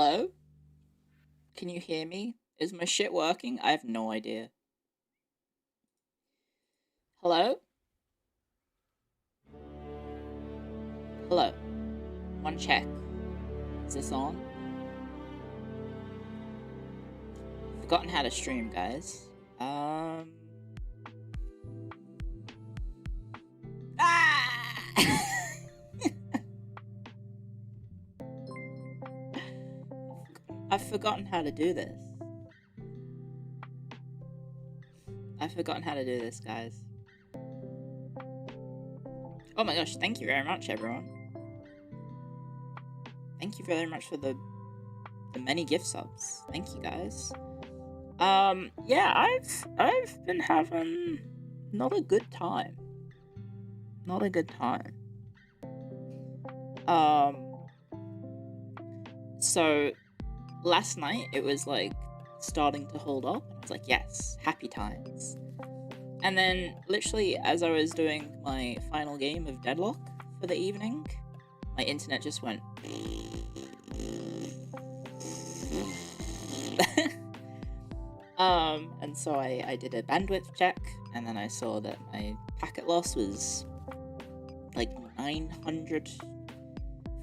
Hello? Can you hear me? Is my shit working? I have no idea. Hello? Hello? One check. Is this on? Forgotten how to stream, guys. Ah! I've forgotten how to do this. I've forgotten how to do this, guys. Oh my gosh, thank you very much, everyone. Thank you very much for the many gift subs. Thank you, guys. Yeah, I've been having not a good time. Not a good time. So last night it was like starting to hold up, and I was like, yes, happy times. And then literally as I was doing my final game of Deadlock for the evening, my internet just went and so I did a bandwidth check, and then I saw that my packet loss was like 900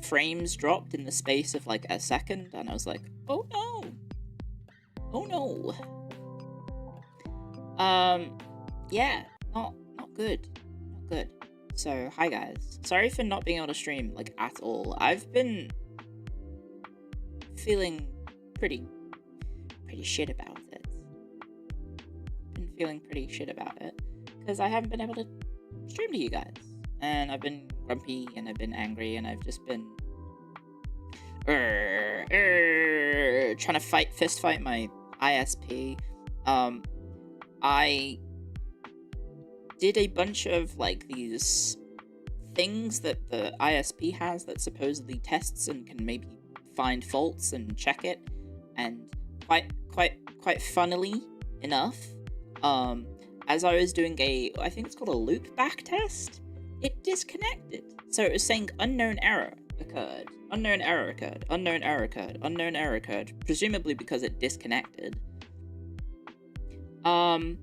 frames dropped in the space of like a second, and I was like, oh no, oh no. Yeah, not good, not good. So hi guys, sorry for not being able to stream like at all. I've been feeling pretty shit about it. Because I haven't been able to stream to you guys, and I've been grumpy and I've been angry and I've just been trying to fist fight my ISP. I did a bunch of like these things that the ISP has that supposedly tests and can maybe find faults and check it, and quite funnily enough, as I was doing I think it's called a loop back test, it disconnected. So it was saying unknown error occurred, unknown error occurred, unknown error occurred, unknown error occurred, presumably because it disconnected. And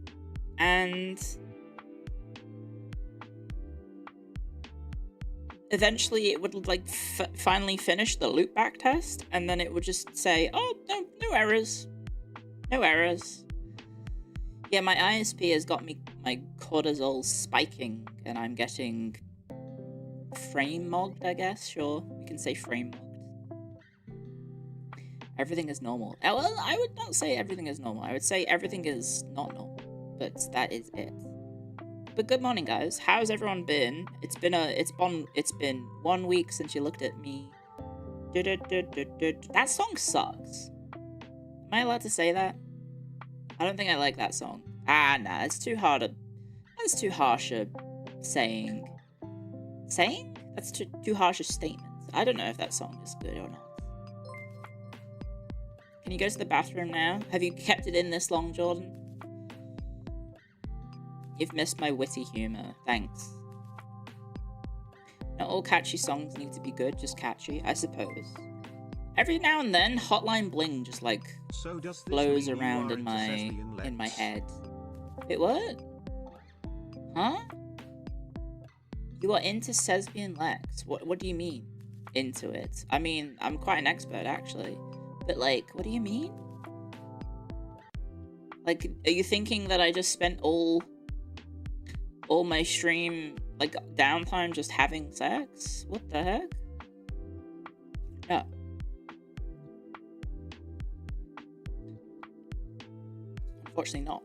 eventually it would like finally finish the loopback test, and then it would just say, oh, no errors. No errors. Yeah, my ISP has got me, my cortisol spiking, and I'm getting frame mogged, I guess. Sure, we can say frame mogged. Everything is normal. Well, I would not say everything is normal. I would say everything is not normal, but that is it. But good morning, guys. How's everyone been? It's been 1 week since you looked at me. That song sucks. Am I allowed to say that? I don't think I like that song. Nah, it's too hard. That's too harsh a saying. Saying? That's too harsh a statement. I don't know if that song is good or not. Can you go to the bathroom now? Have you kept it in this long, Jordan? You've missed my witty humor. Thanks. Not all catchy songs need to be good, just catchy, I suppose. Every now and then, Hotline Bling just like blows around in my head. Wait, what? Huh? You are into Sesbian Lex? What do you mean? Into it? I mean, I'm quite an expert actually. But like, what do you mean? Like, are you thinking that I just spent all my stream, like, downtime just having sex? What the heck? No. Unfortunately not.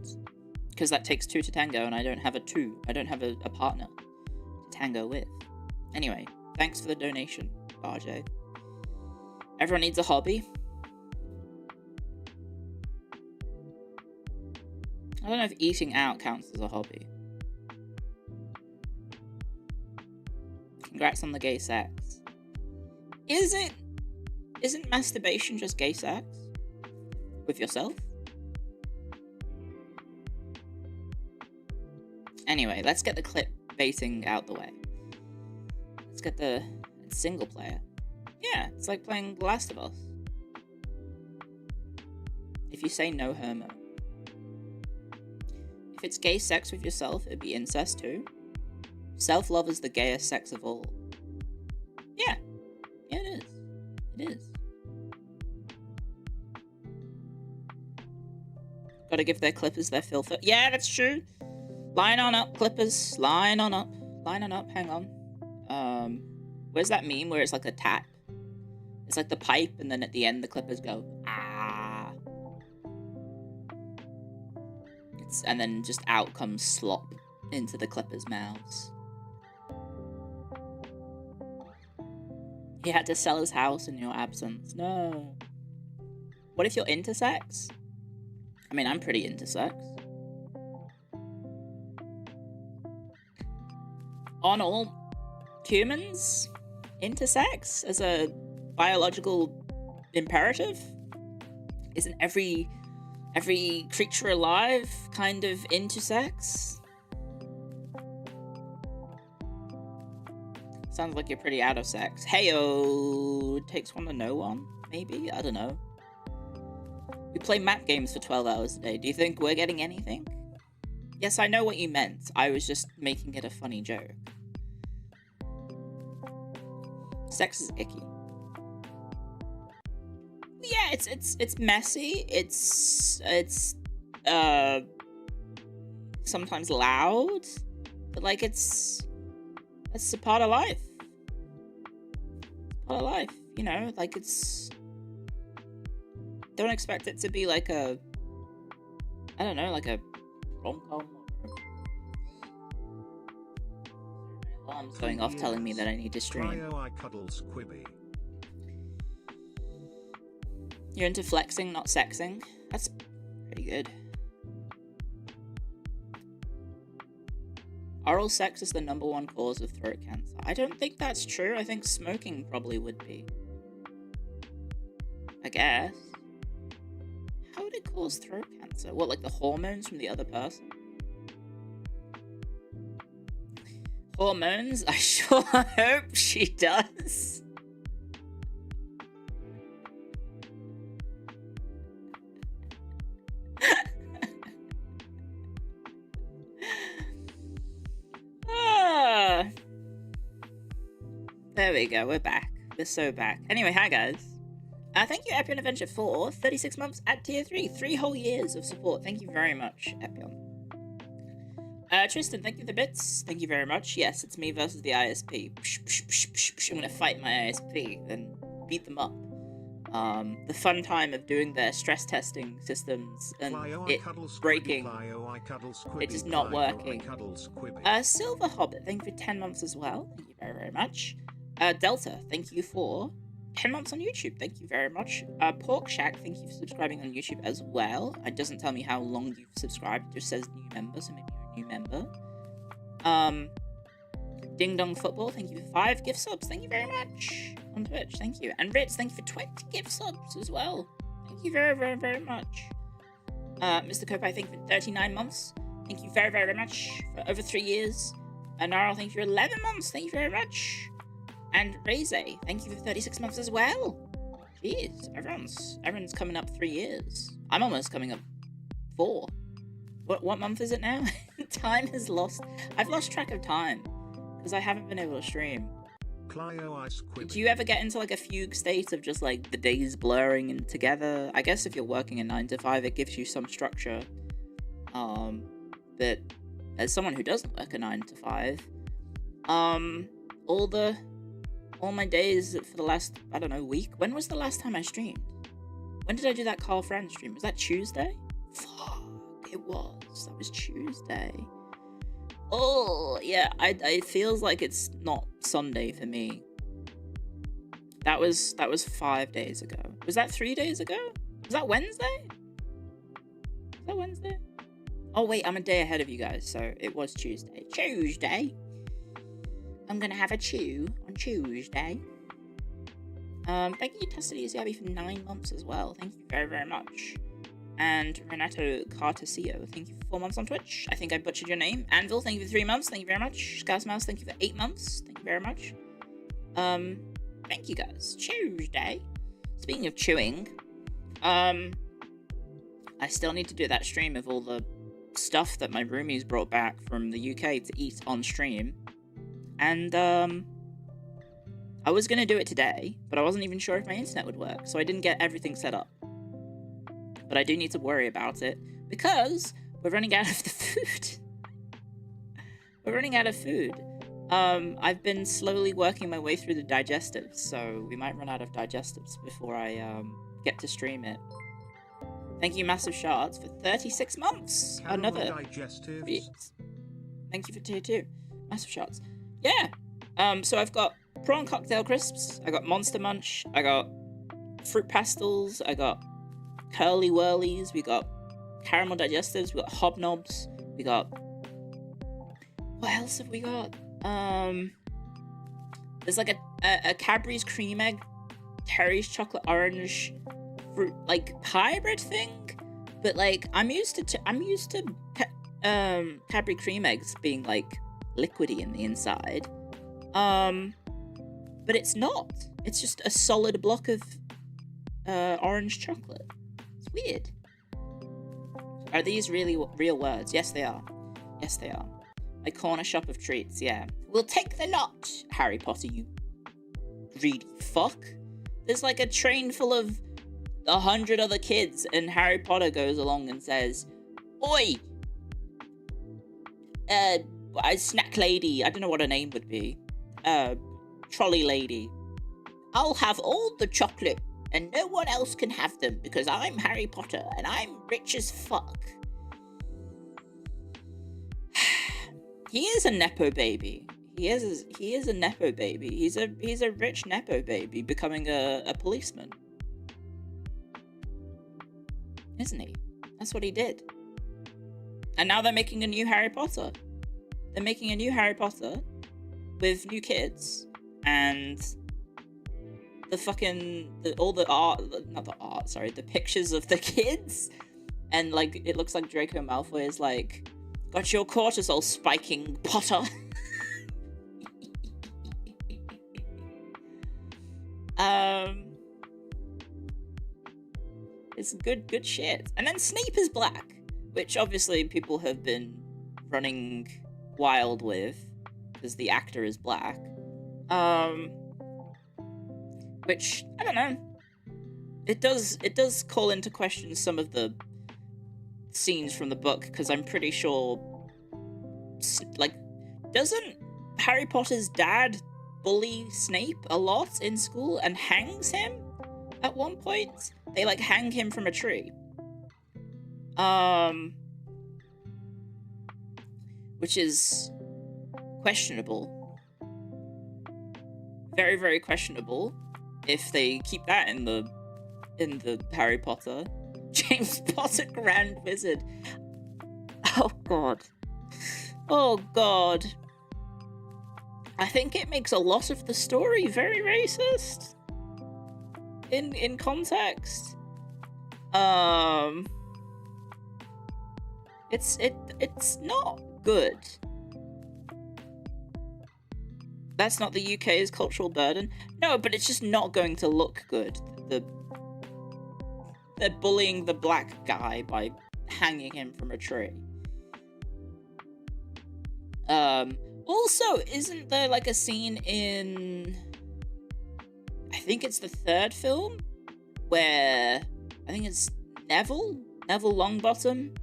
Because that takes two to tango, and I don't have I don't have a partner to tango with. Anyway, thanks for the donation, RJ. Everyone needs a hobby. I don't know if eating out counts as a hobby. Congrats on the gay sex. Isn't masturbation just gay sex? With yourself? Anyway, let's get the clip baiting out the way. Let's get it's single player. Yeah, it's like playing The Last of Us. If you say no homo. If it's gay sex with yourself, it'd be incest too. Self-love is the gayest sex of all. Yeah. Yeah, it is. It is. Gotta give their clippers their filter. Yeah, that's true. Line on up, clippers. Line on up. Line on up. Hang on. Where's that meme where it's like a tap? It's like the pipe, and then at the end the clippers go, ah. And then just out comes slop into the clippers' mouths. He had to sell his house in your absence. No. What if you're intersex? I mean, I'm pretty intersex. On all humans, intersex as a biological imperative? Isn't every creature alive kind of intersex? Sounds like you're pretty out of sex. Heyo, takes one to know one, maybe? I don't know. We play map games for 12 hours a day. Do you think we're getting anything? Yes, I know what you meant. I was just making it a funny joke. Sex is icky. Yeah, it's messy. It's sometimes loud, but like it's a part of life. Part of life, you know. Like it's. Don't expect it to be like a. I don't know, like a rom-com. My alarm's going off telling me that I need to stream. Clio, I cuddle Squibby. You're into flexing, not sexing. That's pretty good. Oral sex is the #1 cause of throat cancer. I don't think that's true. I think smoking probably would be. I guess. How would it cause throat cancer? What, like the hormones from the other person? Hormones? I sure hope she does. There we go, we're back. We're so back. Anyway, hi guys. Thank you, Epion Adventure, for 36 months at tier 3. 3 whole years of support. Thank you very much, Epion. Tristan, thank you for the bits. Thank you very much. Yes, it's me versus the ISP. I'm gonna fight my ISP, then beat them up. The fun time of doing their stress testing systems and Clio, it breaking. Clio, Squibby, it just not Clio, working. Squibby. Silver Hobbit, thank you for 10 months as well. Thank you very, very much. Delta, thank you for 10 months on YouTube. Thank you very much. Pork Shack, thank you for subscribing on YouTube as well. It doesn't tell me how long you've subscribed. It just says new member, so maybe you're a new member. Ding Dong Football, thank you for 5 gift subs. Thank you very much. On Twitch, thank you. And Ritz, thank you for 20 gift subs as well. Thank you very, very, very much. Mr. Kopai, thank you for 39 months. Thank you very, very much for over 3 years. And Narl, thank you for 11 months. Thank you very much. And Reze, thank you for 36 months as well. Jeez, everyone's coming up 3 years. I'm almost coming up 4. What month is it now? Time is lost. I've lost track of time because I haven't been able to stream. Clio, Do you ever get into like a fugue state of just like the days blurring in together? I guess if you're working a 9 to 5, it gives you some structure. But as someone who doesn't work a 9 to 5, all my days for the last, I don't know, week. When was the last time I streamed? When did I do that Carl Friend stream? Was that Tuesday? Fuck, it was. That was Tuesday. Oh, yeah, it feels like it's not Sunday for me. That was 5 days ago. Was that 3 days ago? Was that Wednesday? Was that Wednesday? Oh, wait, I'm a day ahead of you guys, so it was Tuesday. Tuesday? I'm gonna have a chew on Tuesday. Thank you, Testady Ziabi, for 9 months as well. Thank you very, very much. And Renato Cartesio, thank you for 4 months on Twitch. I think I butchered your name. Anvil, thank you for 3 months. Thank you very much. Mouse, thank you for 8 months. Thank you very much. Thank you guys. Tuesday. Speaking of chewing, I still need to do that stream of all the stuff that my roomies brought back from the UK to eat on stream. And, I was gonna do it today, but I wasn't even sure if my internet would work, so I didn't get everything set up. But I do need to worry about it, because we're running out of the food. We're running out of food. I've been slowly working my way through the digestives, so we might run out of digestives before I, get to stream it. Thank you, Massive Shards, for 36 months! Another digestives. Thank you for tier 2. Massive Shards. Yeah! So I've got prawn cocktail crisps, I got Monster Munch, I got fruit pastels, I got curly whirlies, we got caramel digestives, we got hobnobs, we got... What else have we got? There's like a Cadbury's cream egg, Terry's chocolate orange fruit, like, hybrid thing, but, like, I'm used to Cadbury cream eggs being, like, liquidy in the inside, but it's not. It's just a solid block of orange chocolate. It's weird. Are these really real words? Yes, they are. Yes, they are. My corner shop of treats, yeah. We'll take the lot, Harry Potter, you greedy fuck. There's like a train full of 100 other kids, and Harry Potter goes along and says, "Oi! A snack lady," I don't know what her name would be. Trolley lady. "I'll have all the chocolate, and no one else can have them, because I'm Harry Potter, and I'm rich as fuck." He is a Nepo baby. He is a Nepo baby. He's a rich Nepo baby becoming a policeman. Isn't he? That's what he did. And now they're making a new Harry Potter. They're making a new Harry Potter with new kids and the pictures of the kids, and like it looks like Draco Malfoy is like, "Got your cortisol spiking, Potter." It's good shit. And then Snape is black, which obviously people have been running wild with because the actor is black. Which, I don't know. It does call into question some of the scenes from the book, because I'm pretty sure, like, doesn't Harry Potter's dad bully Snape a lot in school and hangs him at one point? They, like, hang him from a tree. Which is questionable. Very, very questionable if they keep that in the Harry Potter. James Potter Grand Wizard. Oh god. Oh god. I think it makes a lot of the story very racist. In context. It's not good. That's not the UK's cultural burden. No, but it's just not going to look good. They're bullying the black guy by hanging him from a tree. Also, isn't there like a scene in, I think it's the third film, where I think it's Neville Longbottom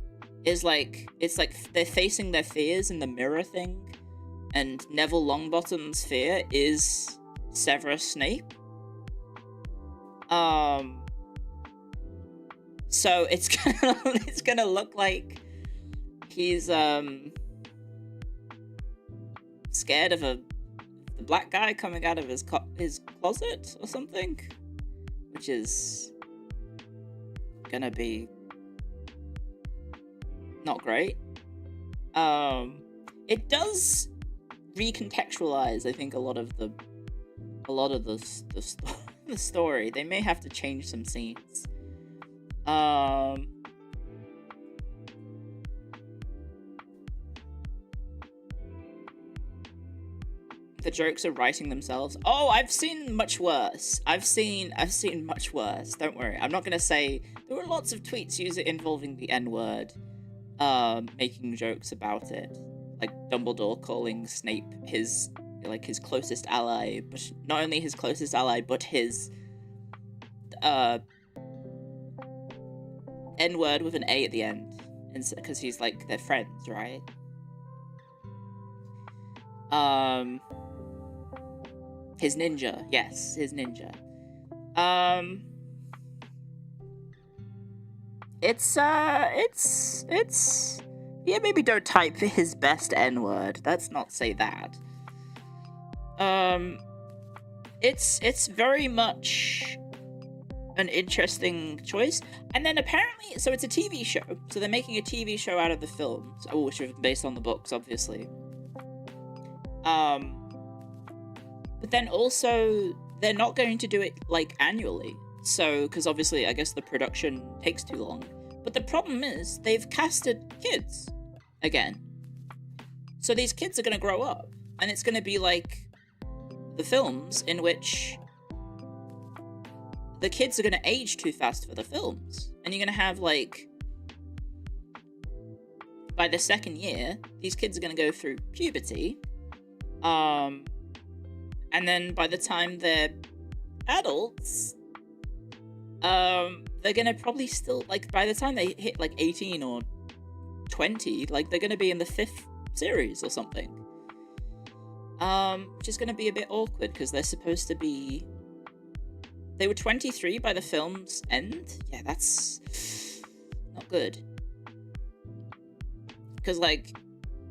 is like, it's like they're facing their fears in the mirror thing, and Neville Longbottom's fear is Severus Snape. So it's gonna look like he's scared of the black guy coming out of his closet or something, which is gonna be not great. It does recontextualize, I think, a lot of the story. They may have to change some scenes. the jokes are writing themselves. Oh, I've seen much worse. I've seen much worse. Don't worry. I'm not gonna say there were lots of tweets involving the N-word, making jokes about it, like Dumbledore calling Snape his closest ally, but not only his closest ally, but his N-word with an A at the end, because he's like they're friends, right? His ninja, yes, his ninja. It's yeah, maybe don't type his best N-word. Let's not say that. It's very much an interesting choice. And then apparently, so it's a TV show. So they're making a TV show out of the films, which are based on the books, obviously. But then also, they're not going to do it, like, annually. So, because obviously, I guess the production takes too long. But the problem is, they've casted kids again. So these kids are going to grow up. And it's going to be like the films in which the kids are going to age too fast for the films. And you're going to have, like, by the second year, these kids are going to go through puberty. And then by the time they're adults, they're gonna probably still, like, by the time they hit, like, 18 or 20, like, they're gonna be in the 5th series or something. Which is gonna be a bit awkward, because they're supposed to be... They were 23 by the film's end? Yeah, that's not good. Because, like,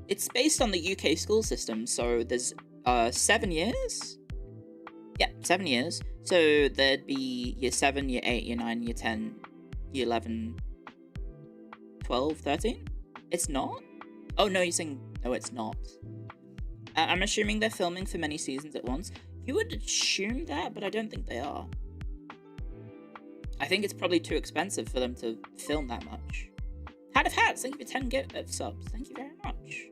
it's based on the UK school system, so there's 7 years? Yeah, 7 years. So there'd be year 7, year 8, year 9, year 10, year 11, 12, 13? It's not? Oh, no, you're saying... No, it's not. I'm assuming they're filming for many seasons at once. You would assume that, but I don't think they are. I think it's probably too expensive for them to film that much. Hat of Hats, thank you for 10 gift subs. Thank you very much.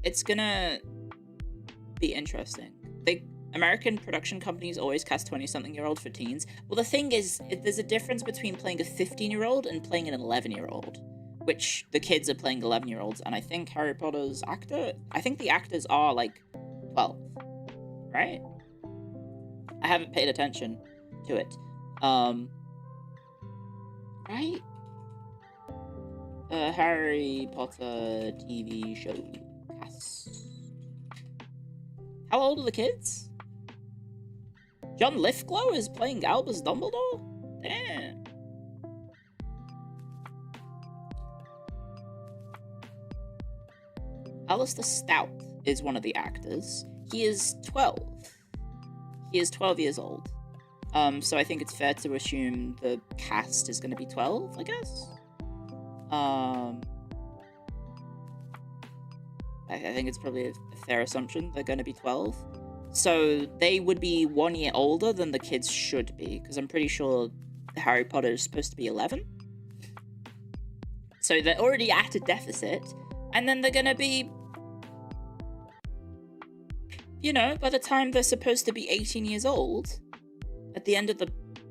It's gonna be interesting. American production companies always cast 20-something-year-old for teens. Well, the thing is, there's a difference between playing a 15-year-old and playing an 11-year-old, which the kids are playing 11-year-olds, and I think Harry Potter's actor, I think the actors are, like, 12, right? I haven't paid attention to it. Right? Harry Potter TV show cast. How old are the kids? John Lithgow is playing Albus Dumbledore? Damn. Alistair Stout is one of the actors. He is 12. He is 12 years old. So I think it's fair to assume the cast is going to be 12, I guess. I think it's probably a fair assumption they're going to be 12. So they would be 1 year older than the kids should be, because I'm pretty sure Harry Potter is supposed to be 11. So they're already at a deficit, and then they're going to be, you know, by the time they're supposed to be 18 years old, at the end of the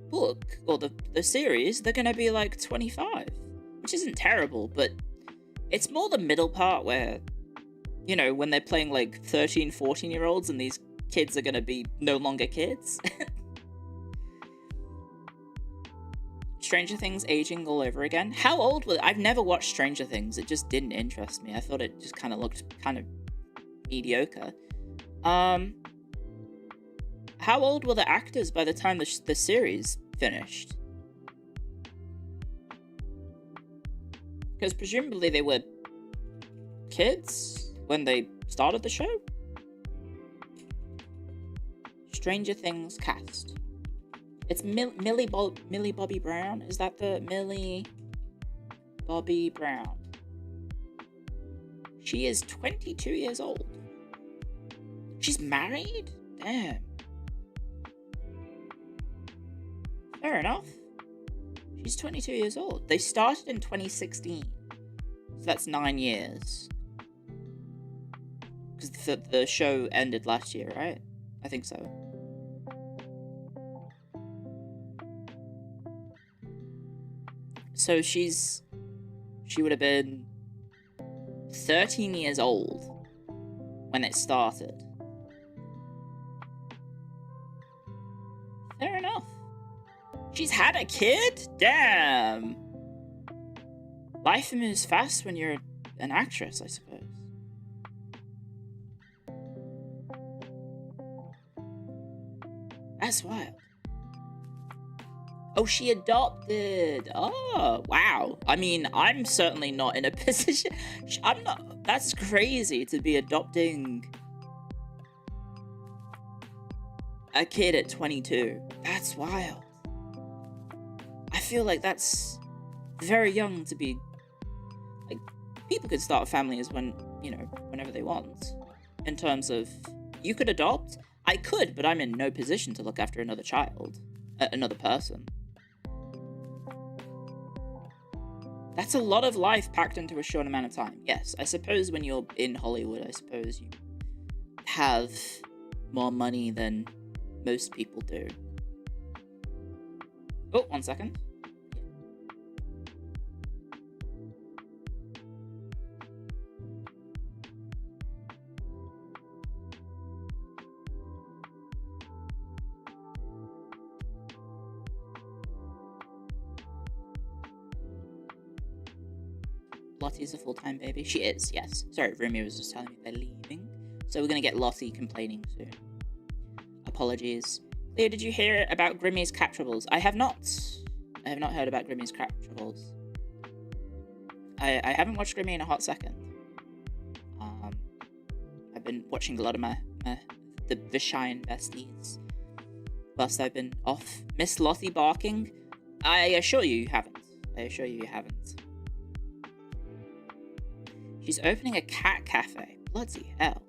book, or the series, they're going to be like 25, which isn't terrible, but it's more the middle part where, you know, when they're playing like 13, 14-year-olds and these kids are going to be no longer kids. Stranger Things aging all over again. How old was... I've never watched Stranger Things. It just didn't interest me. I thought it just kind of looked kind of mediocre. How old were the actors by the time the series finished? Because presumably they were kids when they started the show? Stranger Things cast. It's Millie Bobby Brown? Is that the Millie Bobby Brown? She is 22 years old. She's married? Damn. Fair enough. She's 22 years old. They started in 2016. So that's 9 years. Because the show ended last year, right? I think so. So she would have been 13 years old when it started. Fair enough. She's had a kid? Damn. Life moves fast when you're an actress, I suppose. That's wild. Oh, she adopted. Oh, wow. I mean, I'm certainly not in a position. I'm not. That's crazy to be adopting a kid at 22. That's wild. I feel like that's very young to be. Like, people could start families whenever they want. In terms of, you could adopt. I could, but I'm in no position to look after another child, another person. That's a lot of life packed into a short amount of time. Yes, I suppose when you're in Hollywood, I suppose you have more money than most people do. Oh, 1 second. Lottie's a full-time baby. She is, yes. Sorry, Rumi was just telling me they're leaving. So we're gonna get Lottie complaining soon. Apologies. Clio, did you hear about Grimmy's cat troubles? I have not. I have not heard about Grimmy's cat troubles. I haven't watched Grimmy in a hot second. I've been watching a lot of the Vishine besties whilst I've been off. Miss Lottie barking? I assure you haven't. I assure you haven't. She's opening a cat cafe. Bloody hell.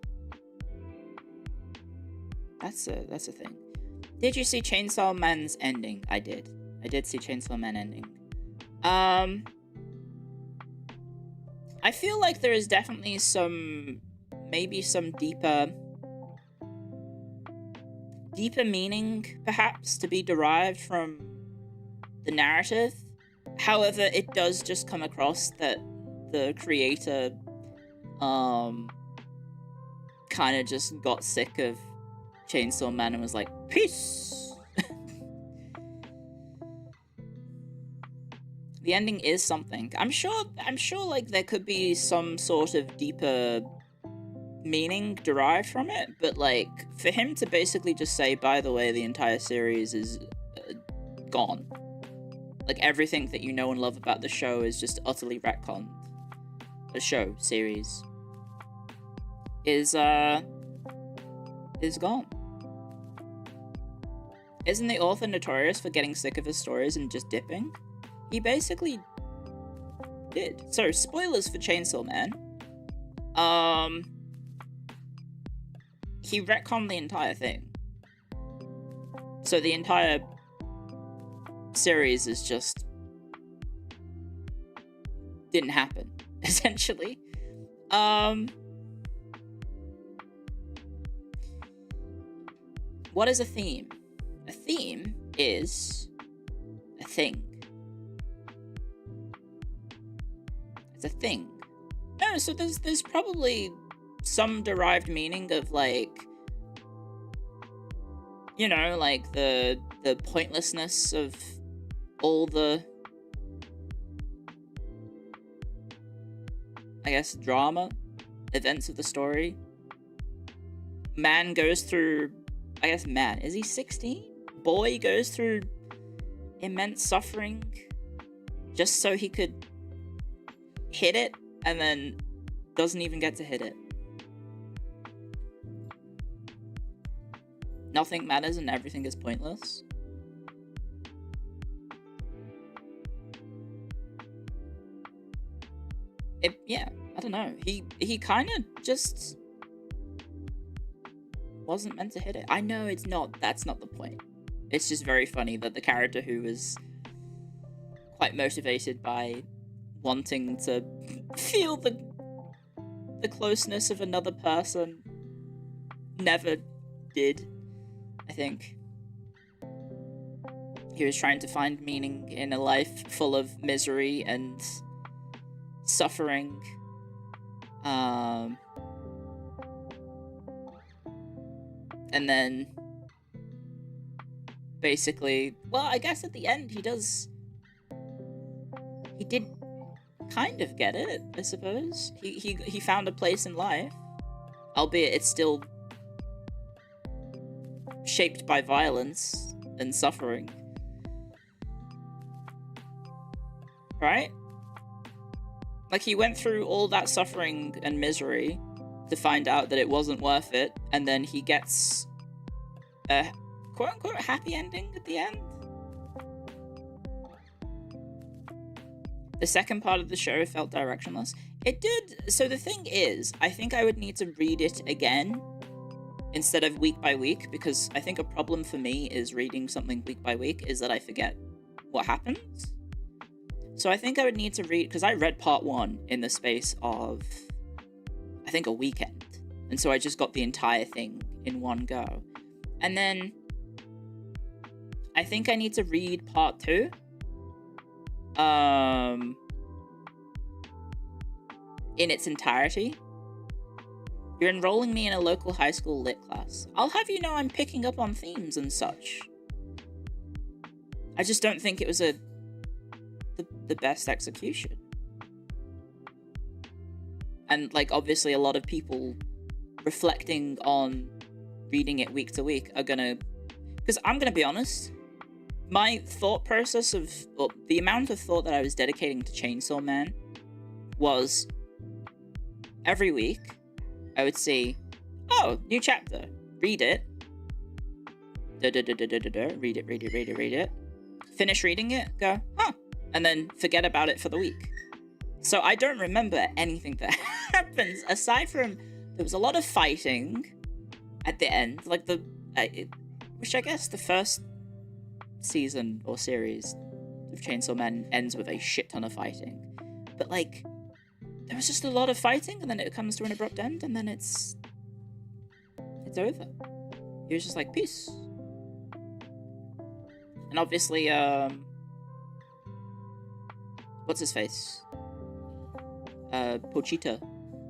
That's a thing. Did you see Chainsaw Man's ending? I did. I did see Chainsaw Man ending. I feel like there is definitely maybe some deeper meaning, perhaps, to be derived from the narrative. However, it does just come across that the creator kind of just got sick of Chainsaw Man and was like, peace. The ending is something. I'm sure like there could be some sort of deeper meaning derived from it, but like for him to basically just say, by the way, the entire series is gone. Like everything that you know and love about the show is just utterly retconned. The show series is gone. Isn't the author notorious for getting sick of his stories and just dipping? He basically did. So, spoilers for Chainsaw Man. He retconned the entire thing. So the entire series is just didn't happen, essentially. What is a theme? A theme is a thing. It's a thing. No, so there's probably some derived meaning of like, you know, like the pointlessness of all the, I guess, drama events of the story. Man goes through, I guess man, is he 16? Boy goes through immense suffering just so he could hit it and then doesn't even get to hit it. Nothing matters and everything is pointless. Yeah, I don't know. He kind of just wasn't meant to hit it. I know that's not the point. It's just very funny that the character who was quite motivated by wanting to feel the closeness of another person never did, I think. He was trying to find meaning in a life full of misery and suffering. And then basically, well, I guess at the end he did kind of get it, I suppose. He found a place in life, albeit it's still shaped by violence and suffering. Right? Like, he went through all that suffering and misery to find out that it wasn't worth it, and then he gets a quote-unquote happy ending at the end. The second part of the show felt directionless. It did. So the thing is, I think I would need to read it again instead of week by week, because I think a problem for me is reading something week by week is that I forget what happens. So I think I would need to read, because I read part 1 in the space of, I think, a weekend. And so I just got the entire thing in one go. And then I think I need to read part 2. In its entirety. You're enrolling me in a local high school lit class. I'll have you know I'm picking up on themes and such. I just don't think it was the best execution. And, like, obviously a lot of people reflecting on reading it week to week are gonna... Because I'm gonna be honest, my thought process of... Well, the amount of thought that I was dedicating to Chainsaw Man was... Every week, I would see, oh, new chapter, read it. Read it. Finish reading it, go, huh. And then forget about it for the week. So I don't remember anything that happens, aside from there was a lot of fighting at the end. Like, which I guess the first season or series of Chainsaw Man ends with a shit ton of fighting. But, like, there was just a lot of fighting, and then it comes to an abrupt end, and then it's over. He was just like, peace. And obviously, what's his face? Pochita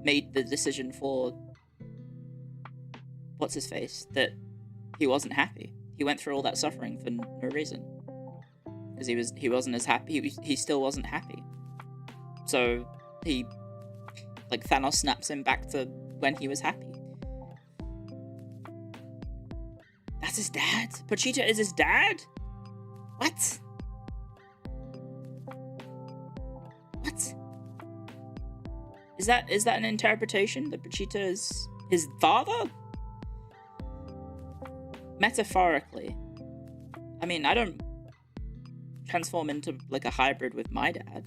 made the decision for what's his face that he wasn't happy. He went through all that suffering for no reason, because he wasn't as happy. He still wasn't happy. So he, like, Thanos snaps him back to when he was happy. That's his dad? Pochita is his dad? What? What? Is that an interpretation that Pochita is his father? Metaphorically. I mean, I don't transform into, like, a hybrid with my dad.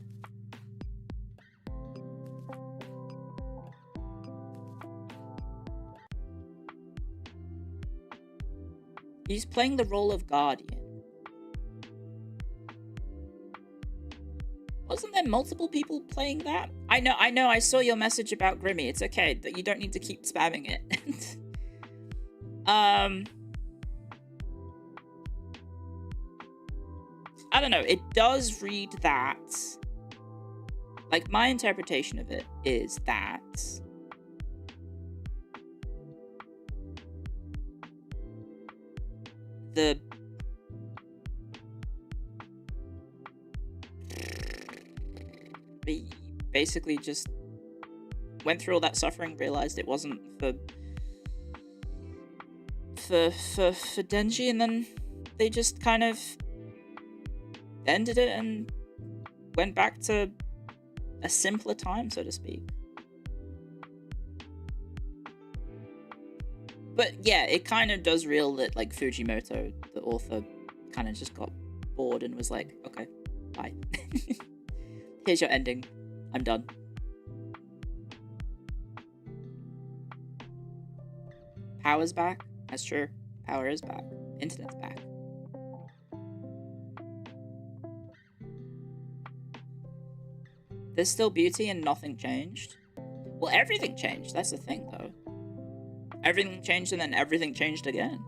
He's playing the role of guardian. Wasn't there multiple people playing that? I know, I saw your message about Grimmy. It's okay, that you don't need to keep spamming it. I don't know, it does read that. Like, my interpretation of it is that he basically just went through all that suffering, realized it wasn't for Denji, and then they just kind of ended it and went back to a simpler time, so to speak. But yeah, it kind of does real that, like, Fujimoto, the author, kind of just got bored and was like, okay, bye. Here's your ending. I'm done. Power's back. That's true. Power is back. Internet's back. There's still beauty and nothing changed. Well, everything changed. That's the thing, though. Everything changed and then everything changed again.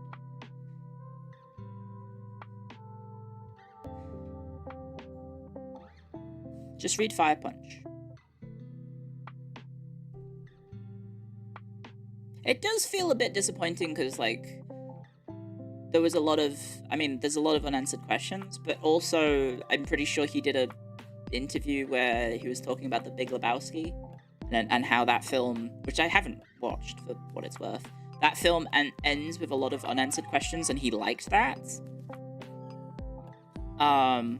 Just read Fire Punch. It does feel a bit disappointing because, like, there was a lot of... I mean, there's a lot of unanswered questions, but also I'm pretty sure he did a interview where he was talking about The Big Lebowski and how that film, which I haven't watched for what it's worth, that film ends with a lot of unanswered questions, and he liked that. And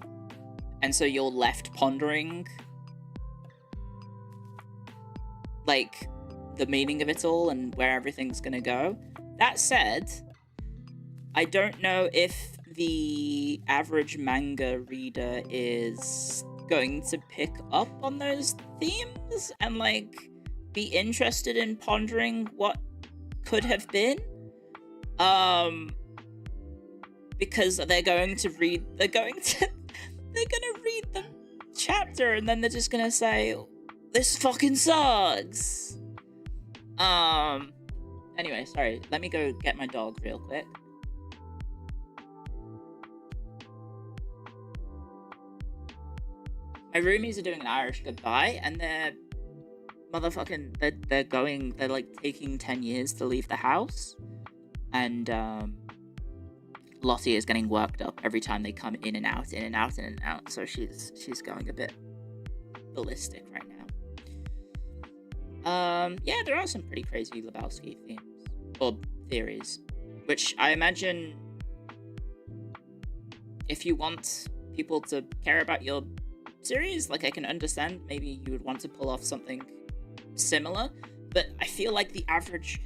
so you're left pondering, like, the meaning of it all and where everything's gonna go. That said, I don't know if the average manga reader is going to pick up on those themes and, like, be interested in pondering what could have been. Because they're gonna read the chapter and then they're just gonna say, this fucking sucks. Anyway, sorry, let me go get my dog real quick. My roomies are doing an Irish goodbye, and they're like taking 10 years to leave the house. And, Lottie is getting worked up every time they come in and out, so she's going a bit ballistic right now. Yeah, there are some pretty crazy Lebowski themes, or theories, which I imagine if you want people to care about your series, like, I can understand maybe you would want to pull off something similar, but I feel like the average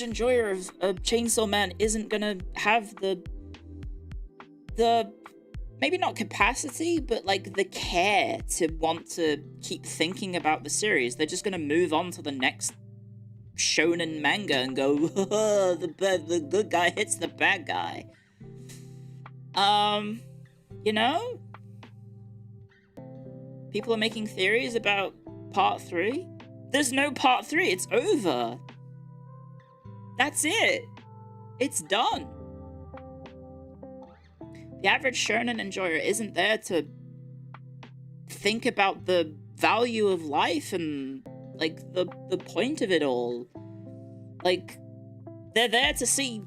enjoyer of Chainsaw Man isn't gonna have the maybe not capacity, but, like, the care to want to keep thinking about the series. They're just gonna move on to the next shonen manga and go, the good guy hits the bad guy. You know? People are making theories about part 3. There's no part 3, it's over. That's it. It's done. The average shonen enjoyer isn't there to think about the value of life and, like, the point of it all. Like, they're there to see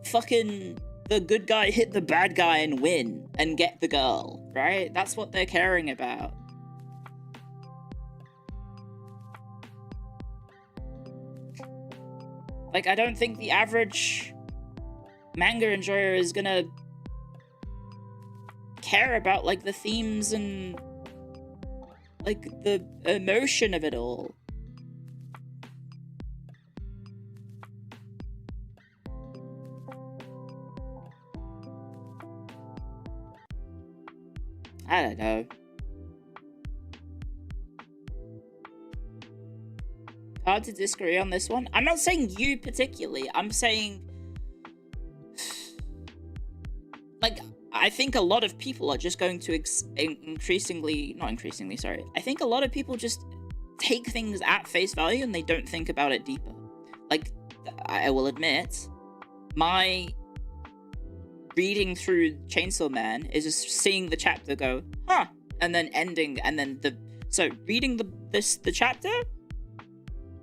fucking the good guy hit the bad guy and win and get the girl, right? That's what they're caring about. Like, I don't think the average manga enjoyer is gonna care about, like, the themes and, like, the emotion of it all. I don't know. Hard to disagree on this one. I'm not saying you particularly. I'm saying, like, I think a lot of people are just going to I think a lot of people just take things at face value and they don't think about it deeper. Like, I will admit, my reading through Chainsaw Man is just seeing the chapter go, huh, and then ending, and then reading the chapter,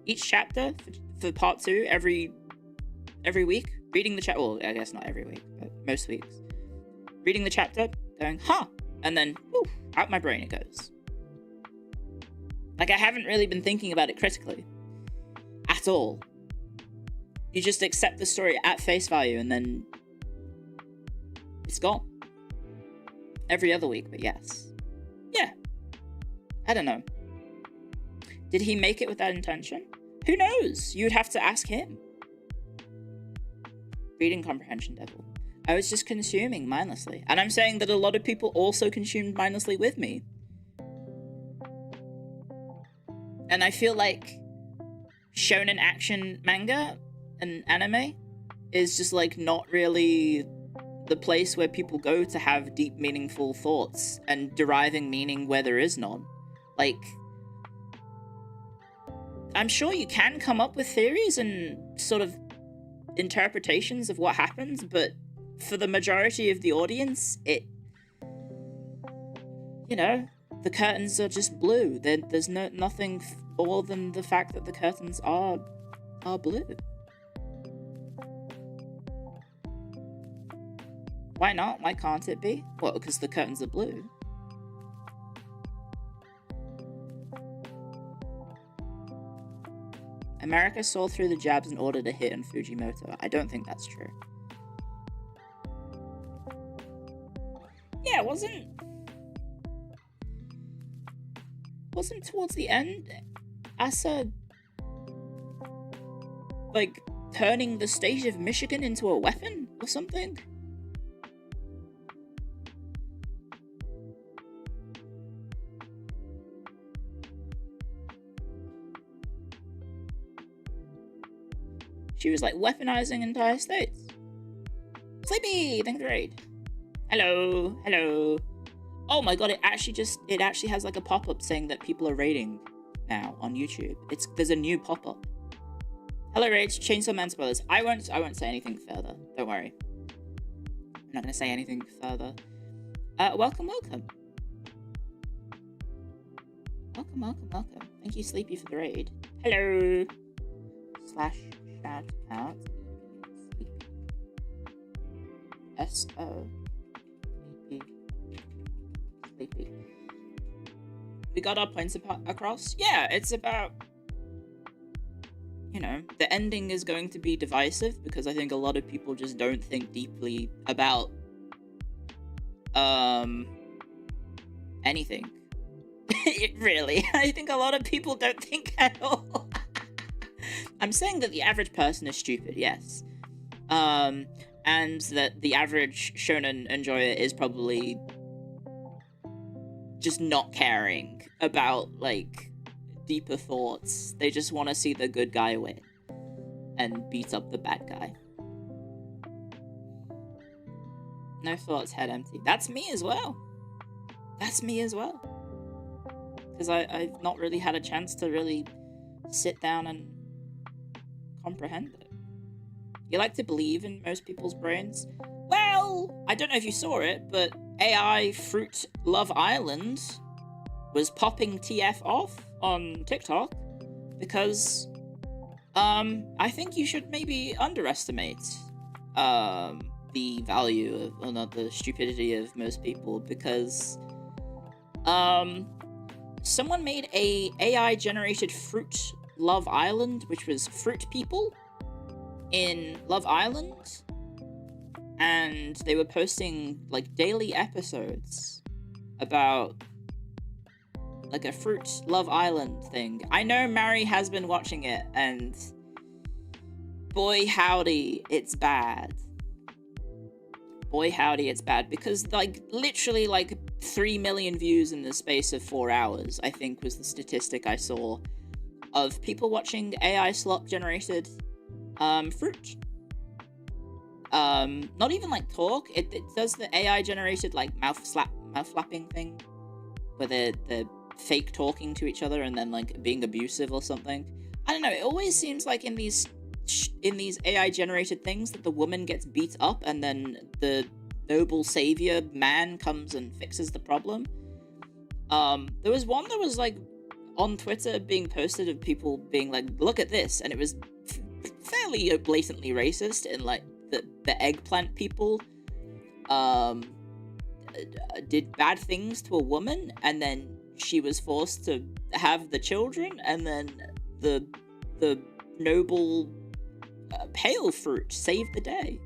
each chapter for part 2 every week, reading the chapter, well, I guess not every week, but most weeks, reading the chapter, going, huh, and then, whew, out my brain it goes. Like, I haven't really been thinking about it critically at all. You just accept the story at face value and then it's gone. Every other week, but yes. Yeah. I don't know. Did he make it with that intention? Who knows? You'd have to ask him. Reading comprehension devil. I was just consuming mindlessly. And I'm saying that a lot of people also consumed mindlessly with me. And I feel like shonen action manga and anime is just, like, not really the place where people go to have deep, meaningful thoughts and deriving meaning where there is none. Like, I'm sure you can come up with theories and sort of interpretations of what happens, but for the majority of the audience, the curtains are just blue. There's nothing more than the fact that the curtains are blue. Why not? Why can't it be? Well, because the curtains are blue. America saw through the jabs and ordered a hit on Fujimoto. I don't think that's true. Yeah, wasn't towards the end Asa like turning the state of Michigan into a weapon or something? She was like weaponizing entire states. Sleepy, thanks for the raid. Hello, hello. Oh my god, it actually has like a pop-up saying that people are raiding now on YouTube. There's a new pop-up. Hello raids, Chainsaw Man spoilers. I won't say anything further. Don't worry. I'm not gonna say anything further. Welcome. Welcome. Thank you, Sleepy, for the raid. Hello. / shout out. S-O. Sleepy. We got our points across? Yeah, it's about... the ending is going to be divisive because I think a lot of people just don't think deeply about... anything. Really. I think a lot of people don't think at all. I'm saying that the average person is stupid, yes. And that the average shonen enjoyer is probably just not caring about, like, deeper thoughts. They just want to see the good guy win and beat up the bad guy. No thoughts, head empty. That's me as well. Because I've not really had a chance to really sit down and comprehend it. You like to believe in most people's brains? Well, I don't know if you saw it, but AI Fruit Love Island was popping TF off on TikTok because I think you should maybe underestimate the value of, or not, the stupidity of most people, because someone made a AI generated Fruit Love Island, which was fruit people in Love Island, and they were posting like daily episodes about like a Fruit Love Island thing. I know Mary has been watching it, and boy howdy, it's bad. Boy howdy, it's bad, because like literally like 3 million views in the space of 4 hours, I think was the statistic I saw, of people watching AI slop generated fruit. Not even like talk. It does the AI generated like mouth flapping thing, where they're fake talking to each other and then like being abusive or something. I don't know. It always seems like in these AI generated things that the woman gets beat up and then the noble savior man comes and fixes the problem. There was one that was like on Twitter being posted of people being like, look at this, and it was fairly blatantly racist, in like the eggplant people did bad things to a woman, and then she was forced to have the children, and then the noble pale fruit saved the day.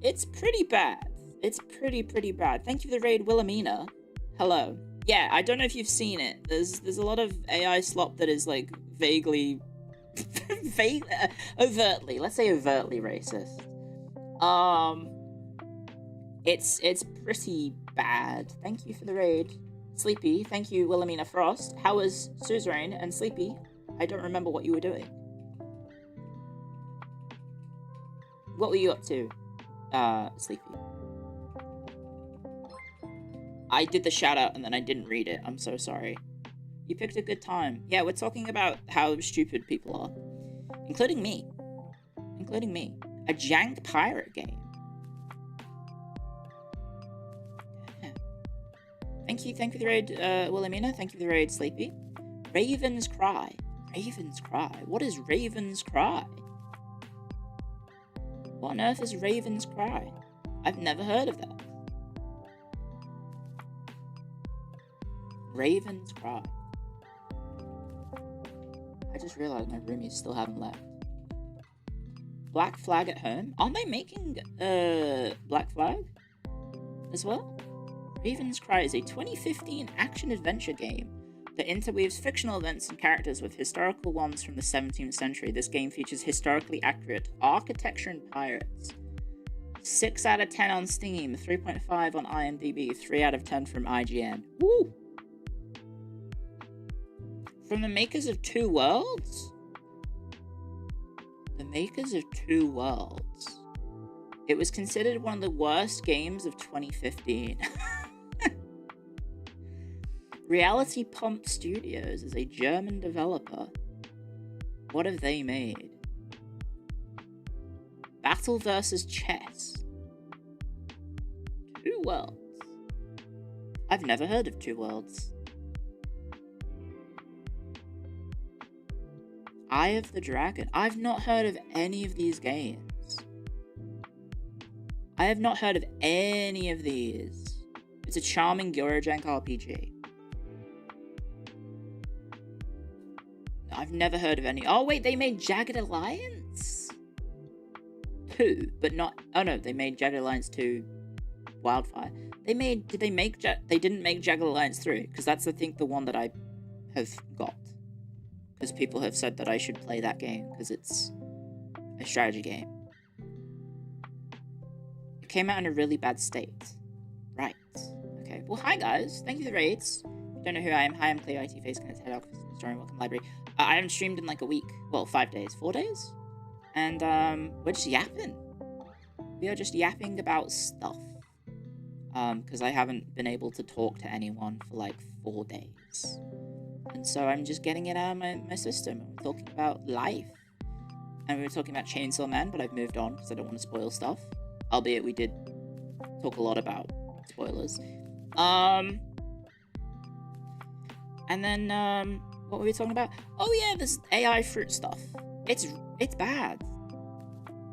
It's pretty bad. It's pretty bad. Thank you for the raid, Wilhelmina. Hello. Yeah, I don't know if you've seen it. There's a lot of AI slop that is like vaguely overtly, let's say overtly racist. It's pretty bad. Thank you for the raid, Sleepy. Thank you, Wilhelmina Frost. How was Suzerain and Sleepy? I don't remember what you were doing. What were you up to, Sleepy? I did the shout out and then I didn't read it. I'm so sorry. You picked a good time. Yeah, we're talking about how stupid people are. Including me. Including me. A jank pirate game. Yeah. Thank you for the raid, Wilhelmina. Thank you for the raid, Sleepy. Raven's Cry. Raven's Cry? What is Raven's Cry? What on earth is Raven's Cry? I've never heard of that. Raven's Cry. I just realized my roomies still haven't left. Black Flag at Home? Aren't they making Black Flag as well? Raven's Cry is a 2015 action-adventure game that interweaves fictional events and characters with historical ones from the 17th century. This game features historically accurate architecture and pirates. 6 out of 10 on Steam, 3.5 on IMDb, 3 out of 10 from IGN. Woo! From the makers of Two Worlds? The makers of Two Worlds. It was considered one of the worst games of 2015. Reality Pump Studios is a German developer. What have they made? Battle vs. Chess. Two Worlds. I've never heard of Two Worlds. Eye of the Dragon. I've not heard of any of these games. I have not heard of any of these. It's a charming Eurojank RPG. I've never heard of any. Oh wait, they made Jagged Alliance 2, but not. Oh no, they made Jagged Alliance 2 Wildfire. They didn't make Jagged Alliance 3, because that's I think the one that I have got. Because people have said that I should play that game because it's a strategy game. It came out in a really bad state. Right. Okay. Well, hi guys. Thank you for the raids. If you don't know who I am, hi, I'm Clio IT Face, Connected Head Office, Historian, Welcome Library. I haven't streamed in like a week. Well, 5 days. 4 days? And we're just yapping. We are just yapping about stuff. Because I haven't been able to talk to anyone for like 4 days. And so I'm just getting it out of my system. We're talking about life. And we were talking about Chainsaw Man, but I've moved on because I don't want to spoil stuff. Albeit we did talk a lot about spoilers. And then, what were we talking about? Oh yeah, this AI fruit stuff. It's bad.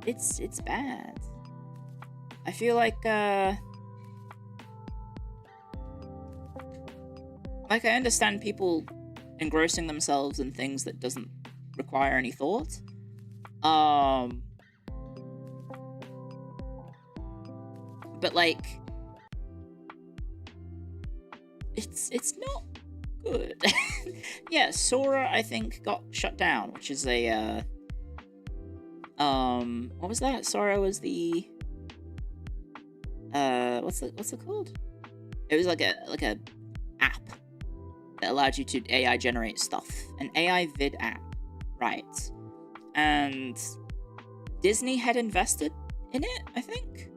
It's bad. I feel like I understand people engrossing themselves in things that doesn't require any thought. But like, it's not good. Yeah, Sora I think got shut down, which is a what was that? Sora was the what's it called? It was like a app that allowed you to AI generate stuff. An AI vid app. Right. And Disney had invested in it, I think.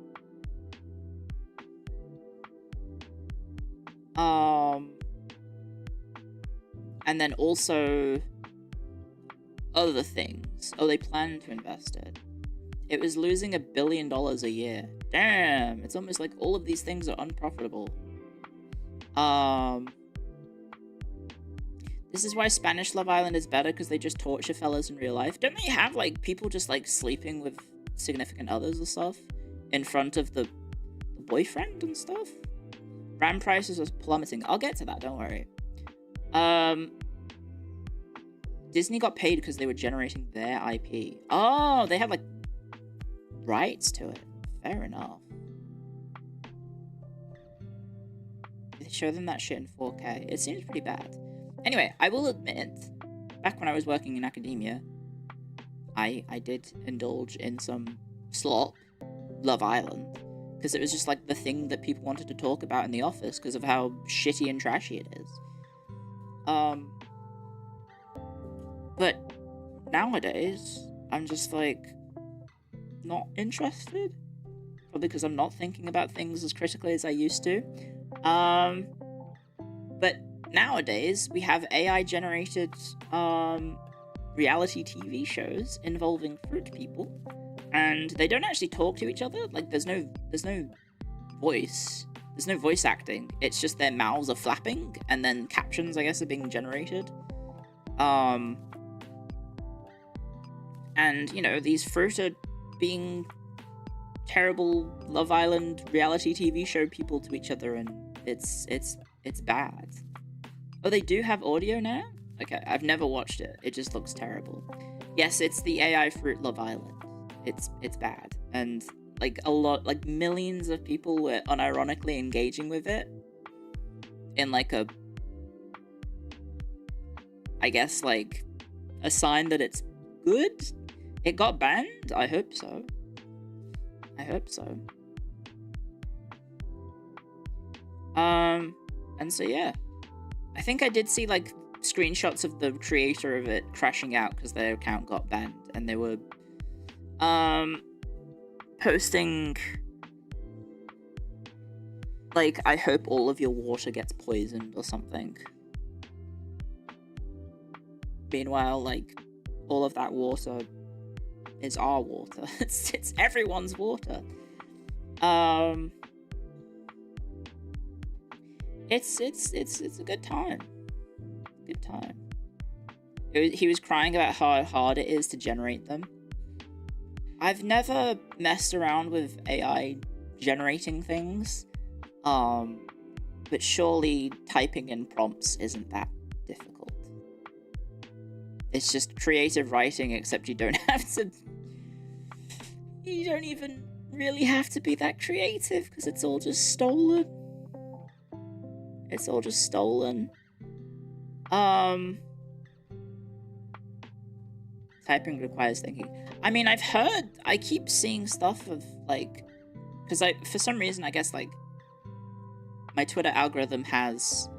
And then also other things. Oh, they planned to invest it. It was losing $1 billion a year. Damn, it's almost like all of these things are unprofitable. This is why Spanish Love Island is better, because they just torture fellas in real life. Don't they have, like, people just, like, sleeping with significant others and stuff in front of the boyfriend and stuff? RAM prices are plummeting. I'll get to that, don't worry. Disney got paid because they were generating their IP. Oh, they had, like, rights to it. Fair enough. They show them that shit in 4K. It seems pretty bad. Anyway, I will admit, back when I was working in academia, I did indulge in some slop, Love Island, because it was just like the thing that people wanted to talk about in the office because of how shitty and trashy it is. But nowadays, I'm just like not interested, probably because I'm not thinking about things as critically as I used to. But nowadays we have AI generated reality TV shows involving fruit people, and they don't actually talk to each other. Like there's no voice. There's no voice acting. It's just their mouths are flapping, and then captions, I guess, are being generated. And, you know, these fruit are being terrible Love Island reality TV show people to each other, and it's bad. Oh, they do have audio now? Okay, I've never watched it. It just looks terrible. Yes, it's the AI fruit Love Island. It's bad. And like millions of people were unironically engaging with it in like a, I guess, like a sign that it's good. It got banned? I hope so. And so yeah, I think I did see like screenshots of the creator of it crashing out because their account got banned, and they were posting like, I hope all of your water gets poisoned or something. Meanwhile, like, all of that water is our water. It's everyone's water. It's a good time. He was crying about how hard it is to generate them. I've never messed around with AI generating things, but surely typing in prompts isn't that difficult. It's just creative writing, except you don't even really have to be that creative, because it's all just stolen. Typing requires thinking. I mean, I keep seeing stuff of, like, because for some reason, I guess, like, my Twitter algorithm has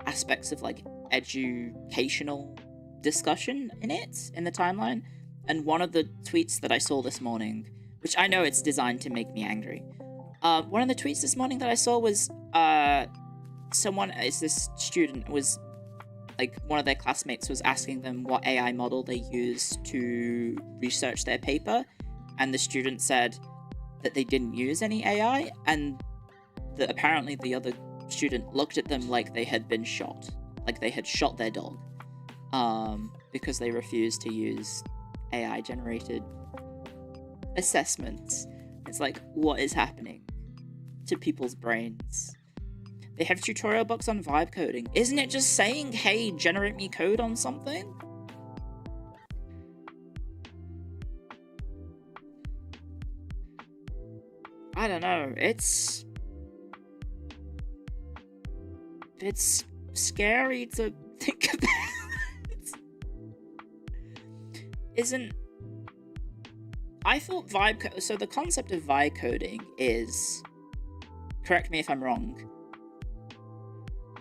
aspects of, like, educational discussion in it, in the timeline, and one of the tweets that I saw this morning, which I know it's designed to make me angry, one of the tweets this morning that I saw was, this student was, like, one of their classmates was asking them what AI model they used to research their paper, and the student said that they didn't use any AI, and that apparently the other student looked at them like they had been shot, like they had shot their dog, because they refused to use AI-generated assessments. It's like, what is happening to people's brains? They have tutorial books on vibe coding. Isn't it just saying, hey, generate me code on something? I don't know. It's scary to think about. I thought so the concept of vibe coding is, correct me if I'm wrong,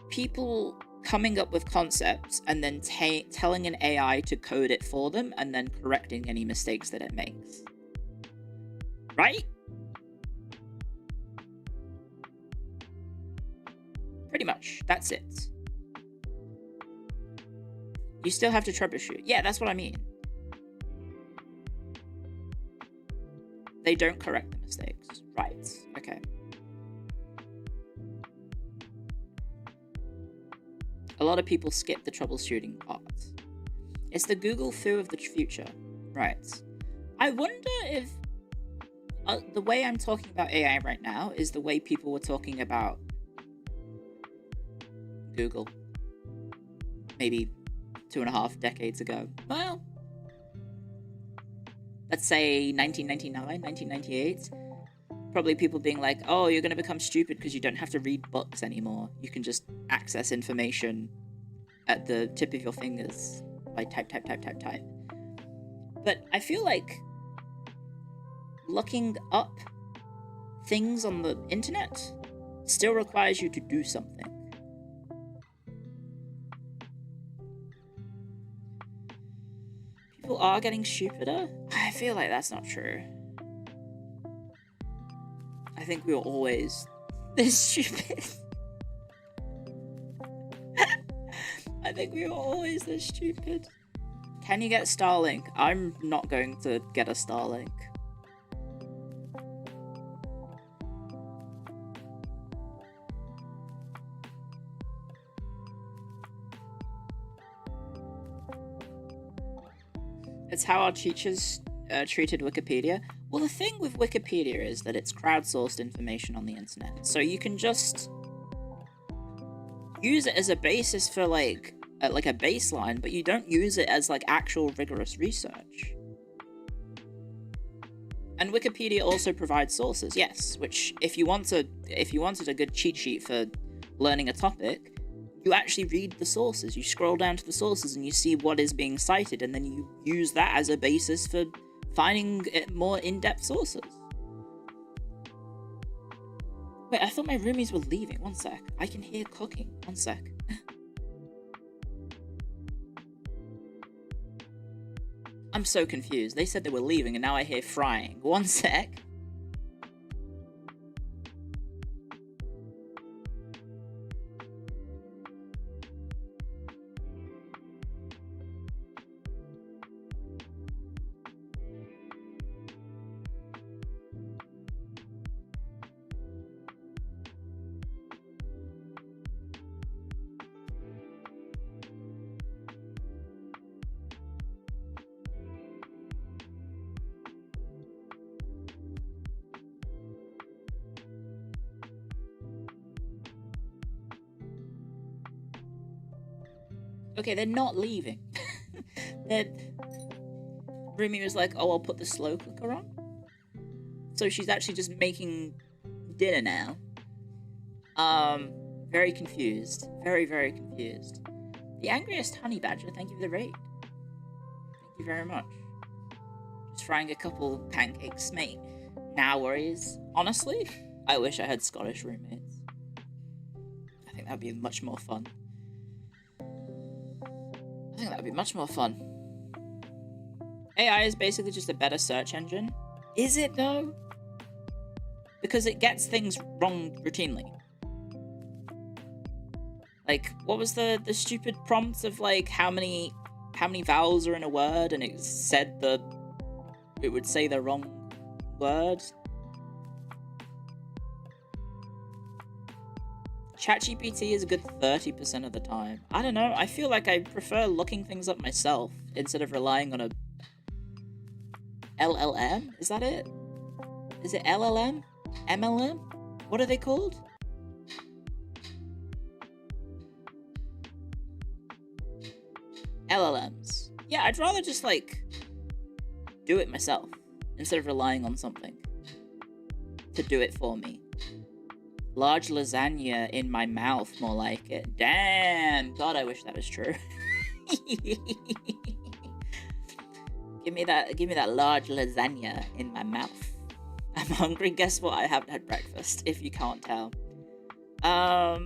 people coming up with concepts and then telling an AI to code it for them and then correcting any mistakes that it makes. Right? Pretty much. That's it. You still have to troubleshoot. Yeah, that's what I mean. They don't correct the mistakes. Right. Okay. A lot of people skip the troubleshooting part. It's the Google foo of the future. Right. I wonder if the way I'm talking about AI right now is the way people were talking about Google maybe 2.5 decades ago. Well, let's say 1999, 1998. Probably people being like, oh, you're going to become stupid because you don't have to read books anymore. You can just access information at the tip of your fingers by type. But I feel like looking up things on the internet still requires you to do something. People are getting stupider? I feel like that's not true. I think we were always this stupid. I think we were always this stupid. Can you get Starlink? I'm not going to get a Starlink. It's how our teachers treated Wikipedia. Well, the thing with Wikipedia is that it's crowdsourced information on the internet, so you can just use it as a basis for like a baseline, but you don't use it as like actual rigorous research. And Wikipedia also provides sources, yes, which if you wanted a good cheat sheet for learning a topic, you actually read the sources. You scroll down to the sources and you see what is being cited, and then you use that as a basis for finding more in-depth sources. Wait, I thought my roomies were leaving. One sec. I can hear cooking. One sec. I'm so confused. They said they were leaving and now I hear frying. One sec. Okay, they're not leaving. Rumi was like, oh, I'll put the slow cooker on. So she's actually just making dinner now. Very confused. Very, very confused. The Angriest Honey Badger, thank you for the raid. Thank you very much. Just frying a couple pancakes, mate. Nah worries. Honestly, I wish I had Scottish roommates. I think that would be much more fun. I think that would be much more fun. AI is basically just a better search engine. Is it though? Because it gets things wrong routinely. Like, what was the stupid prompt of like how many vowels are in a word, and it said it would say the wrong word? ChatGPT is a good 30% of the time. I don't know, I feel like I prefer looking things up myself instead of relying on a LLM? Is that it? Is it LLM? MLM? What are they called? LLMs. Yeah, I'd rather just like do it myself instead of relying on something to do it for me. Large lasagna in my mouth, more like it. Damn! God, I wish that was true. Give me that large lasagna in my mouth. I'm hungry. Guess what? I haven't had breakfast, if you can't tell. I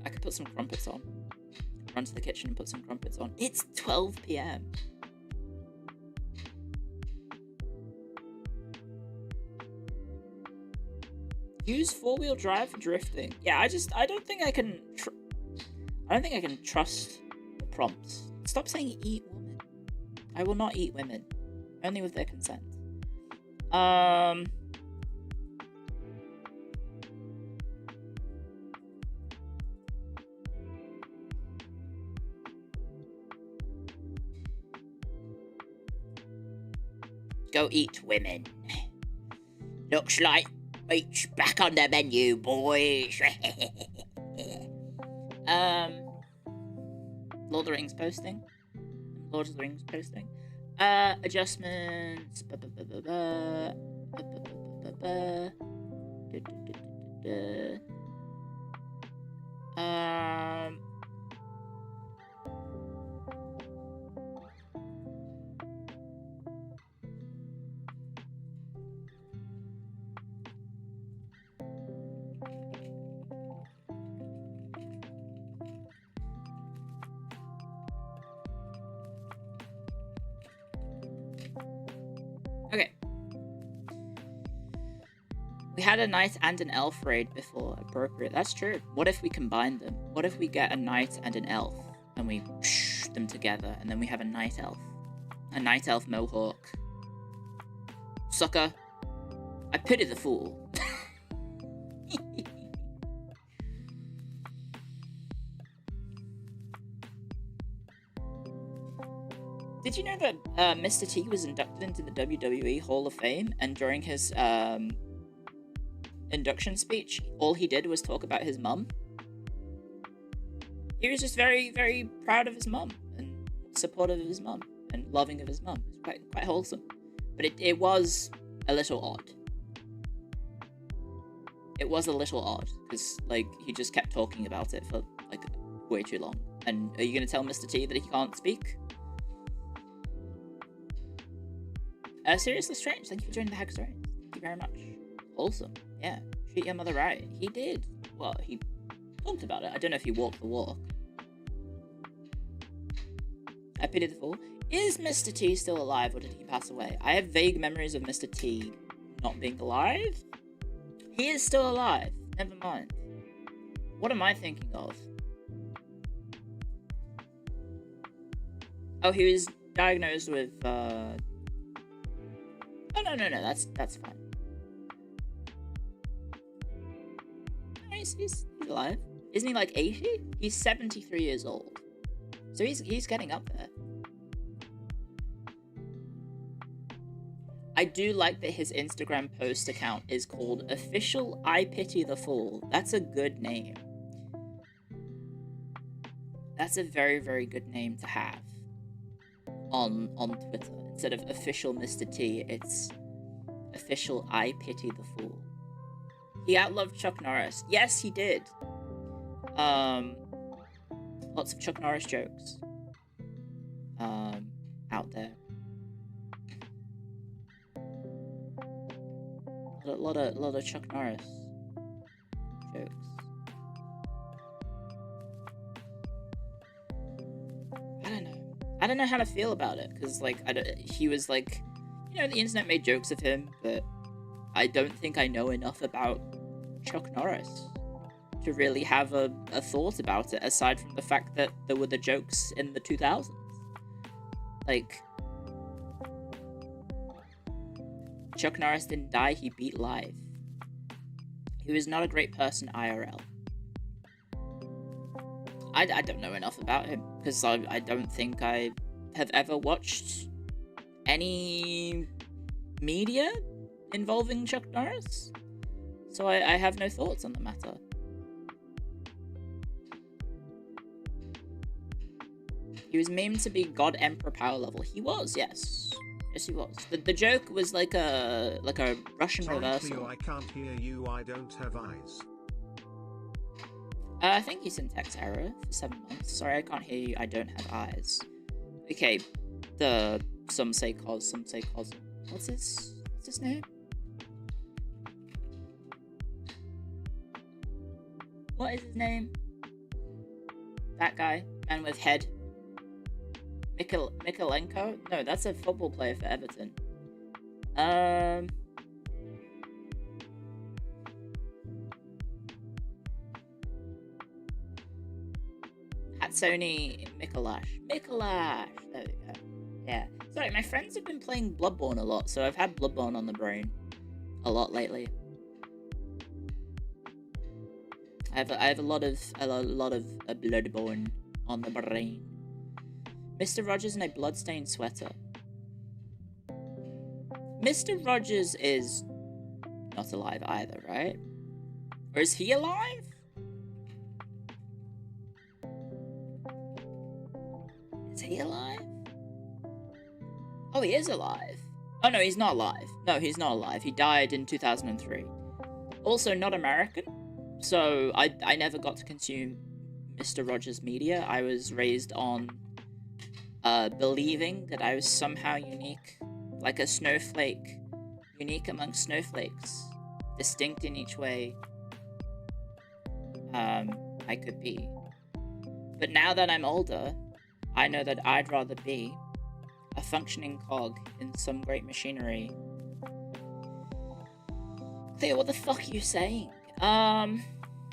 could put some crumpets on. Run to the kitchen and put some crumpets on. It's 12 p.m. Use four-wheel drive for drifting. Yeah, I don't think I can trust the prompts. Stop saying eat women. I will not eat women. Only with their consent. Go eat women. Looks like beach back on the menu, boys. Lord of the Rings posting. Adjustments. We had a knight and an elf raid before. Appropriate. That's true. What if we combine them? What if we get a knight and an elf and we shh them together and then we have a night elf? A night elf mohawk. Sucker. I pity the fool. Did you know that Mr. T was inducted into the WWE Hall of Fame, and during his induction speech, all he did was talk about his mum? He was just very, very proud of his mum, and supportive of his mum, and loving of his mum. It's quite wholesome. But it was a little odd. It was a little odd, because, like, he just kept talking about it for, like, way too long. And are you going to tell Mr. T that he can't speak? Seriously Strange, thank you for joining the Hack Stories. Thank you very much. Awesome. Yeah, treat your mother right. He did. Well, he talked about it. I don't know if he walked the walk. I pity the fool. Is Mr. T still alive, or did he pass away? I have vague memories of Mr. T not being alive. He is still alive. Never mind. What am I thinking of? Oh, he was diagnosed with, Oh, no, that's fine. No, he's alive. Isn't he like 80? He's 73 years old. So he's getting up there. I do like that his Instagram post account is called Official I Pity the Fool. That's a good name. That's a very, very good name to have on Twitter. Instead of Official Mr. T, it's Official I Pity the Fool. He outloved Chuck Norris. Yes, he did. Lots of Chuck Norris jokes out there. A lot of Chuck Norris jokes. I don't know how to feel about it, because, like, he was, like, you know, the internet made jokes of him, but I don't think I know enough about Chuck Norris to really have a thought about it, aside from the fact that there were the jokes in the 2000s. Like, Chuck Norris didn't die, he beat life. He was not a great person IRL. I don't know enough about him, because I don't think I have ever watched any media involving Chuck Norris, so I have no thoughts on the matter. He was memed to be God Emperor power level. He was, yes. Yes, he was. The joke was like a Russian reversal. Clio, I can't hear you, I don't have eyes. I think he's in text error for 7 months. Sorry, I can't hear you. I don't have eyes. Okay, some say cos, some say cos. What's his name? What is his name? That guy, man with head. Mikalenko? No, that's a football player for Everton. Hatsoni Mikolash. There we go. Yeah. Sorry, my friends have been playing Bloodborne a lot, so I've had Bloodborne on the brain a lot lately. I have a lot of Bloodborne on the brain. Mr. Rogers in a bloodstained sweater. Mr. Rogers is not alive either, right? Or is he alive? Is he alive? Oh, he is alive. Oh, no, he's not alive. No, he's not alive. He died in 2003. Also, not American. So, I never got to consume Mr. Rogers' media. I was raised on believing that I was somehow unique. Like a snowflake. Unique among snowflakes. Distinct in each way I could be. But now that I'm older, I know that I'd rather be a functioning cog in some great machinery Theo, what the fuck are you saying? I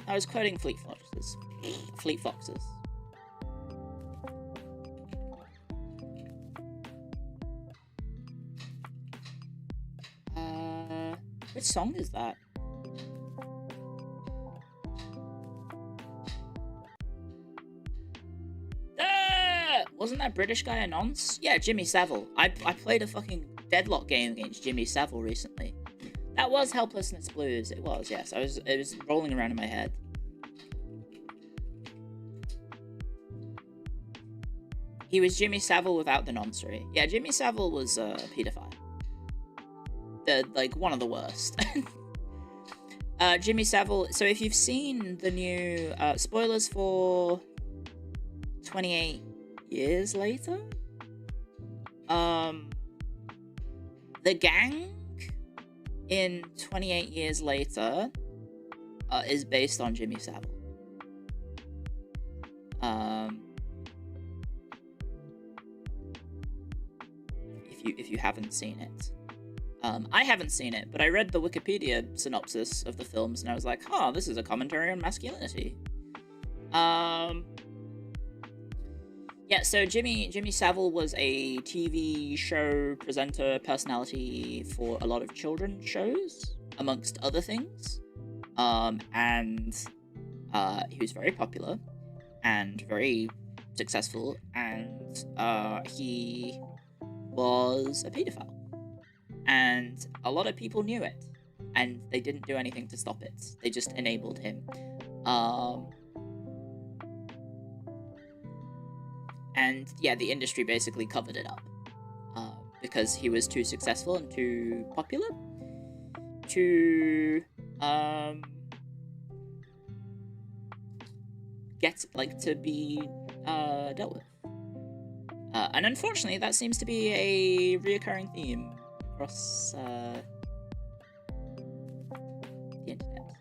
was quoting Fleet Foxes. Fleet Foxes. Which song is that? Wasn't that British guy a nonce? Yeah, Jimmy Savile. I played a fucking Deadlock game against Jimmy Savile recently. That was Helplessness Blues. It was, yes. It was rolling around in my head. He was Jimmy Savile without the noncery. Yeah, Jimmy Savile was a pedophile. Like, one of the worst. Jimmy Savile... So if you've seen the new... spoilers for... 28 years later? The gang in 28 Years Later is based on Jimmy Savile. If you haven't seen it. I haven't seen it, but I read the Wikipedia synopsis of the films and I was like, huh, this is a commentary on masculinity. Yeah, so Jimmy Savile was a TV show presenter personality for a lot of children's shows, amongst other things. And he was very popular and very successful, and he was a pedophile. And a lot of people knew it, and they didn't do anything to stop it. They just enabled him. And yeah, the industry basically covered it up because he was too successful and too popular to to be dealt with. And unfortunately, that seems to be a reoccurring theme across the internet.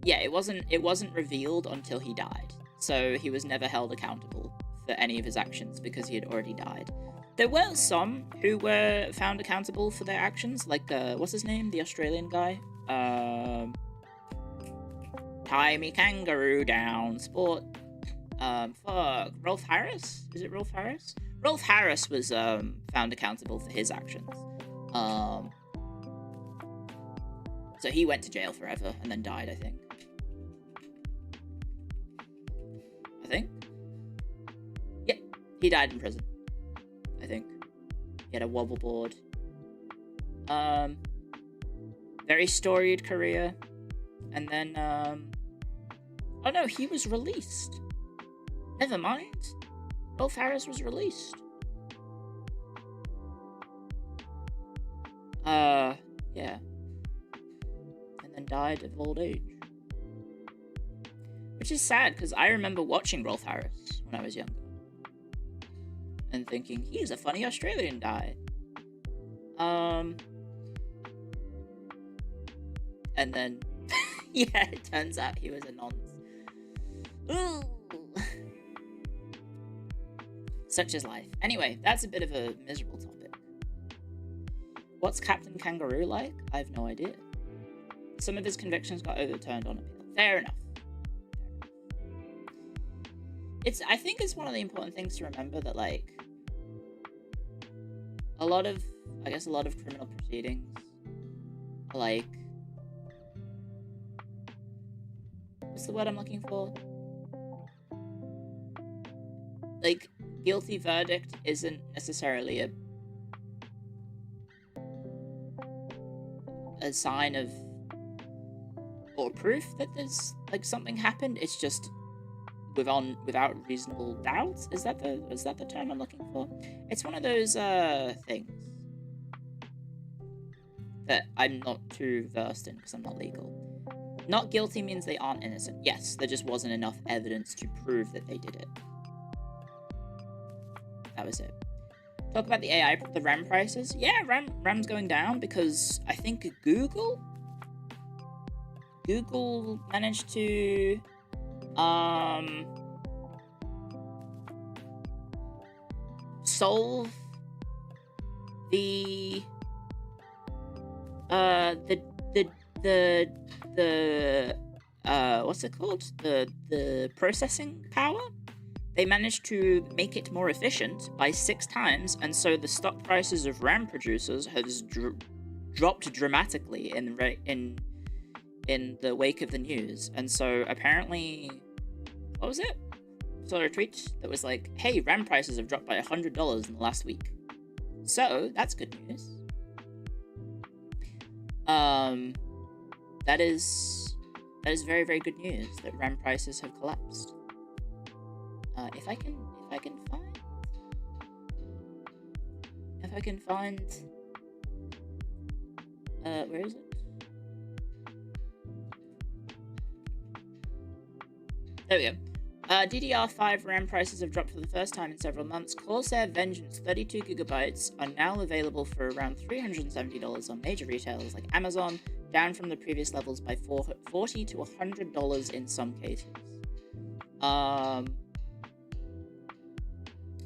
Yeah, it wasn't revealed until he died. So he was never held accountable for any of his actions because he had already died. There were some who were found accountable for their actions, like, what's his name? The Australian guy? Tie me kangaroo down, sport. Fuck. Rolf Harris? Is it Rolf Harris? Rolf Harris was, found accountable for his actions. So he went to jail forever and then died, I think. Yeah, he died in prison, I think. He had a wobble board. Very storied career. And then, oh no, he was released. Never mind. Rolf Harris was released. Yeah. And then died of old age. Which is sad, because I remember watching Rolf Harris when I was younger. And thinking, he's a funny Australian guy. And then, yeah, it turns out he was a nonce. Ooh. Such is life. Anyway, that's a bit of a miserable topic. What's Captain Kangaroo like? I have no idea. Some of his convictions got overturned on appeal. Fair enough. I think it's one of the important things to remember that, like, a lot of criminal proceedings are, like, what's the word I'm looking for? Like, guilty verdict isn't necessarily a sign of, or proof that there's, like, something happened. It's just without reasonable doubt. Is that the term I'm looking for? It's one of those things that I'm not too versed in because I'm not legal. Not guilty means they aren't innocent. Yes, there just wasn't enough evidence to prove that they did it. That was it. Talk about the AI, the RAM prices. Yeah, RAM's going down because I think Google managed to solve the what's it called? The processing power? They managed to make it more efficient by 6 times, and so the stock prices of RAM producers has dropped dramatically in the wake of the news. And so apparently, what was it? I saw a tweet that was like, hey, RAM prices have dropped by $100 in the last week. So that's good news. That is very, very good news that RAM prices have collapsed. If I can find, where is it? There we go. DDR5 RAM prices have dropped for the first time in several months. Corsair Vengeance 32GB are now available for around $370 on major retailers like Amazon, down from the previous levels by $40 to $100 in some cases.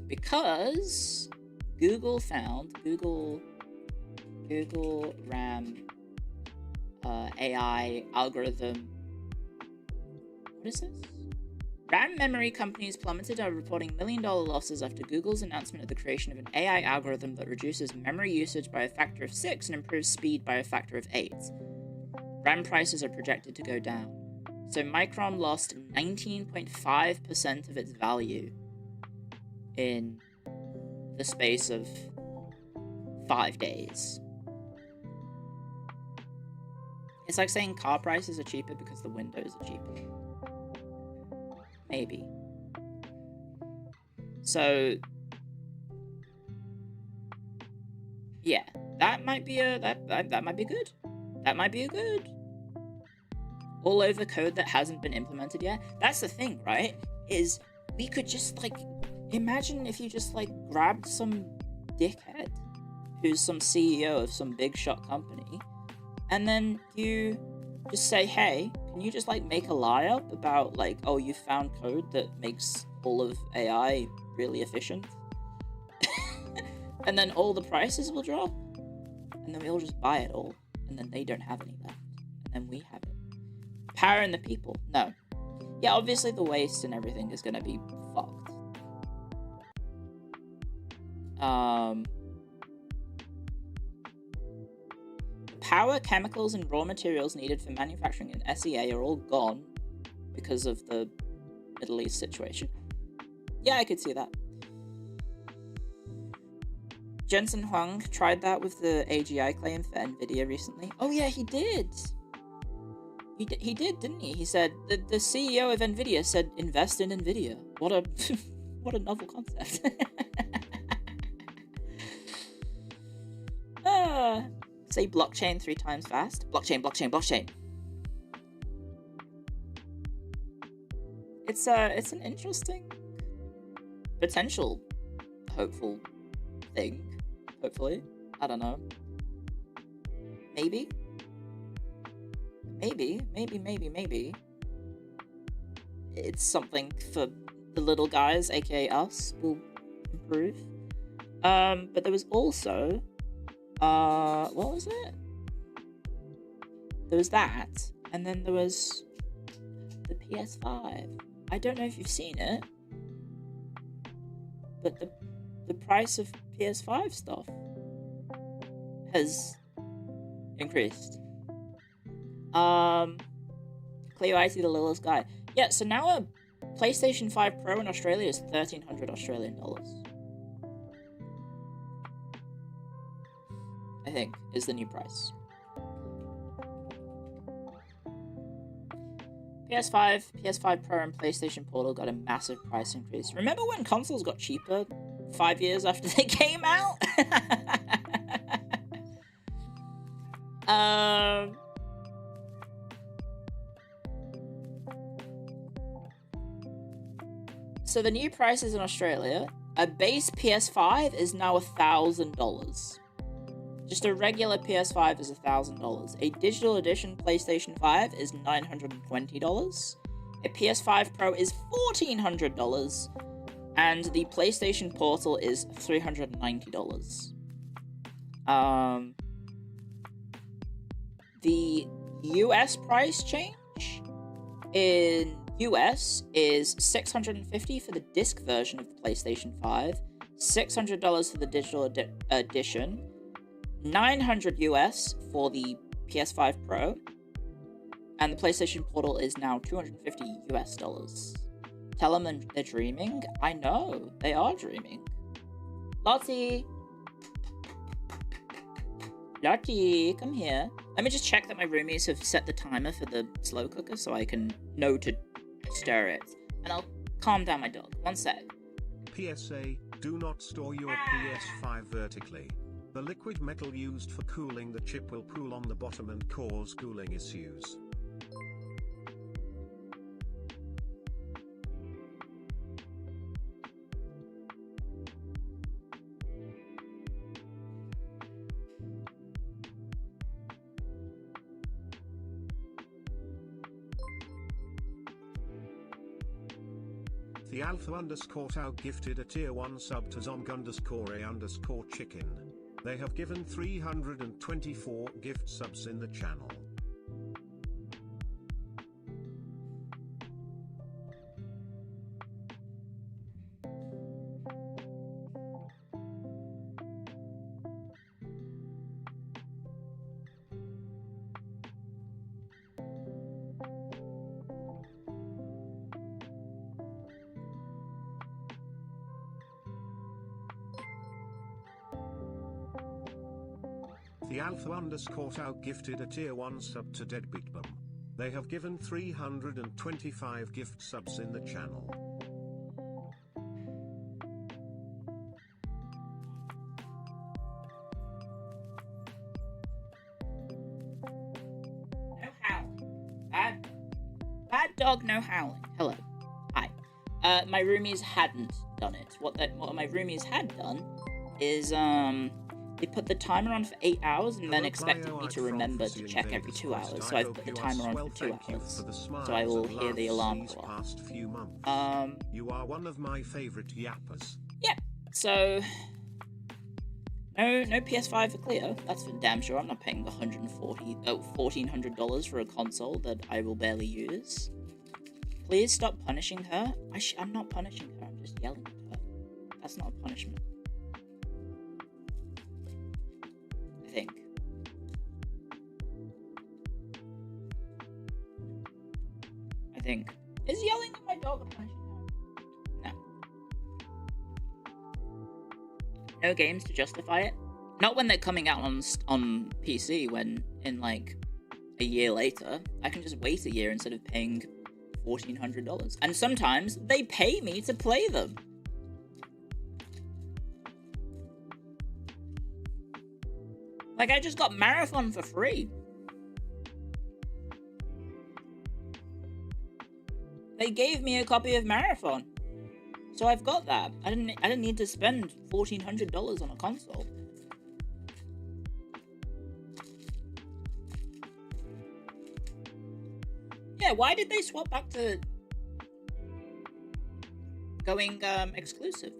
Because Google RAM AI algorithm. What is this? RAM memory companies plummeted, are reporting $1 million losses after Google's announcement of the creation of an AI algorithm that reduces memory usage by a factor of 6 and improves speed by a factor of 8. RAM prices are projected to go down. So Micron lost 19.5% of its value in the space of 5 days. It's like saying car prices are cheaper because the windows are cheaper. Maybe. So yeah, that might be that might be good. That might be a good. All over code that hasn't been implemented yet. That's the thing, right? Is we could just like imagine if you just like grabbed some dickhead who's some CEO of some big shot company, and then you just say, hey, can you just like make a lie up about like, oh, you found code that makes all of AI really efficient? And then all the prices will drop, and then we'll just buy it all, and then they don't have any left, and then we have it. Power in the people. No. Yeah, obviously the waste and everything is gonna be fucked. The power, chemicals, and raw materials needed for manufacturing in SEA are all gone because of the Middle East situation. Yeah, I could see that. Jensen Huang tried that with the AGI claim for Nvidia recently. Oh yeah, he did. He did, didn't he? He said the CEO of Nvidia said invest in Nvidia. What a what a novel concept. Say blockchain 3 times fast. Blockchain, blockchain, blockchain. It's an interesting potential hopeful thing. Hopefully. I don't know. Maybe. It's something for the little guys, aka us, will improve. But there was also, what was it? There was that, and then there was the PS5. I don't know if you've seen it, but the price of PS5 stuff has increased. Clio IT, the littlest guy. Yeah, so now a PlayStation 5 Pro in Australia is 1,300 Australian dollars. I think is the new price. PS5 Pro and PlayStation Portal got a massive price increase. Remember when consoles got cheaper 5 years after they came out? So the new prices in Australia, a base PS5 is now $1,000. Just a regular PS5 is $1,000. A digital edition PlayStation 5 is $920. A PS5 Pro is $1,400. And the PlayStation Portal is $390. The US price change in US is $650 for the disc version of the PlayStation 5, $600 for the digital edition, $900 US for the PS5 Pro, and the PlayStation Portal is now $250 US. Tell them they're dreaming. I know, they are dreaming. Lottie, come here. Let me just check that my roomies have set the timer for the slow cooker so I can know to stir it. And I'll calm down my dog. One sec. PSA, do not store your PS5 vertically. The liquid metal used for cooling the chip will pool on the bottom and cause cooling issues. The Alpha_Tau gifted a tier 1 sub to Zomg_A_Chicken. They have given 324 gift subs in the channel. The Alpha_Tau gifted a tier 1 sub to Deadbeatbum. They have given 325 gift subs in the channel. No howling. Bad dog, no howling. Hello. Hi. My roomies hadn't done it. What my roomies had done is, they put the timer on for 8 hours and then expected me to remember to check every 2 hours. So I've put the timer on for 2 hours. So I will hear the alarm go off. You are one of my favorite yappers. Yeah. So no PS5 for Clio. That's for damn sure. I'm not paying the $1,400 for a console that I will barely use. Please stop punishing her. I'm not punishing her. I'm just yelling at her. That's not a punishment. I think. Is yelling at my dog a punishment? No. No games to justify it? Not when they're coming out on PC, when in like a year later, I can just wait a year instead of paying $1,400. And sometimes they pay me to play them. Like, I just got Marathon for free. They gave me a copy of Marathon. So I've got that. I didn't need to spend $1,400 on a console. Yeah, why did they swap back to going exclusive?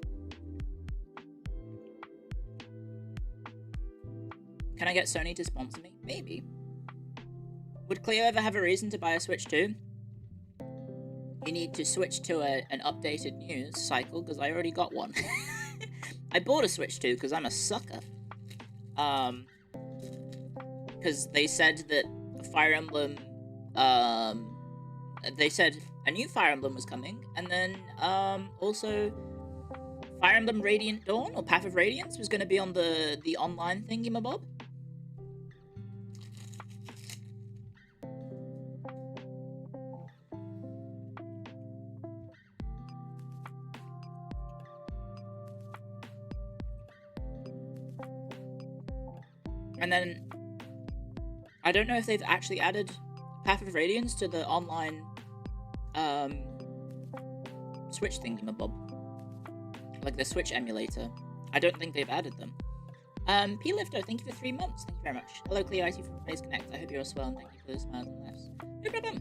Can I get Sony to sponsor me? Maybe. Would Clio ever have a reason to buy a Switch 2? You need to switch to an updated news cycle, because I already got one. I bought a Switch 2 because I'm a sucker. Because they said that Fire Emblem, they said a new Fire Emblem was coming, and then, also Fire Emblem Radiant Dawn, or Path of Radiance, was going to be on the online thingy-mabob. And then, I don't know if they've actually added Path of Radiance to the online, Switch thingamabob. Like the Switch emulator. I don't think they've added them. P-Lifter, thank you for 3 months. Thank you very much. Hello, Clio IT from Place Connect. I hope you're as well, and thank you for those smiles and laughs. No problem.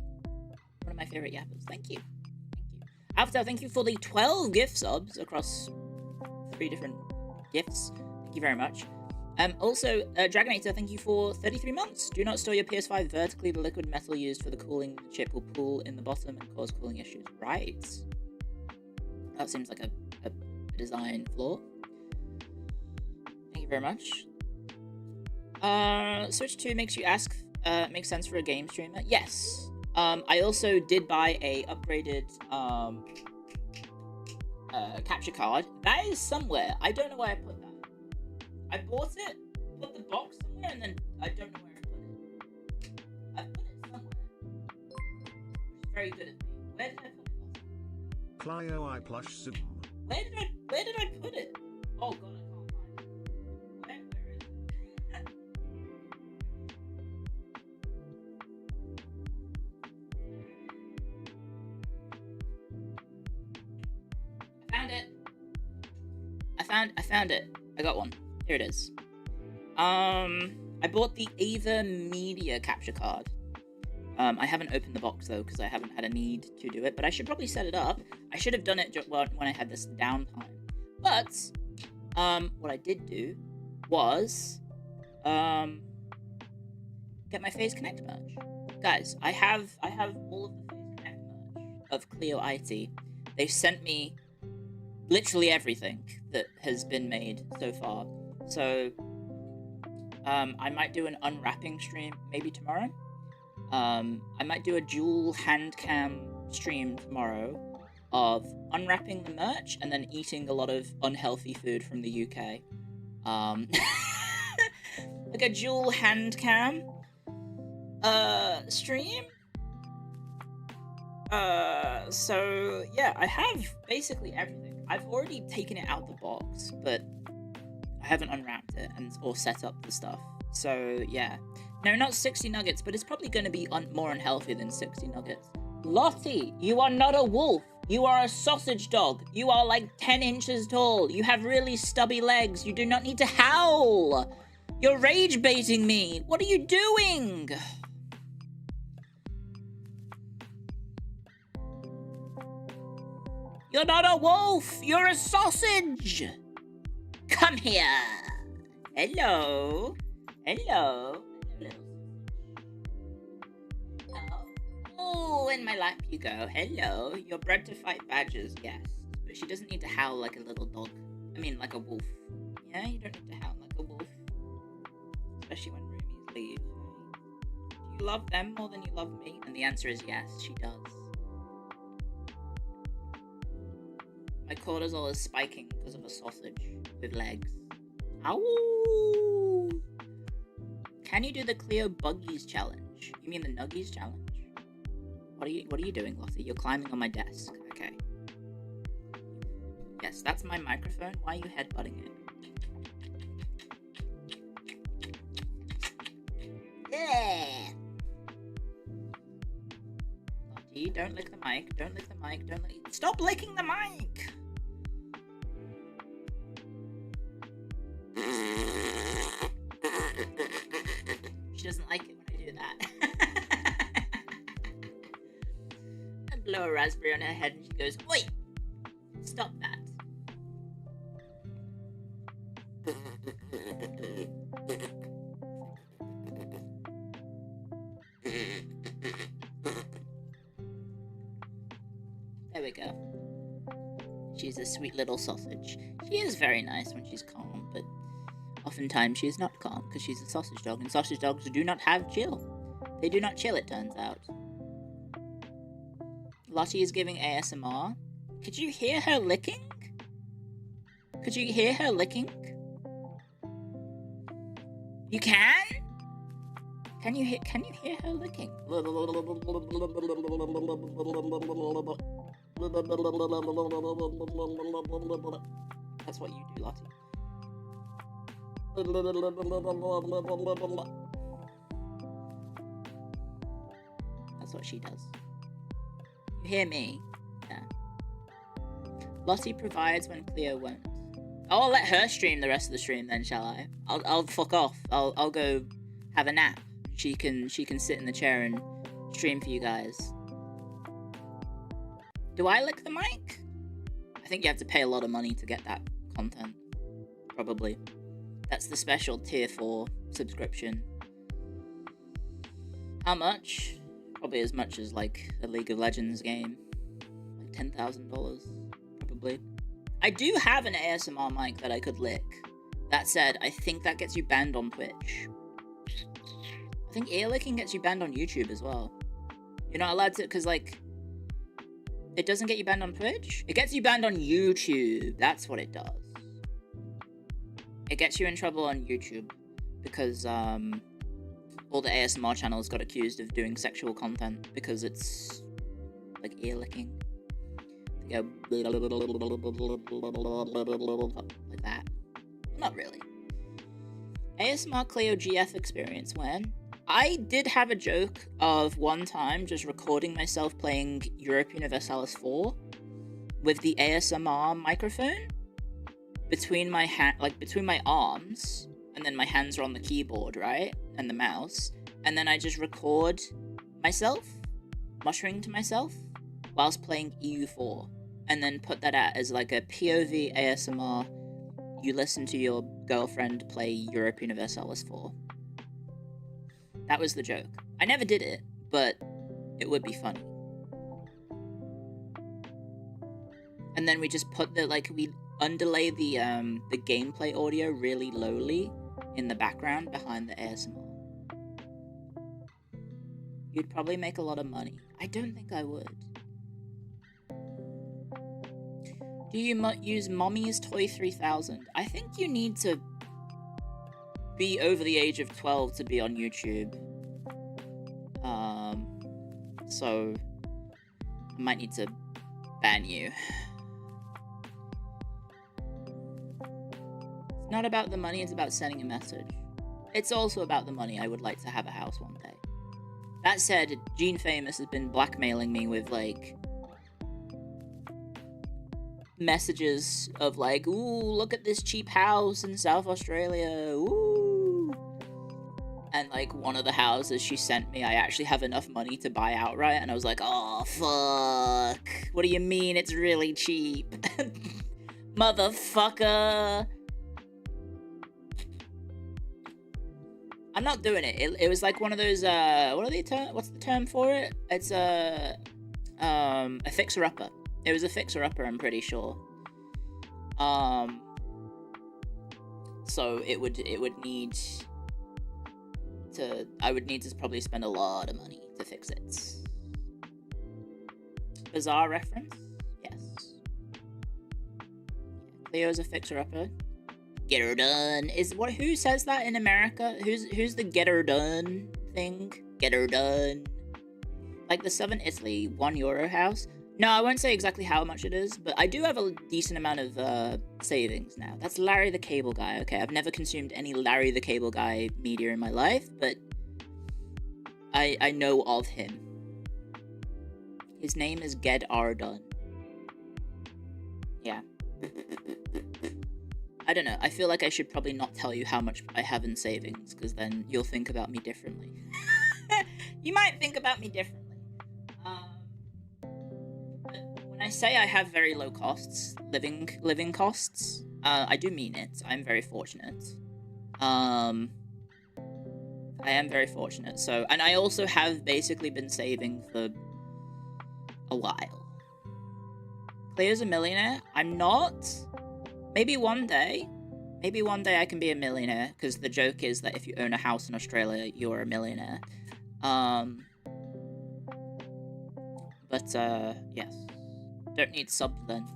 One of my favorite yappers. Thank you. Thank you. Avatar, thank you for the 12 gift subs across 3 different gifts. Thank you very much. Also, Dragonator, thank you for 33 months. Do not store your PS5 vertically. The liquid metal used for the cooling chip will pool in the bottom and cause cooling issues. Right. That seems like a design flaw. Thank you very much. Switch 2 makes you ask, makes sense for a game streamer. Yes. I also did buy a upgraded, capture card. That is somewhere. I don't know where I put that. I bought it, put the box somewhere, and then I don't know where I put it. I put it somewhere. Which is very good at me. Where did I put it? Clio I plush zoom. Where did I put it? Oh god, I can't find it. Where is it? I found it. I got one. Here it is. I bought the Ava Media capture card. I haven't opened the box though because I haven't had a need to do it, but I should probably set it up. I should have done it when I had this downtime. But what I did do was get my Phase Connect merch. Guys, I have all of the Phase Connect merch of Clio IT. They sent me literally everything that has been made so far. So I might do an unwrapping stream maybe tomorrow. I might do a dual hand cam stream tomorrow of unwrapping the merch and then eating a lot of unhealthy food from the UK. Like a dual hand cam stream. So yeah, I have basically everything. I've already taken it out the box, but I haven't unwrapped it or set up the stuff. So yeah. No, not 60 nuggets, but it's probably going to be more unhealthy than 60 nuggets. Lottie, you are not a wolf. You are a sausage dog. You are like 10 inches tall. You have really stubby legs. You do not need to howl. You're rage baiting me. What are you doing? You're not a wolf. You're a sausage. Come here. Hello. Hello. Oh, in my lap you go. Hello. You're bred to fight badgers, yes. But she doesn't need to howl like a little dog. I mean, like a wolf. Yeah, you don't need to howl like a wolf. Especially when roomies leave. Do you love them more than you love me? And the answer is yes, she does. My cortisol is spiking because of a sausage with legs. Ow! Can you do the Clio Buggies challenge? You mean the Nuggies challenge? What are you doing, Lottie? You're climbing on my desk. Okay. Yes, that's my microphone. Why are you headbutting it? Yeah. Lottie, don't lick the mic. Don't lick the mic. Stop licking the mic! She doesn't like it when I do that. I blow a raspberry on her head and she goes, "Oi! Stop that." There we go. She's a sweet little sausage. She is very nice when she's calm, but oftentimes she is not calm because she's a sausage dog, and sausage dogs do not have chill. They do not chill, it turns out. Lottie is giving ASMR. Could you hear her licking? Could you hear her licking? You can? Can you hear her licking? That's what you do, Lottie. That's what she does. You hear me? Yeah. Lottie provides when Clio won't. I'll let her stream the rest of the stream then, shall I? I'll fuck off. I'll go have a nap. She can sit in the chair and stream for you guys. Do I lick the mic? I think you have to pay a lot of money to get that content. Probably. That's the special tier 4 subscription. How much? Probably as much as like a League of Legends game. Like $10,000, probably. I do have an ASMR mic that I could lick. That said, I think that gets you banned on Twitch. I think ear licking gets you banned on YouTube as well. You're not allowed to, because like, it doesn't get you banned on Twitch? It gets you banned on YouTube. That's what it does. It gets you in trouble on YouTube because all the ASMR channels got accused of doing sexual content because it's like ear licking. They go like that. Not really. ASMR Clio GF experience when I did have a joke of one time just recording myself playing Europe Universalis 4 with the ASMR microphone between my between my arms, and then my hands are on the keyboard, right? And the mouse. And then I just record myself, mushering to myself, whilst playing EU4. And then put that out as like a POV ASMR. You listen to your girlfriend play Europe Universalis 4. That was the joke. I never did it, but it would be funny. And then we just put we underlay the gameplay audio really lowly in the background behind the ASMR. You'd probably make a lot of money. I don't think I would. Do you use Mommy's Toy 3000? I think you need to be over the age of 12 to be on YouTube. So I might need to ban you. It's not about the money, it's about sending a message. It's also about the money. I would like to have a house one day. That said, Gene Famous has been blackmailing me with like messages of like, ooh, look at this cheap house in South Australia, ooh. And like one of the houses she sent me, I actually have enough money to buy outright, and I was like, oh fuck, what do you mean it's really cheap? Motherfucker. I'm not doing it. It was like one of those what's the term for it? It's a fixer-upper. It was a fixer-upper, I'm pretty sure. So it would need to, I would need to probably spend a lot of money to fix it. Bizarre reference? Yes. Cleo's a fixer-upper. Get her done. Who says that in America? Who's the get her done thing? Get her done. Like the Southern Italy €1 house? No, I won't say exactly how much it is, but I do have a decent amount of savings now. That's Larry the Cable Guy. Okay, I've never consumed any Larry the Cable Guy media in my life, but I know of him. His name is Ged Ardun. Yeah. I don't know. I feel like I should probably not tell you how much I have in savings, because then you'll think about me differently. You might think about me differently. When I say I have very low costs, living costs, I do mean it. I'm very fortunate. I am very fortunate. So, and I also have basically been saving for a while. Cleo's a millionaire? I'm not. Maybe one day I can be a millionaire, because the joke is that if you own a house in Australia, you're a millionaire. But yes. Don't need subs then.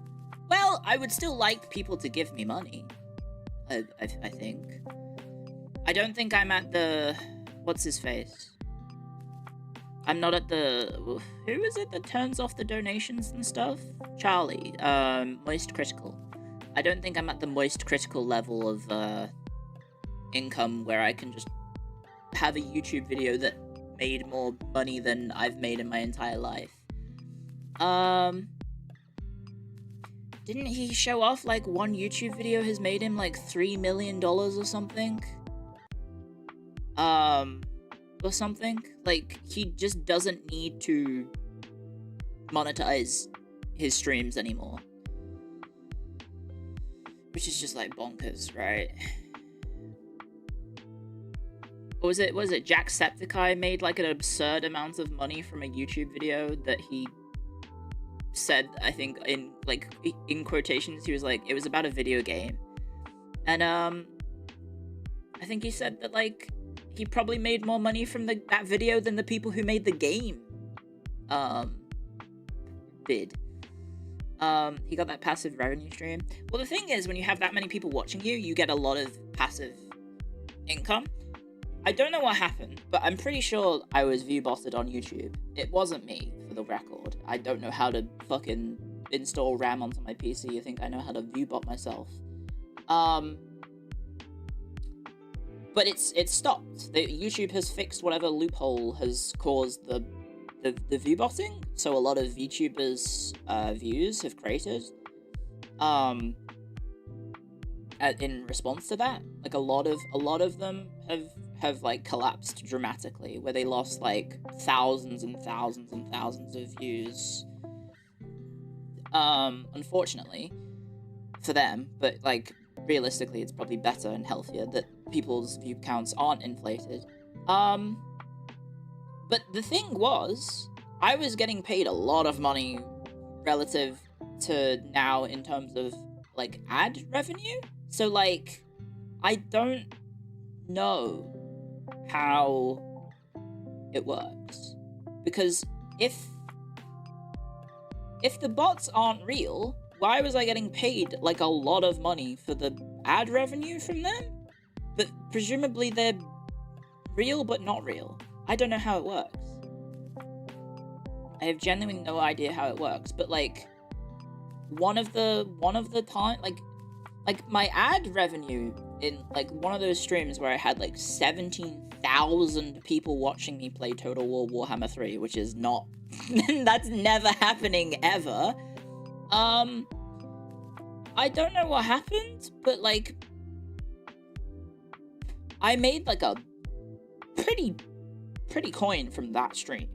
Well, I would still like people to give me money. I think. I don't think I'm at the... What's his face? I'm not at the... Who is it that turns off the donations and stuff? Charlie. Moist Critical. I don't think I'm at the Moist Critical level of income where I can just have a YouTube video that made more money than I've made in my entire life. Didn't he show off, like, one YouTube video has made him, like, $3 million or something? Or something? Like, he just doesn't need to monetize his streams anymore. Which is just, like, bonkers, right? was it Jacksepticeye made like an absurd amount of money from a YouTube video that he said, I think in quotations, he was like, it was about a video game. And I think he said that like he probably made more money from that video than the people who made the game did. He got that passive revenue stream. Well, the thing is, when you have that many people watching you, you get a lot of passive income. I don't know what happened, but I'm pretty sure I was view-botted on YouTube. It wasn't me, for the record. I don't know how to fucking install RAM onto my PC. You think I know how to view-bot myself. But it's stopped. YouTube has fixed whatever loophole has caused the view-botting, so a lot of VTubers' views have created. In response to that, like a lot of them have like collapsed dramatically, where they lost like thousands and thousands and thousands of views. Unfortunately for them, but like realistically, it's probably better and healthier that people's view counts aren't inflated. But the thing was, I was getting paid a lot of money relative to now in terms of like ad revenue. So like, I don't know how it works, because if the bots aren't real, why was I getting paid like a lot of money for the ad revenue from them? But presumably they're real but not real. I don't know how it works. I have genuinely no idea how it works, but like one of the time, like my ad revenue in like one of those streams where I had like 17,000 people watching me play Total War Warhammer 3, which is not that's never happening ever. I don't know what happened, but like I made like a pretty coin from that stream,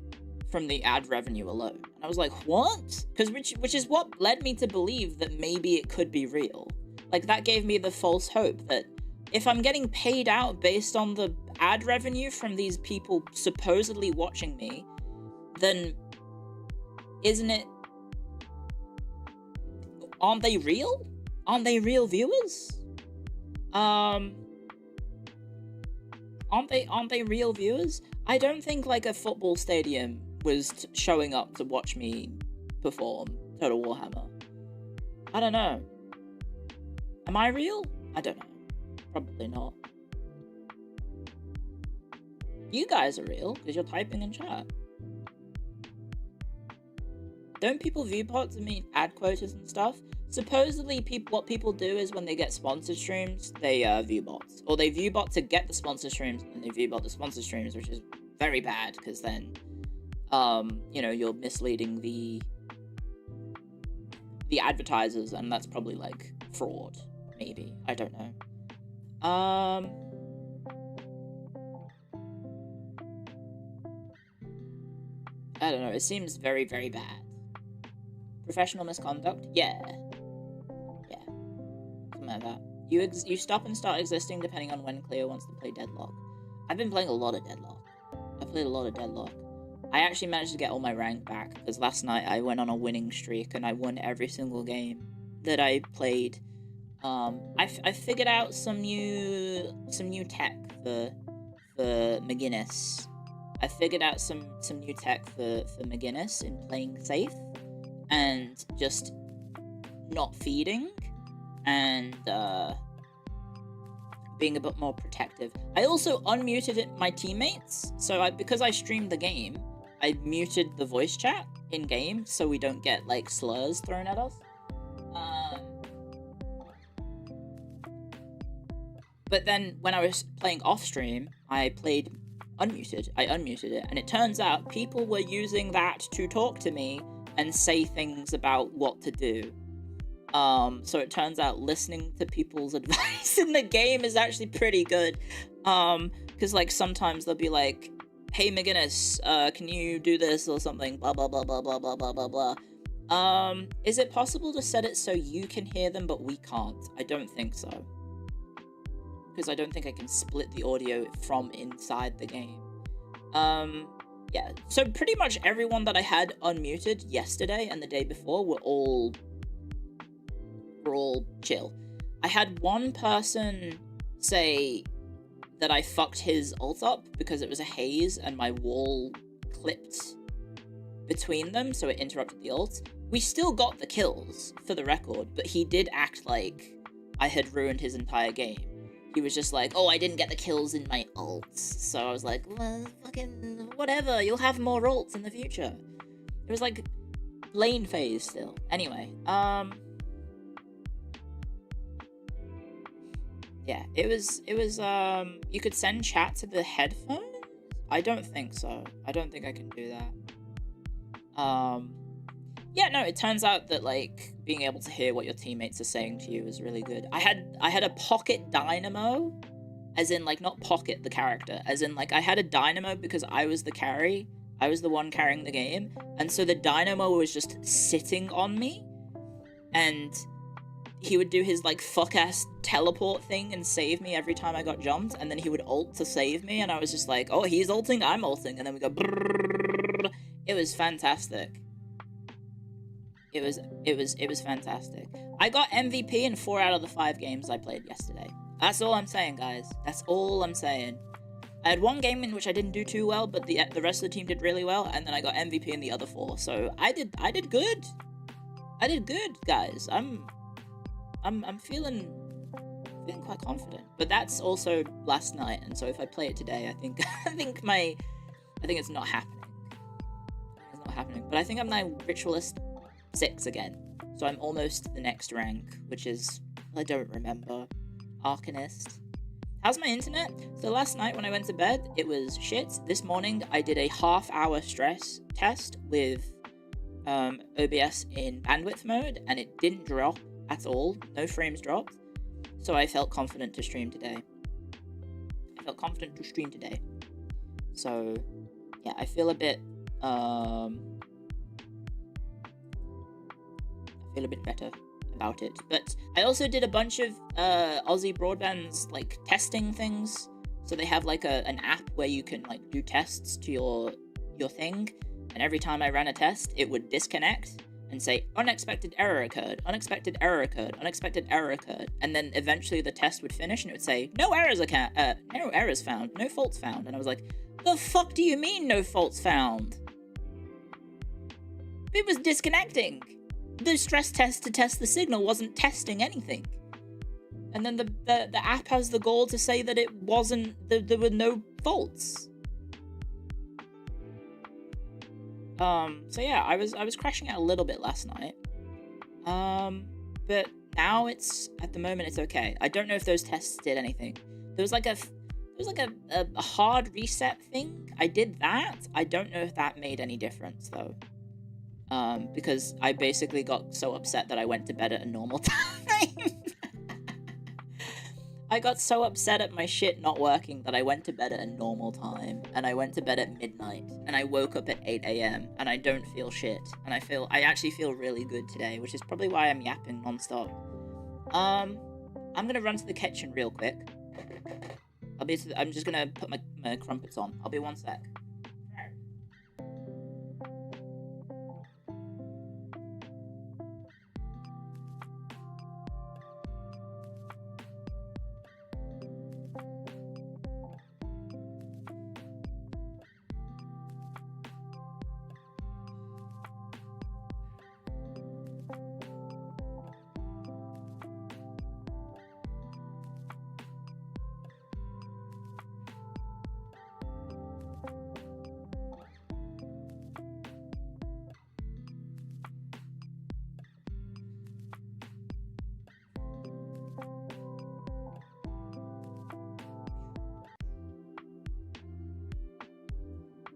from the ad revenue alone. And I was like, what? Because which is what led me to believe that maybe it could be real. Like, that gave me the false hope that if I'm getting paid out based on the ad revenue from these people supposedly watching me, then isn't it... Aren't they real? Aren't they real viewers? Aren't they real viewers? I don't think like a football stadium was showing up to watch me perform Total Warhammer. I don't know. Am I real? I don't know. Probably not. You guys are real because you're typing in chat. Don't people view bots and mean ad quotas and stuff? Supposedly, what people do is when they get sponsored streams, they view bots. Or they view bot to get the sponsored streams, and they view bot the sponsored streams, which is very bad, because then, you know, you're misleading the advertisers, and that's probably, like, fraud, maybe. I don't know. I don't know, it seems very, very bad. Professional misconduct? Yeah. Something like that. You stop and start existing depending on when Clio wants to play Deadlock. I've been playing a lot of Deadlock. I played a lot of Deadlock. I actually managed to get all my rank back, because last night I went on a winning streak and I won every single game that I played. I figured out some new tech for McGinnis. I figured out some new tech for McGinnis in playing safe and just not feeding and being a bit more protective. I also unmuted my teammates, so because I streamed the game, I muted the voice chat in game so we don't get like slurs thrown at us. But then when I was playing off stream, I played unmuted. I unmuted it, and it turns out people were using that to talk to me and say things about what to do. So it turns out listening to people's advice in the game is actually pretty good. Because like sometimes they'll be like, "Hey McGinnis, can you do this or something?" Blah blah blah blah blah blah blah blah blah. Is it possible to set it so you can hear them but we can't? I don't think so. because I don't think I can split the audio from inside the game. Yeah, so pretty much everyone that I had unmuted yesterday and the day before were all chill. I had one person say that I fucked his ult up because it was a haze and my wall clipped between them, so it interrupted the ult. We still got the kills, for the record, but he did act like I had ruined his entire game. He was just like, oh, I didn't get the kills in my ults. So I was like, well, fucking whatever, you'll have more ults in the future. It was like lane phase still. Anyway, yeah, it was, you could send chat to the headphones? I don't think so. I don't think I can do that. Yeah, no, it turns out that, like, being able to hear what your teammates are saying to you is really good. I had a pocket dynamo, as in, like, not pocket the character, as in, like, I had a dynamo because I was the carry. I was the one carrying the game, and so the dynamo was just sitting on me, and he would do his, like, fuck-ass teleport thing and save me every time I got jumped, and then he would ult to save me, and I was just like, oh, he's ulting, I'm ulting, and then we go brrrr. It was fantastic. It was fantastic. I got MVP in 4 out of the 5 games I played yesterday. That's all I'm saying, guys. That's all I'm saying. I had one game in which I didn't do too well, but the rest of the team did really well, and then I got MVP in the other 4. So I did good. I did good, guys. I'm feeling quite confident. But that's also last night, and so if I play it today, I think it's not happening. It's not happening. But I think I'm now Ritualist 6 again, so I'm almost the next rank, which is, I don't remember, Arcanist. How's my internet? So last night when I went to bed, it was shit. This morning I did a half-hour stress test with OBS in bandwidth mode, and it didn't drop at all. No frames dropped, so I felt confident to stream today. So yeah, I feel a bit better about it. But I also did a bunch of Aussie Broadband's like testing things. So they have like an app where you can like do tests to your thing, and every time I ran a test, it would disconnect and say unexpected error occurred, unexpected error occurred, unexpected error occurred, and then eventually the test would finish and it would say no errors no errors found, no faults found, and I was like, the fuck do you mean no faults found? It was disconnecting. The stress test to test the signal wasn't testing anything. And then the app has the goal to say that it wasn't, there were no faults. So yeah, I was crashing out a little bit last night. But now at the moment it's okay. I don't know if those tests did anything. There was like a hard reset thing. I did that. I don't know if that made any difference though. Because I basically got so upset that I went to bed at a normal time. I got so upset at my shit not working that I went to bed at a normal time, and I went to bed at midnight, and I woke up at 8 AM, and I don't feel shit, and I actually feel really good today, which is probably why I'm yapping nonstop. I'm gonna run to the kitchen real quick. I'm just gonna put my crumpets on. I'll be 1 sec.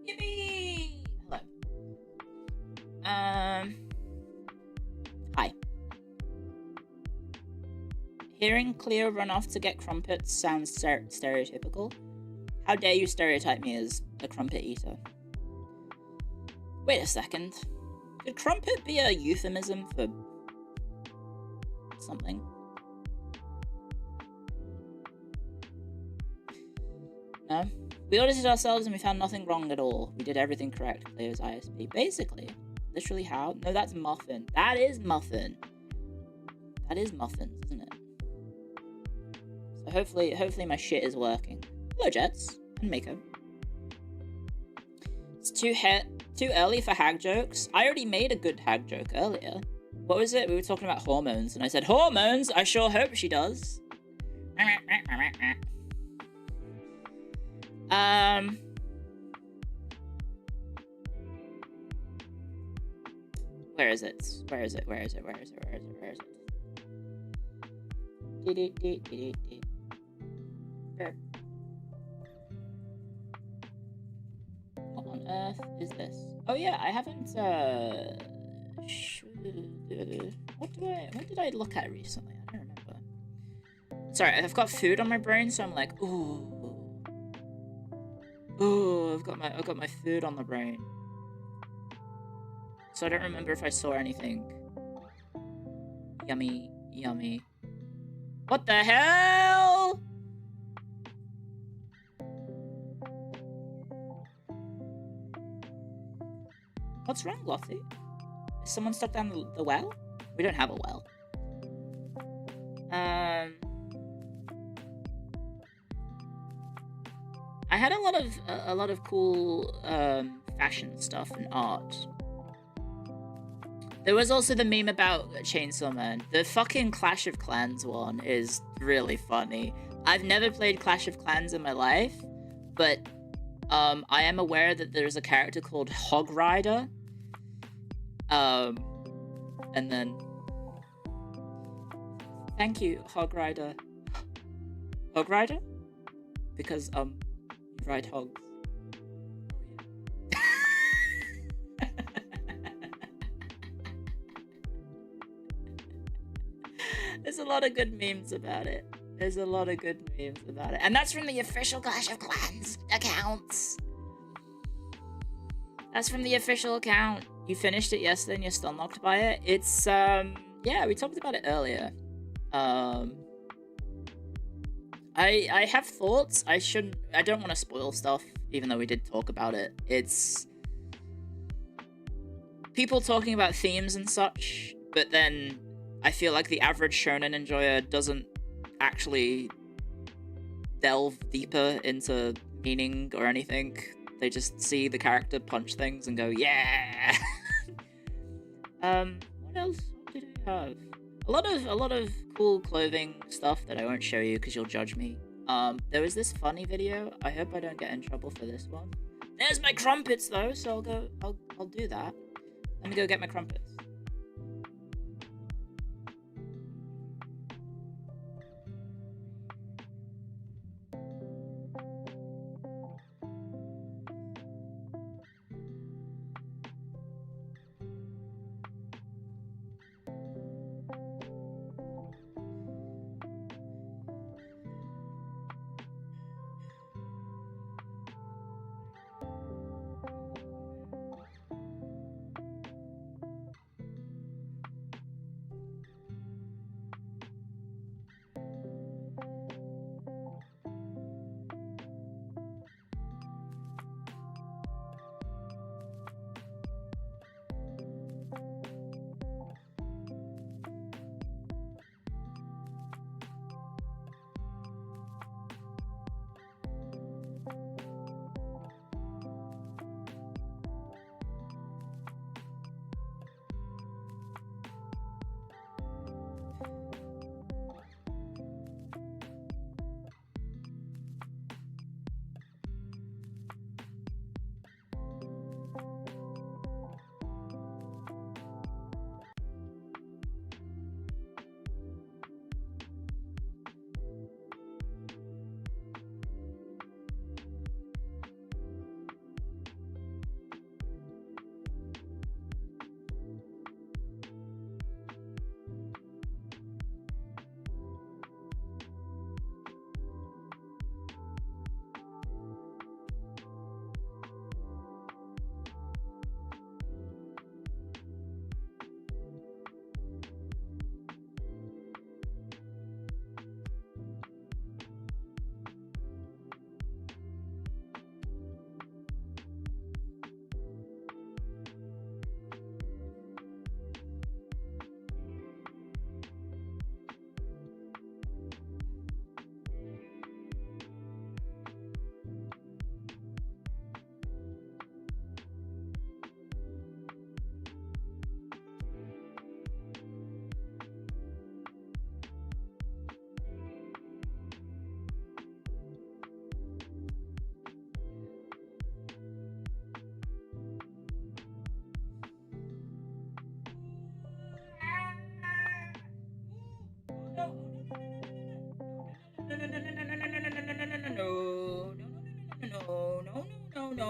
Yippee! Hello. Hi. Hearing Clio run off to get crumpets sounds stereotypical. How dare you stereotype me as a crumpet eater? Wait a second. Could crumpet be a euphemism for something? know. We audited ourselves and we found nothing wrong at all. We did everything correct. Clio's ISP. Basically. Literally how? No, that's Muffin. That is Muffin. That is Muffins, isn't it? So hopefully my shit is working. Hello, Jets. And Mako. It's too early for hag jokes. I already made a good hag joke earlier. What was it? We were talking about hormones, and I said, hormones? I sure hope she does. Where is it? Where is it? Where is it? Where is it? Where is it? Where is it? What on earth is this? Oh yeah, I haven't what did I look at recently? I don't remember. Sorry, I've got food on my brain, so I'm like, ooh. Ooh, I've got my food on the brain. So I don't remember if I saw anything. Yummy, yummy. What the hell? What's wrong, Lottie? Is someone stuck down the well? We don't have a well. I had a lot of cool fashion stuff and art. There was also the meme about Chainsaw Man. The fucking Clash of Clans one is really funny. I've never played Clash of Clans in my life, but I am aware that there's a character called Hog Rider. And then thank you, Hog Rider. Hog Rider? Because you ride hogs. There's a lot of good memes about it. There's a lot of good memes about it. And that's from the official Clash of Clans accounts. That's from the official account. You finished it yesterday and you're still knocked by it. It's, yeah, we talked about it earlier. I have thoughts. I don't want to spoil stuff, even though we did talk about it. It's people talking about themes and such, but then I feel like the average shonen enjoyer doesn't actually delve deeper into meaning or anything. They just see the character punch things and go, yeah! What else? What did we have? A lot of cool clothing stuff that I won't show you because you'll judge me. There was this funny video. I hope I don't get in trouble for this one. There's my crumpets though, so I'll do that. Let me go get my crumpets.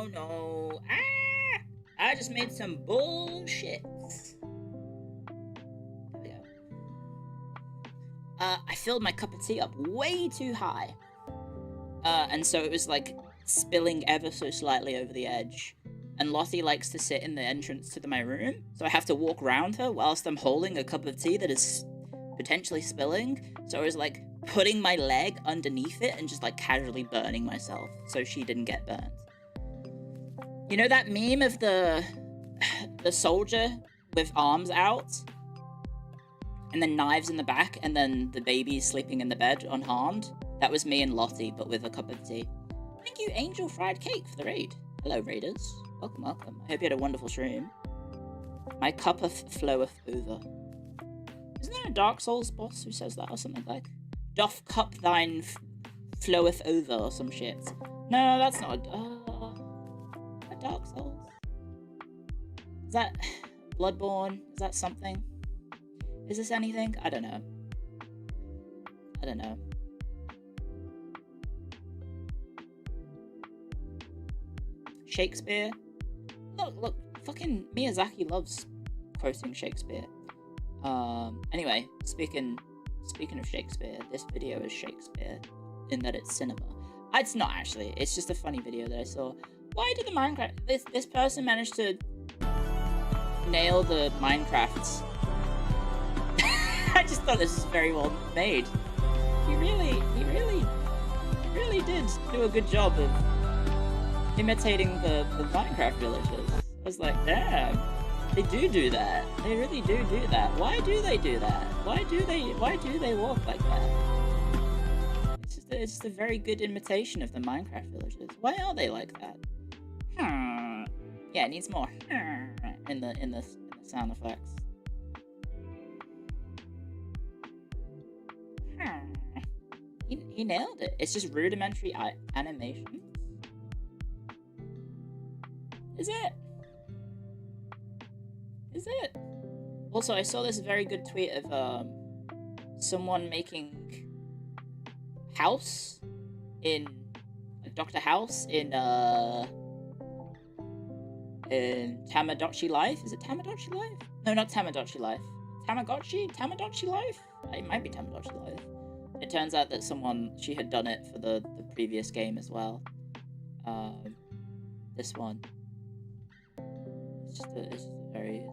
Oh no. Ah! I just made some bullshit. There we go. I filled my cup of tea up way too high. And so it was like spilling ever so slightly over the edge. And Lottie likes to sit in the entrance to my room, so I have to walk around her whilst I'm holding a cup of tea that is potentially spilling. So I was like putting my leg underneath it and just like casually burning myself so she didn't get burned. You know that meme of the soldier with arms out and then knives in the back and then the baby sleeping in the bed unharmed? That was me and Lottie, but with a cup of tea. Thank you, Angel Fried Cake, for the raid. Hello, raiders. Welcome, welcome. I hope you had a wonderful stream. My cup floweth over. Isn't there a Dark Souls boss who says that or something like? Doth cup thine floweth over or some shit. No, that's not a Dark Souls. Is that Bloodborne? Is that something? Is this anything? I don't know. I don't know. Shakespeare? Look, fucking Miyazaki loves quoting Shakespeare. Anyway, speaking of Shakespeare, this video is Shakespeare in that it's cinema. It's not actually, it's just a funny video that I saw. Why did the Minecraft, this person managed to nail the Minecraft. I just thought this was very well made. He really did do a good job of imitating the Minecraft villagers. I was like, damn, they do that. They really do that. Why do they do that? Why do they walk like that? It's just a very good imitation of the Minecraft villagers. Why are they like that? Yeah, it needs more in the sound effects. He nailed it. It's just rudimentary animation. Is it? Is it? Also, I saw this very good tweet of someone making House in Dr. House in Tamagotchi Life. Is it Tamagotchi Life? No, not Tamagotchi Life. Tamagotchi Life? It might be Tamagotchi Life. It turns out that she had done it for the previous game as well. This one. It's just a very,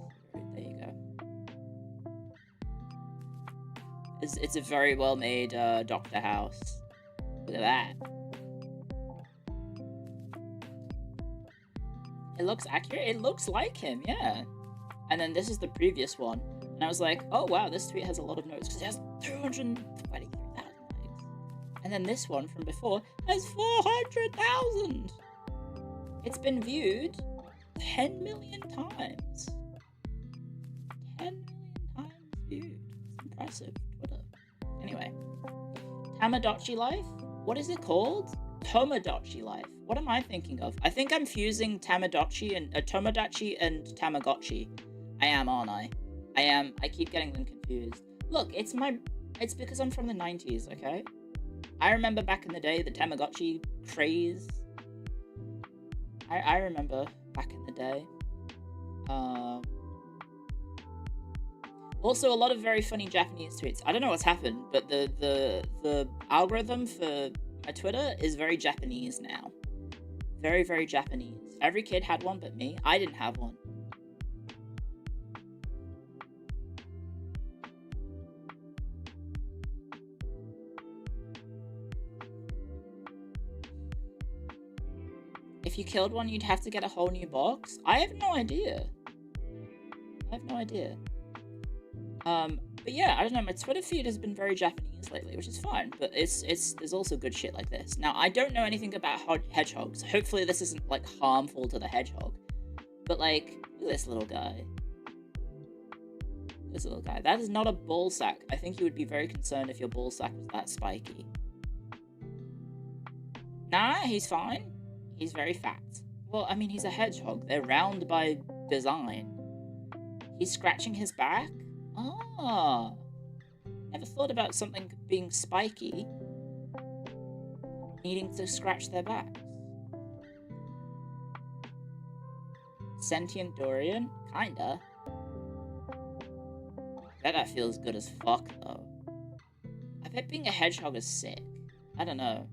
there you go. It's a very well made Dr. House. Look at that. It looks accurate. It looks like him, yeah. And then this is the previous one. And I was like, oh wow, this tweet has a lot of notes because it has 223,000 likes. And then this one from before has 400,000. It's been viewed 10 million times. 10 million times viewed. It's impressive. Twitter. Anyway. Tamagotchi Life? What is it called? Tomodachi Life. What am I thinking of? I think I'm fusing Tamagotchi and Tomodachi and Tamagotchi. I am, aren't I? I am. I keep getting them confused. Look, it's because I'm from the 90s, okay? I remember back in the day, the Tamagotchi craze. I remember back in the day. Also, a lot of very funny Japanese tweets. I don't know what's happened, but the algorithm for my Twitter is very Japanese now. Very, very Japanese. Every kid had one but me. I didn't have one. If you killed one, you'd have to get a whole new box? I have no idea. But yeah, I don't know, my Twitter feed has been very Japanese lately, which is fine, but there's also good shit like this. Now, I don't know anything about hedgehogs. Hopefully this isn't, like, harmful to the hedgehog. But, like, look at this little guy. This little guy. That is not a ball sack. I think you would be very concerned if your ball sack was that spiky. Nah, he's fine. He's very fat. Well, I mean, he's a hedgehog. They're round by design. He's scratching his back? Ah. Never thought about something being spiky needing to scratch their backs. Sentient Dorian? Kinda. That guy feels good as fuck, though. I bet being a hedgehog is sick. I don't know.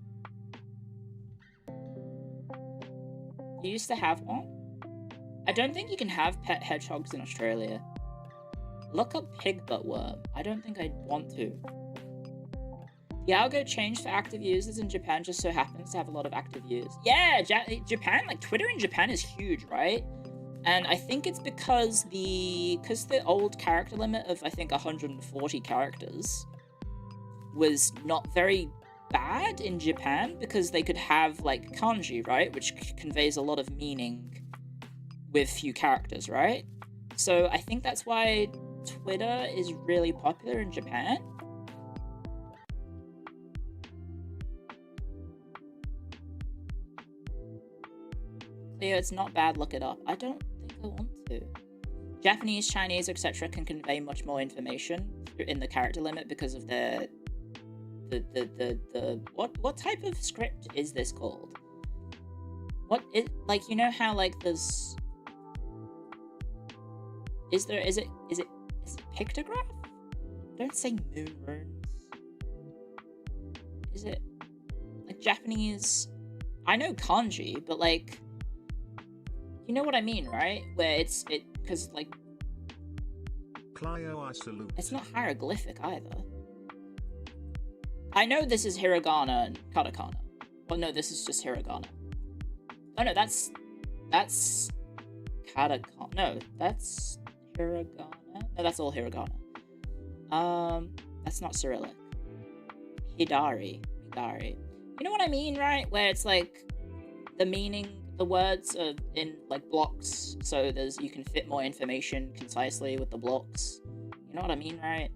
You used to have one? I don't think you can have pet hedgehogs in Australia. Look up pig butt worm. I don't think I'd want to. The algo changed for active users in Japan just so happens to have a lot of active users. Yeah, Japan, like Twitter in Japan is huge, right? And I think it's because the old character limit of, I think, 140 characters was not very bad in Japan because they could have, like, kanji, right? Which conveys a lot of meaning with few characters, right? So I think that's why Twitter is really popular in Japan. Clio, it's not bad, look it up. I don't think I want to. Japanese, Chinese, etc. can convey much more information in the character limit because of their what type of script is this called? What is, like, you know how, like, there's is it pictograph? Don't say moon runes. Is it like Japanese? I know kanji, but like, you know what I mean, right? Where because like Clio, I salute. It's not hieroglyphic either. I know this is hiragana and katakana. Well, no, this is just hiragana. Oh no, that's katakana. No, that's hiragana. No, that's all hiragana. That's not Cyrillic. Hidari. You know what I mean, right? Where it's like the meaning, the words are in like blocks, so you can fit more information concisely with the blocks. You know what I mean, right?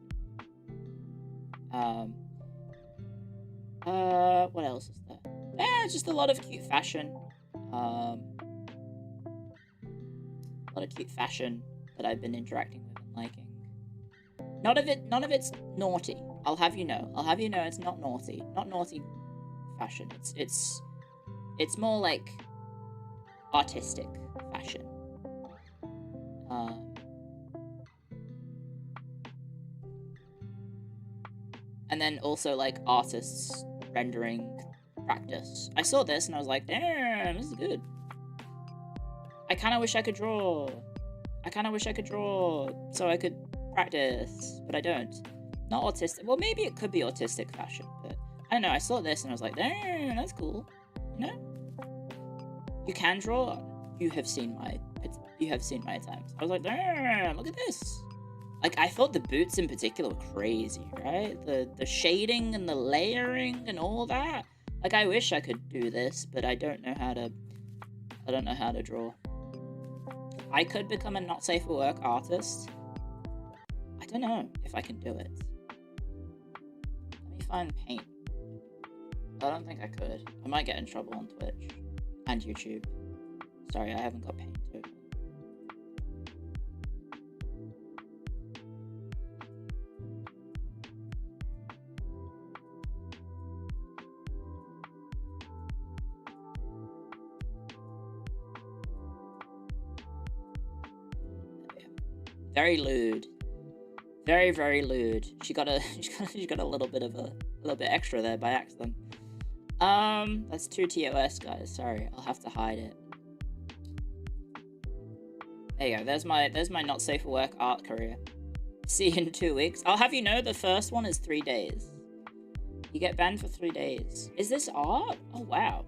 What else is there? Yeah, just a lot of cute fashion. A lot of cute fashion that I've been interacting with and liking. None of it's naughty. I'll have you know it's not naughty. Not naughty fashion. It's more like artistic fashion. And then also like artists rendering practice. I saw this and I was like, damn, this is good. I kind of wish I could draw. So I could practice, but I don't. Not autistic. Well, maybe it could be autistic fashion, but I don't know. I saw this and I was like, damn, that's cool. You know? You can draw. You have seen my attempts. I was like, damn, look at this. Like, I thought the boots in particular were crazy, right? The shading and the layering and all that. Like, I wish I could do this, but I don't know how to draw. I could become a not safe for work artist. I don't know if I can do it. Let me find paint. I don't think I could. I might get in trouble on Twitch and YouTube. Sorry, I haven't got paint open. Very lewd. Very, very lewd. She got a little bit extra there by accident. That's 2 TOS, guys. Sorry, I'll have to hide it. There you go. There's my not safe for work art career. See you in 2 weeks. I'll have you know the first one is 3 days. You get banned for 3 days. Is this art? Oh wow.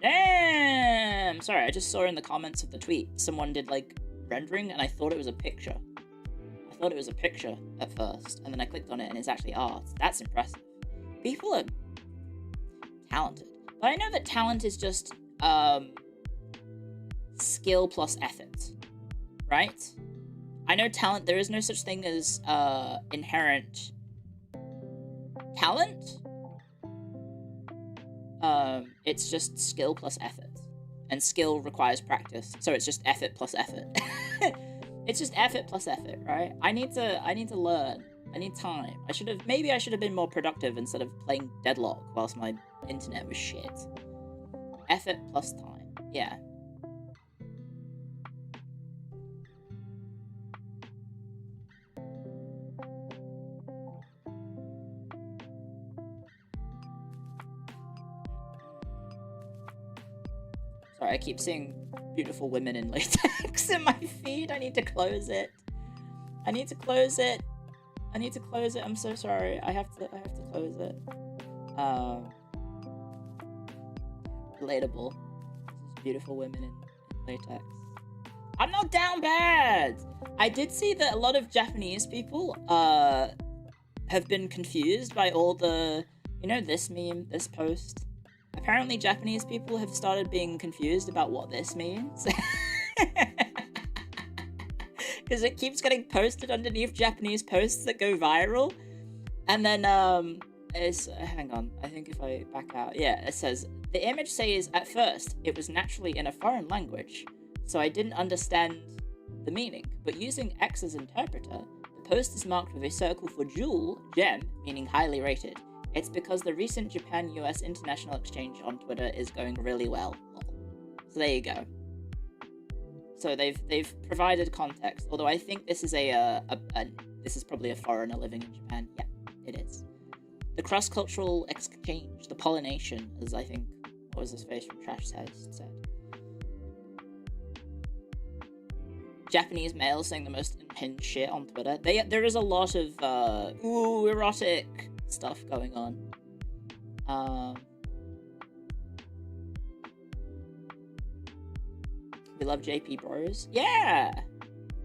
Damn. Sorry, I just saw in the comments of the tweet someone did like rendering and I thought it was a picture. I thought it was a picture at first, and then I clicked on it and it's actually art. That's impressive. People are talented. But I know that talent is just skill plus effort, right? I know talent, there is no such thing as inherent talent. It's just skill plus effort. And skill requires practice, so it's just effort plus effort. It's just effort plus effort, right? I need to learn. I need time. Maybe I should have been more productive instead of playing Deadlock whilst my internet was shit. Effort plus time. Yeah. Sorry, I keep seeing beautiful women in latex in my feed. I need to close it. I need to close it. I need to close it. I'm so sorry. I have to close it. Relatable. This is beautiful women in latex. I'm not down bad. I did see that a lot of Japanese people have been confused by all the, you know, this meme, this post. Apparently Japanese people have started being confused about what this means. Because it keeps getting posted underneath Japanese posts that go viral. And then, hang on, I think if I back out, yeah, it says, the image says, at first, it was naturally in a foreign language, so I didn't understand the meaning, but using X as interpreter, the post is marked with a circle for jewel, gem, meaning highly rated. It's because the recent Japan-US international exchange on Twitter is going really well. So there you go. So they've provided context, although I think this is this is probably a foreigner living in Japan. Yeah, it is. The cross-cultural exchange, the pollination, as I think, what was his face from Trash said. Japanese males saying the most unhinged shit on Twitter. There is a lot of erotic stuff going on. We love JP Bros. Yeah!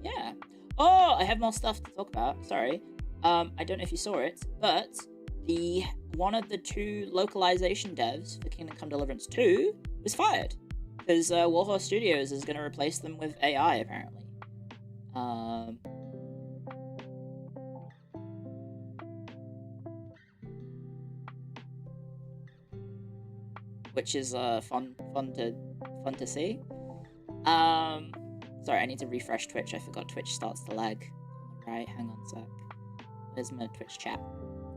Yeah. Oh, I have more stuff to talk about. Sorry. I don't know if you saw it, but one of the 2 localization devs for Kingdom Come Deliverance 2 was fired. Because Warhorse Studios is going to replace them with AI, apparently. Which is fun to see. Sorry, I need to refresh Twitch. I forgot Twitch starts to lag. Right, hang on a sec. Where's my Twitch chat?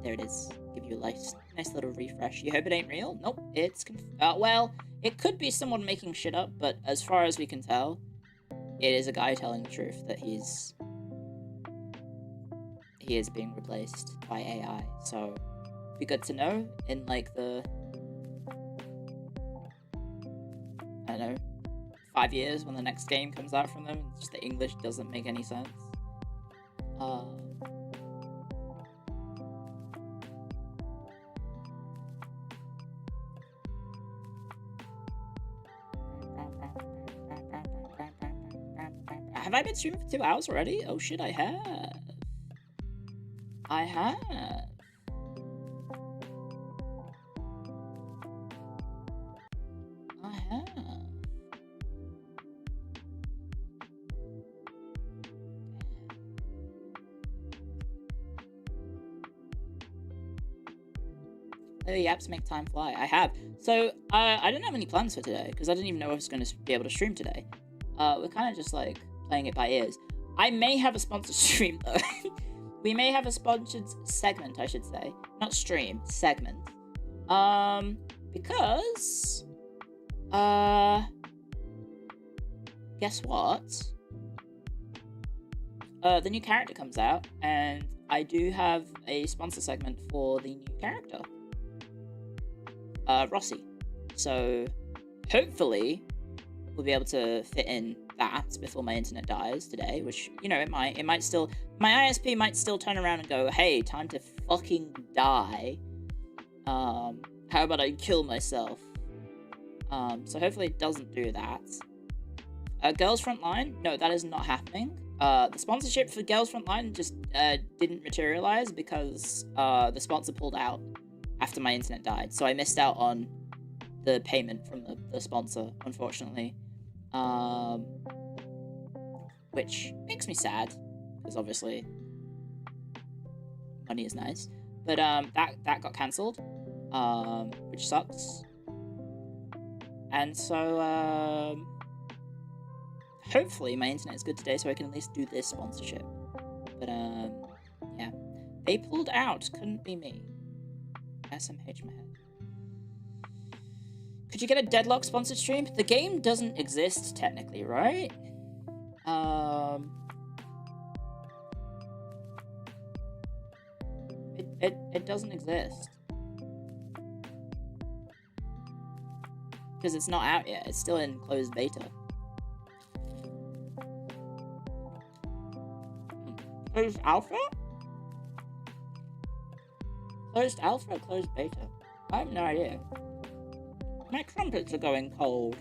There it is. Give you a nice little refresh. You hope it ain't real? Nope, it's well, it could be someone making shit up, but as far as we can tell, it is a guy telling the truth that he is being replaced by AI. So, it'd be good to know in like the, I don't know, 5 years when the next game comes out from them, just the English doesn't make any sense. Have I been streaming for 2 hours already? Oh shit, I have. I have. Oh, the apps make time fly. I have. So, I didn't have any plans for today, because I didn't even know I was going to be able to stream today. We're kind of just, like, playing it by ears. I may have a sponsored stream, though. We may have a sponsored segment, I should say. Not stream, segment. Because... guess what? The new character comes out, and I do have a sponsor segment for the new character. Rossi. So, hopefully, we'll be able to fit in that before my internet dies today, which, you know, it might still, my ISP might still turn around and go, hey, time to fucking die. How about I kill myself? So hopefully it doesn't do that. Girls Frontline? No, that is not happening. The sponsorship for Girls Frontline just didn't materialize because the sponsor pulled out after my internet died, so I missed out on the payment from the sponsor, unfortunately. Which makes me sad, because obviously money is nice. But that got cancelled, which sucks. And so hopefully my internet is good today, so I can at least do this sponsorship. But yeah, they pulled out. Couldn't be me. SMH my head. Could you get a Deadlock sponsored stream? The game doesn't exist technically, right? It doesn't exist. because it's not out yet. It's still in closed beta. Closed alpha? Closed alpha or closed beta? I have no idea. My crumpets are going cold.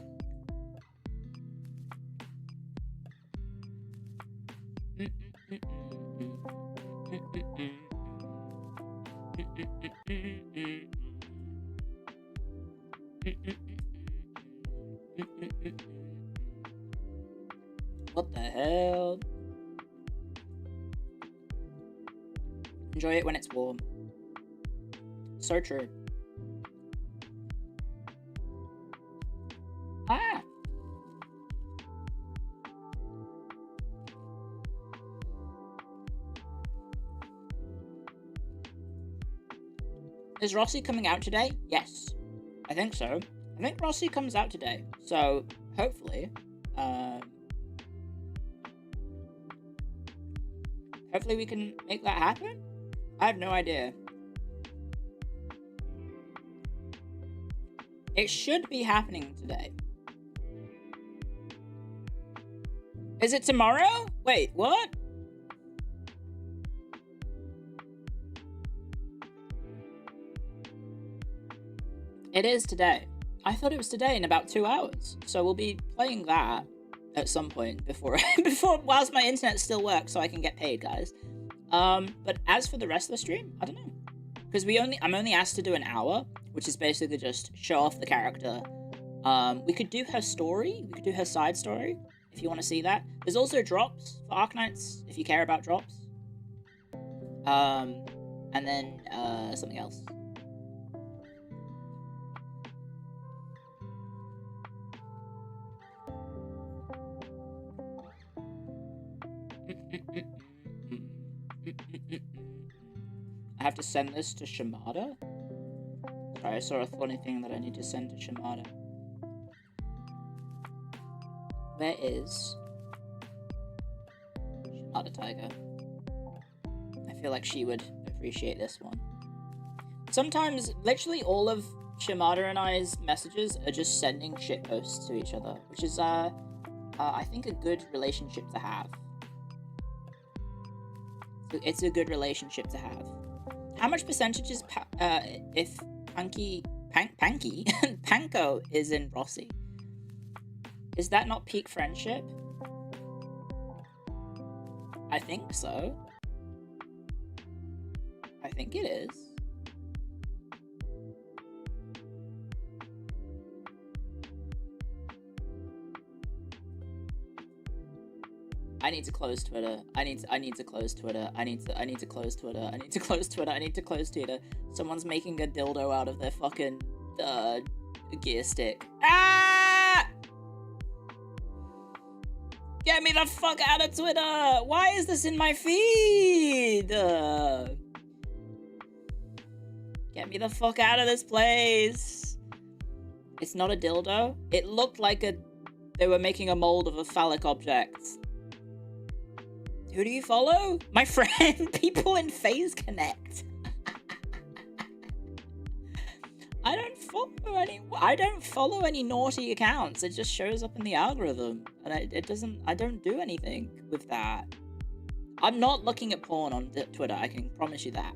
What the hell? Enjoy it when it's warm. So true. Ah! Is Rossi coming out today? Yes. I think so. I think Rossi comes out today. So, hopefully, hopefully we can make that happen? I have no idea. It should be happening today. Is it tomorrow? Wait, what? It is today. I thought it was today in about 2 hours. So we'll be playing that at some point before whilst my internet still works so I can get paid, guys. But as for the rest of the stream, I don't know. Because I'm only asked to do an hour, which is basically just show off the character. We could do her story. We could do her side story, if you want to see that. There's also drops for Arknights, if you care about drops. And then, something else. I have to send this to Shimada? Sorry, I saw a funny thing that I need to send to Shimada. Where is Shimada Tiger? I feel like she would appreciate this one. Sometimes, literally all of Shimada and I's messages are just sending shitposts to each other, which is, I think a good relationship to have. It's a good relationship to have. How much percentage is if Panko is in Rossi? Is that not peak friendship? I think so. I think it is. I need to close Twitter. I need to close Twitter. I need to close Twitter. I need to close Twitter. I need to close Twitter. Someone's making a dildo out of their fucking gear stick. Ah! Get me the fuck out of Twitter! Why is this in my feed? Get me the fuck out of this place. It's not a dildo. It looked like they were making a mold of a phallic object. Who do you follow? My friend, people in Phase Connect. I don't follow any naughty accounts. It just shows up in the algorithm, and I don't do anything with that. I'm not looking at porn on Twitter. I can promise you that.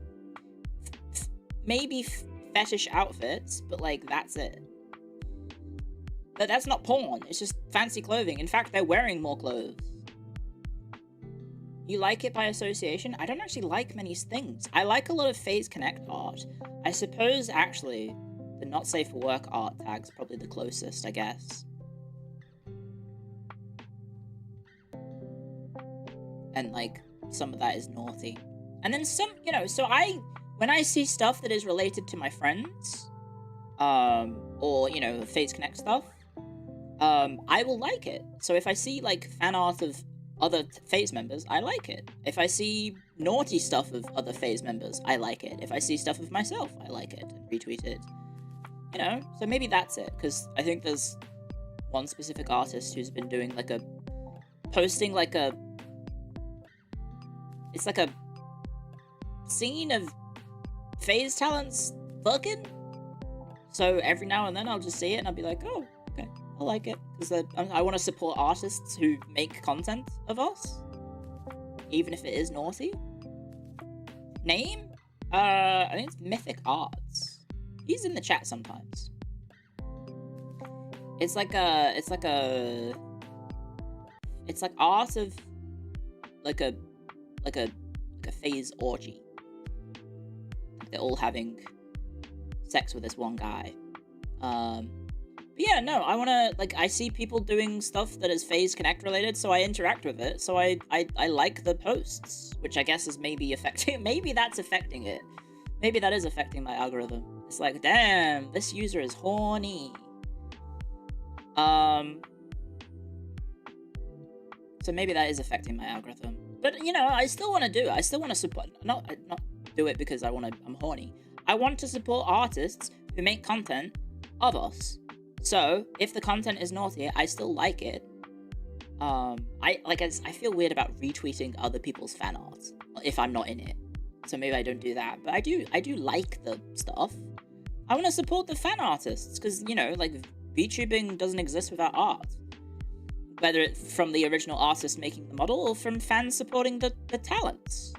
Maybe fetish outfits, but like that's it. But that's not porn. It's just fancy clothing. In fact, they're wearing more clothes. You like it by association? I don't actually like many things. I like a lot of Phase Connect art. I suppose, actually, the not safe for work art tag's probably the closest, I guess. And, like, some of that is naughty. And then some, so when I see stuff that is related to my friends, or, Phase Connect stuff, I will like it. So if I see, like, fan art of other Phase members, I like it. If I see naughty stuff of other Phase members, I like it. If I see stuff of myself, I like it and retweet it. So maybe that's it, because I think there's one specific artist who's been doing posting it's like a scene of Phase talents fucking. So every now and then I'll just see it and I'll be like, oh, I like it because I want to support artists who make content of us, even if it is naughty. Name? I think it's Mythic Arts. He's in the chat sometimes. It's like art of like a phase orgy. They're all having sex with this one guy. But yeah, no, I wanna, like, I see people doing stuff that is phase connect related, so I interact with it, so I like the posts, which I guess is maybe affecting, maybe that's affecting it. Maybe that is affecting my algorithm. It's like, damn, this user is horny. So maybe that is affecting my algorithm. But, you know, I still want to do it. I still want to support, not do it because I'm horny. I want to support artists who make content of us. So, if the content is naughty, I still like it. I feel weird about retweeting other people's fan art if I'm not in it. So maybe I don't do that. But I do like the stuff. I want to support the fan artists because, you know, like, VTubing doesn't exist without art. Whether it's from the original artist making the model or from fans supporting the talents.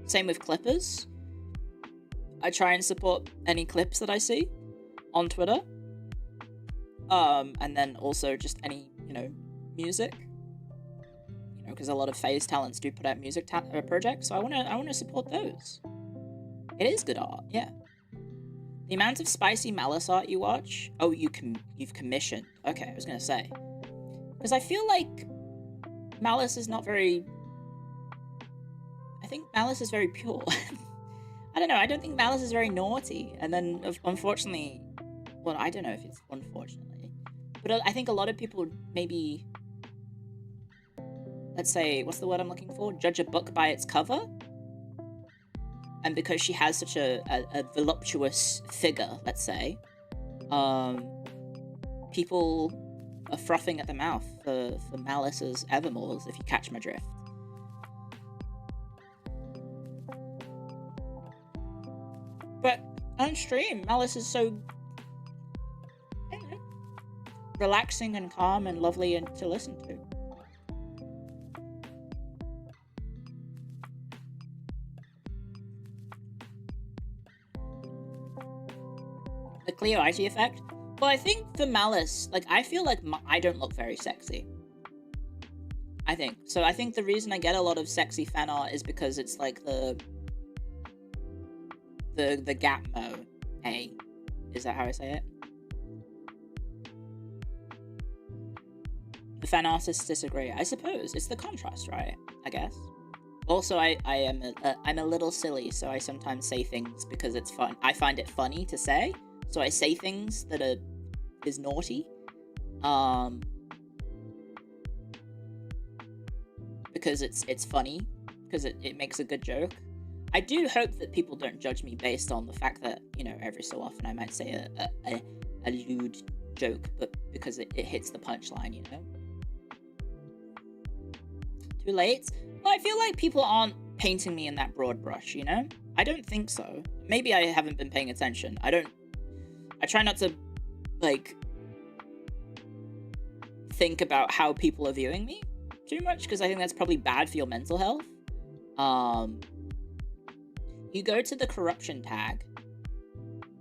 Same with clippers. I try and support any clips that I see on Twitter. And then also just any, you know, music. You know, because a lot of phase talents do put out music projects, so I want to support those. It is good art, yeah. The amount of spicy malice art you watch. Oh, you've commissioned. Okay, I was gonna say, because I feel like malice is not very. I think malice is very pure. I don't know. I don't think malice is very naughty. And then, unfortunately, well, I don't know if it's unfortunately, but I think a lot of people maybe, let's say, what's the word I'm looking for? Judge a book by its cover. And because she has such a voluptuous figure, let's say, people are frothing at the mouth for Malice as Evermores, if you catch my drift. But on stream, Malice is so, I don't know, relaxing and calm and lovely and to listen to. The Clio IT effect? Well, I think for Malice, like, I feel like I don't look very sexy. I think. So I think the reason I get a lot of sexy fan art is because it's like the Gatmo A. Is that how I say it? The fan artists disagree. I suppose. It's the contrast, right? I guess. Also, I'm a little silly, so I sometimes say things because it's fun. I find it funny to say. So I say things that is naughty, because it's funny, because it makes a good joke. I do hope that people don't judge me based on the fact that, you know, every so often I might say a lewd joke, but because it hits the punchline, you know. Too late? Well, I feel like people aren't painting me in that broad brush, you know. I don't think so. Maybe I haven't been paying attention. I try not to, like, think about how people are viewing me too much, because I think that's probably bad for your mental health. You go to the corruption tag.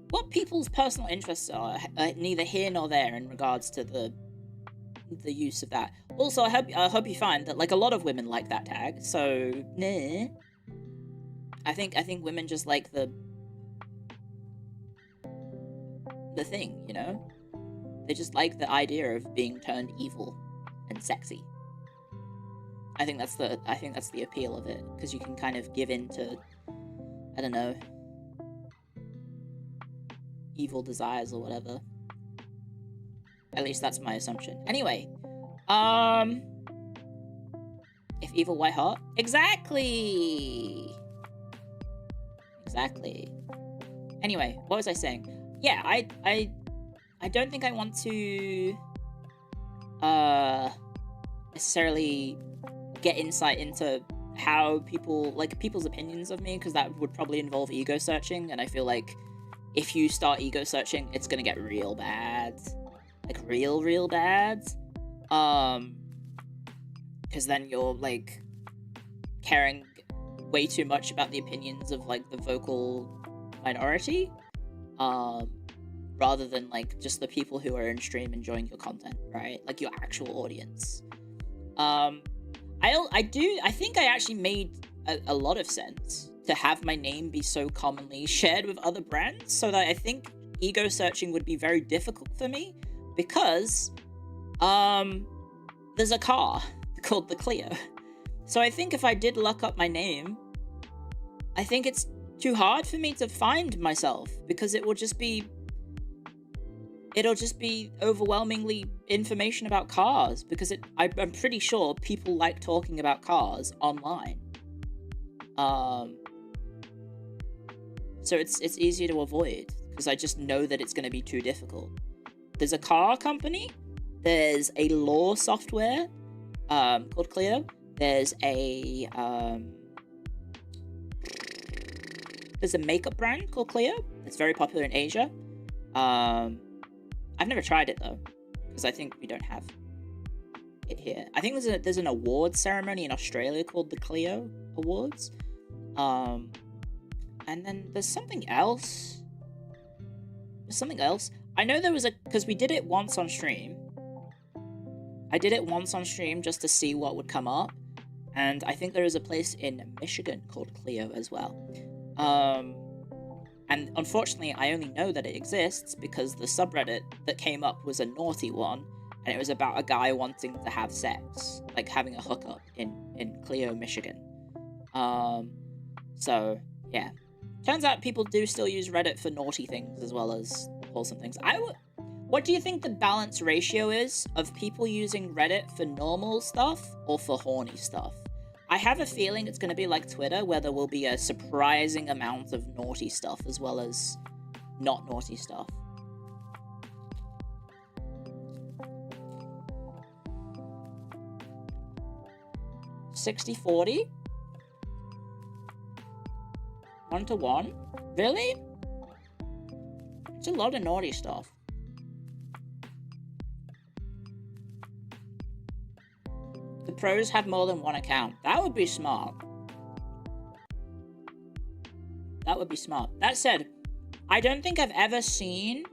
What people's personal interests are neither here nor there in regards to the use of that. Also, I hope you find that, like, a lot of women like that tag, so, nah. I think women just like the thing, you know? They just like the idea of being turned evil and sexy. I think that's the appeal of it, because you can kind of give in to, I don't know, evil desires or whatever. At least that's my assumption. Anyway, if evil, why hot? Exactly. Anyway, what was I saying? Yeah, I don't think I want to necessarily get insight into how people's opinions of me, because that would probably involve ego searching, and I feel like if you start ego searching, it's gonna get real bad. like real bad. Because then you're like caring way too much about the opinions of like the vocal minority, rather than like just the people who are in stream enjoying your content, right? Like your actual audience. I think I actually made a lot of sense to have my name be so commonly shared with other brands, so that I think ego searching would be very difficult for me, because there's a car called the Clio. So I think if I did look up my name, I think it's too hard for me to find myself, because it'll just be overwhelmingly information about cars, because I'm pretty sure people like talking about cars online. So it's easier to avoid, because I just know that it's going to be too difficult. There's a car company, there's a law software called Clio, there's a makeup brand called Clio. It's very popular in Asia. I've never tried it though, because I think we don't have it here. I think there's an awards ceremony in Australia called the Clio Awards. And then there's something else. I know there was because we did it once on stream. I did it once on stream just to see what would come up. And I think there is a place in Michigan called Clio as well. And unfortunately, I only know that it exists because the subreddit that came up was a naughty one, and it was about a guy wanting to have sex, like having a hookup in Clio, Michigan. So, yeah. Turns out people do still use Reddit for naughty things as well as wholesome things. What do you think the balance ratio is of people using Reddit for normal stuff or for horny stuff? I have a feeling it's going to be like Twitter, where there will be a surprising amount of naughty stuff as well as not naughty stuff. $60-40? 1-to-1? Really? It's a lot of naughty stuff. The pros have more than one account. That would be smart. That said, I don't think I've ever seen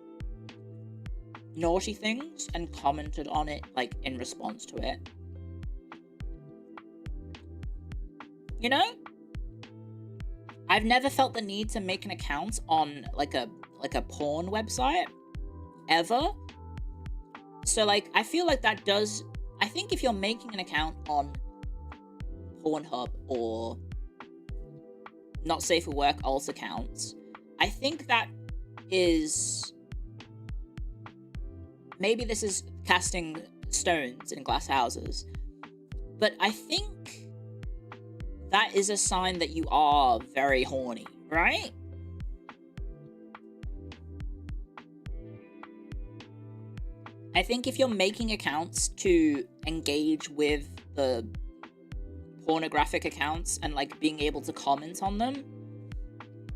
naughty things and commented on it, like, in response to it. You know? I've never felt the need to make an account on, like a porn website. Ever. So, like, I feel like that does... I think if you're making an account on Pornhub or Not Safe for Work alt accounts, I think that is... Maybe this is casting stones in glass houses, but I think that is a sign that you are very horny, right? I think if you're making accounts to engage with the pornographic accounts and, like, being able to comment on them,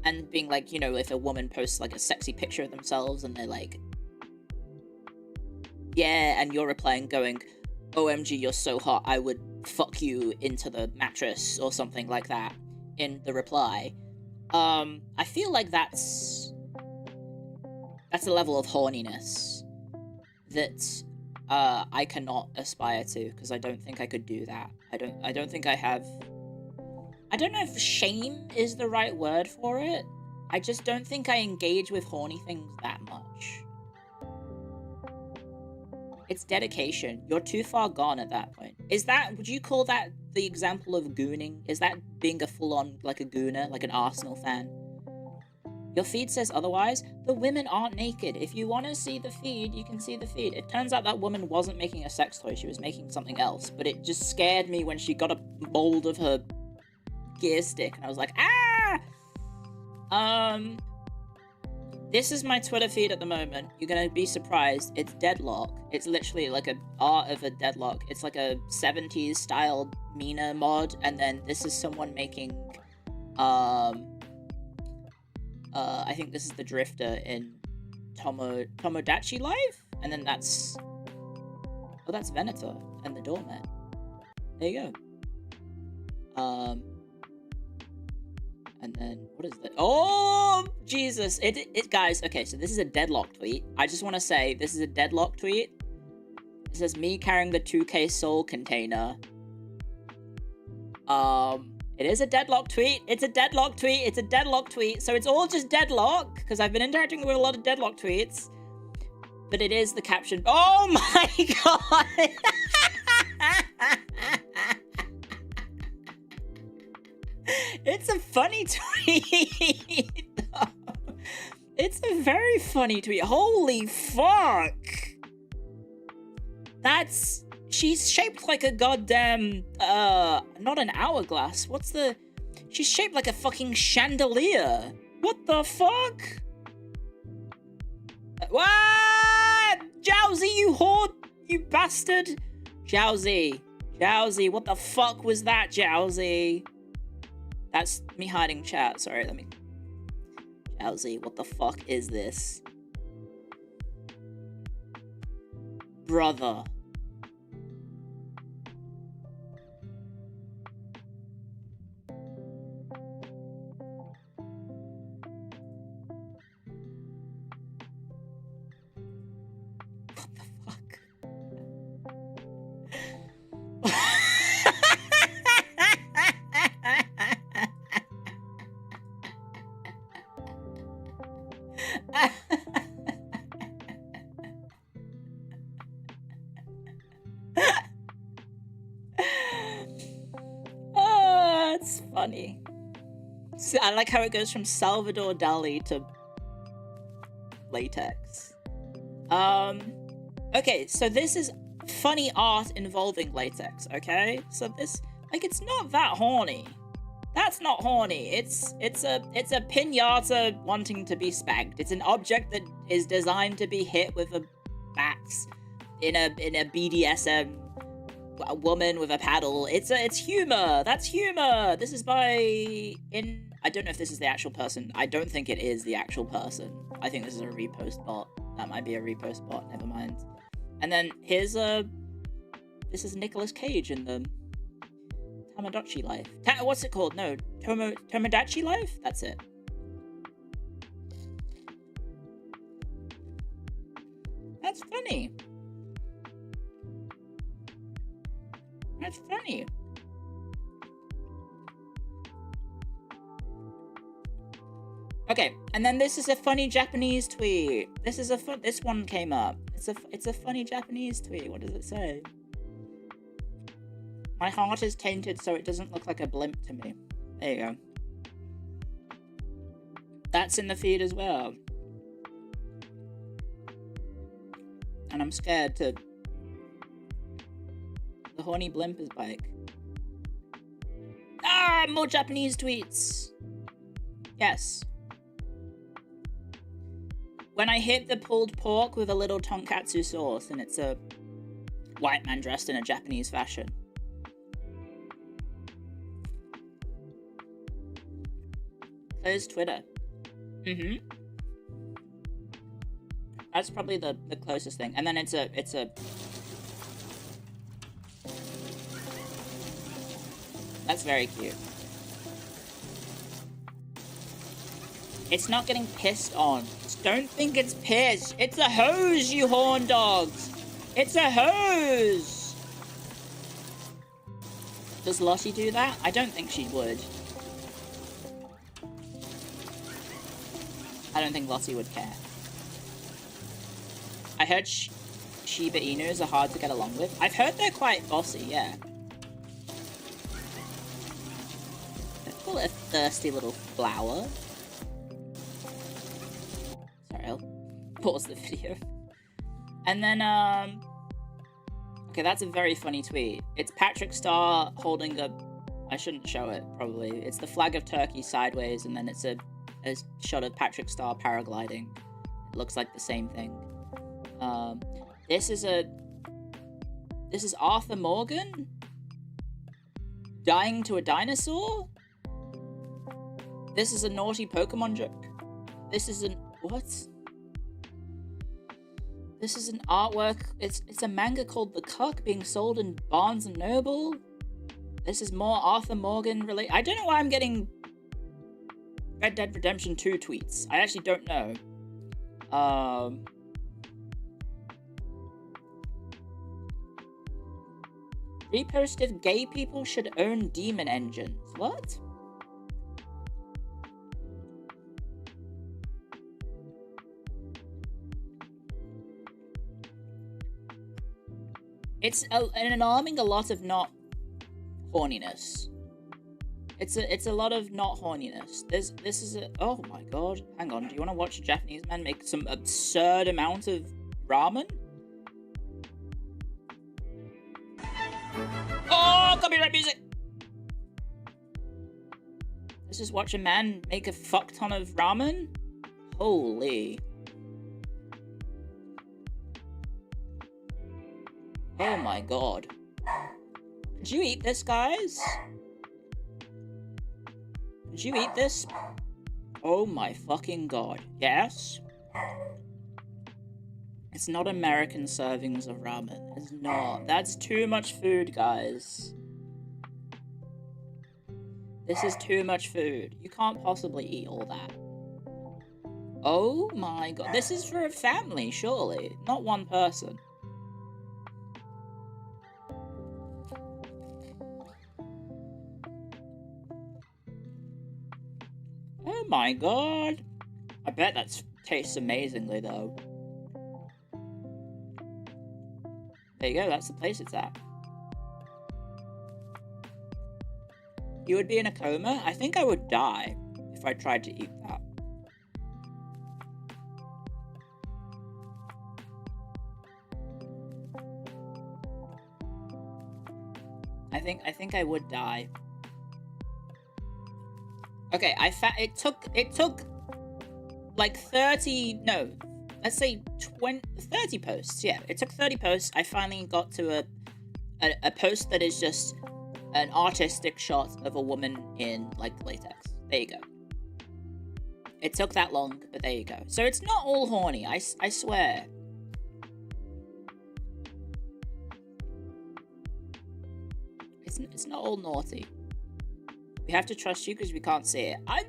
and being like, you know, if a woman posts, like, a sexy picture of themselves and they're like, yeah, and you're replying going, OMG, you're so hot, I would fuck you into the mattress, or something like that in the reply. I feel like that's a level of horniness that I cannot aspire to, because I don't think I could do that. I don't think I have... I don't know if shame is the right word for it. I just don't think I engage with horny things that much. It's dedication. You're too far gone at that point. Would you call that the example of gooning? Is that being a full-on, like a gooner, like an Arsenal fan? Your feed says otherwise. The women aren't naked. If you want to see the feed, you can see the feed. It turns out that woman wasn't making a sex toy. She was making something else. But it just scared me when she got a mold of her gear stick. And I was like, ah! This is my Twitter feed at the moment. You're gonna be surprised. It's Deadlock. It's literally like an art of a Deadlock. It's like a 70s style Mina mod. And then this is someone making... I think this is the Drifter in Tomodachi Life? And then that's... Oh, that's Venator and the doormat. There you go. And then, what is that? Oh, Jesus. It guys, okay, so this is a Deadlock tweet. I just want to say, this is a Deadlock tweet. It says, me carrying the 2K soul container. It is a Deadlock tweet. It's a Deadlock tweet. It's a Deadlock tweet. So it's all just Deadlock, because I've been interacting with a lot of Deadlock tweets. But it is the caption. Oh my god! It's a funny tweet. It's a very funny tweet. Holy fuck! That's... She's shaped like a goddamn, not an hourglass. What's the... She's shaped like a fucking chandelier. What the fuck? What? Jowsy, you whore, you bastard. Jowsy. Jowsy, what the fuck was that, Jowsy? That's me hiding chat. Sorry, let me... Jowsy, what the fuck is this? Brother. It's funny. So I like how it goes from Salvador Dali to latex. Okay, so this is funny art involving latex, okay? So this, like, it's not that horny. That's not horny. It's a pinata wanting to be spanked. It's an object that is designed to be hit with a bats in a BDSM, a woman with a paddle. It's humor. That's humor. This is by I don't know if this is the actual person. I don't think it is the actual person. I think this is a repost bot. That might be a repost bot. Never mind. And then here's this is Nicolas Cage in the Tamagotchi Life. What's it called? No, Tomodachi Life? That's it. That's funny. That's funny. Okay, and then this is a funny Japanese tweet. This one came up. It's a funny Japanese tweet. What does it say? My heart is tainted so it doesn't look like a blimp to me. There you go. That's in the feed as well. And I'm scared to... The horny blimp is back. Ah, more Japanese tweets. Yes. When I hit the pulled pork with a little tonkatsu sauce, and it's a white man dressed in a Japanese fashion. Close Twitter. Mm-hmm. That's probably the closest thing. And then it's a That's very cute. It's not getting pissed on. Don't think it's piss. It's a hose, you horn dogs. It's a hose. Does Lottie do that? I don't think she would. I don't think Lottie would care. I heard Shiba Inus are hard to get along with. I've heard they're quite bossy, yeah. They call it a thirsty little flower. Sorry, I'll pause the video. And then, okay, that's a very funny tweet. It's Patrick Star holding a... I shouldn't show it, probably. It's the flag of Turkey sideways, and then it's a shot of Patrick Star paragliding. It looks like the same thing. This is Arthur Morgan dying to a dinosaur. This is a naughty Pokemon joke. This is what? This is an artwork. It's a manga called The Cuck being sold in Barnes and Noble. This is more Arthur Morgan related. I don't know why I'm getting Red Dead Redemption 2 tweets. I actually don't know. Reposted gay people should own demon engines. What? It's an alarming a lot of not horniness. It's a lot of not horniness. This is a, oh my god. Hang on, do you want to watch a Japanese man make some absurd amount of ramen? Oh, copyright music! Let's just watch a man make a fuck ton of ramen? Holy. Oh my god. Could you eat this, guys? Could you eat this? Oh my fucking god. Yes? It's not American servings of ramen. It's not. That's too much food, guys. This is too much food. You can't possibly eat all that. Oh my god. This is for a family, surely. Not one person. Oh my god. I bet that tastes amazingly, though. There you go, that's the place it's at. You would be in a coma? I think I would die if I tried to eat that. I think I would die. Okay, it took like 30, no, let's say 30 posts. Yeah, it took 30 posts. I finally got to a post that is just an artistic shot of a woman in like latex. There you go. It took that long, but there you go. So it's not all horny, I swear. It's not all naughty. We have to trust you because we can't see it. I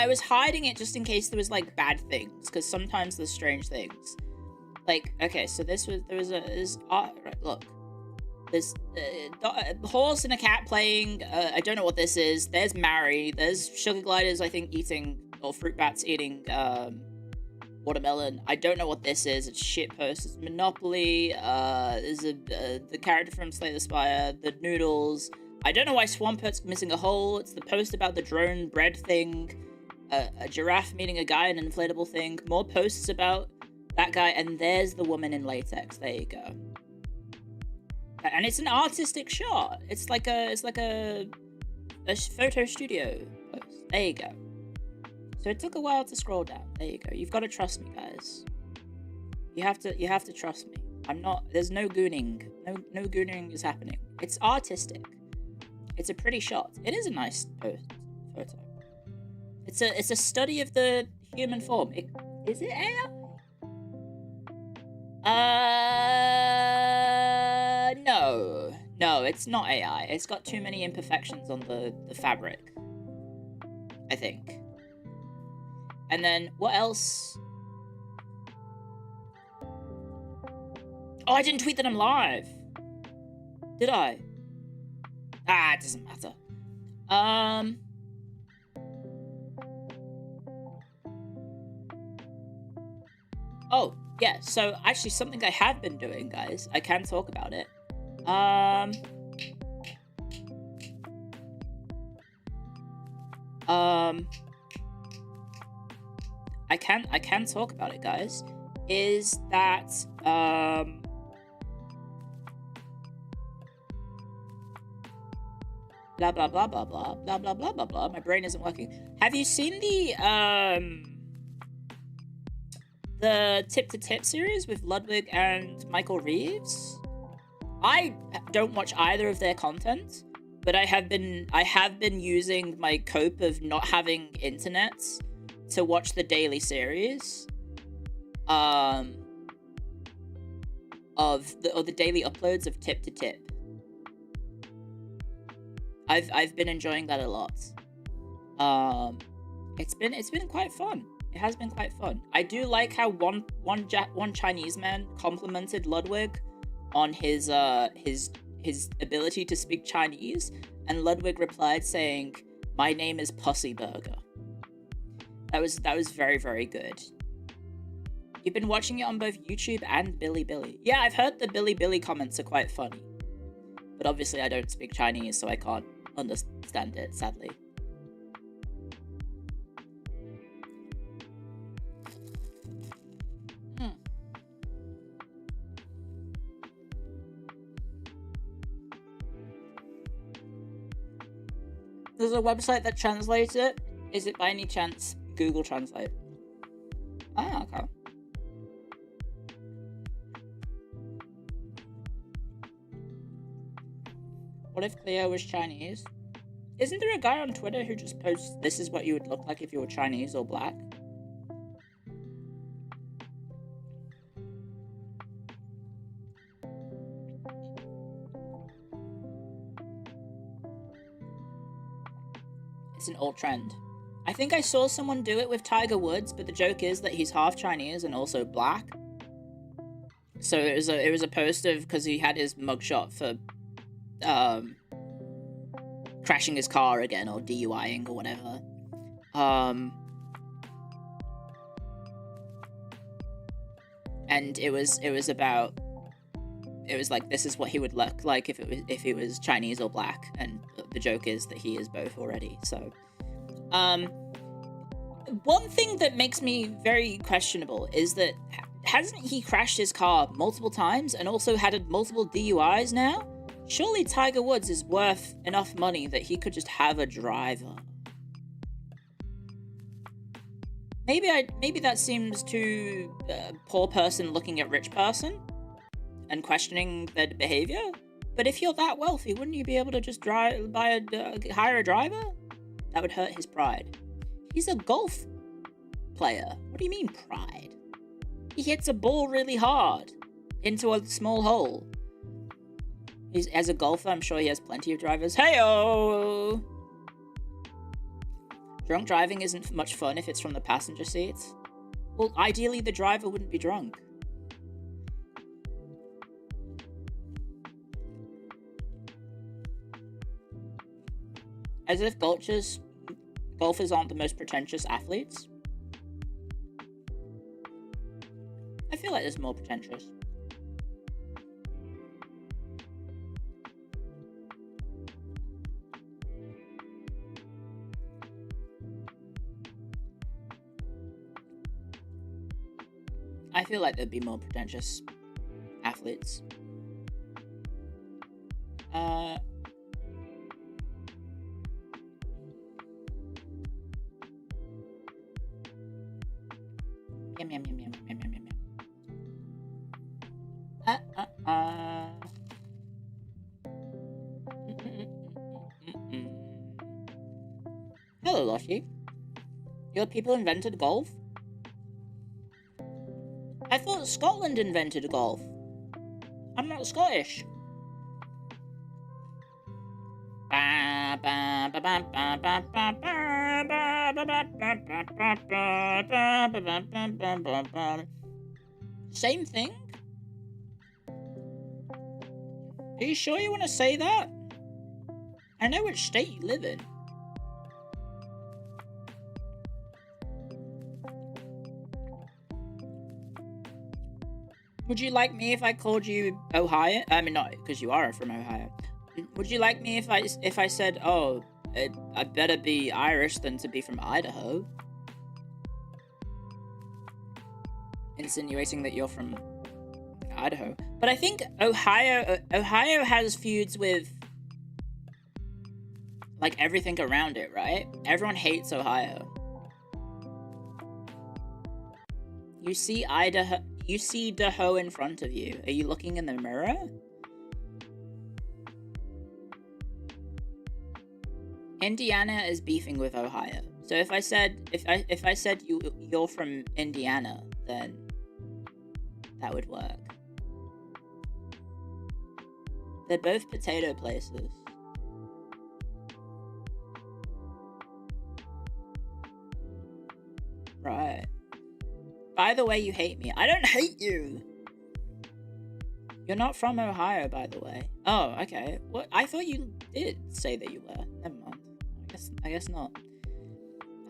was hiding it just in case there was like bad things, because sometimes there's strange things. Like, okay, so right, look. There's a horse and a cat playing. I don't know what this is. There's Mary. There's sugar gliders, I think, eating, or fruit bats eating watermelon. I don't know what this is. It's shitpost. It's Monopoly. There's the character from Slay the Spire. The noodles. I don't know why Swampurt's missing a hole. It's the post about the drone bread thing. A giraffe meeting a guy in an inflatable thing. More posts about that guy. And there's the woman in latex. There you go. And it's an artistic shot. It's like a photo studio post. There you go. So it took a while to scroll down. There you go. You've got to trust me, guys. You have to trust me. I'm not. There's no gooning. No gooning is happening. It's artistic. It's a pretty shot. It is a nice photo. It's a study of the human form. Is it AI? No, it's not AI. It's got too many imperfections on the fabric, I think. And then, what else? Oh, I didn't tweet that I'm live. Did I? It doesn't matter. Oh, yeah, so actually something I have been doing, guys. I can talk about it. I can talk about it, guys. Is that, blah, blah, blah, blah, blah, blah, blah, blah, blah, blah. My brain isn't working. Have you seen the Tip to Tip series with Ludwig and Michael Reeves? I don't watch either of their content, but I have been using my cope of not having internet to watch the daily series. of the daily uploads of Tip to Tip. I've been enjoying that a lot. It's been quite fun. It has been quite fun. I do like how one Chinese man complimented Ludwig on his ability to speak Chinese, and Ludwig replied saying, "My name is Pussy Burger." That was very, very good. You've been watching it on both YouTube and Bilibili. Yeah, I've heard the Bilibili comments are quite funny. But obviously I don't speak Chinese, so I can't understand it, sadly. There's a website that translates it. Is it by any chance Google Translate? Ah, okay. What if Clio was Chinese? Isn't there a guy on Twitter who just posts, "This is what you would look like if you were Chinese or black"? It's an old trend. I think I saw someone do it with Tiger Woods, but the joke is that he's half Chinese and also black. So it was a post of, because he had his mugshot for crashing his car again or DUIing or whatever. And it was like, this is what he would look like if he was Chinese or black, and the joke is that he is both already. So one thing that makes me very questionable is that hasn't he crashed his car multiple times and also had multiple DUIs now? Surely Tiger Woods is worth enough money that he could just have a driver. Maybe that seems too poor person looking at rich person and questioning their behavior. But if you're that wealthy, wouldn't you be able to just hire a driver? That would hurt his pride. He's a golf player. What do you mean pride? He hits a ball really hard into a small hole. As a golfer, I'm sure he has plenty of drivers. Hey-oh! Drunk driving isn't much fun if it's from the passenger seats. Well, ideally the driver wouldn't be drunk. As if golfers aren't the most pretentious athletes. I feel like there's more pretentious. I feel like there'd be more pretentious athletes. Yum, yum, yum, yum, yum, yum, yum, yum. Hello, Rossi. Your people invented golf? I thought Scotland invented golf. I'm not Scottish. Same thing? Are you sure you want to say that? I know which state you live in. Would you like me if I called you Ohio? I mean, not because you are from Ohio. Would you like me if I said, "Oh, I better be Irish than to be from Idaho"? Insinuating that you're from Idaho. But I think Ohio has feuds with like everything around it, right? Everyone hates Ohio. You see Idaho in front of you. Are you looking in the mirror? Indiana is beefing with Ohio. So if I said you're from Indiana, then that would work. They're both potato places. Right. By the way, you hate me. I don't hate you! You're not from Ohio, by the way. Oh, okay. What? I thought you did say that you were. Never mind. I guess not.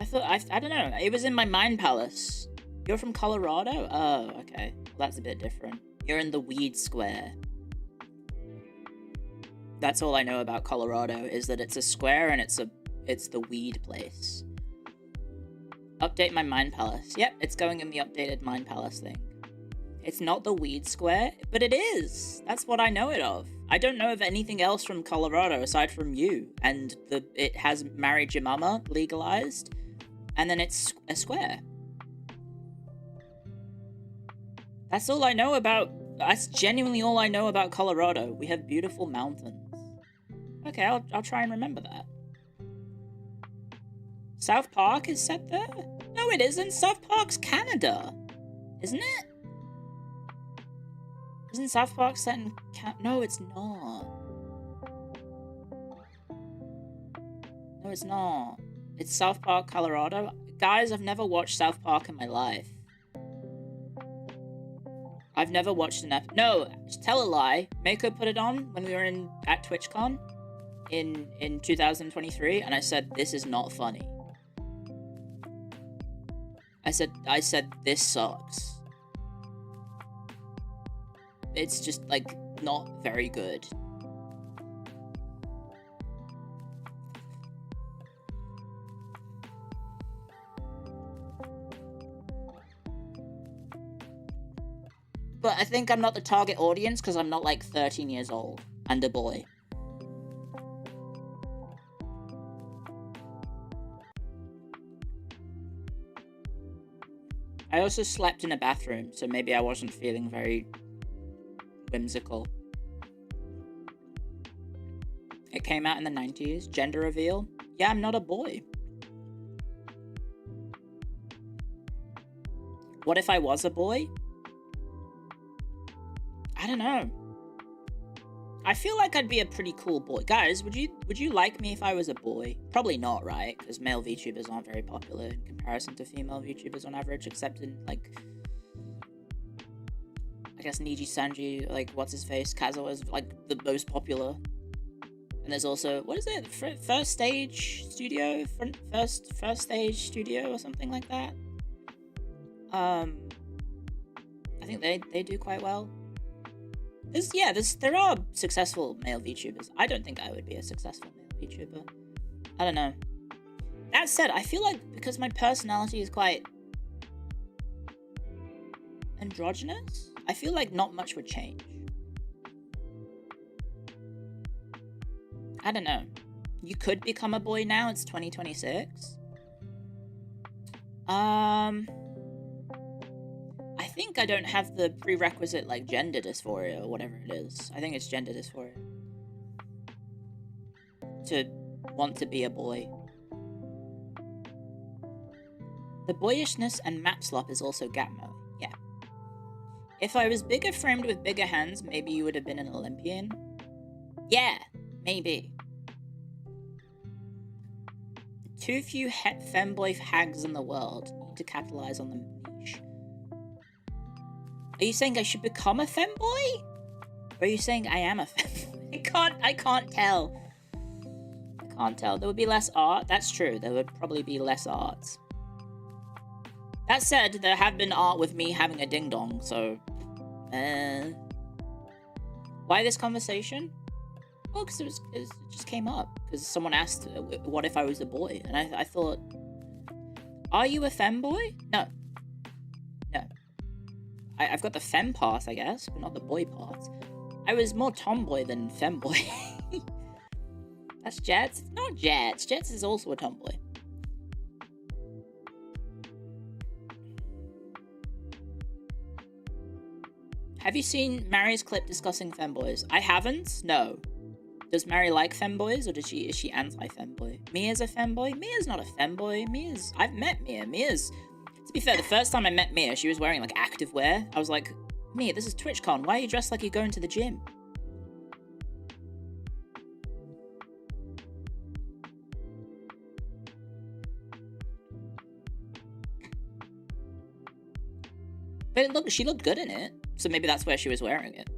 I don't know. It was in my mind palace. You're from Colorado? Oh, okay. Well, that's a bit different. You're in the weed square. That's all I know about Colorado, is that it's a square and it's the weed place. Update my mind palace. Yep, it's going in the updated mind palace thing. It's not the weed square, but it is. That's what I know it of. I don't know of anything else from Colorado aside from you. And it has Marry Your Mama legalized. And then it's a square. That's all I know about. That's genuinely all I know about Colorado. We have beautiful mountains. Okay, I'll try and remember that. South Park is set there? No, it isn't. South Park's Canada. Isn't it? Isn't South Park set in No, it's not. No, it's not. It's South Park, Colorado. Guys, I've never watched South Park in my life. I've never watched an episode. No, tell a lie. Mako put it on when we were at TwitchCon in 2023, and I said, this is not funny. I said, this sucks. It's just, like, not very good. But I think I'm not the target audience because I'm not, like, 13 years old and a boy. I also slept in a bathroom, so maybe I wasn't feeling very whimsical. It came out in the 90s. Gender reveal. Yeah, I'm not a boy. What if I was a boy? I don't know. I feel like I'd be a pretty cool boy. Guys, would you like me if I was a boy? Probably not, right? Because male VTubers aren't very popular in comparison to female VTubers on average, except in, like, I guess Niji Sanji, like, what's his face? Kazuo is, like, the most popular. And there's also, what is it? First Stage Studio? First Stage Studio or something like that? I think they do quite well. There are successful male VTubers. I don't think I would be a successful male VTuber. I don't know. That said, I feel like because my personality is quite androgynous, I feel like not much would change. I don't know. You could become a boy now, it's 2026. I think I don't have the prerequisite, like, gender dysphoria or whatever it is. I think it's gender dysphoria. To want to be a boy. The boyishness and map slop is also Gatmo. Yeah. If I was bigger framed with bigger hands, maybe you would have been an Olympian. Yeah, maybe. Too few femboy hags in the world. Need to capitalize on the niche. Are you saying I should become a femboy? Or are you saying I am a femboy? I can't tell. I can't tell. There would be less art. That's true. There would probably be less art. That said, there have been art with me having a ding-dong, so... Why this conversation? Well, because it just came up. Because someone asked, what if I was a boy? And I thought, are you a femboy? No. No. I've got the fem part, I guess, but not the boy part. I was more tomboy than femboy. That's Jets? It's not Jets. Jets is also a tomboy. Have you seen Mary's clip discussing femboys? I haven't. No. Does Mary like femboys, or is she anti-femboy? Mia's a femboy? Mia's not a femboy. I've met Mia. To be fair, the first time I met Mia, she was wearing, like, activewear. I was like, Mia, this is TwitchCon. Why are you dressed like you're going to the gym? But she looked good in it, so maybe that's where she was wearing it.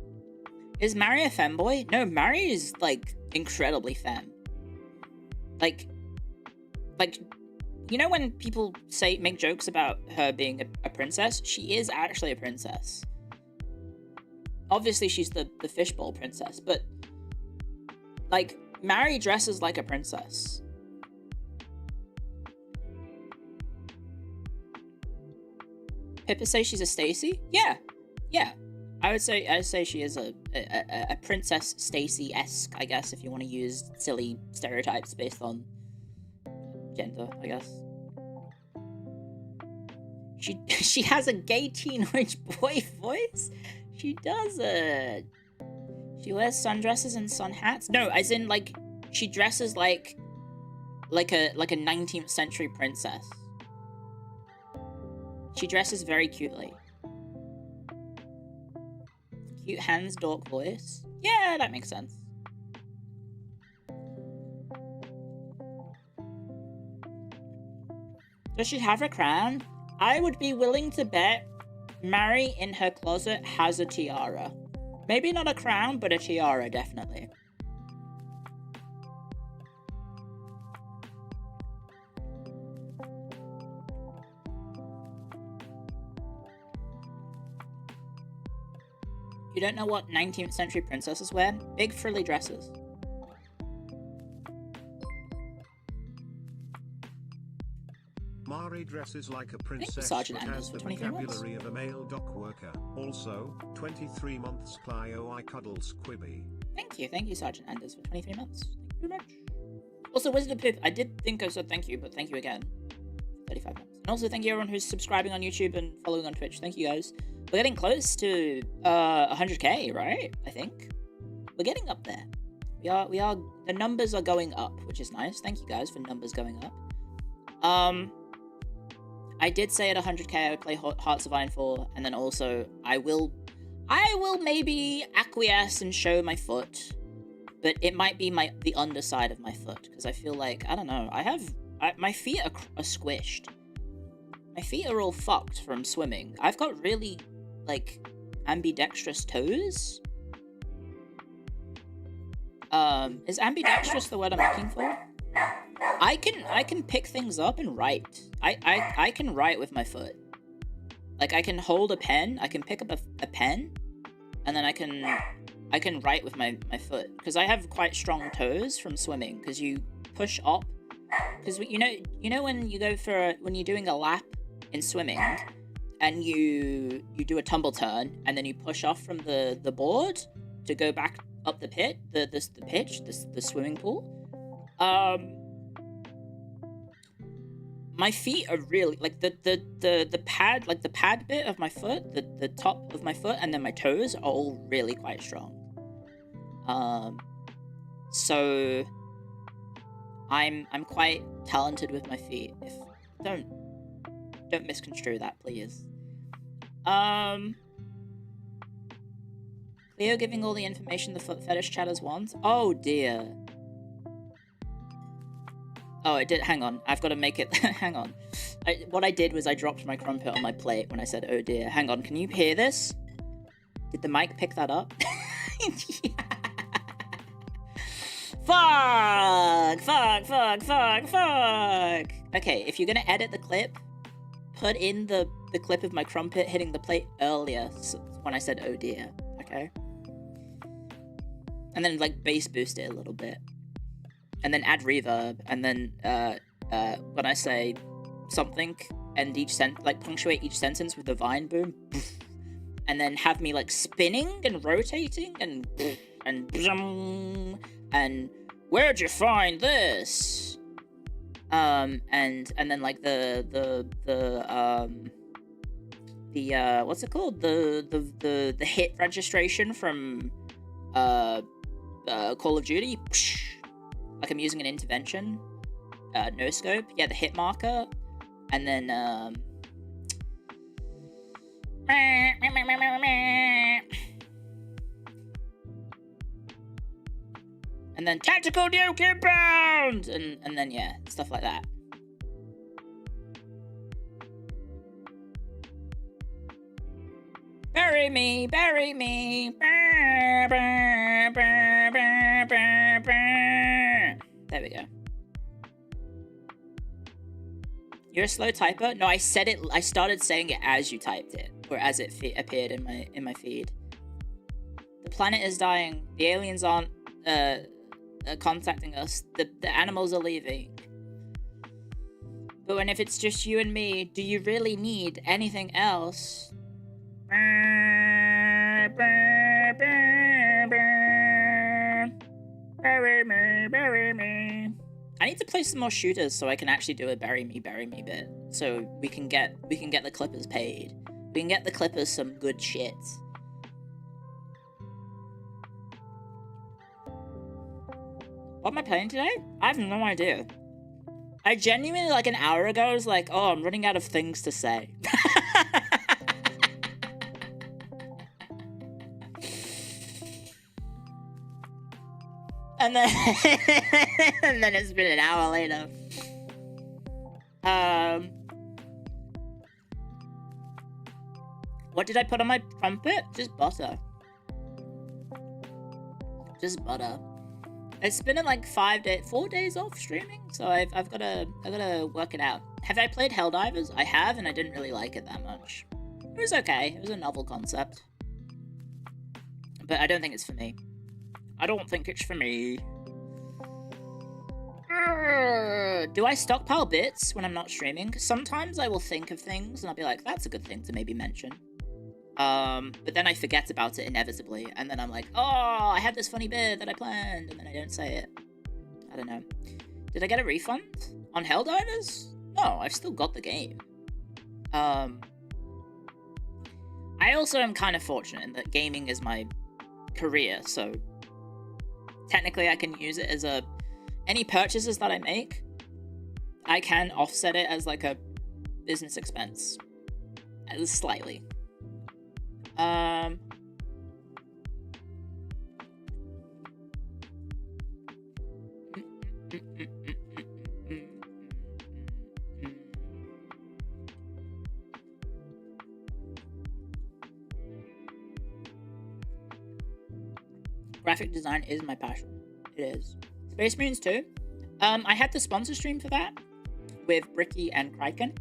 Is Mari a femboy? No, Mari is, like, incredibly femme. Like, you know when people make jokes about her being a princess? She is actually a princess. Obviously, she's the fishbowl princess, but, like, Mari dresses like a princess. Pippa says she's a Stacy? Yeah. I would say she is a Princess Stacy-esque, I guess, if you want to use silly stereotypes based on gender, I guess. She has a gay teenage boy voice? She doesn't. She wears sundresses and sun hats? No, as in, like, she dresses like a 19th century princess. She dresses very cutely. Cute hands, dork voice. Yeah, that makes sense. Does she have a crown? I would be willing to bet Mari in her closet has a tiara. Maybe not a crown, but a tiara, definitely. You don't know what 19th century princesses wear? Big frilly dresses. Mari dresses like a princess but has the vocabulary of a male dock worker. Also, 23 months Clio I cuddle Squibby. Thank you, Sergeant Anders, for 23 months. Thank you very much. Also, Wizard of Pip, I did think I said thank you, but thank you again. 35 months. And also thank you everyone who's subscribing on YouTube and following on Twitch. Thank you guys. We're getting close to 100k, right? I think. We're getting up there. We are, the numbers are going up, which is nice. Thank you guys for numbers going up. I did say at 100k I would play Hearts of Iron 4, and then also I will maybe acquiesce and show my foot, but it might be the underside of my foot, because I feel like, I don't know, my feet are squished. My feet are all fucked from swimming. I've got really, like, ambidextrous toes. Is ambidextrous the word I'm looking for? I can pick things up and write. I can write with my foot. Like, I can hold a pen, I can pick up a pen, and then I can write with my foot. Because I have quite strong toes from swimming, because you push up. Because, you know when you go when you're doing a lap in swimming, and you do a tumble turn, and then you push off from the board to go back up the pit, the swimming pool. My feet are really, like, the pad, like the pad bit of my foot, the top of my foot, and then my toes are all really quite strong. So I'm quite talented with my feet. Don't misconstrue that, please. Clio giving all the information the foot fetish chatters want? Oh dear. Oh, it did. Hang on. I've got to make it. Hang on. What I did was I dropped my crumpet on my plate when I said, oh dear. Hang on. Can you hear this? Did the mic pick that up? Yeah. Fuck. Okay, if you're going to edit the clip, put in the clip of my crumpet hitting the plate earlier when I said, oh dear. Okay? And then, like, bass boost it a little bit. And then add reverb, and then when I say something, end punctuate each sentence with a vine boom, and then have me like spinning and rotating and where'd you find this? And then like the what's it called? The hit registration from Call of Duty. Like I'm using an intervention, no scope. Yeah, the hit marker, and then and then tactical nuke inbound, and then yeah, stuff like that. Bury me, bury me. There we go. You're a slow typer? No, I said it. I started saying it as you typed it, or as it appeared in my feed. The planet is dying. The aliens aren't contacting us. The animals are leaving. But if it's just you and me, do you really need anything else? Bury me, bury me. I need to play some more shooters so I can actually do a bury me bit. So we can get the Clippers paid. We can get the Clippers some good shit. What am I playing today? I have no idea. I genuinely, like, an hour ago, was like, oh, I'm running out of things to say. and then it's been an hour later. What did I put on my trumpet? Just butter. Just butter. It's been like 4 days off streaming, so I've gotta work it out. Have I played Helldivers? I have, and I didn't really like it that much. It was okay. It was a novel concept, but I don't think it's for me. I don't think it's for me. Do I stockpile bits when I'm not streaming? Sometimes I will think of things and I'll be like, that's a good thing to maybe mention. But then I forget about it inevitably, and then I'm like, oh, I had this funny bit that I planned, and then I don't say it. I don't know. Did I get a refund on Helldivers? No, I've still got the game. I also am kind of fortunate in that gaming is my career, so technically I can use it as any purchases that I make, I can offset it as like a business expense. Slightly. Graphic design is my passion. It is. Space Marines 2. I had the sponsor stream for that with Bricky and Kraken,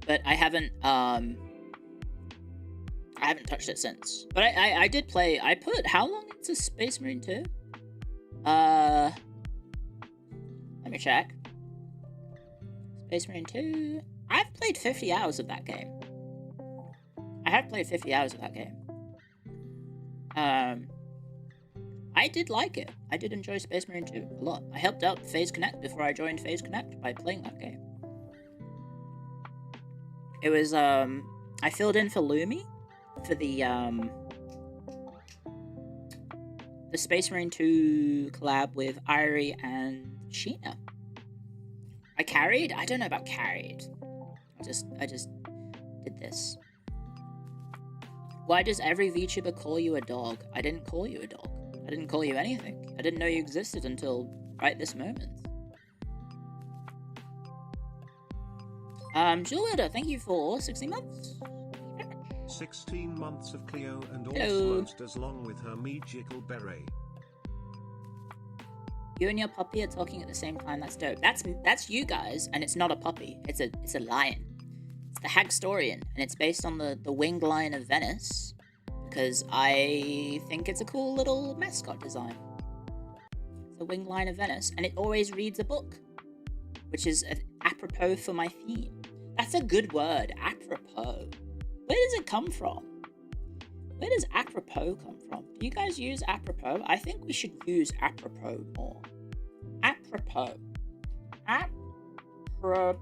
but I haven't touched it since. But I did play. I put how long into Space Marine 2? Let me check. Space Marine 2. I've played 50 hours of that game. I have played 50 hours of that game. I did like it. I did enjoy Space Marine 2 a lot. I helped out FaZe Connect before I joined FaZe Connect by playing that game. It was, I filled in for Lumi for the Space Marine 2 collab with Irie and Sheena. I carried? I don't know about carried. I just did this. Why does every VTuber call you a dog? I didn't call you a dog. I didn't call you anything. I didn't know you existed until right this moment. Julieta, thank you for 16 months. 16 months of Clio and Hello. almost as long with her magical beret. You and your puppy are talking at the same time. That's dope. That's you guys, and it's not a puppy. It's a lion. It's the Hagstorian, and it's based on the winged lion of Venice, because I think it's a cool little mascot design. It's a winged lion of Venice, and it always reads a book, which is apropos for my theme. That's a good word, apropos. Where does it come from? Where does apropos come from? Do you guys use apropos? I think we should use apropos more. Apropos. Apropos.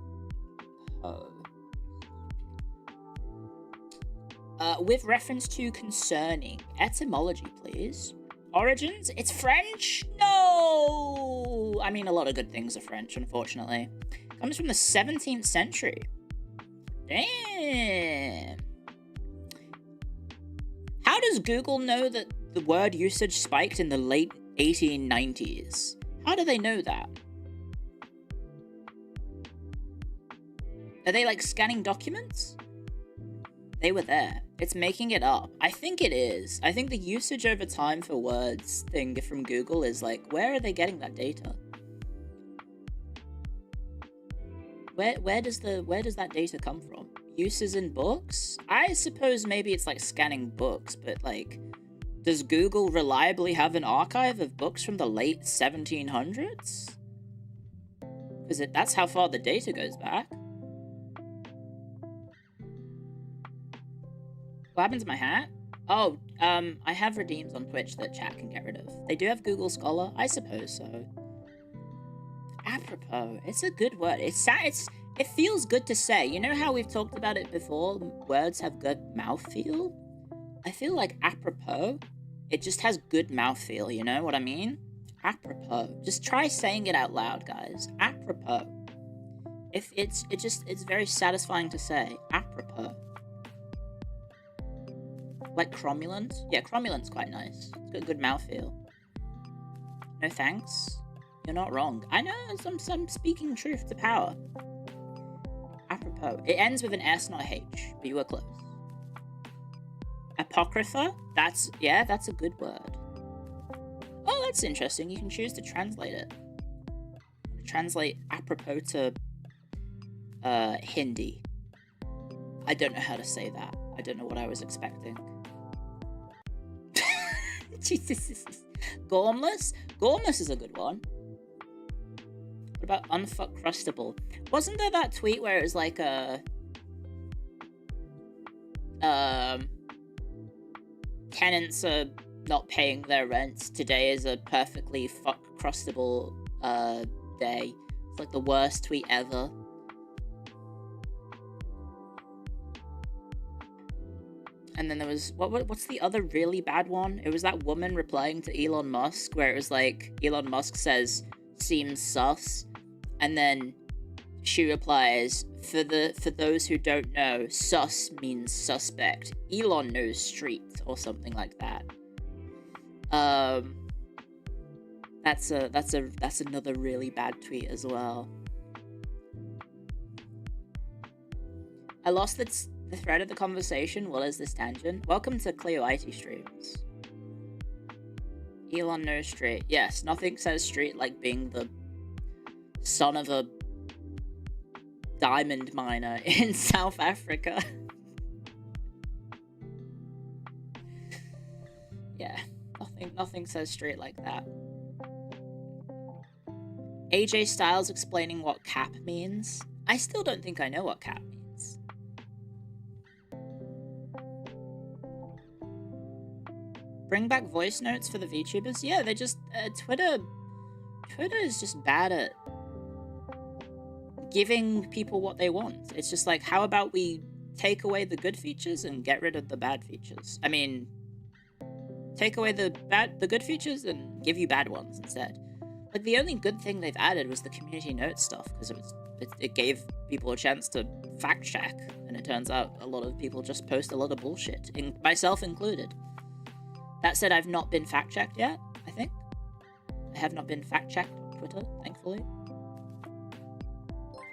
With reference to concerning. Etymology, please. Origins? It's French? No! I mean, a lot of good things are French, unfortunately. Comes from the 17th century. Damn. How does Google know that the word usage spiked in the late 1890s? How do they know that? Are they, like, scanning documents? They were there. It's making it up. I think it is. I think the usage over time for words thing from Google is like, where are they getting that data? Where does that data come from? Uses in books? I suppose maybe it's like scanning books, but like, does Google reliably have an archive of books from the late 1700s? Because that's how far the data goes back. What happened to my hat? Oh, I have redeems on Twitch that chat can get rid of. They do have Google Scholar? I suppose so. Apropos. It's a good word. It feels good to say. You know how we've talked about it before? Words have good mouthfeel? I feel like apropos, it just has good mouthfeel, you know what I mean? Apropos. Just try saying it out loud, guys. Apropos. It's very satisfying to say. Apropos. Like cromulent? Yeah, cromulent's quite nice. It's got a good mouthfeel. No thanks. You're not wrong. I know, I'm speaking truth to power. Apropos. It ends with an S, not a H, but you were close. Apocrypha? That's a good word. Oh, that's interesting. You can choose to translate it. Translate apropos to Hindi. I don't know how to say that. I don't know what I was expecting. Jesus. Gormless? Gormless is a good one. What about unfuckcrustable? Wasn't there that tweet where it was like tenants are not paying their rents. Today is a perfectly fuckcrustable day. It's like the worst tweet ever. And then there was, what's the other really bad one? It was that woman replying to Elon Musk, where it was like, Elon Musk says, seems sus. And then she replies, for those who don't know, sus means suspect. Elon knows street, or something like that. That's another really bad tweet as well. I lost the thread of the conversation. What is this tangent? Welcome to Clio IT streams. Elon knows street. Yes, nothing says street like being the son of a diamond miner in South Africa. Yeah, nothing says street like that. AJ Styles explaining what cap means. I still don't think I know what cap means. Bring back voice notes for the VTubers? Yeah, they just... Twitter is just bad at giving people what they want. It's just like, how about we take away the good features and get rid of the bad features? I mean, take away the good features and give you bad ones instead. Like, the only good thing they've added was the community notes stuff, because it gave people a chance to fact check, and it turns out a lot of people just post a lot of bullshit, myself included. That said, I've not been fact-checked yet, I think. I have not been fact-checked on Twitter, thankfully.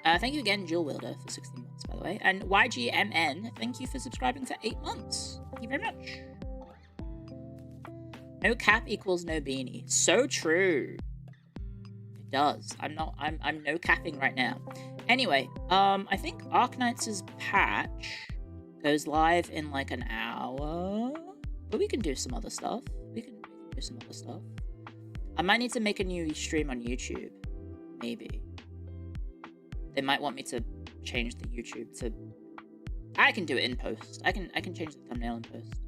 Thank you again, Jewel Wilder, for 16 months, by the way. And YGMN, thank you for subscribing for 8 months. Thank you very much. No cap equals no beanie. So true. It does. I'm no capping right now. Anyway, I think Arknights' patch goes live in like an hour. But we can do some other stuff. We can do some other stuff. I might need to make a new stream on YouTube. Maybe. They might want me to change the YouTube to... I can do it in post. I can change the thumbnail in post.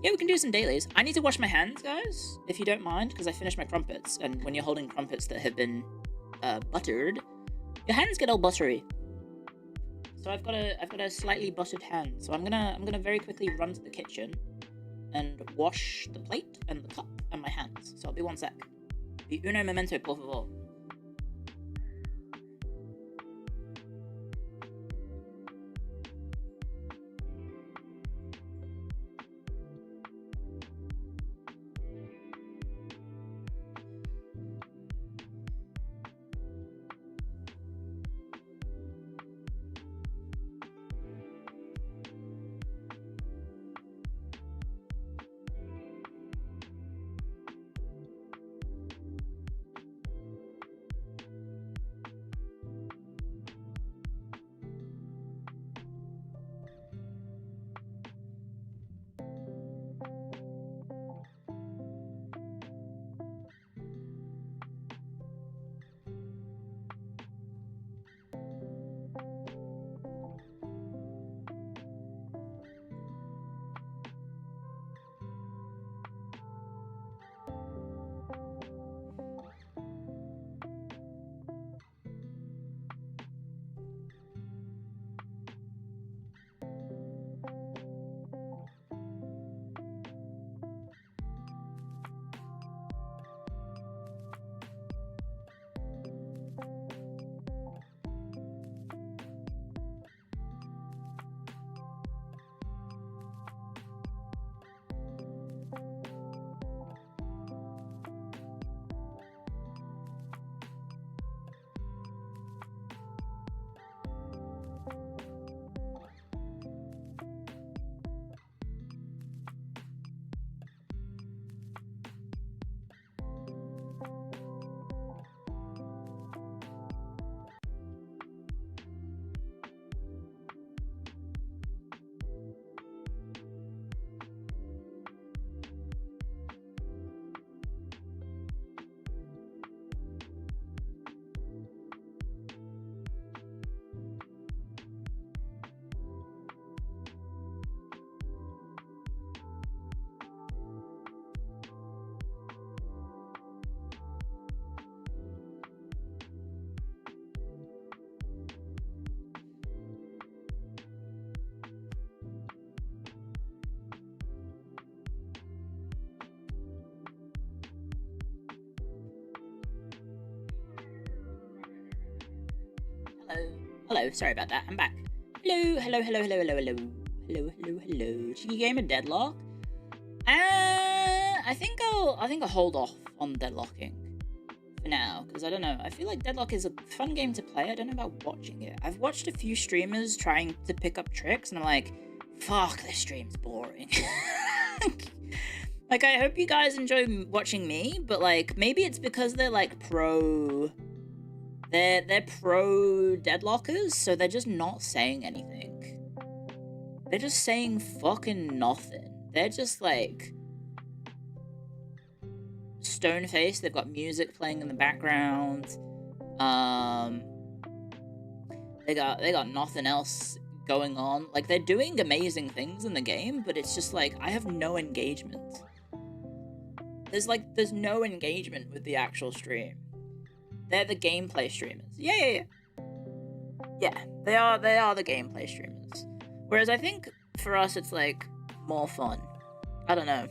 Yeah, we can do some dailies. I need to wash my hands, guys, if you don't mind, because I finished my crumpets. And when you're holding crumpets that have been buttered, your hands get all buttery. So I've got a slightly buttered hand. So I'm gonna very quickly run to the kitchen and wash the plate and the cup and my hands. So I'll be 1 sec. The uno momento, por favor. Hello, sorry about that. I'm back. Hello, hello, hello, hello, hello, hello. Hello, hello, hello. Cheeky Gamer Deadlock. I think I'll hold off on deadlocking for now, because I don't know. I feel like Deadlock is a fun game to play. I don't know about watching it. I've watched a few streamers trying to pick up tricks, and I'm like, fuck, this stream's boring. Like, I hope you guys enjoy watching me, but like, maybe it's because they're like pro. They're pro deadlockers, so they're just not saying anything. They're just saying fucking nothing. They're just like stone-faced. They've got music playing in the background. They got nothing else going on. Like, they're doing amazing things in the game, but it's just like, I have no engagement. There's no engagement with the actual stream. They're the gameplay streamers. Yeah, they are the gameplay streamers. Whereas I think for us it's like more fun. I don't know.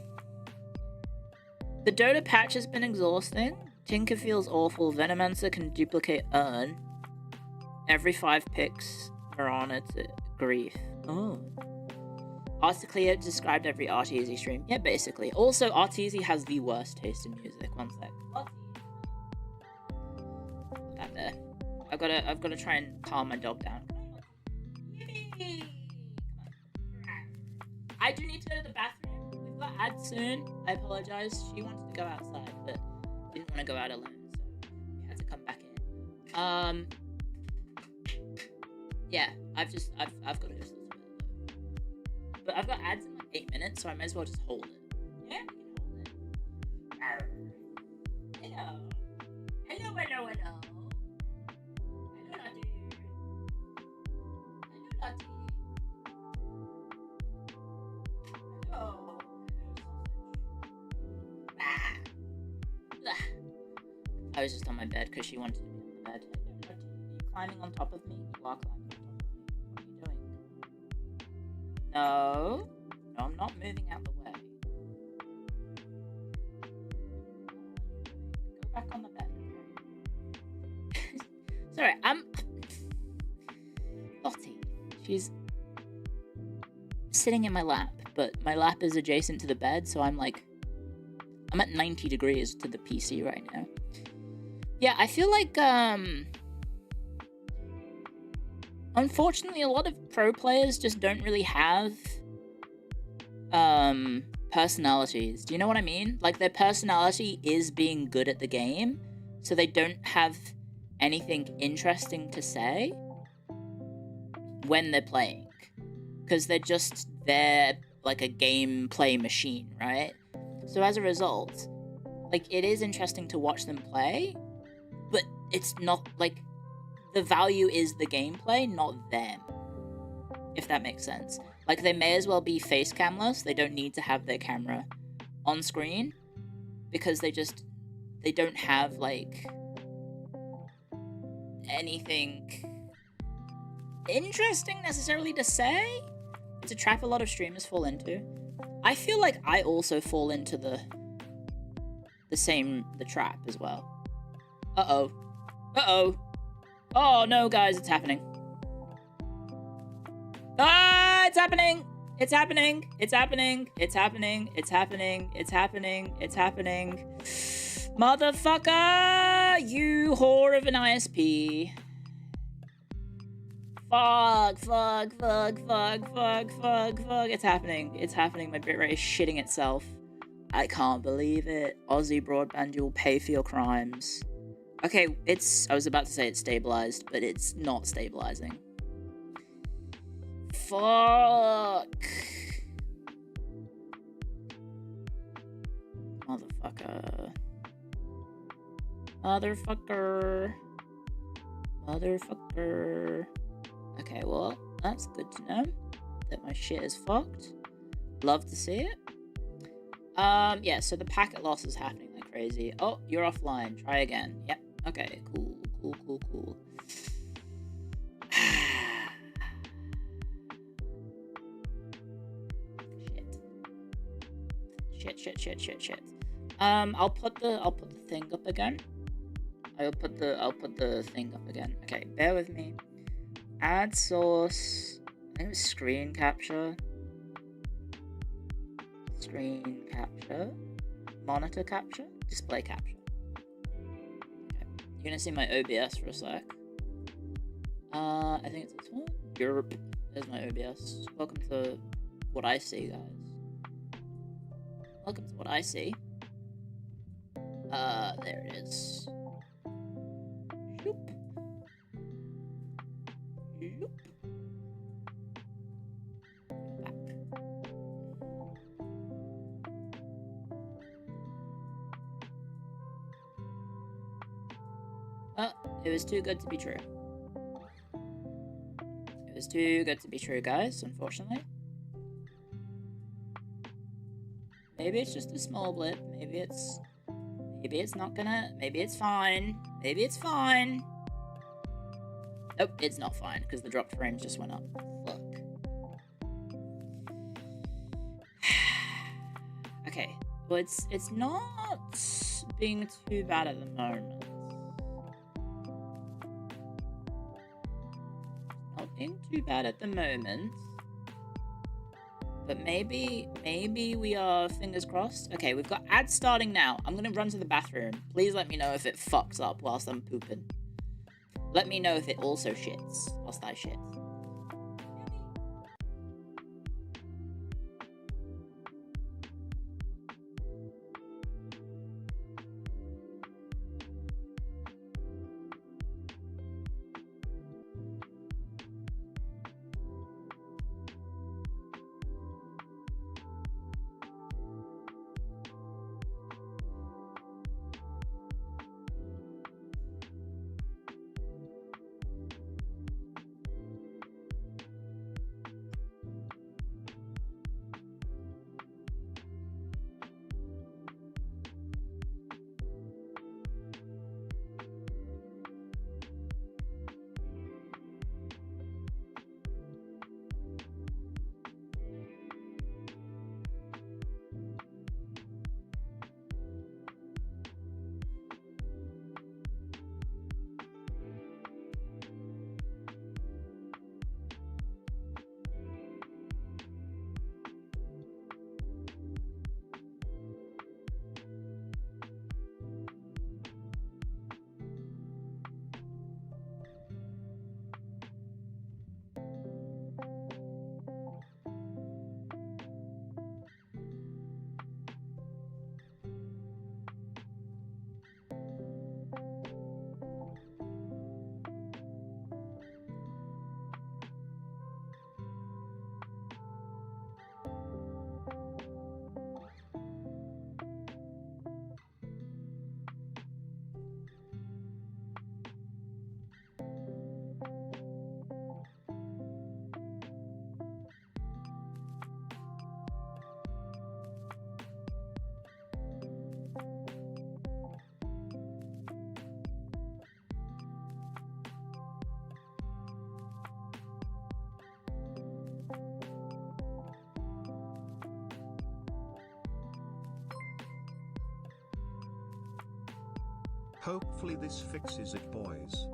The Dota patch has been exhausting. Tinker feels awful. Venomancer can duplicate Urn. Every 5 picks are on it's grief. Oh. Clio described every Arteezy stream. Yeah, basically. Also, Arteezy has the worst taste in music. One sec. That there. I've gotta try and calm my dog down. Yay! I do need to go to the bathroom. We've got ads soon. I apologize. She wanted to go outside, but didn't want to go out alone, so we had to come back in. Yeah, I've got to go. But I've got ads in like 8 minutes, so I might as well just hold it. Yeah, we can hold it. Hello. Hello, hello, hello. Hello, Lottie. Hello, Lottie. Hello. Ah. I was just on my bed because she wanted to be on the bed. Hello, Lottie. Are you climbing on top of me? You are climbing on top of me. What are you doing? No, I'm not moving out the way. Go back on the bed. Sorry, Lottie. She's sitting in my lap, but my lap is adjacent to the bed, so I'm at 90 degrees to the PC right now. Yeah, I feel like, unfortunately, a lot of pro players just don't really have personalities. Do you know what I mean? Like, their personality is being good at the game, so they don't have anything interesting to say when they're playing. Because they're like a gameplay machine, right? So as a result, like, it is interesting to watch them play, but it's not, like, the value is the gameplay, not them. If that makes sense. Like, they may as well be face camless. They don't need to have their camera on screen. Because they don't have, like, anything interesting necessarily to say. It's a trap a lot of streamers fall into. I feel like I also fall into the trap as well. Uh-oh. Uh-oh. Oh no, guys, it's happening. Ah, it's happening! It's happening! It's happening! It's happening! It's happening! It's happening! It's happening! Motherfucker! You whore of an ISP. Fuck. It's happening. It's happening. My bitrate is shitting itself. I can't believe it. Aussie broadband, you'll pay for your crimes. Okay, I was about to say it's stabilized, but it's not stabilizing. Fuck. Motherfucker. Okay, well, that's good to know that my shit is fucked. Love to see it. Yeah, so the packet loss is happening like crazy. Oh, you're offline. Try again. Yep. Okay, cool. Shit. I'll put the thing up again. I'll put the thing up again. Okay, bear with me. Add source. I think it was screen capture. Screen capture. Monitor capture. Display capture. Okay. You're gonna see my OBS for a sec. I think it's this one. Europe. There's my OBS. Welcome to what I see, guys. Welcome to what I see. There it is. Shoop. Shoop. Back. It was too good to be true. It was too good to be true, guys, unfortunately. Maybe it's just a small blip. Maybe it's not gonna... Maybe it's fine. Maybe it's fine. Nope, it's not fine, because the dropped frames just went up. Fuck. Okay, well, it's not being too bad at the moment. Not being too bad at the moment. But maybe we are, fingers crossed. Okay, we've got ads starting now. I'm gonna run to the bathroom. Please let me know if it fucks up whilst I'm pooping. Let me know if it also shits whilst I shit. Hopefully this fixes it, boys.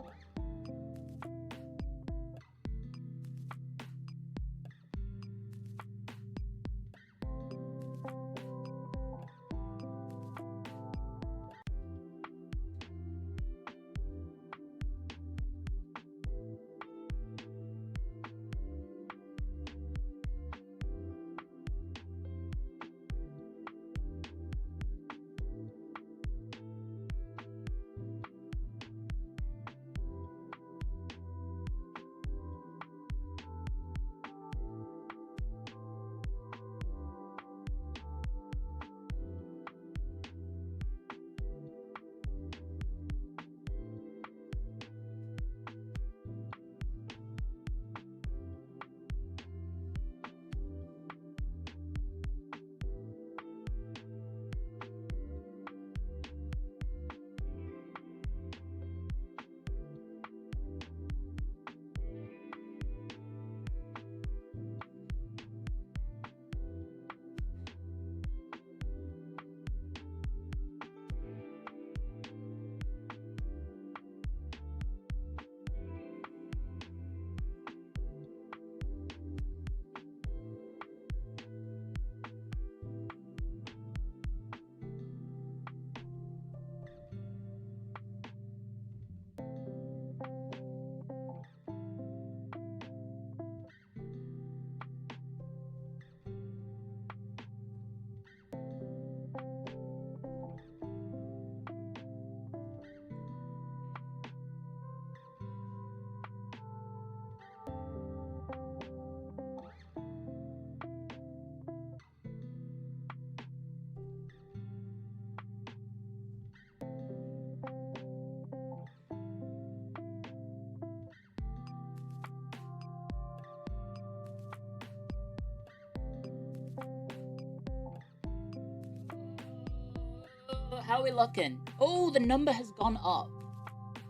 How are we looking? Oh, the number has gone up.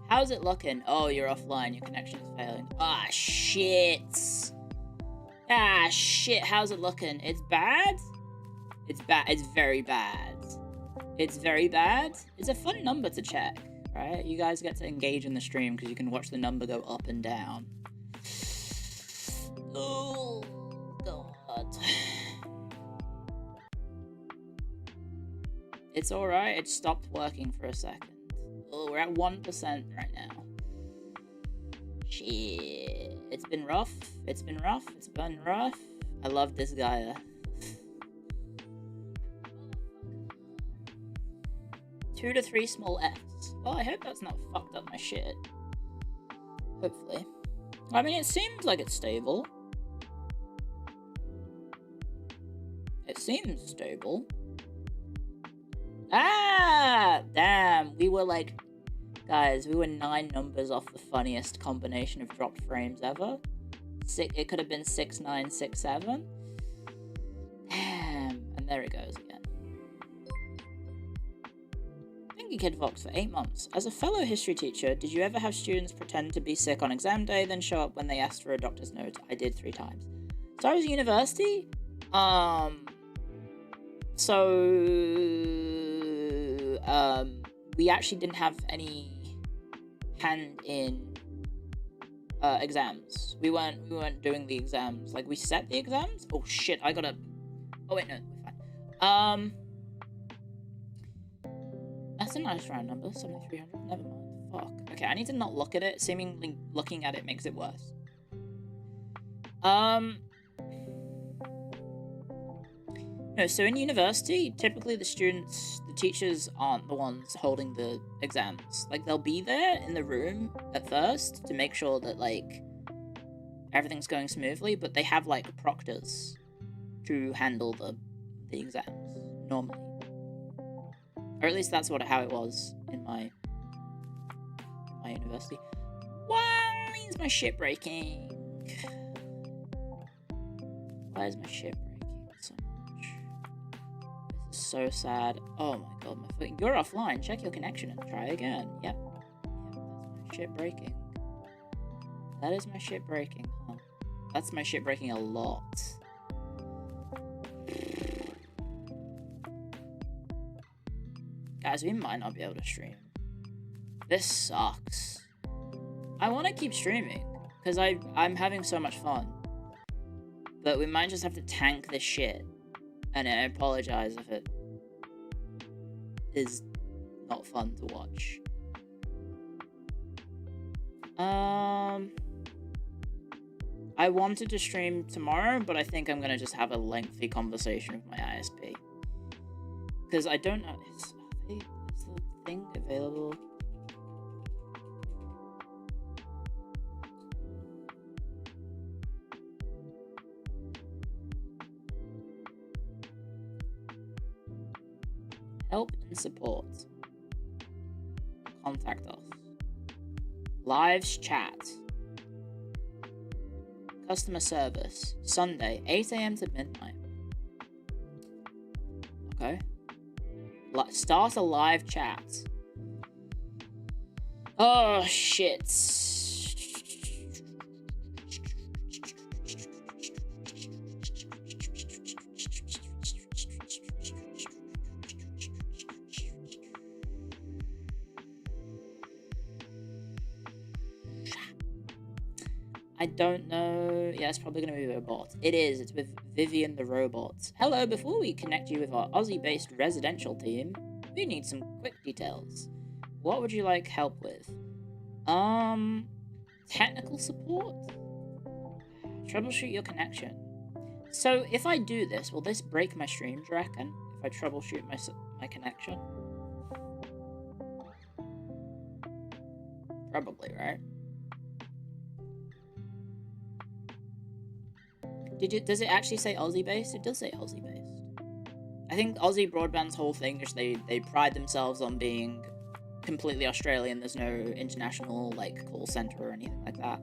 How's it looking? Oh, you're offline. Your connection is failing. Ah, shit. Ah, shit. How's it looking? It's bad? It's bad. It's very bad. It's very bad. It's a fun number to check, right? You guys get to engage in the stream because you can watch the number go up and down. Oh, God. It's alright. It stopped working for a second. Oh, we're at 1% right now. Shit. It's been rough. It's been rough. It's been rough. I love this guy. 2 to 3 small Fs. Well, I hope that's not fucked up my shit. Hopefully. I mean, it seems like it's stable. It seems stable. Ah! Damn. We were like... Guys, we were 9 numbers off the funniest combination of dropped frames ever. It could have been 6, 9, 6, 7. Damn. And there it goes again. Thank you, Kid Fox, for 8 months. As a fellow history teacher, did you ever have students pretend to be sick on exam day, then show up when they asked for a doctor's note? I did 3 times. So I was at university. We actually didn't have any hand in exams. We weren't doing the exams. Like, we set the exams. Oh shit! I gotta. Oh wait, no, we're fine. That's a nice round number, 7,300. Never mind. Fuck. Okay, I need to not look at it. Seemingly looking at it makes it worse. No, so in university, typically the teachers aren't the ones holding the exams. Like, they'll be there in the room at first to make sure that, like, everything's going smoothly, but they have, like, proctors to handle the exams, normally. Or at least that's how it was in my university. Why is my shit breaking? Why is my shit breaking so much? This is so sad. Oh my god, you're offline. Check your connection and try again. Yep, that's my shit breaking. That is my shit breaking, huh? That's my shit breaking a lot. Guys, we might not be able to stream. This sucks. I want to keep streaming, because I'm having so much fun. But we might just have to tank this shit. And I apologize if it is not fun to watch. I wanted to stream tomorrow, but I think I'm going to just have a lengthy conversation with my ISP. Because I don't know... Is the thing available? Help and support. Contact us. Lives chat. Customer service. Sunday, 8 AM to midnight. Okay. Start a live chat. Oh, shit. I don't know. Yeah, it's probably going to be a bot. It is. It's with Vivian the robot. Hello, before we connect you with our Aussie-based residential team, we need some quick details. What would you like help with? Technical support? Troubleshoot your connection. So, if I do this, will this break my stream, do you reckon? If I troubleshoot my connection? Probably, right? Does it actually say Aussie-based? It does say Aussie-based. I think Aussie Broadband's whole thing is they pride themselves on being completely Australian. There's no international, like, call center or anything like that.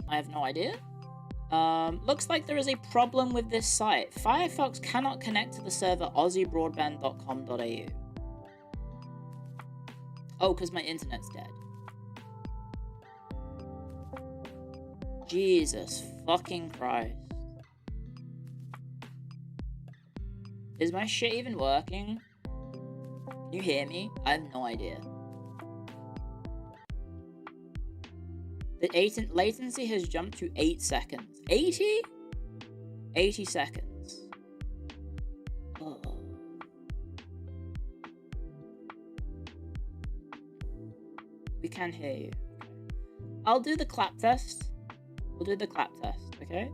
I have no idea. Looks like there is a problem with this site. Firefox cannot connect to the server aussiebroadband.com.au. Oh, because my internet's dead. Jesus fucking Christ. Is my shit even working? Can you hear me? I have no idea. The latency has jumped to 8 seconds. 80? 80 seconds. Oh. We can hear you. I'll do the clap test. We'll do the clap test, okay?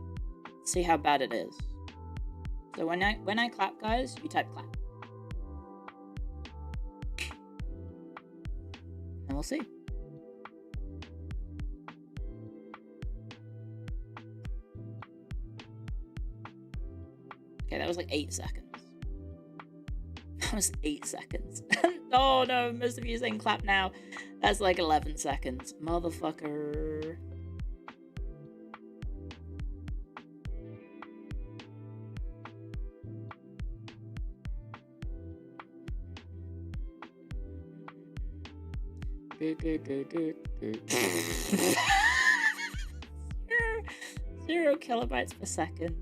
See how bad it is. So when I clap, guys, you type clap. And we'll see. Okay, that was like 8 seconds. That was 8 seconds. Oh no, most of you saying clap now. That's like 11 seconds. Motherfucker. Zero kilobytes per second.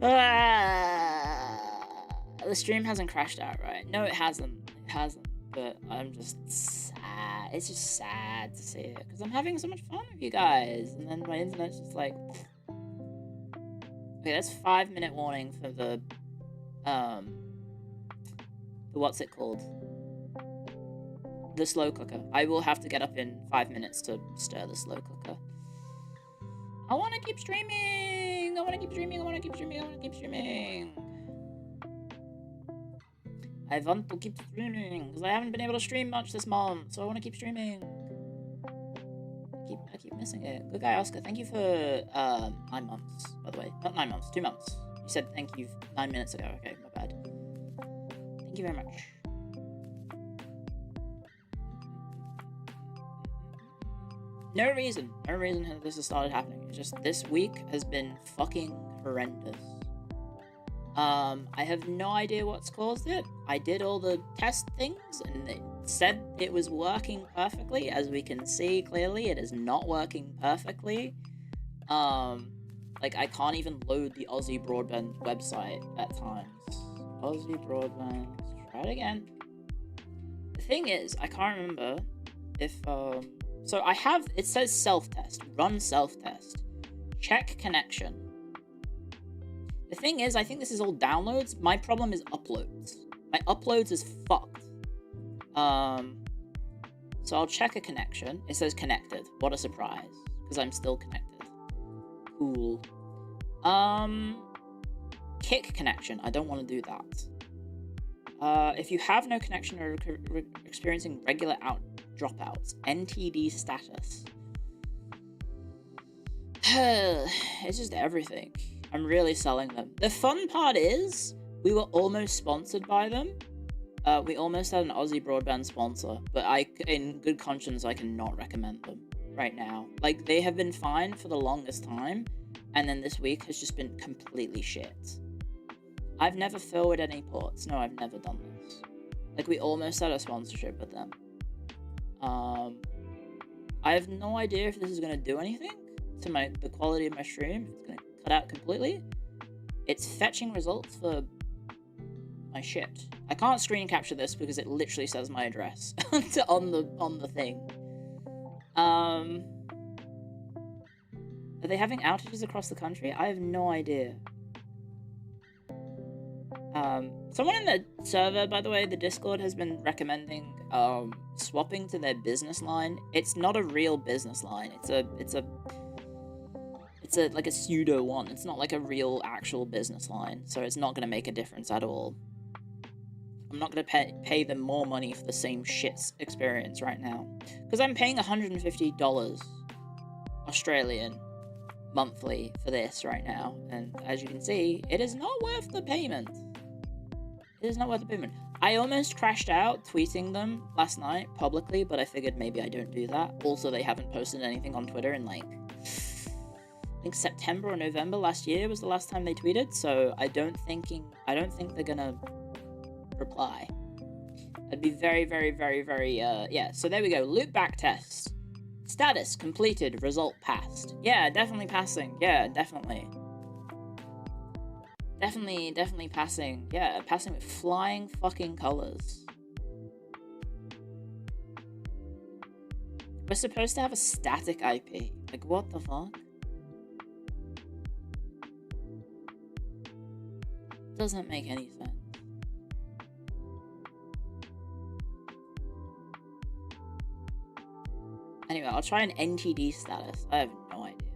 The stream hasn't crashed out, right? No, it hasn't. It hasn't. But I'm just sad. It's just sad to see it because I'm having so much fun with you guys, and then my internet's just like. Okay, that's 5-minute warning for the what's it called? The slow cooker. I will have to get up in 5 minutes to stir the slow cooker. I want to keep streaming. I want to keep streaming. I want to keep streaming. I want to keep streaming. I want to keep streaming because I haven't been able to stream much this month, so I want to keep streaming. I keep missing it. Good guy, Oscar. Thank you for 9 months, by the way. Not 9 months, 2 months. You said thank you 9 minutes ago. Okay, my bad. Thank you very much. No reason that this has started happening. It's just this week has been fucking horrendous. I have no idea what's caused it. I did all the test things and it said it was working perfectly. As we can see clearly, it is not working perfectly. Like I can't even load the Aussie Broadband website at times. Aussie Broadband, let's try it again. The thing is, I can't remember if, so I have, it says self-test, run self-test, check connection. The thing is, I think this is all downloads. My problem is uploads. My uploads is fucked. So I'll check a connection. It says connected. What a surprise, because I'm still connected. Cool. Kick connection. I don't want to do that. If you have no connection or experiencing regular dropouts, NTD status. It's just everything. I'm really selling them. The fun part is, we were almost sponsored by them. We almost had an Aussie Broadband sponsor, but in good conscience, I cannot recommend them right now. Like, they have been fine for the longest time, and then this week has just been completely shit. I've never forwarded any ports. No, I've never done this. Like, we almost had a sponsorship with them. I have no idea if this is going to do anything to the quality of my stream. It's going to cut out completely. It's fetching results for my shit. I can't screen capture this because it literally says my address on the thing. Are they having outages across the country? I have no idea. Someone in the server, by the way, the Discord, has been recommending swapping to their business line. It's not a real business line. It's like a pseudo one. It's not like a real actual business line, so it's not going to make a difference at all. I'm not going to pay them more money for the same shit experience right now, because I'm paying $150 Australian monthly for this right now, and as you can see, it is not worth the payment. It is not worth the payment. I almost crashed out tweeting them last night publicly, but I figured maybe I don't do that. Also, they haven't posted anything on Twitter in like, I think September or November last year was the last time they tweeted, so I don't think they're gonna reply. I'd be very, very, very, very, yeah. So there we go. Loop back test. Status completed. Result passed. Yeah, definitely passing. Yeah, definitely. Definitely passing. Yeah, passing with flying fucking colors. We're supposed to have a static IP. Like, what the fuck? Doesn't make any sense. Anyway, I'll try an NTD status. I have no idea.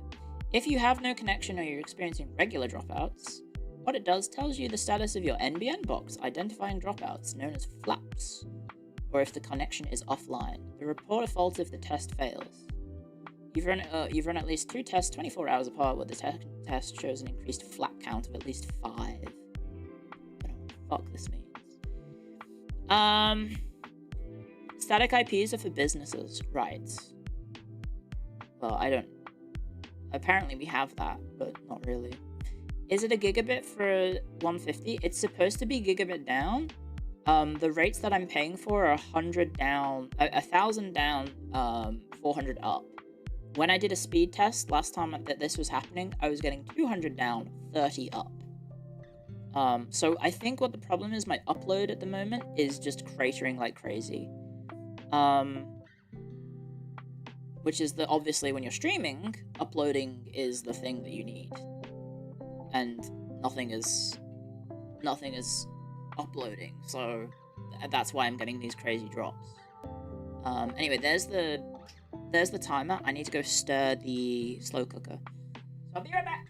If you have no connection or you're experiencing regular dropouts, what it does tells you the status of your NBN box, identifying dropouts known as flaps, or if the connection is offline. The report a fault if the test fails. You've run at least 2 tests 24 hours apart where the test shows an increased flap count of at least 5. I don't know what the fuck this means. Static IPs are for businesses, right? Well, I don't... Apparently we have that, but not really. Is it a gigabit for 150? It's supposed to be gigabit down. The rates that I'm paying for are 100 down, 1,000 down, 400 up. When I did a speed test last time that this was happening, I was getting 200 down, 30 up. So I think what the problem is, my upload at the moment is just cratering like crazy. Which is that obviously when you're streaming, uploading is the thing that you need. And nothing is uploading, so that's why I'm getting these crazy drops. Anyway, there's the timer. I need to go stir the slow cooker. So I'll be right back.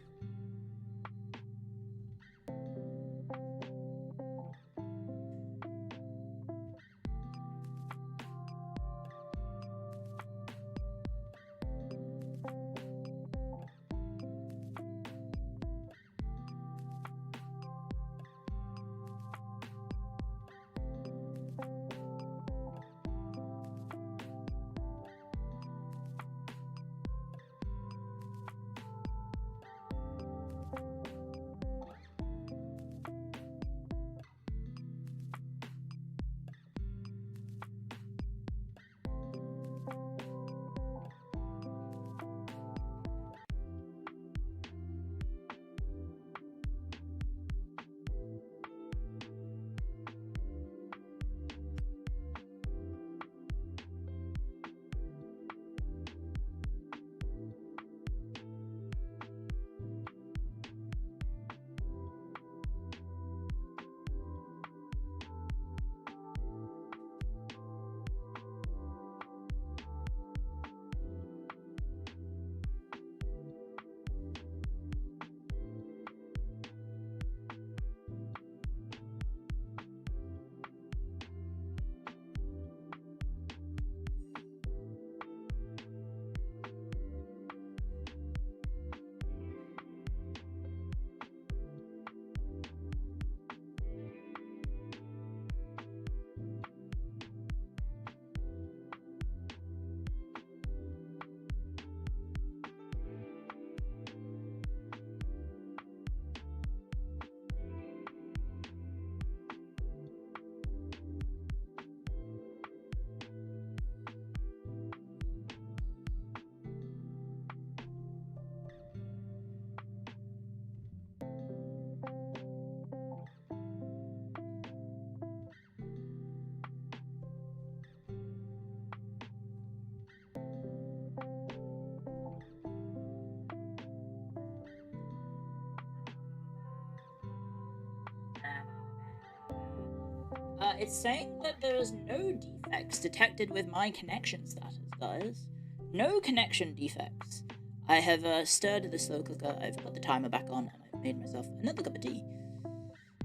It's saying that there is no defects detected with my connection status, guys. No connection defects. I have stirred the slow cooker, I've put the timer back on, and I've made myself another cup of tea.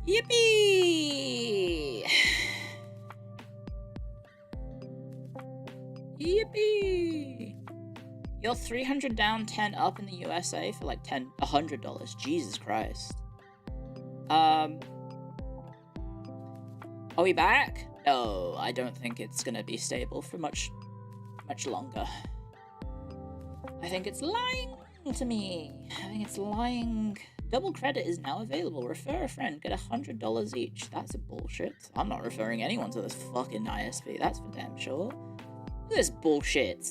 Yippee! Yippee! You're 300 down, 10 up in the USA for like $100. Jesus Christ. Are we back? No, I don't think it's gonna be stable for much longer. I think it's lying to me. I think it's lying Double credit is now available. Refer a friend. Get $100 each. That's a bullshit. I'm not referring anyone to this fucking ISP. That's for damn sure. Look at this bullshit.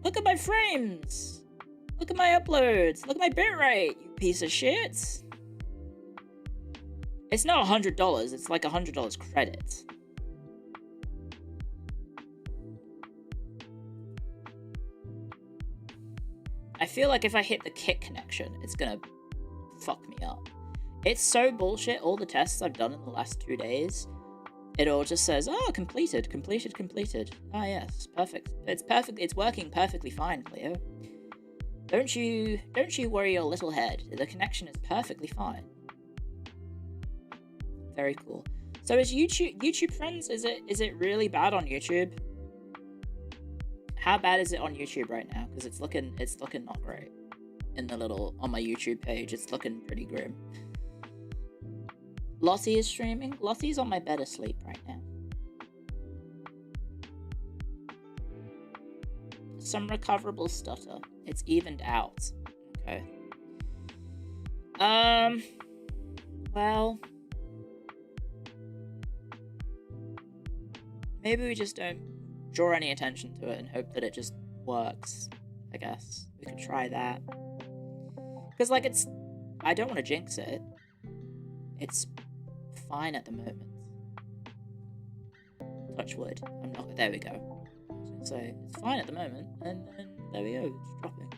Look at my frames. Look at my uploads. Look at my bitrate, you piece of shit. It's not $100. It's like $100 credit. I feel like if I hit the kick connection, it's gonna fuck me up. It's so bullshit. All the tests I've done in the last 2 days, it all just says, oh, completed. Ah, yes, perfect. It's perfect. It's working perfectly fine, Clio. Don't you worry your little head. The connection is perfectly fine. Very cool. So is YouTube friends? Is it really bad on YouTube? How bad is it on YouTube right now? Because it's looking not great. On my YouTube page, it's looking pretty grim. Lottie is streaming. Lottie's on my bed asleep right now. Some recoverable stutter. It's evened out. Okay. Well, maybe we just don't draw any attention to it and hope that it just works. I guess we could try that. Because, like, I don't want to jinx it. It's fine at the moment. Touch wood. I'm not. There we go. I was going to say, it's fine at the moment. And there we go. It's dropping.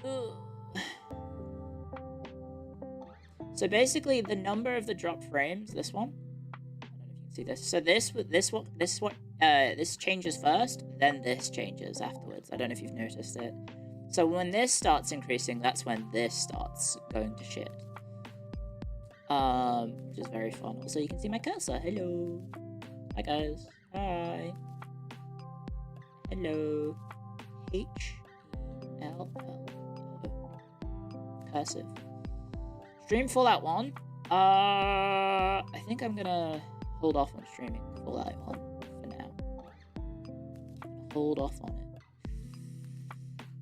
Ugh. So basically, the number of the drop frames, this one. I don't know if you can see this. So this changes first, then this changes afterwards. I don't know if you've noticed it. So when this starts increasing, that's when this starts going to shit. Which is very fun. Also, you can see my cursor. Hello. Hi, guys. Hi. Hello. H-E-L-L. Cursive. Stream Fallout 1. I think I'm gonna hold off on streaming Fallout 1 for now. Hold off on it.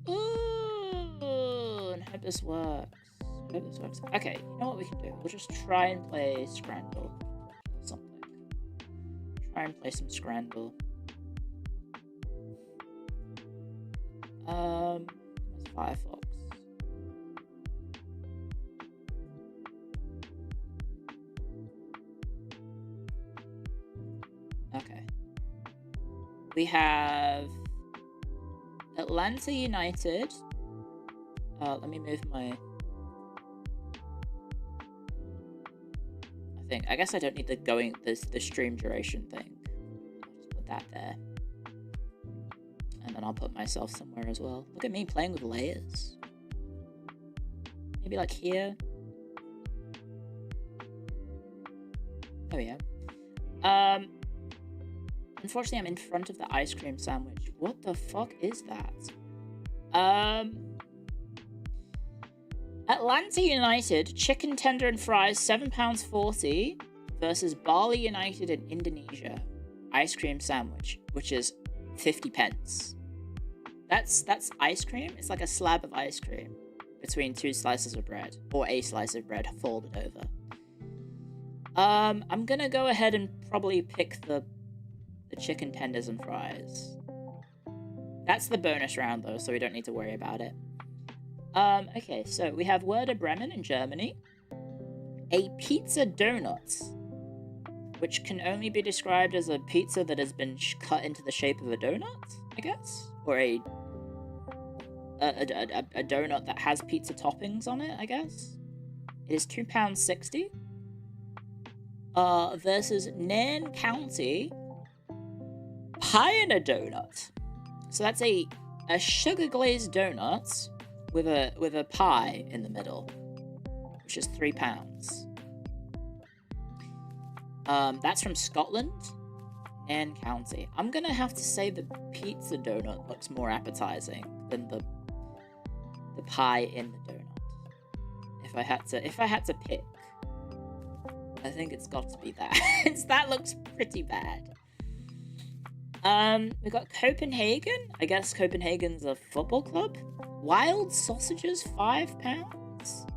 Ooh, and hope this works. Okay, you know what we can do? We'll just try and play Scrandle or something. Try and play some Scrandle. Where's Firefox? Okay. We have Atlanta United. Let me move my... I guess I don't need the stream duration thing. I'll just put that there. And then I'll put myself somewhere as well. Look at me playing with layers. Maybe like here. There we go. Unfortunately, I'm in front of the ice cream sandwich. What the fuck is that? Atlanta United, chicken tender and fries, £7.40 versus Bali United in Indonesia, ice cream sandwich, which is 50 pence. That's ice cream. It's like a slab of ice cream between two slices of bread, or a slice of bread folded over. I'm gonna go ahead and probably pick the chicken tenders and fries. That's the bonus round though, so we don't need to worry about it. Okay, so we have Werder Bremen in Germany. A pizza donut, which can only be described as a pizza that has been cut into the shape of a donut, I guess? Or a donut that has pizza toppings on it, I guess? It is £2.60. Versus Nairn County Pie in a Donut. So that's a sugar glazed donut with a pie in the middle, which is £3. That's from Scotland, Nairn County. I'm gonna have to say the pizza donut looks more appetizing than the pie in the donut. If I had to pick, I think it's got to be that. That looks pretty bad. We got Copenhagen. I guess Copenhagen's a football club. Wild sausages, £5.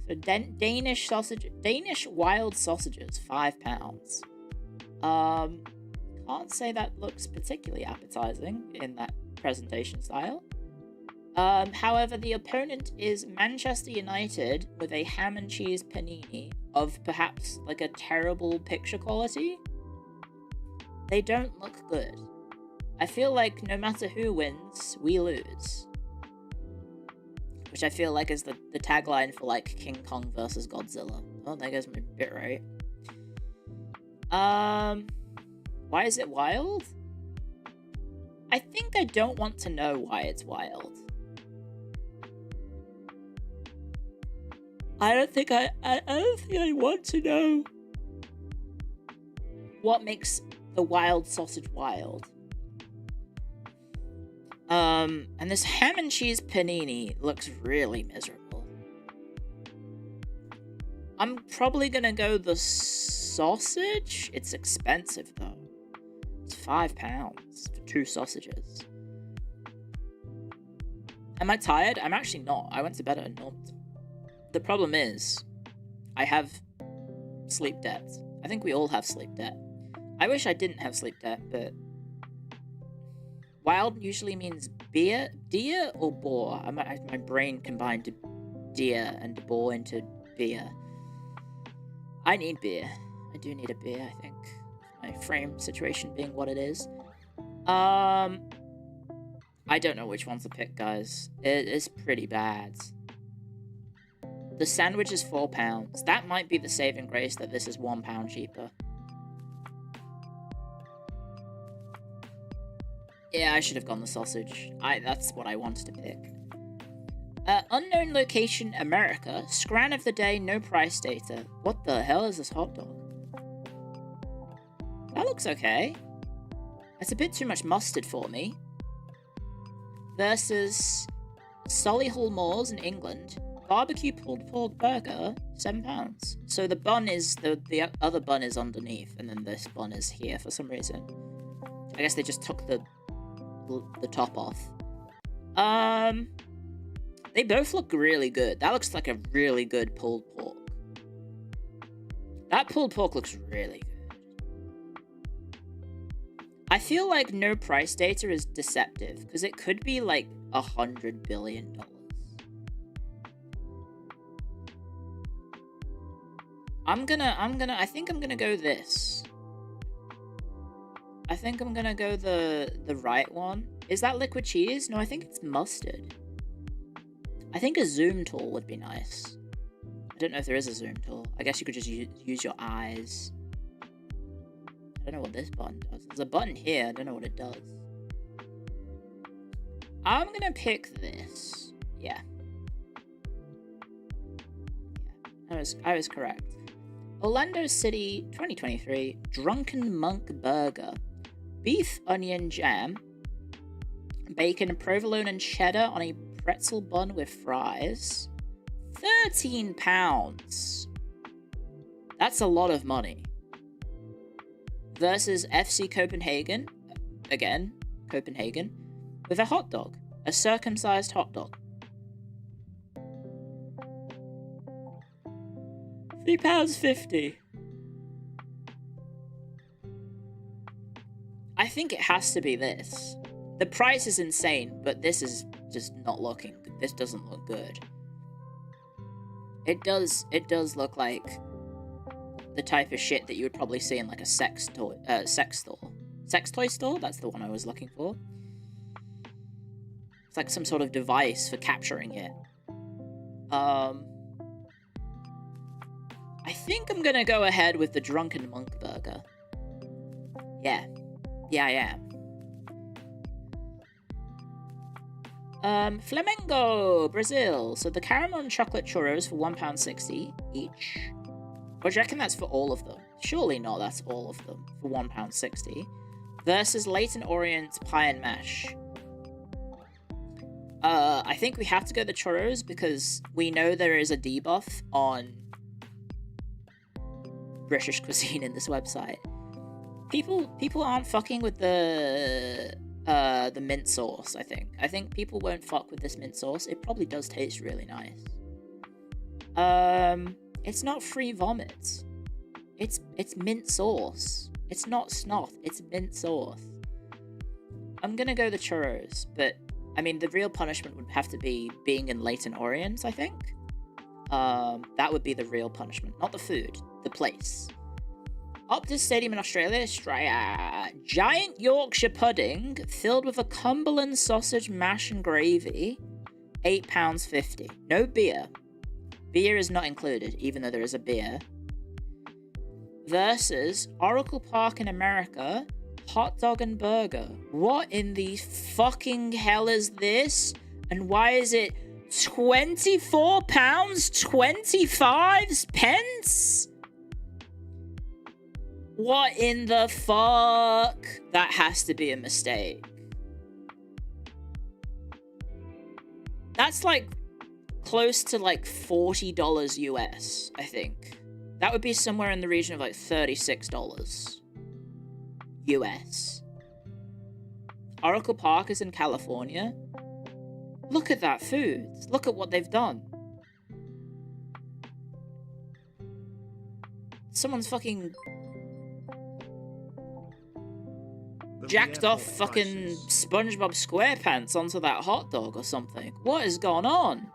So Danish wild sausages, £5. Can't say that looks particularly appetizing in that presentation style. However, the opponent is Manchester United with a ham and cheese panini of perhaps like a terrible picture quality. They don't look good. I feel like no matter who wins, we lose. Which I feel like is the tagline for like King Kong versus Godzilla. Oh, that goes my bit right. Why is it wild? I think I don't want to know why it's wild. I don't think I want to know what makes the wild sausage wild. And this ham and cheese panini looks really miserable. I'm probably gonna go the sausage. It's expensive though. It's £5 for 2 sausages. Am I tired? I'm actually not. I went to bed at naught. The problem is, I have sleep debt. I think we all have sleep debt. I wish I didn't have sleep debt, but wild usually means deer or boar. My brain combined deer and boar into beer. I need beer. I do need a beer, I think. My frame situation being what it is. I don't know which one to pick, guys. It is pretty bad. The sandwich is £4. That might be the saving grace that this is £1 cheaper. Yeah, I should have gone the sausage. That's what I wanted to pick. Unknown location, America. Scran of the day, no price data. What the hell is this hot dog? That looks okay. It's a bit too much mustard for me. Versus Solihull Moors in England. Barbecue pulled pork burger, £7. So the bun is, the other bun is underneath, and then this bun is here for some reason. I guess they just took the top off. They both look really good. That looks like a really good pulled pork. That pulled pork looks really good. I feel like no price data is deceptive, because it could be like $100 billion. I think I'm gonna go this. I think I'm gonna go the right one. Is that liquid cheese? No, I think it's mustard. I think a zoom tool would be nice. I don't know if there is a zoom tool. I guess you could just use your eyes. I don't know what this button does. There's a button here. I don't know what it does. I'm gonna pick this. Yeah. I was correct. Orlando City 2023 Drunken Monk Burger. Beef onion jam. Bacon, provolone, and cheddar on a pretzel bun with fries. £13. That's a lot of money. Versus FC Copenhagen. Again, Copenhagen. With a hot dog. A circumcised hot dog. £3.50. I think it has to be this. The price is insane, but this is just not looking good. This doesn't look good. It does look like the type of shit that you would probably see in like a sex toy store. That's the one I was looking for. It's like some sort of device for capturing it. I think I'm gonna go ahead with the Drunken Monk Burger. Yeah, I am. Flamengo, Brazil. So the caramel and chocolate churros for £1.60 each. Or do you reckon that's for all of them? Surely not, that's all of them for £1.60. Versus Leyton Orient pie and mash. I think we have to go the churros because we know there is a debuff on British cuisine in this website. people aren't fucking with the mint sauce. I think people won't fuck with this mint sauce. It probably does taste really nice. It's not free vomit. It's mint sauce. It's not snot. It's mint sauce. I'm gonna go the churros, but I mean the real punishment would have to be being in Leyton Orient. I think. That would be the real punishment, not the food, the place. Optus Stadium in Australia, giant Yorkshire pudding filled with a Cumberland sausage mash and gravy, £8.50. No beer. Beer is not included, even though there is a beer. Versus Oracle Park in America, hot dog and burger. What in the fucking hell is this? And why is it £24.25? What in the fuck? That has to be a mistake. That's like close to like $40 US, I think. That would be somewhere in the region of like $36 US. Oracle Park is in California. Look at that food. Look at what they've done. Someone's fucking jacked off fucking SpongeBob SquarePants onto that hot dog or something. What has gone on?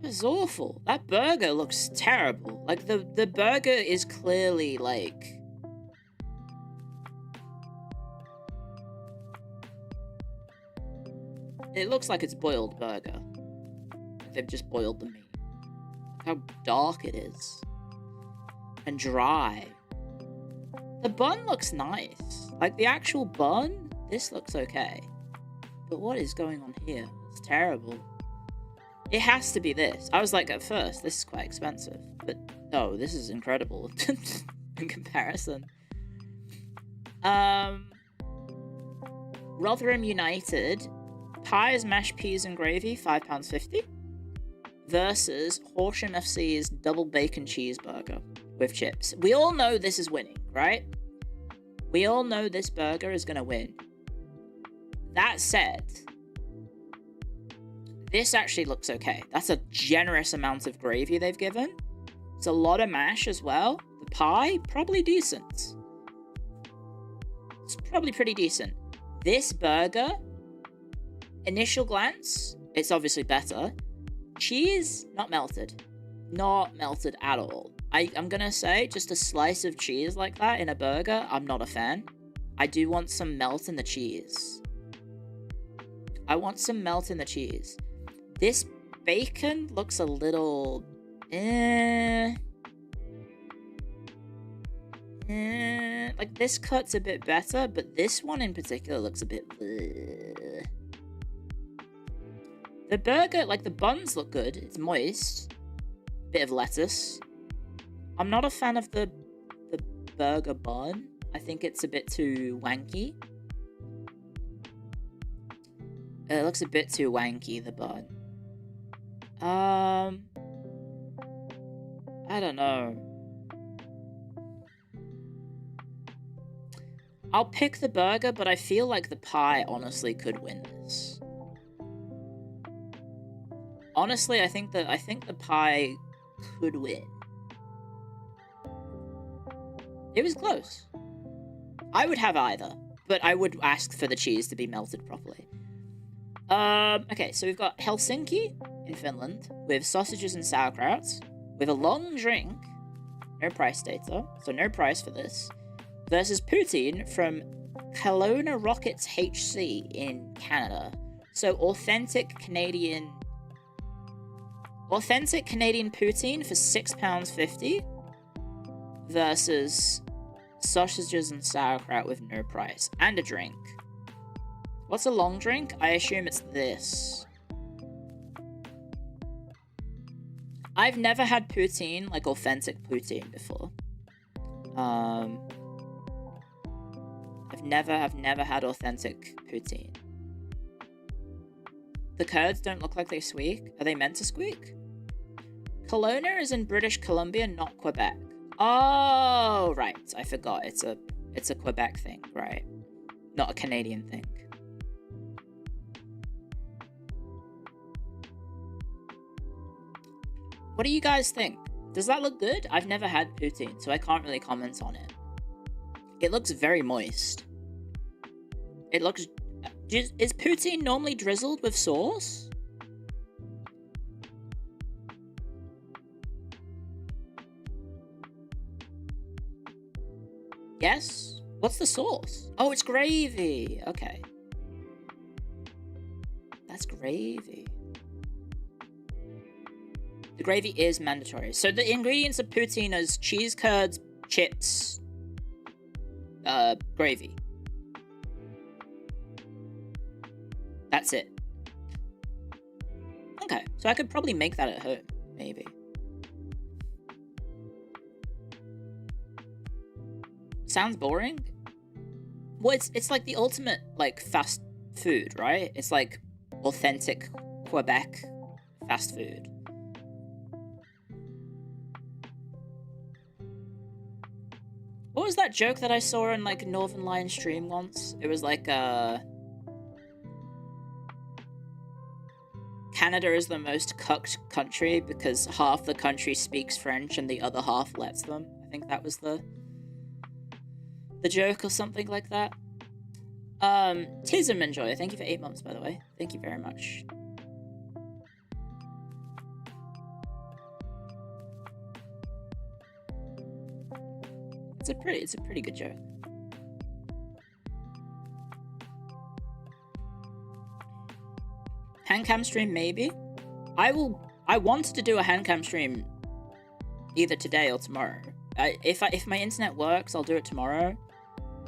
This is awful. That burger looks terrible. Like, the burger is clearly, like... It looks like it's boiled burger. They've just boiled the meat. Look how dark it is. And dry. The bun looks nice. Like, the actual bun, this looks okay. But what is going on here? It's terrible. It has to be this. I was like, at first, this is quite expensive. But, no, this is incredible in comparison. Rotherham United, pies, mashed peas and gravy, £5.50. Versus Horsham FC's double bacon cheeseburger with chips. We all know this is winning, right? We all know this burger is going to win. That said... This actually looks okay. That's a generous amount of gravy they've given. It's a lot of mash as well. The pie, probably decent. It's probably pretty decent. This burger, initial glance, it's obviously better. Cheese, not melted. Not melted at all. I'm gonna say, just a slice of cheese like that in a burger, I'm not a fan. I do want some melt in the cheese. I want some melt in the cheese. This bacon looks a little... Like, this cut's a bit better, but this one in particular looks a bit... The burger, like, the buns look good. It's moist. Bit of lettuce. I'm not a fan of the burger bun. I think it's a bit too wanky. It looks a bit too wanky, the bun. I don't know. I'll pick the burger, but I feel like the pie honestly could win this. Honestly, I think the pie could win. It was close. I would have either, but I would ask for the cheese to be melted properly. Okay, so we've got Helsinki in Finland with sausages and sauerkraut with a long drink. No price data, so no price for this. Versus poutine from Kelowna Rockets HC in Canada. So authentic Canadian poutine for £6.50 versus sausages and sauerkraut with no price and a drink. What's a long drink? I assume it's this. I've never had poutine, like authentic poutine before. I've never had authentic poutine. The curds don't look like they squeak. Are they meant to squeak? Kelowna is in British Columbia, not Quebec. Oh, right. I forgot. It's a Quebec thing, right? Not a Canadian thing. What do you guys think? Does that look good? I've never had poutine, so I can't really comment on it. It looks very moist. It looks... Is poutine normally drizzled with sauce? Yes? What's the sauce? Oh, it's gravy. Okay. That's gravy. The gravy is mandatory. So the ingredients of poutine is cheese curds, chips, gravy. That's it. Okay, so I could probably make that at home, maybe. Sounds boring? Well, it's like the ultimate, like, fast food, right? It's like authentic Quebec fast food. What was that joke that I saw in, like, Northern Lion stream once? It was like, Canada is the most cucked country because half the country speaks French and the other half lets them. I think that was the joke or something like that. Tism Enjoy, thank you for 8 months, by the way. Thank you very much. It's a pretty good joke. Handcam stream, maybe? I wanted to do a handcam stream either today or tomorrow. If my internet works, I'll do it tomorrow.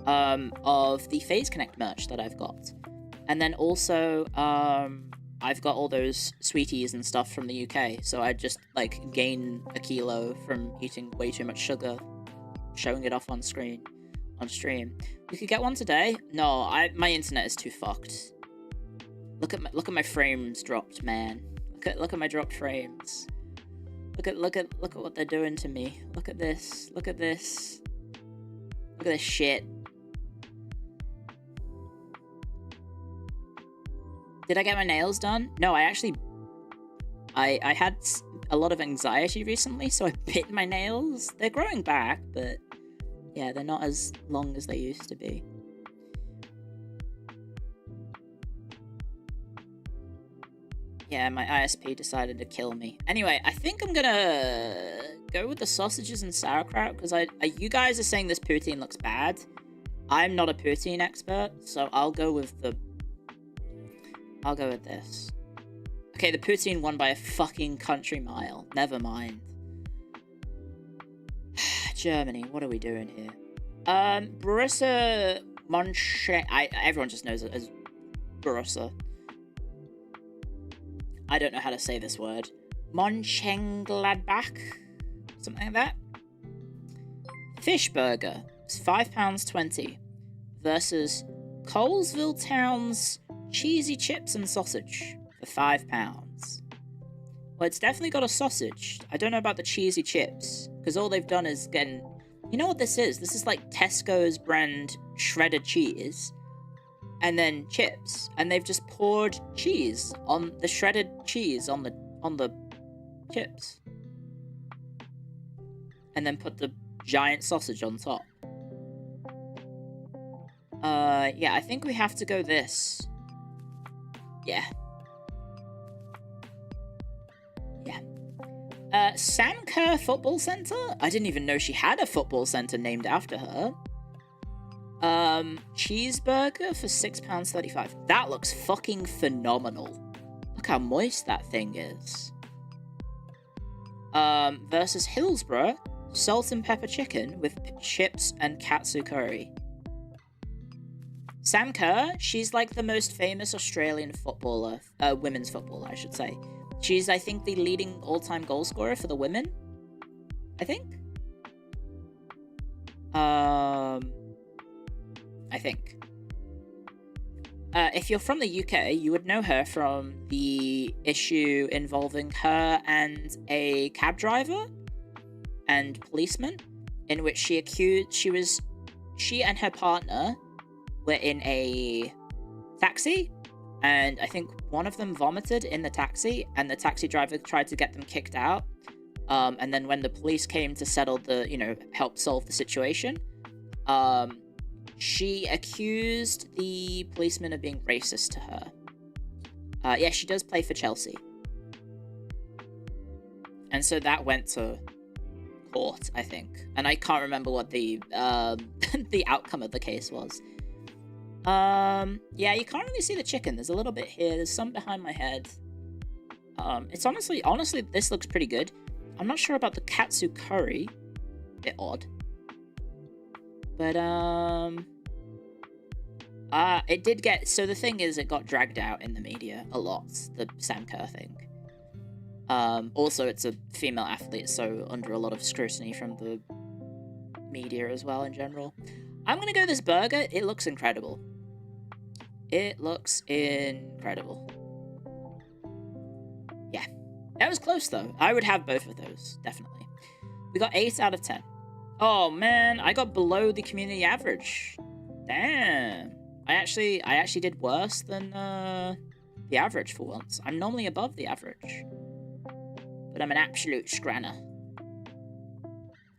Of the Phase Connect merch that I've got. And then also, I've got all those sweeties and stuff from the UK, so I just, like, gain a kilo from eating way too much sugar, showing it off on stream. We could get one today? No, my internet is too fucked. Look at my frames dropped, man. Look at my dropped frames. Look at what they're doing to me. Look at this. Look at this. Look at this shit. Did I get my nails done? No, I had a lot of anxiety recently, so I bit my nails. They're growing back, but yeah, they're not as long as they used to be. Yeah, my ISP decided to kill me. Anyway, I think I'm gonna go with the sausages and sauerkraut, because you guys are saying this poutine looks bad. I'm not a poutine expert, so I'll go with this. Okay, the poutine won by a fucking country mile. Never mind. Germany, what are we doing here? Borussia everyone just knows it as Borussia. I don't know how to say this word. Mönchengladbach? Something like that. Fish burger. It's £5.20 versus Colesville Town's cheesy chips and sausage for £5. Well, it's definitely got a sausage. I don't know about the cheesy chips, because all they've done is getting... You know what this is? This is like Tesco's brand shredded cheese, and then chips, and they've just poured cheese on the shredded cheese on the chips, and then put the giant sausage on top. Yeah, I think we have to go this. Yeah. Sam Kerr Football Centre? I didn't even know she had a football centre named after her. Cheeseburger for £6.35. That looks fucking phenomenal. Look how moist that thing is. Versus Hillsborough, salt and pepper chicken with chips and katsu curry. Sam Kerr, she's like the most famous Australian footballer, women's footballer, I should say. She's, I think, the leading all-time goal scorer for the women. I think. I think. if you're from the UK, you would know her from the issue involving her and a cab driver and policeman, in which she and her partner were in a taxi, and I think one of them vomited in the taxi, and the taxi driver tried to get them kicked out. And then when the police came to settle help solve the situation, she accused the policeman of being racist to her. Yeah, she does play for Chelsea. And so that went to court, I think. And I can't remember what the the outcome of the case was. Yeah, you can't really see the chicken. There's a little bit here. There's some behind my head. It's honestly, this looks pretty good. I'm not sure about the katsu curry. Bit odd. But, it did get... So the thing is, it got dragged out in the media a lot, the Sam Kerr thing. Also, it's a female athlete, so under a lot of scrutiny from the media as well in general. I'm gonna go this burger. It looks incredible. It looks incredible. Yeah. That was close, though. I would have both of those, definitely. We got 8 out of 10. Oh, man. I got below the community average. Damn. I actually did worse than the average for once. I'm normally above the average. But I'm an absolute scranner.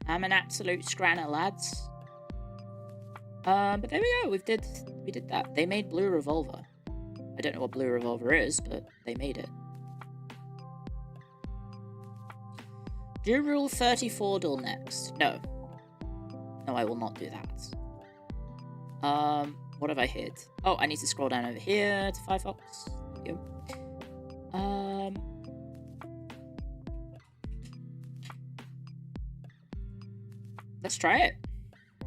I'm an absolute scranner, lads. But there we go. We did that. They made Blue Revolver. I don't know what Blue Revolver is, but they made it. Do Rule 34 duel next. No. No, I will not do that. What have I hit? Oh, I need to scroll down over here to Firefox. There we go. Let's try it.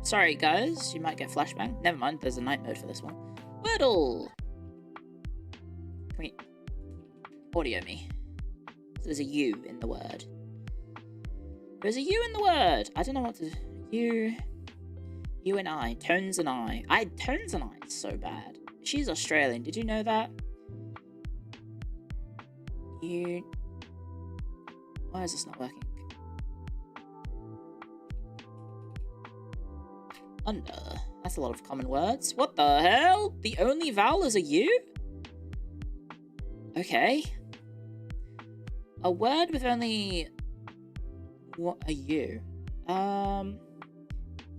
Sorry, guys. You might get flashbang. Never mind. There's a night mode for this one. Wordle! Can we... audio me. So there's a U in the word. There's a U in the word. I don't know what to... You and I. Tones and I. Tones and I is so bad. She's Australian. Did you know that? Why is this not working? Under. That's a lot of common words. What the hell? The only vowel is a U? Okay. A word with only... what? A U.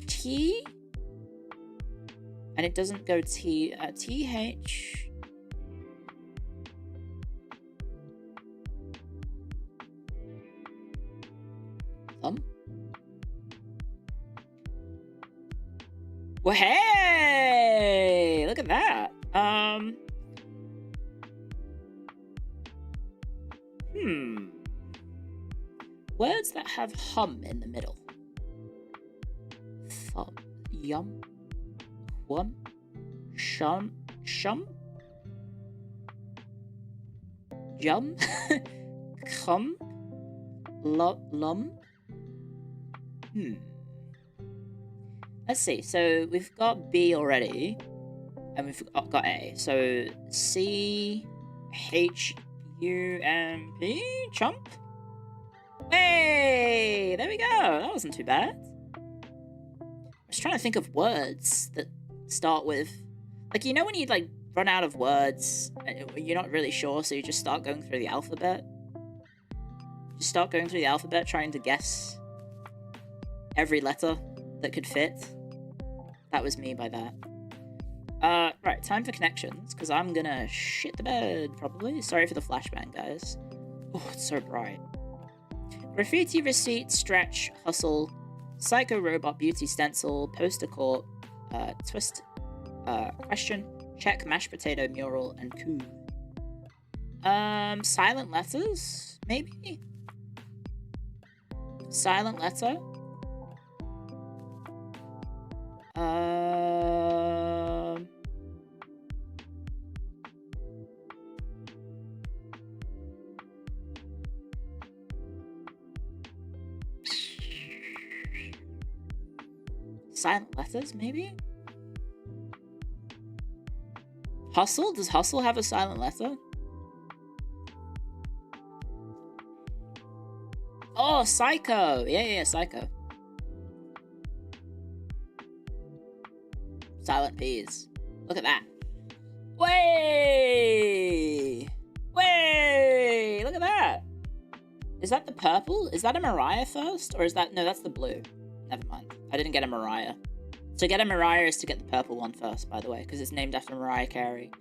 T? And it doesn't go T... TH... Thumb? Well, hey! Look at that. Words that have hum in the middle. Thumb. Yum. Whum. Shum. Shum. Jum. Cum. Lum. Let's see. So we've got B already, and we've got A. So C, H, U, M, P. Chump. Hey, there we go. That wasn't too bad. I was trying to think of words that start with, like, you know when you like run out of words and you're not really sure, so you just start going through the alphabet. Just start going through the alphabet, trying to guess every letter that could fit. That was me by that. Right, time for connections, because I'm gonna shit the bed, probably. Sorry for the flashbang, guys. Oh, it's so bright. Graffiti, receipt, stretch, hustle, psycho robot, beauty stencil, poster court, twist, question, check, mashed potato, mural, and coup. Silent letters, maybe? Silent letter? Silent letters, maybe? Hustle? Does Hustle have a silent letter? Oh, Psycho! Yeah, Psycho. Silent P's. Look at that. Way! Way! Look at that! Is that the purple? Is that a Mariah first? Or is that... No, that's the blue. Never mind. I didn't get a Mariah. To get a Mariah is to get the purple one first, by the way, because it's named after Mariah Carey.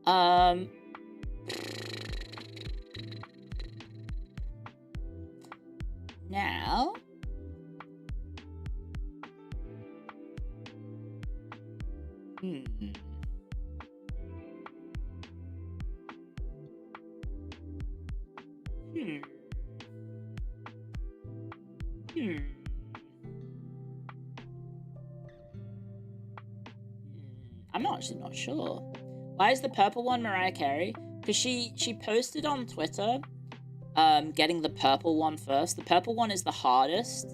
Now... I'm actually not sure. Why is the purple one Mariah Carey? Because she posted on Twitter, getting the purple one first. The purple one is the hardest.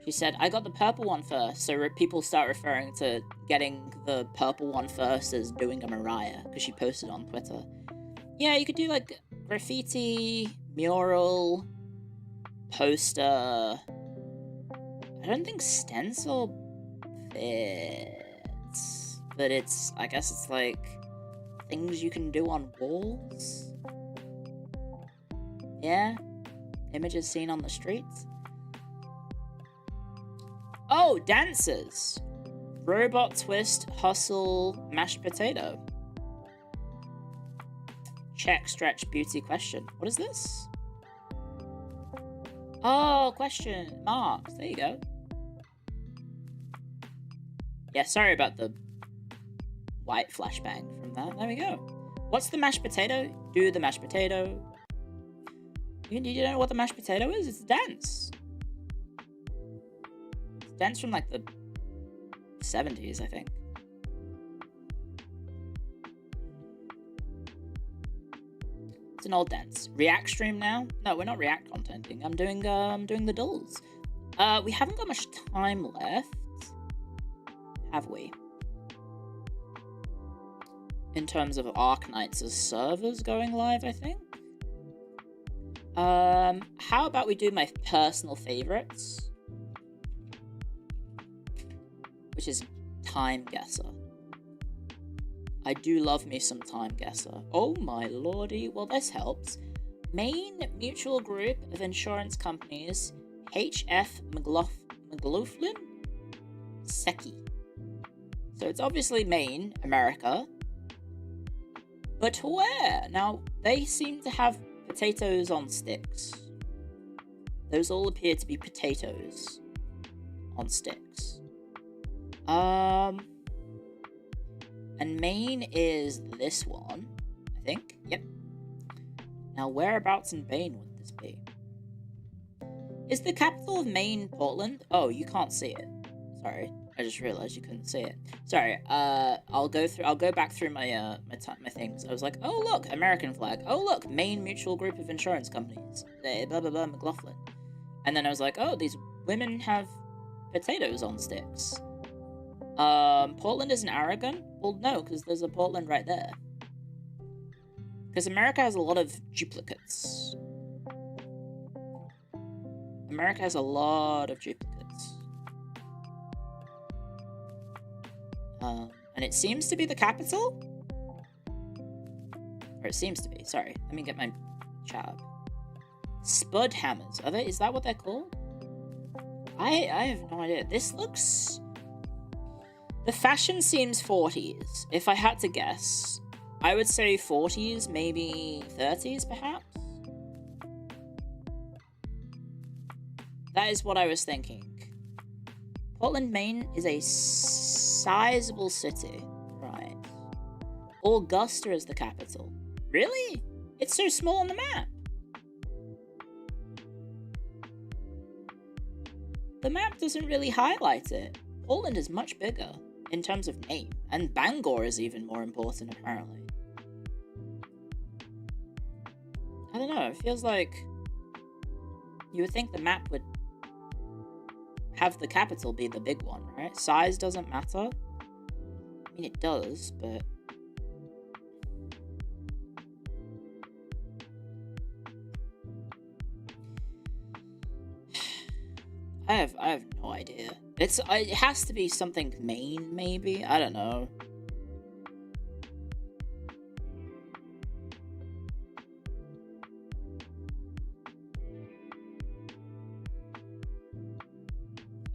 She said, I got the purple one first, so people start referring to getting the purple one first as doing a Mariah, because she posted on Twitter. Yeah, you could do, like, graffiti, mural, poster. I don't think stencil fits, but it's, I guess it's, like, things you can do on walls. Yeah? Images seen on the streets. Oh, dancers. Robot, twist, hustle, mashed potato. Check, stretch, beauty, question. What is this? Oh, question marks. There you go. Yeah, sorry about the white flashbang from that. There we go. What's the mashed potato? Do the mashed potato. You know what the mashed potato is? It's a dance. It's a dance from like the 70s, I think. It's an old dance. React stream now? No, we're not React contenting. I'm doing the dulls. We haven't got much time left, have we? In terms of Arknights as servers going live, I think. How about we do my personal favorites, which is Time Guesser. I do love me some Time Guesser. Oh my lordy. Well, this helps. Main Mutual Group of Insurance Companies, HF McLaughlin? Seki. So it's obviously Maine, America. But where? Now, they seem to have potatoes on sticks. Those all appear to be potatoes on sticks. And Maine is this one, I think. Yep. Now, whereabouts in Maine would this be? Is the capital of Maine Portland? Oh, you can't see it. Sorry, I just realized you couldn't see it. Sorry. I'll go back through my my things. I was like, oh look, American flag. Oh look, Maine Mutual Group of Insurance Companies. Blah blah blah, McLaughlin. And then I was like, oh, these women have potatoes on sticks. Portland isn't Oregon? Well, no, because there's a Portland right there. Because America has a lot of duplicates. America has a lot of duplicates. And it seems to be the capital? Or it seems to be, sorry. Let me get my chat. Spud hammers. Are they? Is that what they're called? I have no idea. This looks... The fashion seems 40s. If I had to guess, I would say 40s, maybe 30s, perhaps? That is what I was thinking. Portland, Maine is a sizable city. Right. Augusta is the capital. Really? It's so small on the map. The map doesn't really highlight it. Portland is much bigger in terms of name, and Bangor is even more important, apparently. I don't know, it feels like you would think the map would have the capital be the big one, right? Size doesn't matter. I mean, it does, but... I have no idea. It has to be something main, maybe? I don't know.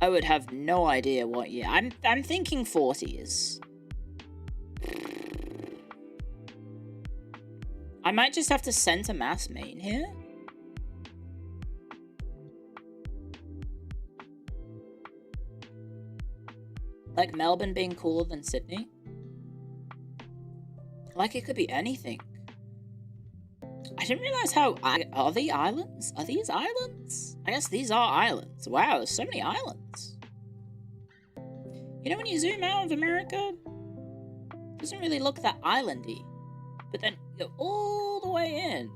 I would have no idea what year. I'm thinking 40s. I might just have to center mass main here. Like Melbourne being cooler than Sydney. Like it could be anything. I didn't realize how... Are they islands? Are these islands? I guess these are islands. Wow, there's so many islands. You know when you zoom out of America? It doesn't really look that islandy. But then you go all the way in.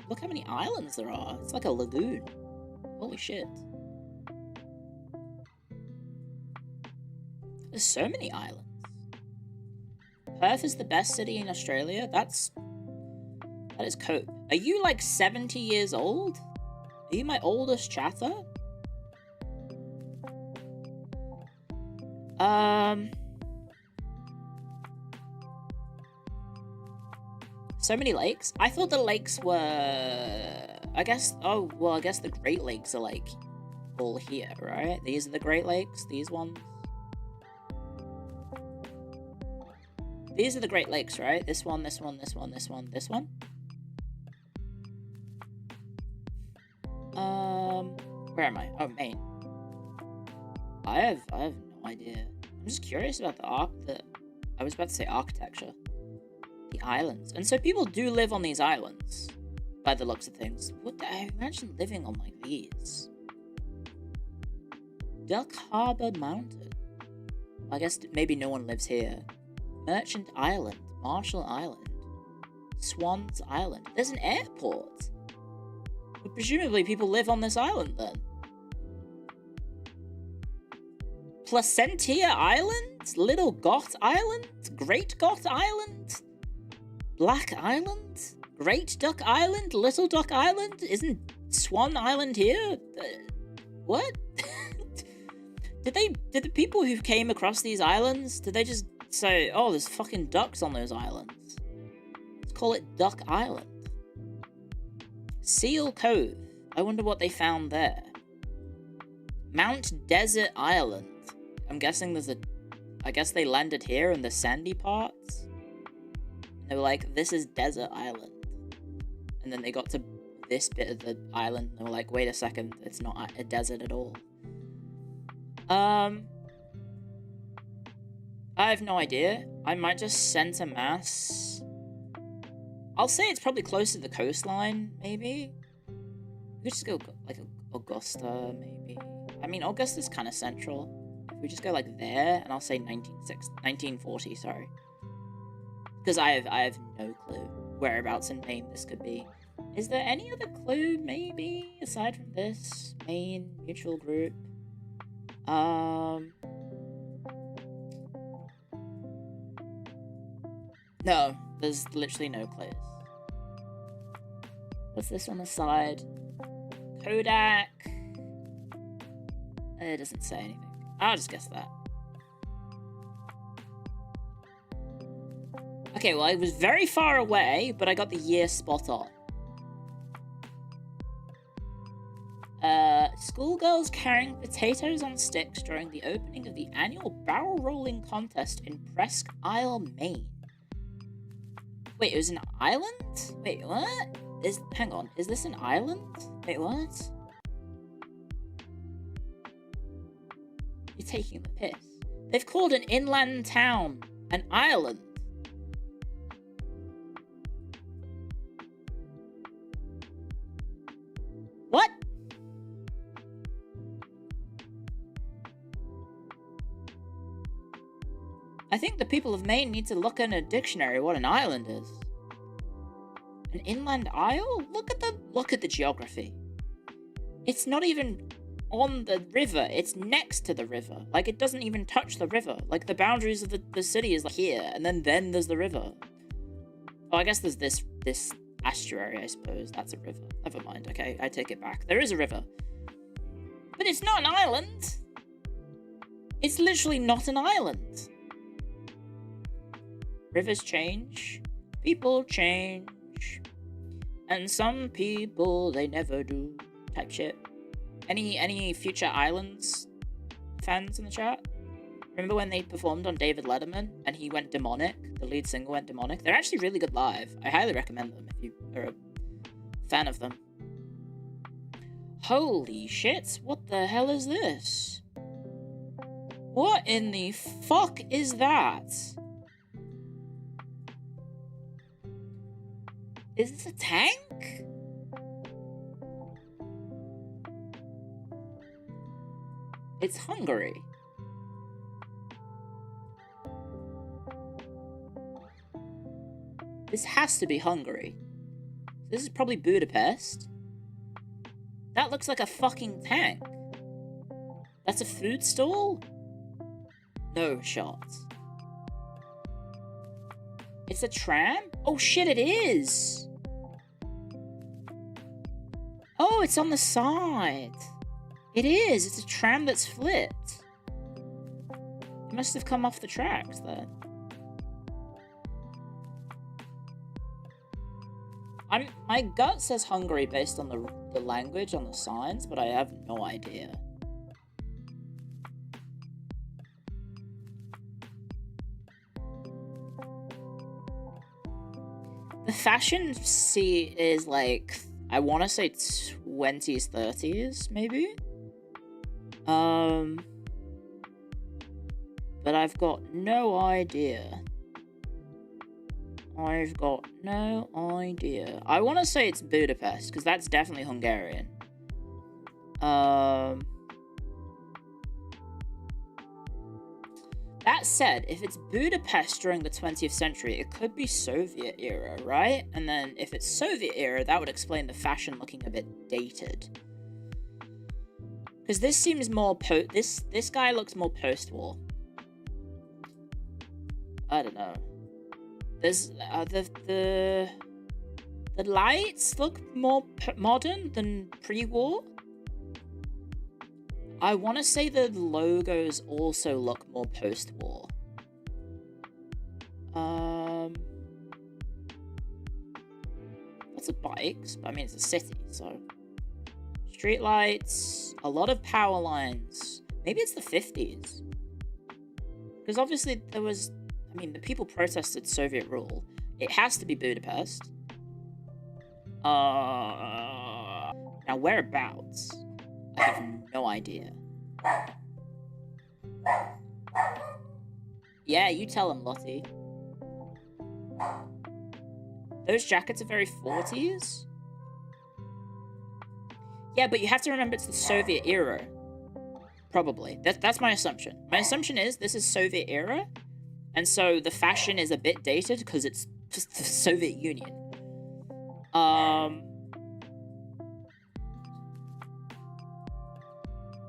Look how many islands there are. It's like a lagoon. Holy shit. There's so many islands. Perth is the best city in Australia? That is cope. Are you like 70 years old? Are you my oldest chatter? So many lakes? I thought the lakes were... I guess the Great Lakes are like all here, right? These are the Great Lakes, these ones. These are the Great Lakes, right? This one, this one, this one, this one, this one. Where am I? Oh, Maine. I have no idea. I'm just curious about I was about to say architecture. The islands. And so people do live on these islands, by the looks of things. I imagine living on like these. Duck Harbor Mountain. I guess maybe no one lives here. Merchant Island, Marshall Island, Swans Island. There's an airport. But presumably people live on this island then. Placentia Island, Little Got Island, Great Got Island, Black Island, Great Duck Island, Little Duck Island. Isn't Swan Island here? What? Did the people who came across these islands, did they just say, oh, there's fucking ducks on those islands? Let's call it Duck Island. Seal Cove. I wonder what they found there. Mount Desert Island. I'm guessing I guess they landed here in the sandy parts. They were like, this is Desert Island. And then they got to this bit of the island, and they were like, wait a second, it's not a desert at all. I have no idea. I might just center mass. I'll say it's probably close to the coastline, maybe. We could just go like Augusta, maybe. I mean, Augusta's kind of central. If we just go like there, and I'll say 1940, sorry. Because I have no clue whereabouts in Maine this could be. Is there any other clue, maybe, aside from this? Maine, mutual group. No, there's literally no clues. What's this on the side? Kodak. It doesn't say anything. I'll just guess that. Okay, well, I was very far away, but I got the year spot on. Schoolgirls carrying potatoes on sticks during the opening of the annual barrel rolling contest in Presque Isle, Maine. Wait, it was an island? Wait, what? Hang on, is this an island? Wait, what? You're taking the piss. They've called an inland town an island. What? I think the people of Maine need to look in a dictionary what an island is. An inland isle? Look at the geography. It's not even on the river. It's next to the river. Like, it doesn't even touch the river. Like, the boundaries of the city is like here, and then there's the river. Oh, I guess there's this estuary, I suppose. That's a river. Never mind. Okay, I take it back. There is a river. But it's not an island. It's literally not an island. Rivers change. People change. And some people, they never do. Type shit. Any future Islands fans in the chat? Remember when they performed on David Letterman and he went demonic? The lead singer went demonic? They're actually really good live. I highly recommend them if you are a fan of them. Holy shit, what the hell is this? What in the fuck is that? Is this a tank? It's Hungary. This has to be Hungary. This is probably Budapest. That looks like a fucking tank. That's a food stall? No shot. It's a tram? Oh shit, it is! Oh, it's on the side. It is. It's a tram that's flipped. It must have come off the tracks then. My gut says Hungary based on the language on the signs, but I have no idea. The fashion is like, I want to say 20s, 30s, maybe? But I've got no idea. I've got no idea. I want to say it's Budapest, because that's definitely Hungarian. That said, if it's Budapest during the 20th century, it could be Soviet era, right? And then if it's Soviet era, that would explain the fashion looking a bit dated. Because this seems more this guy looks more post-war. I don't know. There's the lights look more modern than pre-war. I want to say the logos also look more post-war. Lots of bikes, but I mean it's a city, so street lights, a lot of power lines. Maybe it's the 50s, because obviously there was. I mean, the people protested Soviet rule. It has to be Budapest. Now whereabouts? I have no idea. Yeah, you tell him, Lottie. Those jackets are very 40s? Yeah, but you have to remember it's the Soviet era. Probably. That's my assumption. My assumption is this is Soviet era, and so the fashion is a bit dated because it's just the Soviet Union.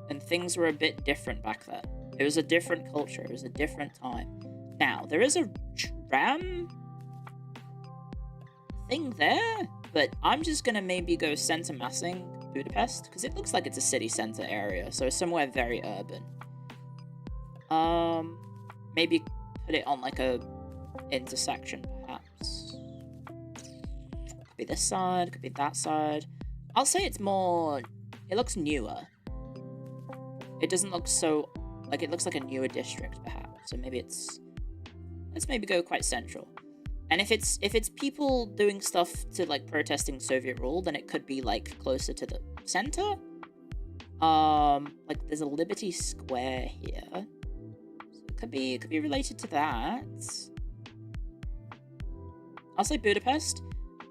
And things were a bit different back then. It was a different culture. It was a different time. Now, there is a tram thing there, but I'm just gonna maybe go center massing Budapest, because it looks like it's a city center area, so somewhere very urban. Maybe put it on like a intersection, perhaps. Could be this side, could be that side. I'll say it's more, it looks newer. It doesn't look so, like it looks like a newer district, perhaps. So maybe let's maybe go quite central. And if it's people doing stuff to like protesting Soviet rule, then it could be like closer to the center. Like there's a Liberty Square here. So it could be related to that. I'll say Budapest.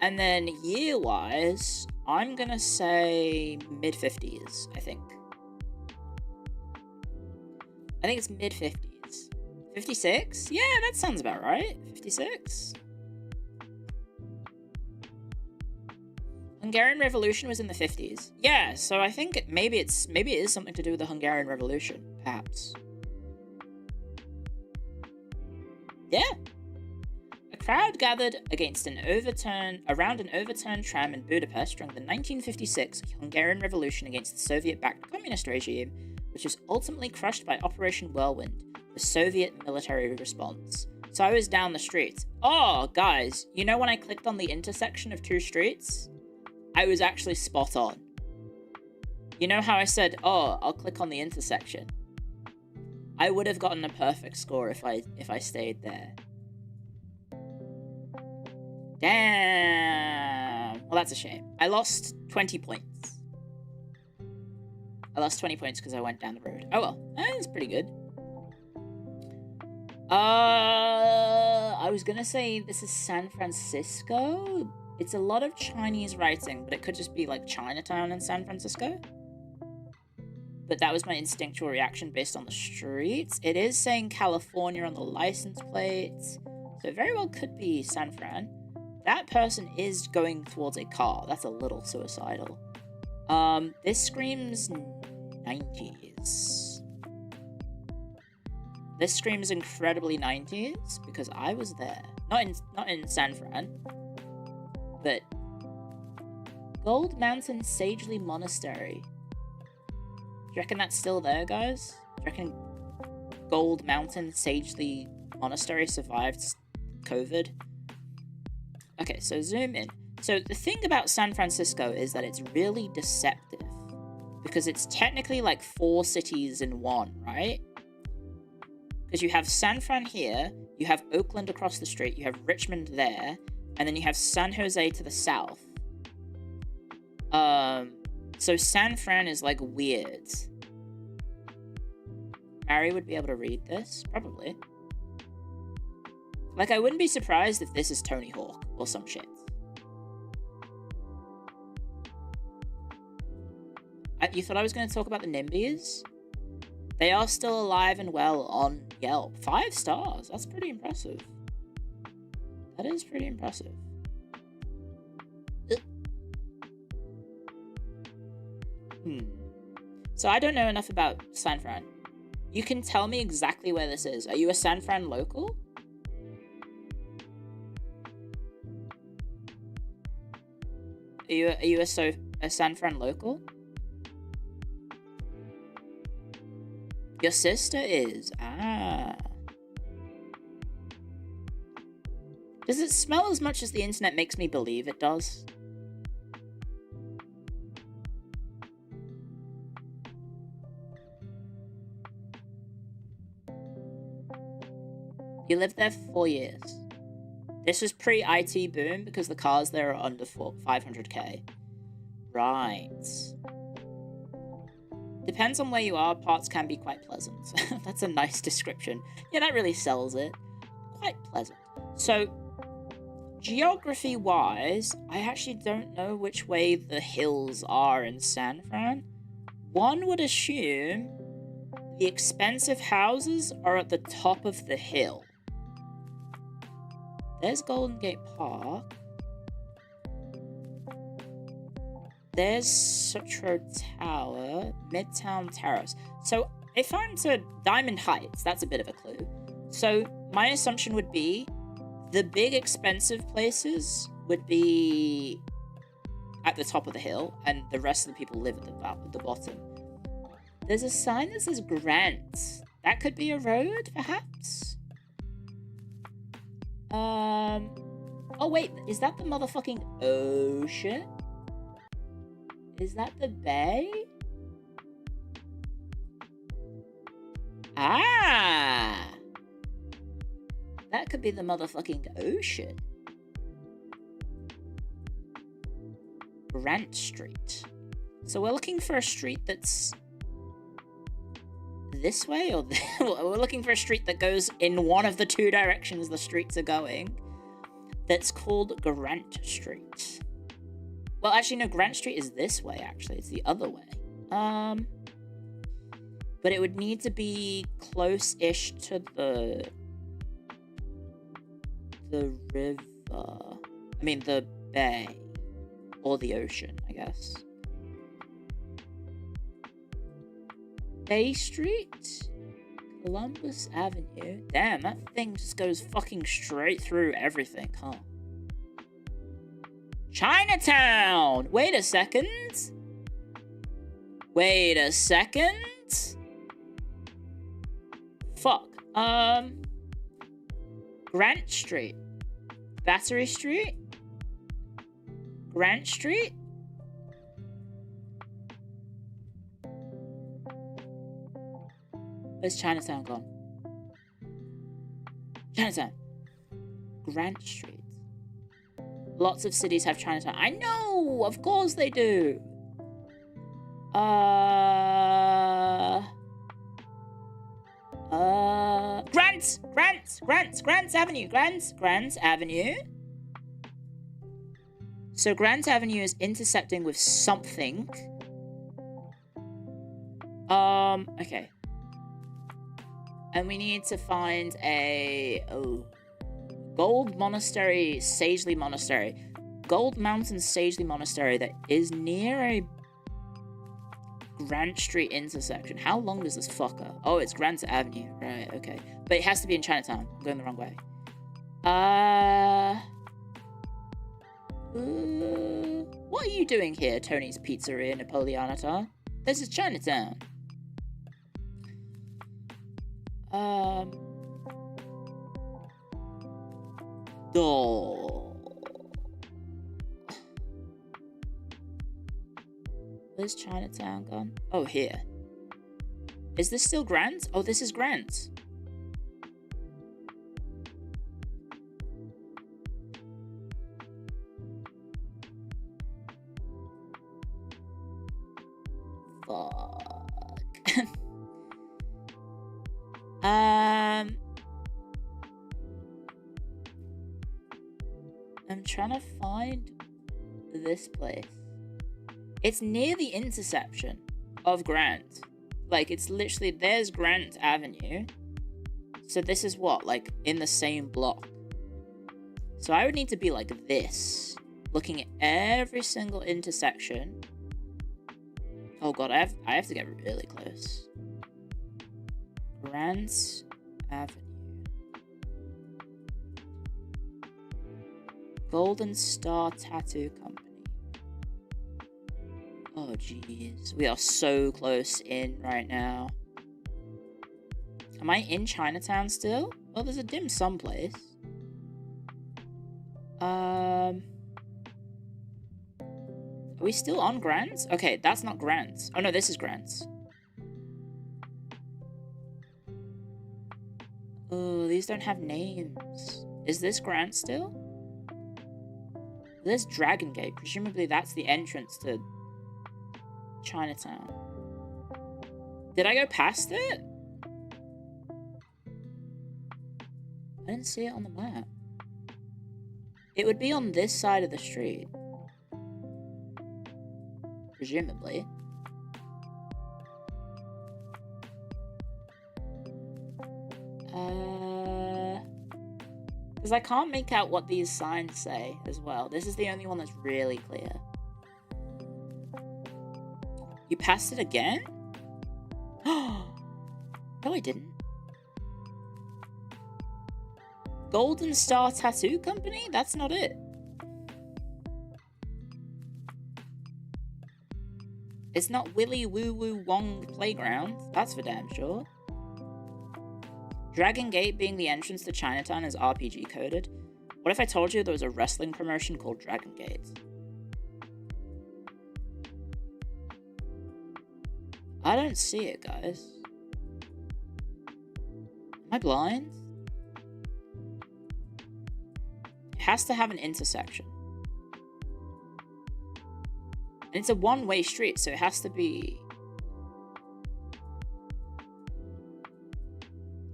And then year-wise, I'm gonna say mid-50s, I think. I think it's mid-50s. 56? Yeah, that sounds about right. 56? Hungarian Revolution was in the 50s. Yeah, so I think maybe it is something to do with the Hungarian Revolution, perhaps. Yeah. A crowd gathered around an overturned tram in Budapest during the 1956 Hungarian Revolution against the Soviet-backed communist regime, which was ultimately crushed by Operation Whirlwind, the Soviet military response. So I was down the street. Oh, guys, you know when I clicked on the intersection of two streets? I was actually spot on. You know how I said, oh, I'll click on the intersection? I would have gotten a perfect score if I stayed there. Damn. Well, that's a shame. I lost 20 points. I lost 20 points because I went down the road. Oh well, that's pretty good. I was gonna say this is San Francisco. It's a lot of Chinese writing, but it could just be like Chinatown in San Francisco. But that was my instinctual reaction based on the streets. It is saying California on the license plates, so it very well could be San Fran. That person is going towards a car. That's a little suicidal. This screams 90s. This screams incredibly 90s because I was there. Not in San Fran, but Gold Mountain Sagely Monastery. Do you reckon that's still there, guys? Do you reckon Gold Mountain Sagely Monastery survived COVID? Okay, so zoom in. So the thing about San Francisco is that it's really deceptive because it's technically like 4 cities in one, right? Because you have San Fran here, you have Oakland across the street, you have Richmond there, and then you have San Jose to the south. So San Fran is like weird. Mary would be able to read this, probably. Like, I wouldn't be surprised if this is Tony Hawk or some shit. You thought I was going to talk about the NIMBYs? They are still alive and well on Yelp. 5 stars. That's pretty impressive. That is pretty impressive. So I don't know enough about San Fran. You can tell me exactly where this is. Are you a San Fran local? Are you a San Fran local? Your sister is. Ah. Does it smell as much as the internet makes me believe it does? You lived there for 4 years. This was pre-IT boom because the cars there are under 500k. Right. Depends on where you are, parts can be quite pleasant. That's a nice description. Yeah, that really sells it. Quite pleasant. So, geography-wise, I actually don't know which way the hills are in San Fran. One would assume the expensive houses are at the top of the hill. There's Golden Gate Park. There's Sutro Tower, Midtown Terrace. So if I'm to Diamond Heights, that's a bit of a clue. So my assumption would be the big expensive places would be at the top of the hill, and the rest of the people live at the bottom. There's a sign that says Grant. That could be a road, perhaps? Oh wait, is that the motherfucking ocean? Is that the bay? Ah! That could be the motherfucking ocean. Grant Street. So we're looking for a street that's this way, or we're looking for a street that goes in one of the 2 directions the streets are going. That's called Grant Street. Well, actually, no, Grant Street is this way, actually. It's the other way. But it would need to be close-ish to the river. I mean, the bay. Or the ocean, I guess. Bay Street? Columbus Avenue? Damn, that thing just goes fucking straight through everything, huh? Chinatown! Wait a second. Wait a second. Fuck. Grant Street. Battery Street? Grant Street? Where's Chinatown gone? Chinatown. Grant Street. Lots of cities have Chinatown. I know! Of course they do! Grants Avenue. Grants Avenue. So Grant Avenue is intersecting with something. Okay. And we need to find a Gold Monastery, Sagely Monastery. Gold Mountain Sagely Monastery that is near a Grant Street intersection. How long does this fucker? Oh, it's Grant Avenue. Right, okay. But it has to be in Chinatown. I'm going the wrong way. What are you doing here, Tony's Pizzeria Napoleonata? This is Chinatown. Where's Chinatown gone? Oh, here. Is this still Grant? Oh, this is Grant. Fuck. I'm trying to find this place. It's near the intersection of Grant. Like, it's literally, there's Grant Avenue. So this is what, like, in the same block. So I would need to be like this, looking at every single intersection. Oh god, I have to get really close. Grant Avenue. Golden Star Tattoo Company. Oh jeez, we are so close in right now. Am I in Chinatown still? Oh, there's a dim sum place. Are we still on Grant? Okay, that's not Grant. Oh no, this is Grant. Oh, these don't have names. Is this Grant still? There's Dragon Gate. Presumably that's the entrance to Chinatown. Did I go past it? I didn't see it on the map. It would be on this side of the street. Presumably. Because I can't make out what these signs say as well. This is the only one that's really clear. You passed it again? No, I didn't. Golden Star Tattoo Company? That's not it. It's not Willy Woo Woo Wong Playground. That's for damn sure. Dragon Gate being the entrance to Chinatown is RPG coded. What if I told you there was a wrestling promotion called Dragon Gate? I don't see it, guys. Am I blind? It has to have an intersection. And it's a one-way street, so it has to be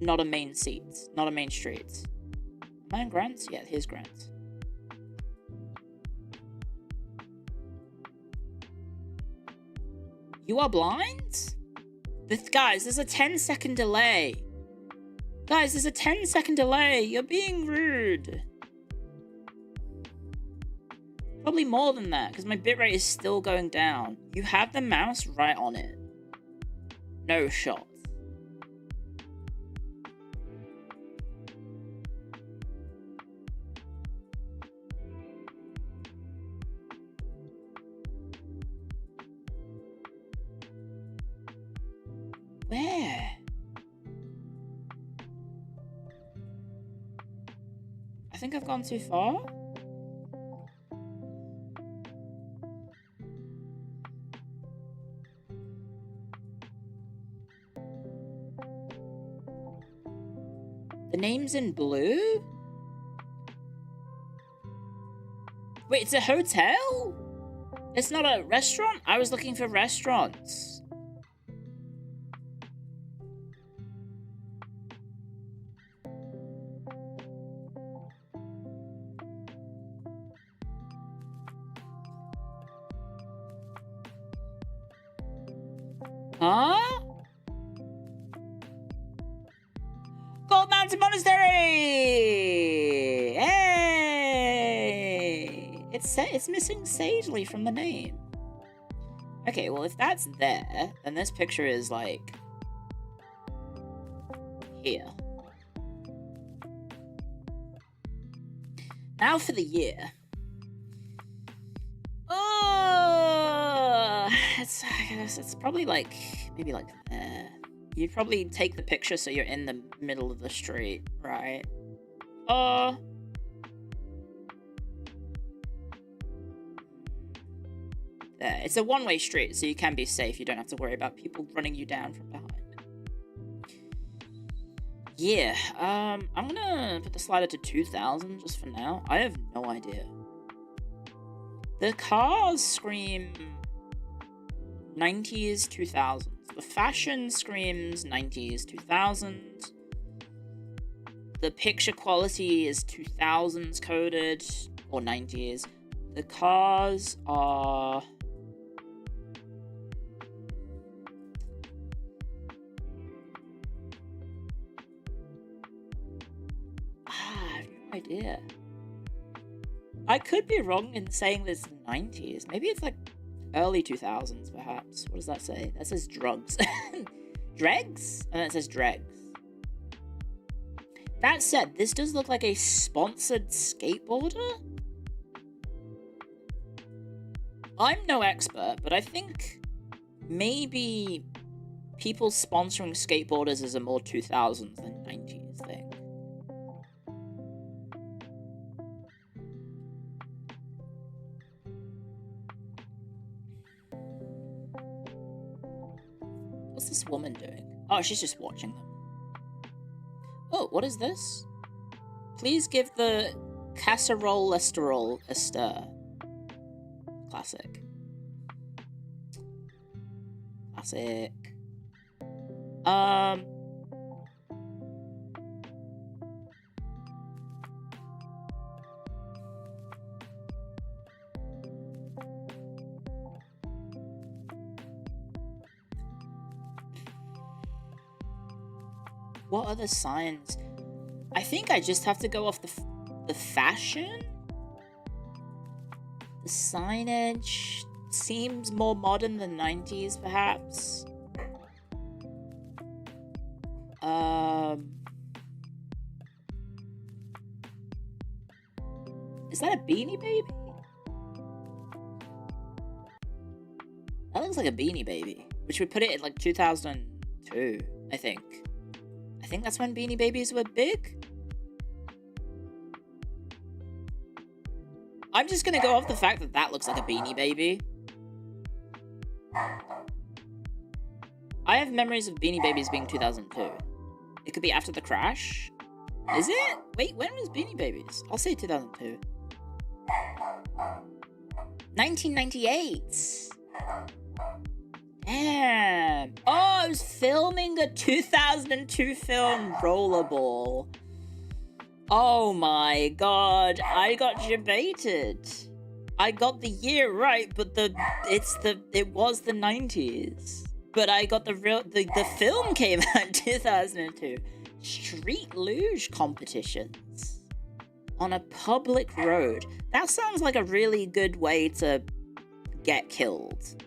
not a main seat, not a main street. Am I in Grant? Yeah, here's Grant. You are blind? Guys, there's a 10-second delay. Guys, there's a 10-second delay. You're being rude. Probably more than that, because my bitrate is still going down. You have the mouse right on it. No shot. Where? I think I've gone too far. The name's in blue? Wait, it's a hotel? It's not a restaurant? I was looking for restaurants. Huh? Gold Mountain Monastery! Hey! It's missing sagely from the name. Okay, well if that's there, then this picture is like here. Now for the year. Oh, it's probably like maybe like there. You'd probably take the picture so you're in the middle of the street, right? There. It's a one-way street, so you can be safe. You don't have to worry about people running you down from behind. Yeah, I'm gonna put the slider to 2000 just for now. I have no idea. The cars scream 90s, 2000s. The fashion screams 90s, 2000s. The picture quality is 2000s coded, or 90s. The cars are... I have no idea. I could be wrong in saying this 90s. Maybe it's like early 2000s, perhaps. What does that say? That says drugs. Dregs? And that says dregs. That said, this does look like a sponsored skateboarder. I'm no expert, but I think maybe people sponsoring skateboarders is a more 2000s than 90s thing. What's this woman doing? Oh, she's just watching them. Oh, what is this? Please give the casserole lesterol a stir. Classic. Classic. What are the signs? I think I just have to go off the fashion? The signage seems more modern than 90s, perhaps. Is that a Beanie Baby? That looks like a Beanie Baby, which would put it at like 2002, I think. I think that's when Beanie Babies were big. I'm just gonna go off the fact that that looks like a Beanie Baby. I have memories of Beanie Babies being 2002. It could be after the crash. Is it? Wait, when was Beanie Babies? I'll say 2002. 1998! Damn! Oh, I was filming a 2002 film, Rollerball. Oh my god, I got debated. I got the year right, but it was the 90s. But I got the film came out in 2002. Street luge competitions. On a public road. That sounds like a really good way to get killed.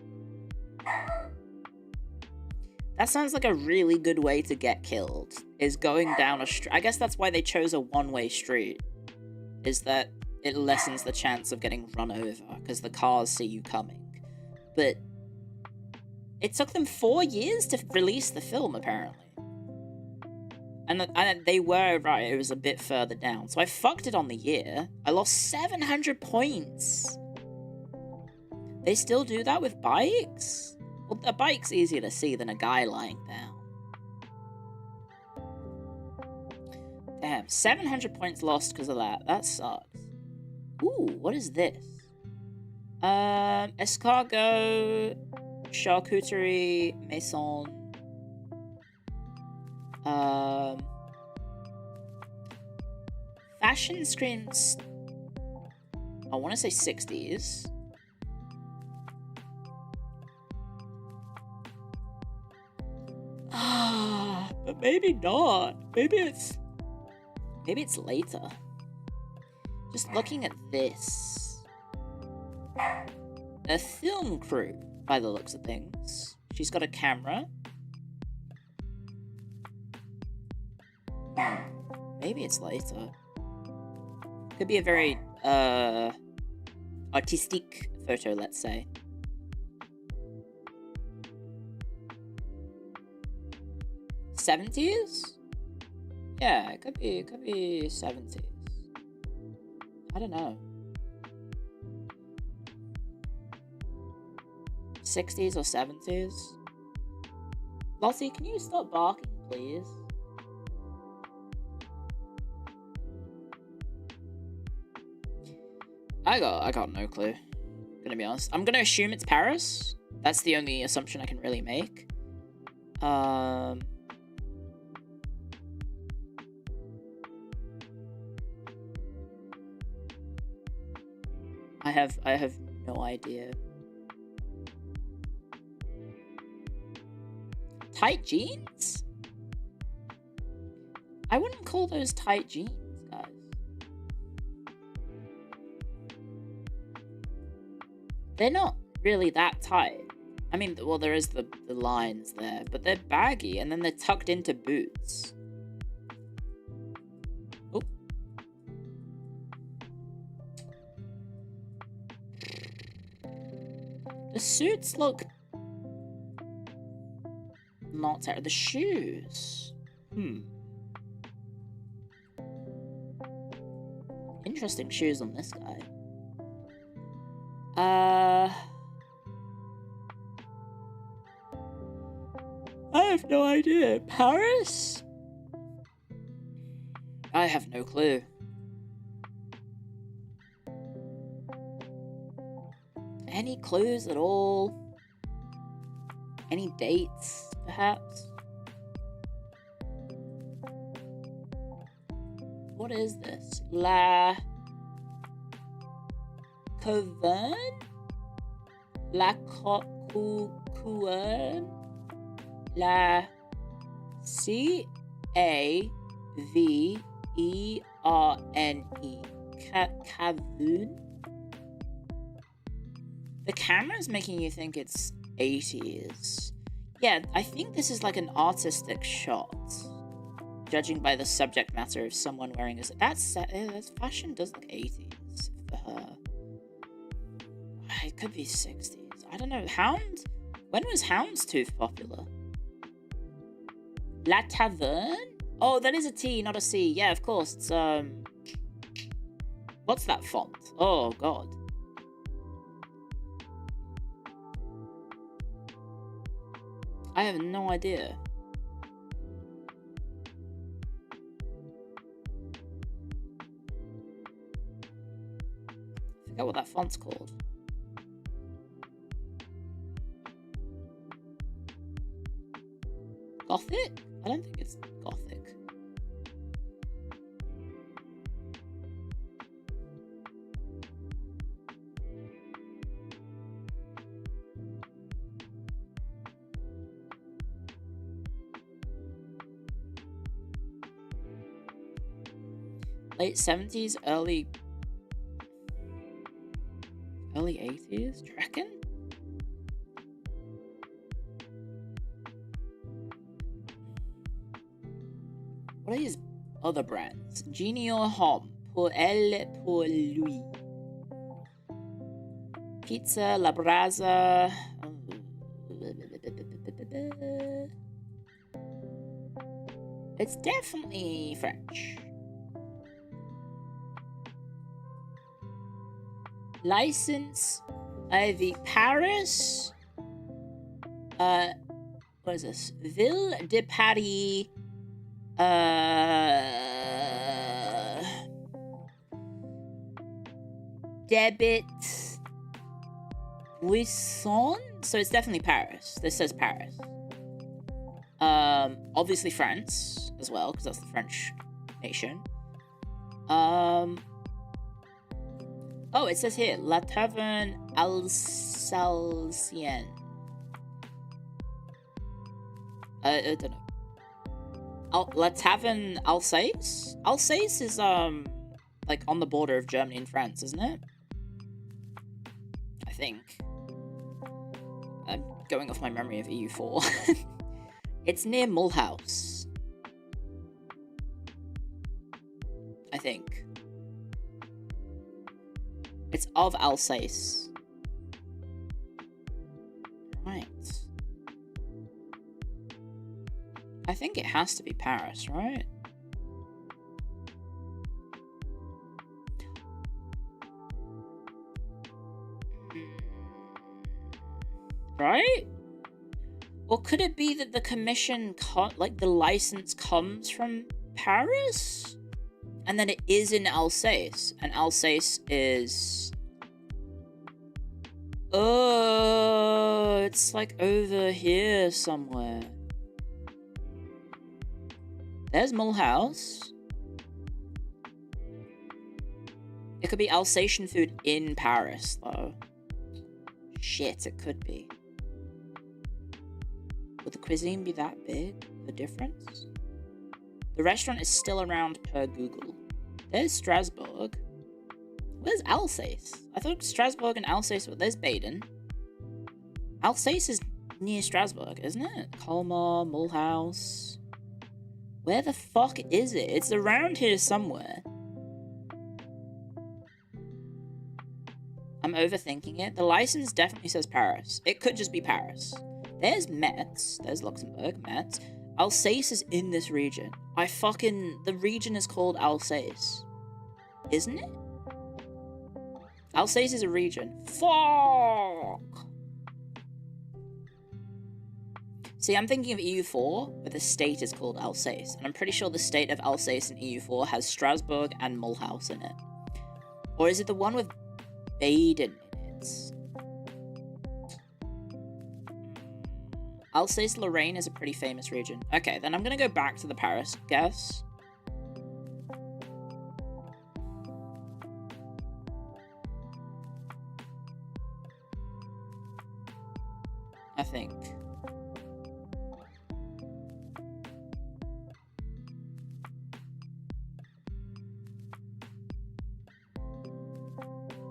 That sounds like a really good way to get killed, is going down a street. I guess that's why they chose a one-way street, is that it lessens the chance of getting run over, because the cars see you coming. But it took them 4 years to release the film, apparently. And they were right, it was a bit further down. So I fucked it on the year. I lost 700 points. They still do that with bikes? Well, a bike's easier to see than a guy lying down. Damn, 700 points lost because of that. That sucks. Ooh, what is this? Escargot, charcuterie, maison. Fashion screens. I want to say 60s. But maybe not. Maybe it's later. Just looking at this. A film crew, by the looks of things. She's got a camera. Maybe it's later. Could be a very, artistic photo, let's say. '70s? Yeah, it could be '70s. I don't know. '60s or '70s? Rossi, can you stop barking, please? I got no clue. Gonna be honest. I'm gonna assume it's Paris. That's the only assumption I can really make. I have no idea. Tight jeans? I wouldn't call those tight jeans, guys. They're not really that tight. I mean, well, there is the lines there, but they're baggy, and then they're tucked into boots. Oh. The suits look not terrible. The shoes. Interesting shoes on this guy. I have no idea. Paris? I have no clue. Any clues at all? Any dates, perhaps? What is this? La Caverne? La Caverne? La Caverne? Caverne? The camera's making you think it's 80s. Yeah, I think this is like an artistic shot. Judging by the subject matter of someone wearing this. That's fashion does look 80s for her. It could be 60s. I don't know. When was Houndstooth popular? La Taverne? Oh, that is a T, not a C. Yeah, of course. It's, what's that font? Oh, God. I have no idea. I forget what that font's called. Gothic? I don't think it's Gothic. Late 70s, early 80s, do you reckon? What are these other brands? Junior Hom, pour elle, pour lui. Pizza, La Brasa. It's definitely French. License IV Paris. What is this? Ville de Paris. Debit Buisson. So it's definitely Paris. This says Paris. Obviously France as well, because that's the French nation. Oh, it says here, La Taverne Alsacienne. I don't know. La Taverne Alsace? Alsace is, like, on the border of Germany and France, isn't it? I think. I'm going off my memory of EU4. It's near Mulhouse. I think. It's of Alsace. Right. I think it has to be Paris, right? Right? Or could it be that the commission, like the license comes from Paris? And then it is in Alsace. And Alsace is... Oh, it's like over here somewhere. There's Mulhouse. It could be Alsatian food in Paris, though. Shit, it could be. Would the cuisine be that big? The difference? The restaurant is still around per Google. There's Strasbourg. Where's Alsace? I thought Strasbourg and Alsace were... There's Baden. Alsace is near Strasbourg, isn't it? Colmar, Mulhouse. Where the fuck is it? It's around here somewhere. I'm overthinking it. The license definitely says Paris. It could just be Paris. There's Metz. There's Luxembourg, Metz. Alsace is in this region. The region is called Alsace. Isn't it? Alsace is a region. Fuck! See, I'm thinking of EU4, but the state is called Alsace. And I'm pretty sure the state of Alsace in EU4 has Strasbourg and Mulhouse in it. Or is it the one with Baden in it? Alsace-Lorraine is a pretty famous region. Okay, then I'm gonna go back to the Paris guess. I think.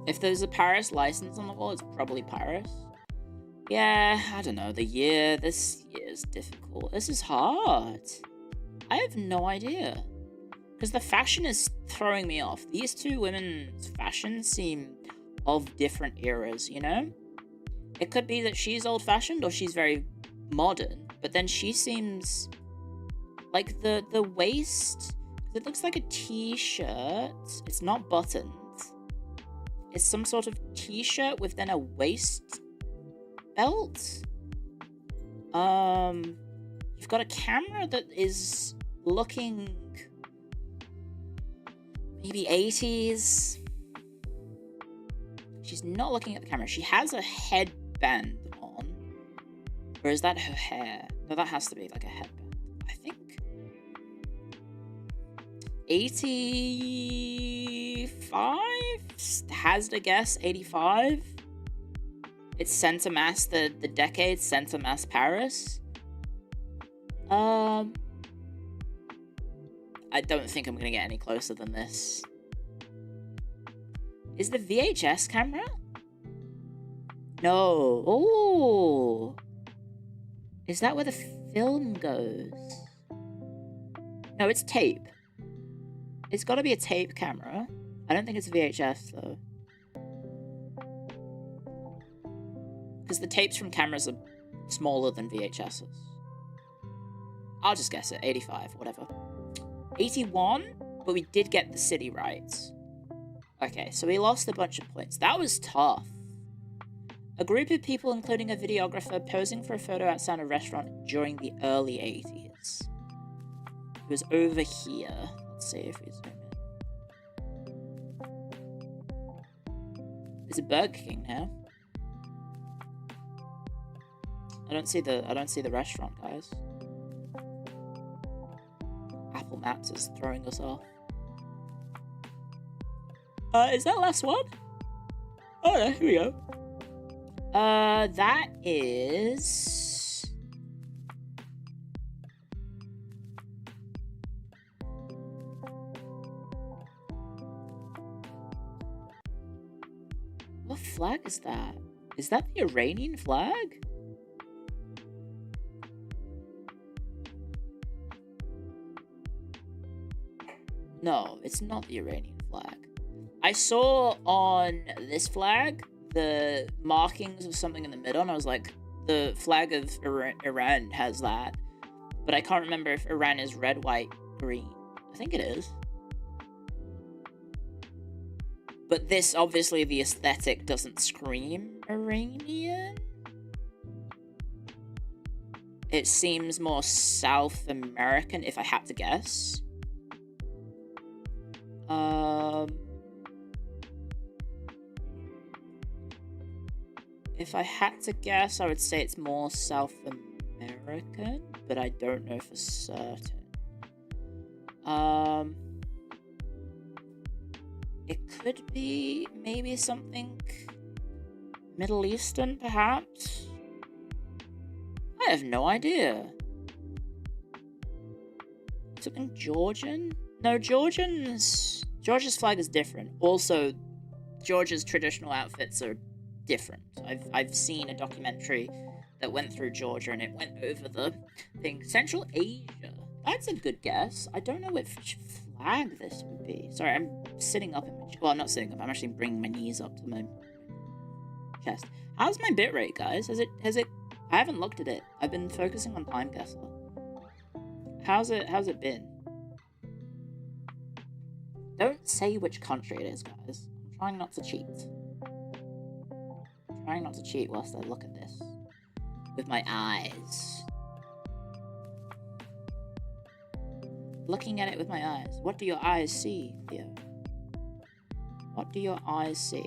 If there's a Paris license on the wall, it's probably Paris. Yeah, I don't know. This year is difficult. This is hard. I have no idea. Because the fashion is throwing me off. These two women's fashion seem of different eras, you know? It could be that she's old-fashioned or she's very modern. But then she seems... like the waist... It looks like a t-shirt. It's not buttoned. It's some sort of t-shirt with then a waist belt. You've got a camera that is looking maybe 80s. She's not looking at the camera. She has a headband on. Or is that her hair? No, that has to be like a headband. I think 85? Hazard a guess, 85? It's Saint-Thomas, the decade, Saint-Thomas Paris. I don't think I'm gonna get any closer than this. Is the VHS camera? No. Oh. Is that where the film goes? No, it's tape. It's got to be a tape camera. I don't think it's VHS, though. Because the tapes from cameras are smaller than VHSs. I'll just guess it. 85, whatever. 81? But we did get the city right. Okay, so we lost a bunch of points. That was tough. A group of people, including a videographer, posing for a photo outside a restaurant during the early 80s. It was over here. Let's see if we zoom in. There's a Burger King now. I don't see the restaurant, guys. Apple Maps is throwing us off. Is that last one? Oh no, here we go. That is... What flag is that? Is that the Iranian flag? No, it's not the Iranian flag. I saw on this flag the markings of something in the middle, and I was like, the flag of Iran has that. But I can't remember if Iran is red, white, green. I think it is. But this, obviously, the aesthetic doesn't scream Iranian. It seems more South American, if I had to guess. If I had to guess, I would say it's more South American, but I don't know for certain. It could be maybe something Middle Eastern, perhaps? I have no idea. Something Georgian? No, Georgia's flag is different. Also, Georgia's traditional outfits are different. I've seen a documentary that went through Georgia and it went over the thing. Central Asia. That's a good guess. I don't know which flag this would be. Sorry, I'm sitting up in my... Well, I'm not sitting up. I'm actually bringing my knees up to my chest. How's my bitrate, guys? Has it... I haven't looked at it. I've been focusing on Time Guesser. How's it been? Don't say which country it is, guys. I'm trying not to cheat. Trying not to cheat whilst I look at this with my eyes. Looking at it with my eyes. What do your eyes see, Theo? What do your eyes see?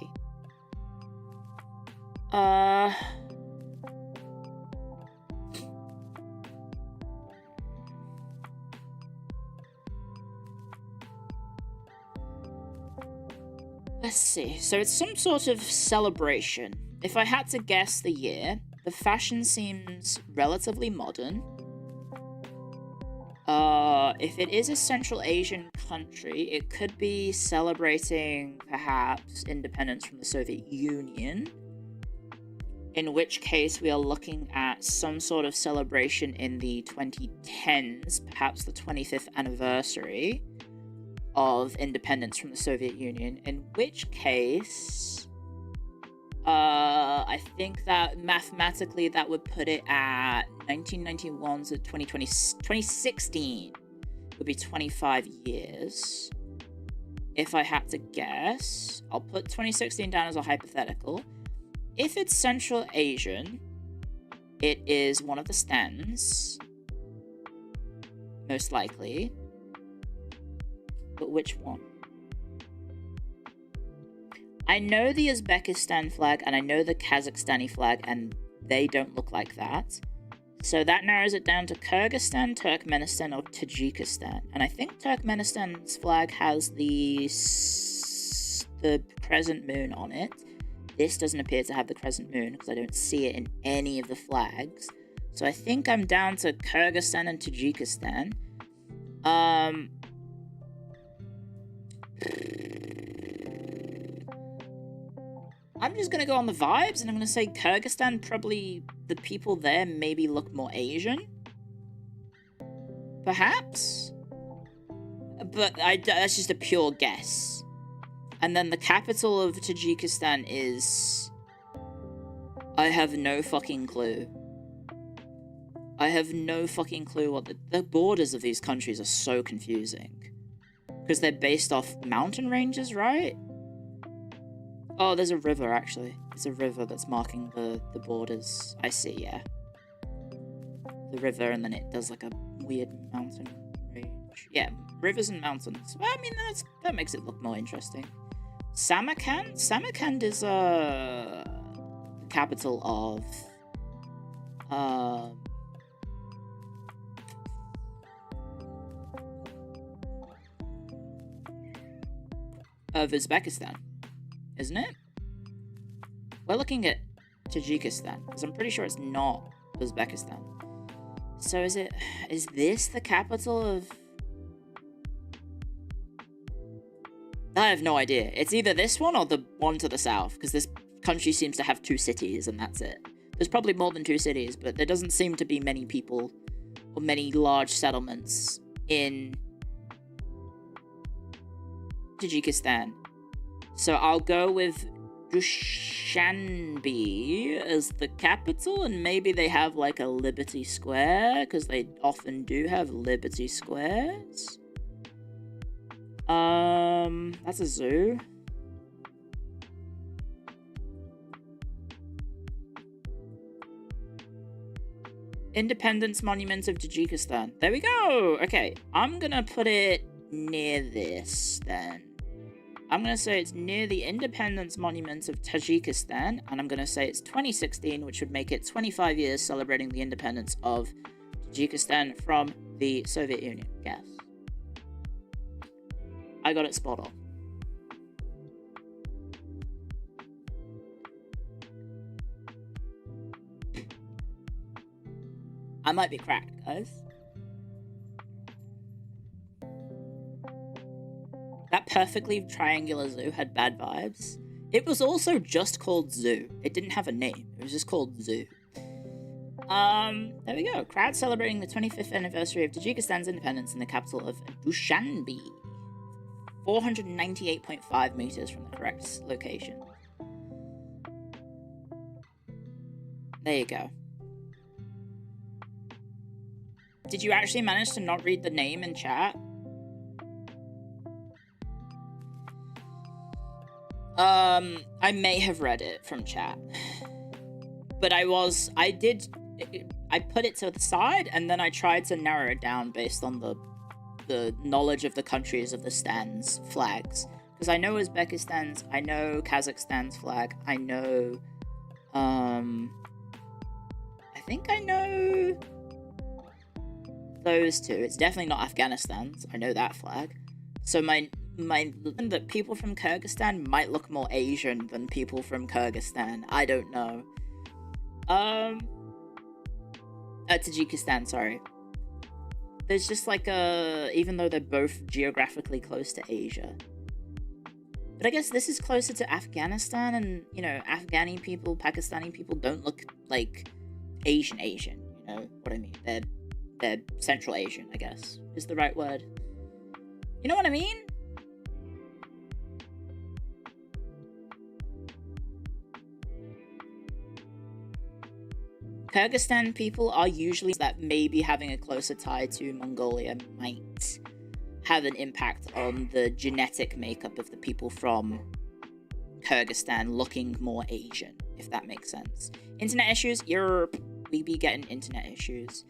Let's see. So it's some sort of celebration. If I had to guess the year, the fashion seems relatively modern. If it is a Central Asian country, it could be celebrating, perhaps, independence from the Soviet Union. In which case, we are looking at some sort of celebration in the 2010s, perhaps the 25th anniversary of independence from the Soviet Union. In which case... I think that mathematically that would put it at 1991 to 2016 would be 25 years. If I had to guess, I'll put 2016 down as a hypothetical. If it's Central Asian, it is one of the stands, most likely. But which one? I know the Uzbekistan flag and I know the Kazakhstani flag, and they don't look like that. So that narrows it down to Kyrgyzstan, Turkmenistan, or Tajikistan. And I think Turkmenistan's flag has the crescent moon on it. This doesn't appear to have the crescent moon because I don't see it in any of the flags. So I think I'm down to Kyrgyzstan and Tajikistan. I'm just gonna go on the vibes, and I'm gonna say Kyrgyzstan, probably the people there maybe look more Asian. Perhaps? But that's just a pure guess. And then the capital of Tajikistan is... I have no fucking clue. I have no fucking clue what the borders of these countries are so confusing. Because they're based off mountain ranges, right? Oh, there's a river, actually. There's a river that's marking the borders. I see, yeah. The river, and then it does like a weird mountain range. Yeah, rivers and mountains. Well, I mean, that makes it look more interesting. Samarkand? Samarkand is, the capital of... of Uzbekistan, isn't it? We're looking at Tajikistan, because I'm pretty sure it's not Uzbekistan. So is this the capital of... I have no idea. It's either this one or the one to the south, because this country seems to have 2 cities, and that's it. There's probably more than 2 cities, but there doesn't seem to be many people or many large settlements in Tajikistan. So I'll go with Dushanbe as the capital, and maybe they have like a Liberty Square, because they often do have Liberty Squares. That's a zoo. Independence Monument of Tajikistan. There we go! Okay, I'm gonna put it near this, then. I'm gonna say it's near the Independence Monument of Tajikistan, and I'm gonna say it's 2016, which would make it 25 years celebrating the independence of Tajikistan from the Soviet Union. Yes. I got it spot on. I might be cracked, guys. That perfectly triangular zoo had bad vibes. It was also just called Zoo. It didn't have a name. It was just called Zoo. There we go. Crowd celebrating the 25th anniversary of Tajikistan's independence in the capital of Dushanbe. 498.5 meters from the correct location. There you go. Did you actually manage to not read the name in chat? I may have read it from chat. But I put it to the side, and then I tried to narrow it down based on the knowledge of the countries of the stands flags. Because I know Uzbekistan's, I know Kazakhstan's flag, I know, I think I know those two. It's definitely not Afghanistan's. I know that flag. So that people from Kyrgyzstan might look more Asian than people from Kyrgyzstan. I don't know. Tajikistan, sorry. There's just like even though they're both geographically close to Asia. But I guess this is closer to Afghanistan, and, you know, Afghani people, Pakistani people don't look like Asian, you know what I mean? They're Central Asian, I guess, is the right word. You know what I mean? Kyrgyzstan people are usually that maybe having a closer tie to Mongolia might have an impact on the genetic makeup of the people from Kyrgyzstan looking more Asian, if that makes sense. Internet issues? Europe. We be getting internet issues.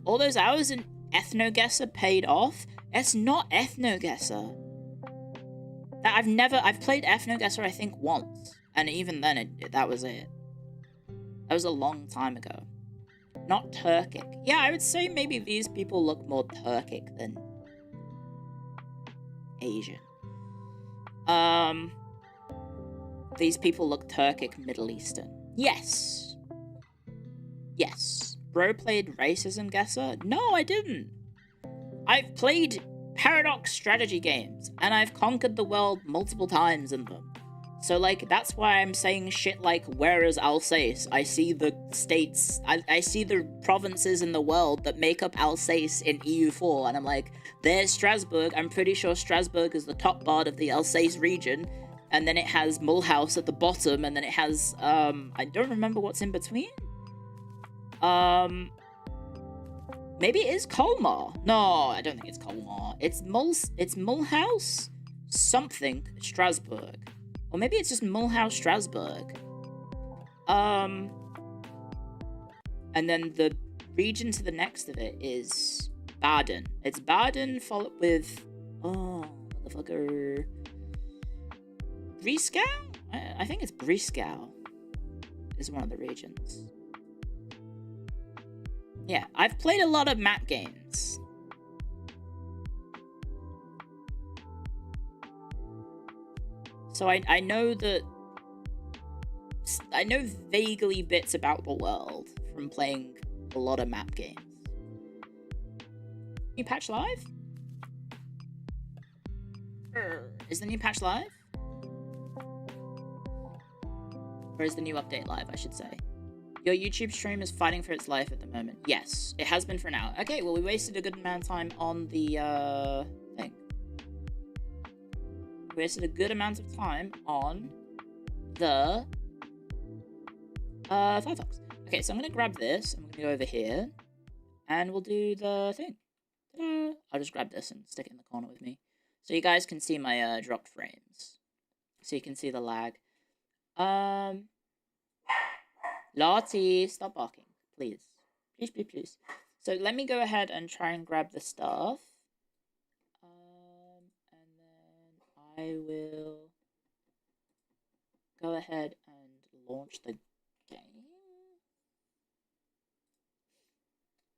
All those hours in Ethnoguesser paid off? It's not Ethnoguesser. I've played Ethnoguesser I think once, and even then that was it. That was a long time ago. Not Turkic. Yeah, I would say maybe these people look more Turkic than Asian. These people look Turkic Middle Eastern. Yes. Yes. Bro played Racism Guesser? No, I didn't. I've played paradox strategy games, and I've conquered the world multiple times in them. So, like, that's why I'm saying shit like, where is Alsace? I see the states, I see the provinces in the world that make up Alsace in EU4, and I'm like, there's Strasbourg. I'm pretty sure Strasbourg is the top part of the Alsace region, and then it has Mulhouse at the bottom, and then it has, I don't remember what's in between. Maybe it is Colmar. No, I don't think it's Colmar. It's Mulhouse something Strasbourg. Or maybe it's just Mulhouse Strasbourg. And then the region to the next of it is Baden. It's Baden followed with, oh, motherfucker, Breisgau? I think it's Breisgau is one of the regions. Yeah, I've played a lot of map games. So I know that... I know vaguely bits about the world from playing a lot of map games. New patch live? Is the new patch live? Or is the new update live, I should say? Your YouTube stream is fighting for its life at the moment. Yes, it has been for an hour. Okay, well, we wasted a good amount of time on the, thing. We wasted a good amount of time on the, Firefox. Okay, so I'm gonna grab this, I'm gonna go over here, and we'll do the thing. Ta-da! I'll just grab this and stick it in the corner with me. So you guys can see my, dropped frames. So you can see the lag. Lottie, stop barking, please. Please, please, please. So let me go ahead and try and grab the stuff. And then I will go ahead and launch the game.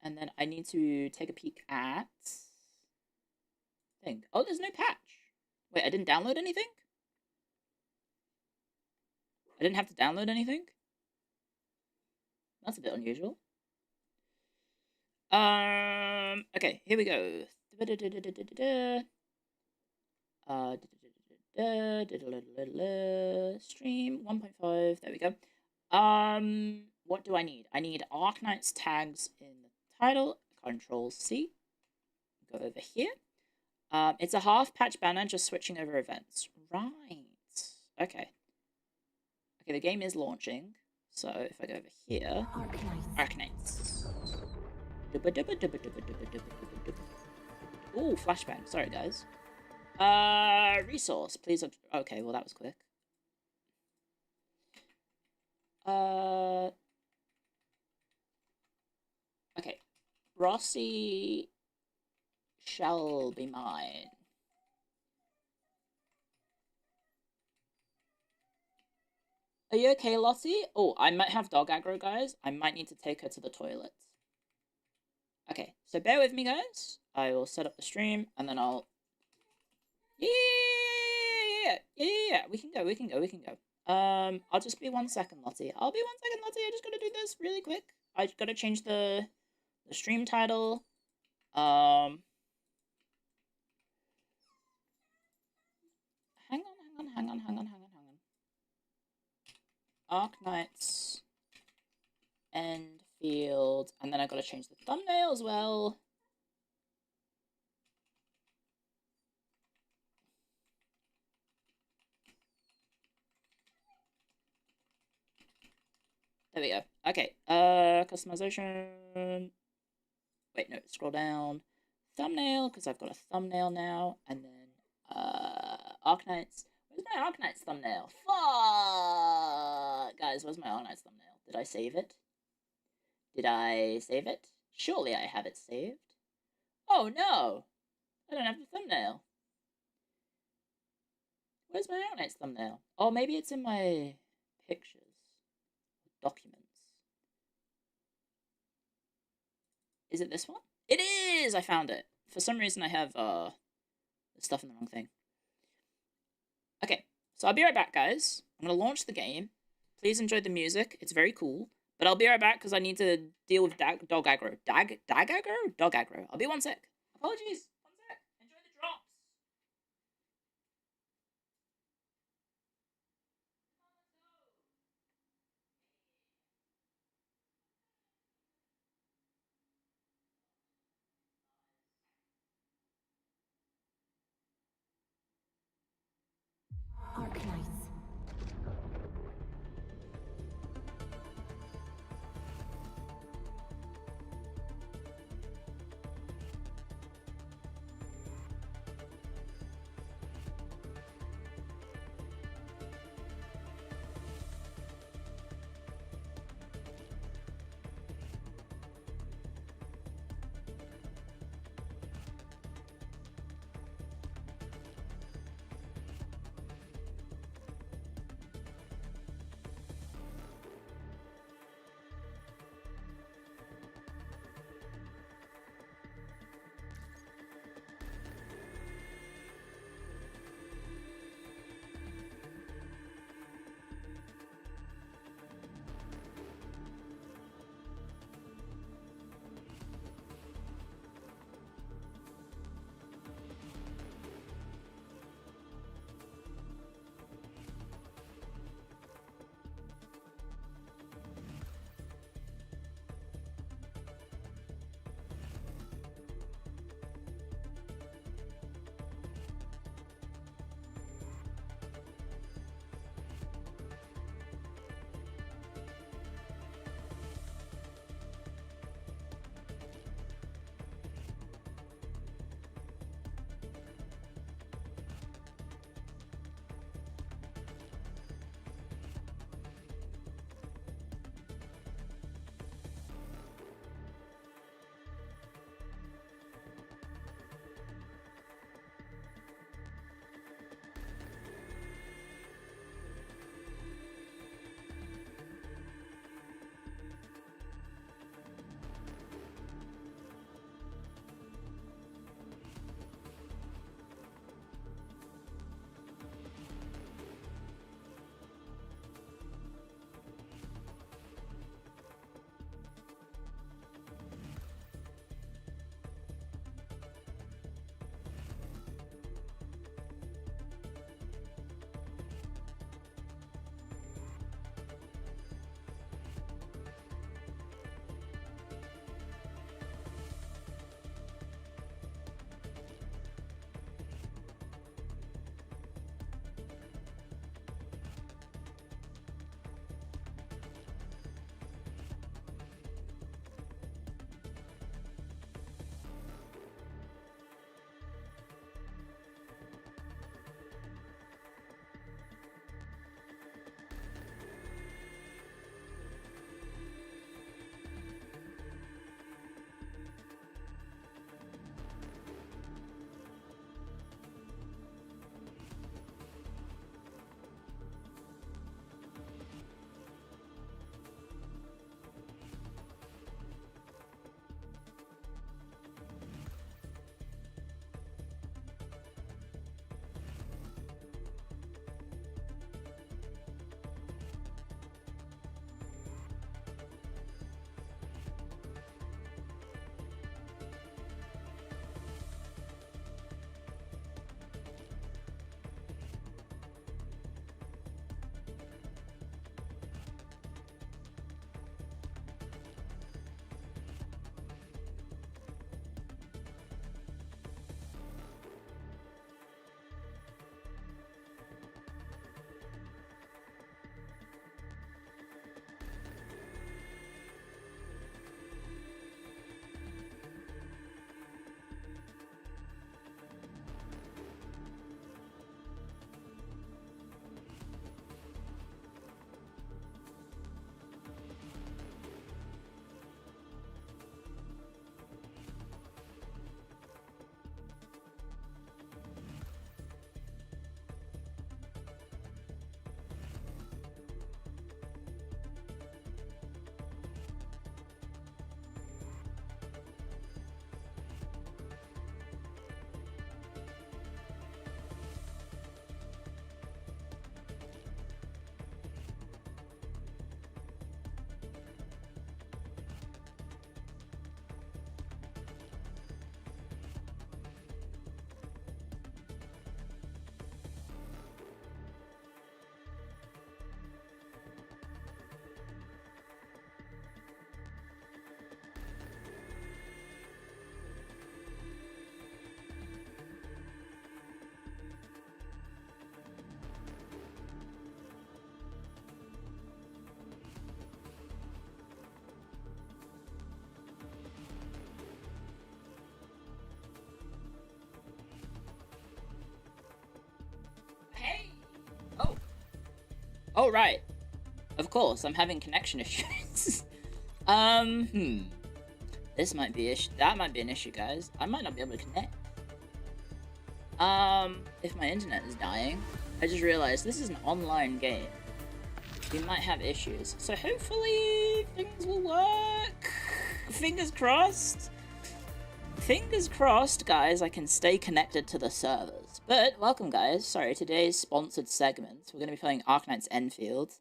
And then I need to take a peek at thing. Oh, there's no patch. Wait, I didn't download anything? I didn't have to download anything? That's a bit unusual. Okay, here we go. Stream 1.5. There we go. What do I need? I need Arknights tags in the title. Control C. Go over here. It's a half patch banner, just switching over events. Right. Okay. Okay, the game is launching. So if I go over here, Arknights. Ooh, flashbang. Sorry, guys. Resource, please. Okay, well that was quick. Okay. Rossi shall be mine. Are you okay, Lottie? Oh, I might have dog aggro, guys. I might need to take her to the toilet. Okay, so bear with me, guys. I will set up the stream, and then I'll... Yeah. We can go. I'll just be 1 second, Lottie. I'll be 1 second, Lottie. I just gotta do this really quick. I gotta change the stream title. Hang on. Arknights, Endfield, and then I gotta change the thumbnail as well. There we go. Okay, customization. Wait, no, scroll down. Thumbnail, because I've got a thumbnail now, and then, Arknights. Where's my Arknights thumbnail? Fuck! Guys, where's my Arknights thumbnail? Did I save it? Did I save it? Surely I have it saved. Oh no! I don't have the thumbnail. Where's my Arknights thumbnail? Oh, maybe it's in my pictures. Documents. Is it this one? It is! I found it. For some reason I have, the stuff in the wrong thing. Okay, so I'll be right back, guys. I'm going to launch the game. Please enjoy the music. It's very cool. But I'll be right back because I need to deal with dog aggro. Dag aggro? Dog aggro? I'll be 1 sec. Apologies. 1 sec. Enjoy the drop. Oh, right. Of course, I'm having connection issues. This might be that might be an issue, guys. I might not be able to connect. If my internet is dying, I just realized this is an online game. We might have issues. So hopefully things will work. Fingers crossed. Fingers crossed, guys, I can stay connected to the servers. But welcome, guys. Sorry, today's sponsored segment. We're going to be playing Arknights Endfield.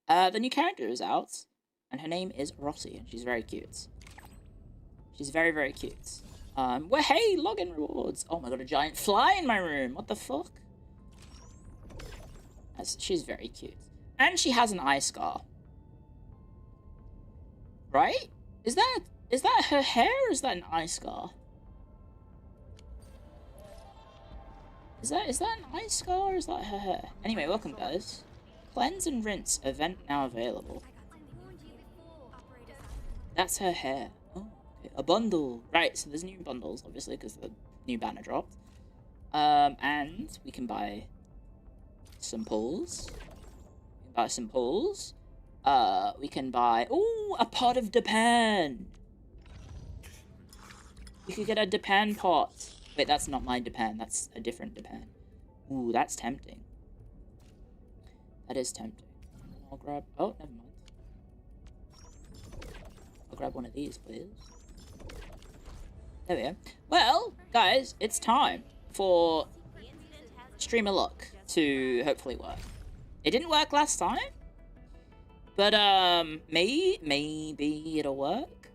The new character is out, and her name is Rossi, and she's very cute. She's very, very cute. Well, hey, login rewards. Oh my god, a giant fly in my room. What the fuck? She's very cute. And she has an eye scar. Right? Is that her hair, or is that an eye scar? Is that an eye scar, or is that her hair? Anyway, welcome, guys. Cleanse and rinse event now available. That's her hair. Oh, okay. A bundle. Right, so there's new bundles, obviously, because the new banner dropped. And we can buy some pulls. We can buy ooh, a pot of Depan. We could get a Depan pot. Wait, that's not my Depan, that's a different Depan. Ooh, that's tempting. That is tempting. I'll grab... Oh, never mind. I'll grab one of these, please. There we go. Well, guys, it's time for Streamer Look to hopefully work. It didn't work last time, but maybe it'll work.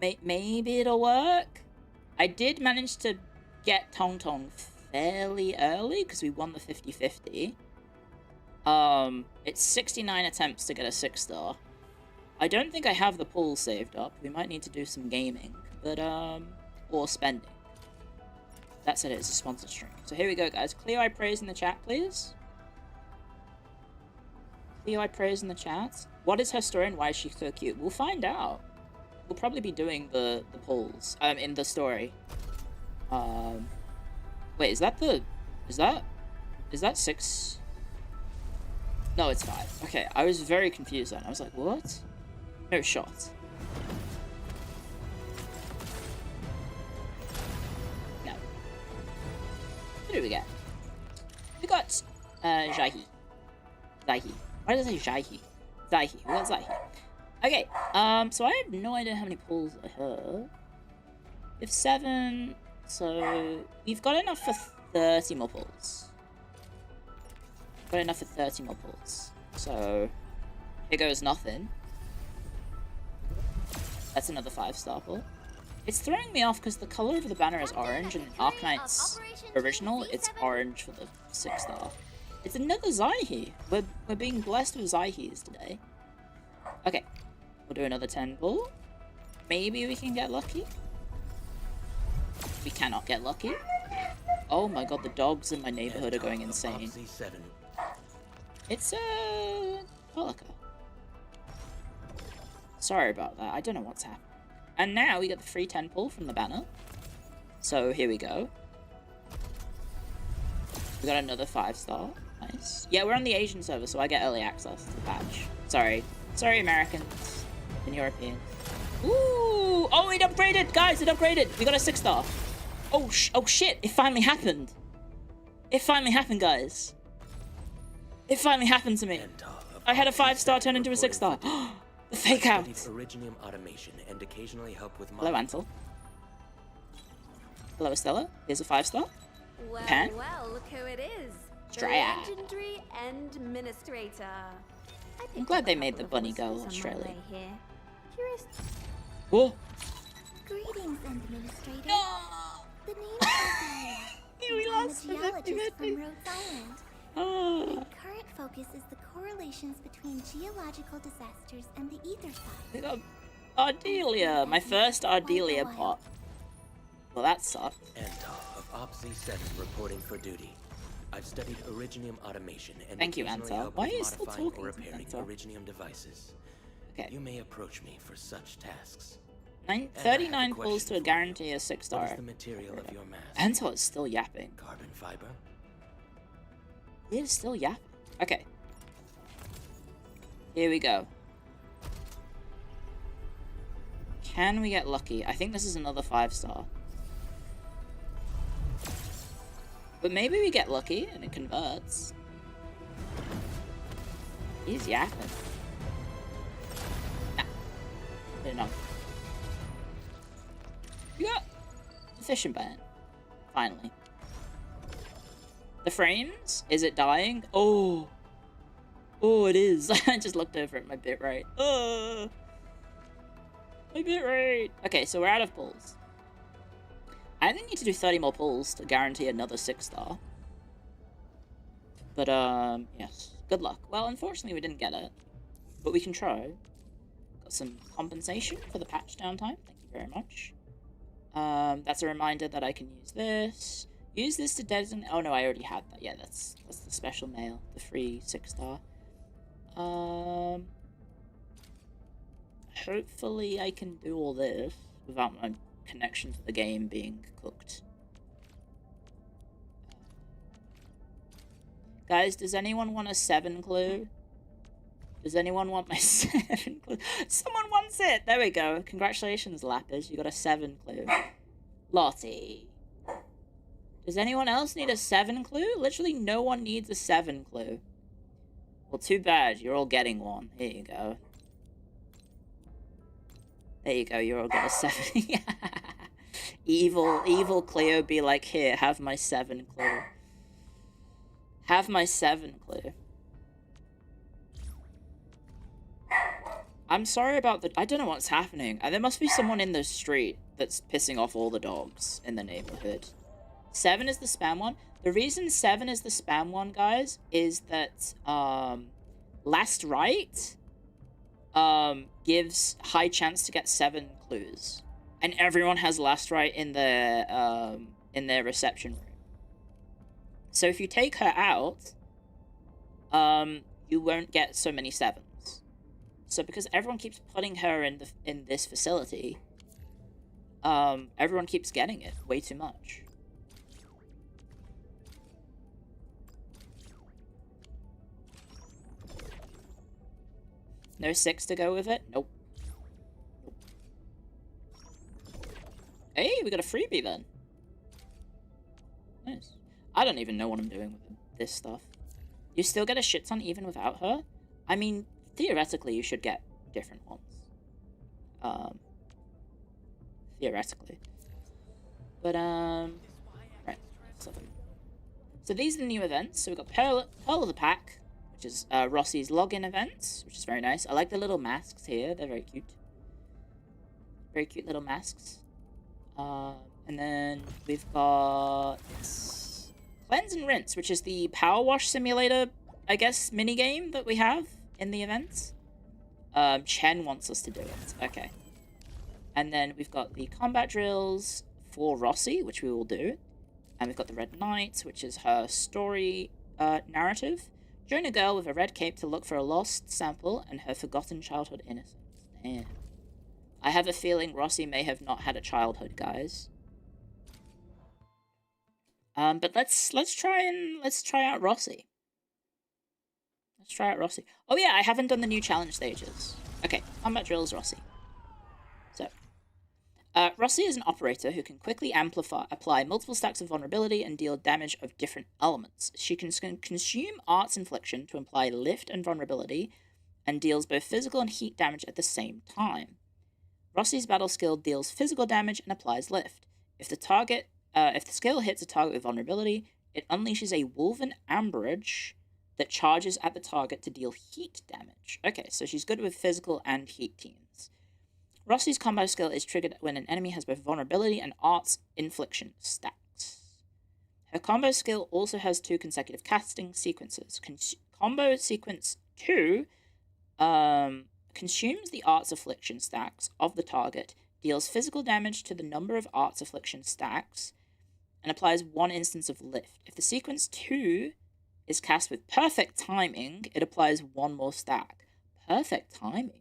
Maybe it'll work. I did manage to get Tong Tong fairly early because we won the 50-50. It's 69 attempts to get a 6-star. I don't think I have the pool saved up. We might need to do some gaming, but or spending. That said, it's a sponsored stream. So here we go, guys. Clio, I praise in the chat, please. Clio, I praise in the chat. What is her story and why is she so cute? We'll find out. We'll probably be doing the polls in the story. Wait, is that 6? No, it's 5. Okay, I was very confused then. I was like, what? No shot. No. What do we get? We got Jahi. Why did I say Jahi? Zahi. We got Zahi. Okay, so I have no idea how many pulls I have. We have 7, so we've got enough for 30 more pulls. Got enough for 30 more pulls. So, here goes nothing. That's another 5-star pull. It's throwing me off because the color of the banner is orange, and in Arknights original, it's orange for the 6-star. It's another Zahi. We're being blessed with Zahis today. Okay. We'll do another 10 pull. Maybe we can get lucky. We cannot get lucky. Oh my god, the dogs in my neighborhood are going insane. It's a Polika. Sorry about that. I don't know what's happening. And now we get the free 10 pull from the banner. So here we go. We got another 5-star. Nice. Yeah, we're on the Asian server, so I get early access to the patch. Sorry, Americans and Europeans. Ooh! Oh, it upgraded, guys! It upgraded. We got a 6-star. Oh shit! It finally happened. It finally happened, guys. It finally happened to me. I had a 5-star turn into a 6-star. The fake out. Hello, Ansel. Hello, Estella. Here's a 5-star. Well, look who it is. The legendary administrator. I'm glad they made the bunny girl Australian. Whoa. Greetings, administrator. No. The name is We lost the geologist from Rhodes Island. Oh. My current focus is the correlations between geological disasters and the ether side. We got Ardelia, my first Ardelia pot. Well, that sucked. Antal of OPC-7 reporting for duty. I've studied originium automation and thank you, Antal. Why are you still talking or to repairing Antal? originium devices. Okay. You may approach me for such tasks. 39 pulls to a guarantee a 6-star. What is the material of your mask? Antal is still yapping. Carbon fiber? He is still yapping. Okay. Here we go. Can we get lucky? I think this is another 5-star. But maybe we get lucky and it converts. He's yapping. Nah. Didn't know. We got the fishing ban. Finally. The frames? Is it dying? Oh. Oh, it is. I just looked over at my bitrate. My bitrate. Okay, so we're out of pulls. I only need to do 30 more pulls to guarantee another 6-star. But, yes. Good luck. Well, unfortunately, we didn't get it. But we can try. Got some compensation for the patch downtime. Thank you very much. That's a reminder that I can use this. Use this to designate... Oh, no, I already had that. Yeah, that's the special mail. The free 6-star. Hopefully I can do all this without my connection to the game being cooked. Guys, does anyone want a 7 clue? Does anyone want my 7 clue? Someone wants it! There we go. Congratulations, Lapis. You got a 7 clue. Lottie. Does anyone else need a 7 clue? Literally no one needs a 7 clue. Well, too bad. You're all getting one. Here you go. There you go. You're all got a 7. Evil Clio be like, here, have my 7 clue. Have my 7 clue. I'm sorry about the... I don't know what's happening. There must be someone in the street that's pissing off all the dogs in the neighborhood. 7 is the spam one. The reason 7 is the spam one, guys, is that Last Right gives high chance to get 7 clues. And everyone has Last Right in their reception room. So if you take her out, you won't get so many 7s. So because everyone keeps putting her in this facility, everyone keeps getting it way too much. No 6 to go with it? Nope. Hey, we got a freebie then. Nice. I don't even know what I'm doing with this stuff. You still get a shit ton even without her? I mean, theoretically, you should get different ones. Theoretically. But, right. So these are the new events. So we've got Pearl of the Pack, which is Rossi's login events, which is very nice. I like the little masks here. They're very cute. Very cute little masks. And then we've got Cleanse and Rinse, which is the Power Wash Simulator, I guess, minigame that we have in the events. Chen wants us to do it. Okay. And then we've got the combat drills for Rossi, which we will do. And we've got the Red Knights, which is her story narrative. Join a girl with a red cape to look for a lost sample and her forgotten childhood innocence. Damn. I have a feeling Rossi may have not had a childhood, guys. But let's try out Rossi. Let's try out Rossi. Oh yeah, I haven't done the new challenge stages. Okay, combat drills Rossi. So, Rossi is an operator who can quickly apply multiple stacks of vulnerability and deal damage of different elements. She can consume Art's Infliction to apply lift and vulnerability, and deals both physical and heat damage at the same time. Rossi's battle skill deals physical damage and applies lift. If the skill hits a target with vulnerability, it unleashes a Woven Amberage that charges at the target to deal heat damage. Okay, so she's good with physical and heat teams. Rossi's combo skill is triggered when an enemy has both vulnerability and Art's Infliction stacks. Her combo skill also has 2 consecutive casting sequences. Combo sequence 2 consumes the Art's Affliction stacks of the target, deals physical damage to the number of Art's Affliction stacks, and applies 1 instance of lift. If the sequence 2 is cast with perfect timing, it applies 1 more stack. Perfect timing.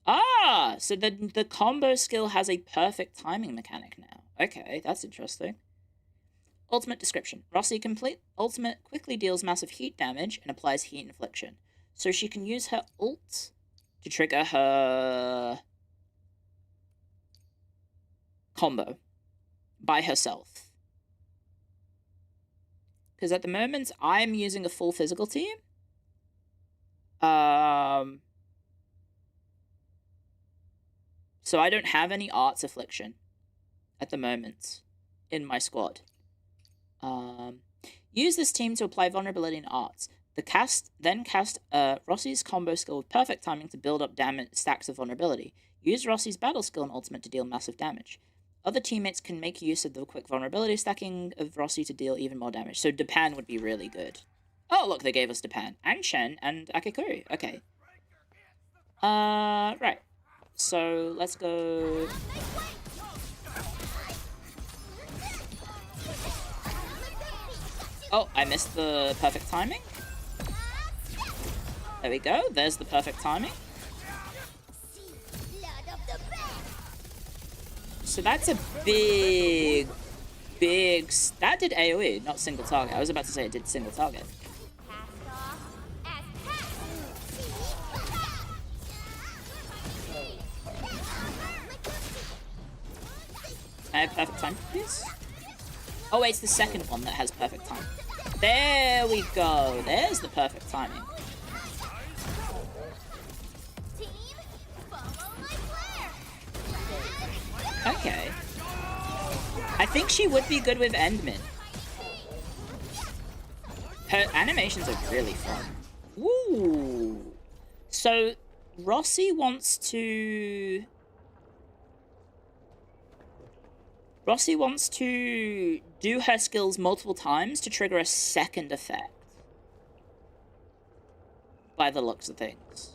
Ah, so the combo skill has a perfect timing mechanic now. Okay, that's interesting. Ultimate description. Rossi complete ultimate quickly deals massive heat damage and applies heat infliction. So she can use her ult to trigger her combo by herself. Because at the moment, I'm using a full physical team. So I don't have any Arts Affliction at the moment in my squad. Use this team to apply vulnerability in Arts. Then cast Rossi's combo skill with perfect timing to build up stacks of vulnerability. Use Rossi's battle skill and ultimate to deal massive damage. Other teammates can make use of the quick vulnerability stacking of Rossi to deal even more damage. So Depan would be really good. Oh, look, they gave us Depan. And Shen and Akikuri. Okay. Right. So, let's go... Oh, I missed the perfect timing. There we go. There's the perfect timing. So that's a big... That did AoE, not single target. I was about to say it did single target. I have perfect time, please? Oh wait, it's the second one that has perfect time. There we go. There's the perfect timing. Okay. I think she would be good with Endmin. Her animations are really fun. Ooh. So, Rossi wants to do her skills multiple times to trigger a second effect. By the looks of things.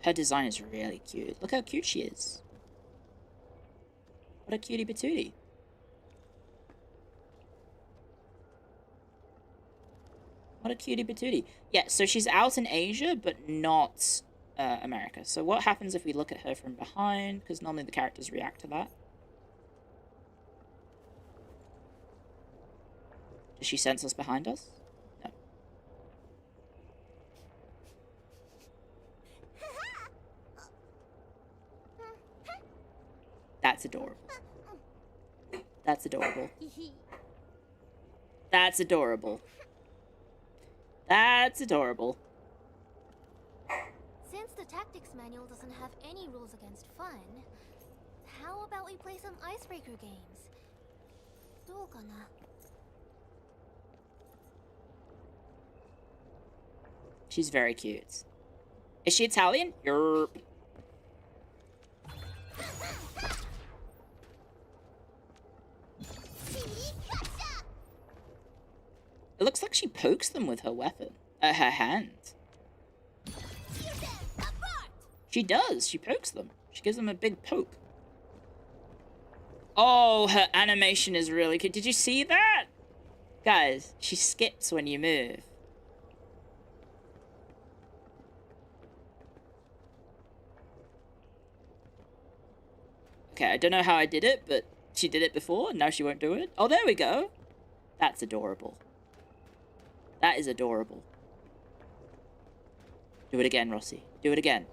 Her design is really cute. Look how cute she is. What a cutie patootie. What a cutie patootie. Yeah, so she's out in Asia, but not America. So what happens if we look at her from behind? Because normally the characters react to that. Does she sense us behind us? No. That's adorable. That's adorable. That's adorable. That's adorable. Since the tactics manual doesn't have any rules against fun, how about we play some icebreaker games? どうかな? She's very cute. Is she Italian? Yerp. It looks like she pokes them with her weapon. Her hand. She does. She pokes them. She gives them a big poke. Oh, her animation is really good. Did you see that? Guys, she skips when you move. Okay, I don't know how I did it, but she did it before, and now she won't do it. Oh, there we go. That's adorable. That is adorable. Do it again, Rossi. Do it again.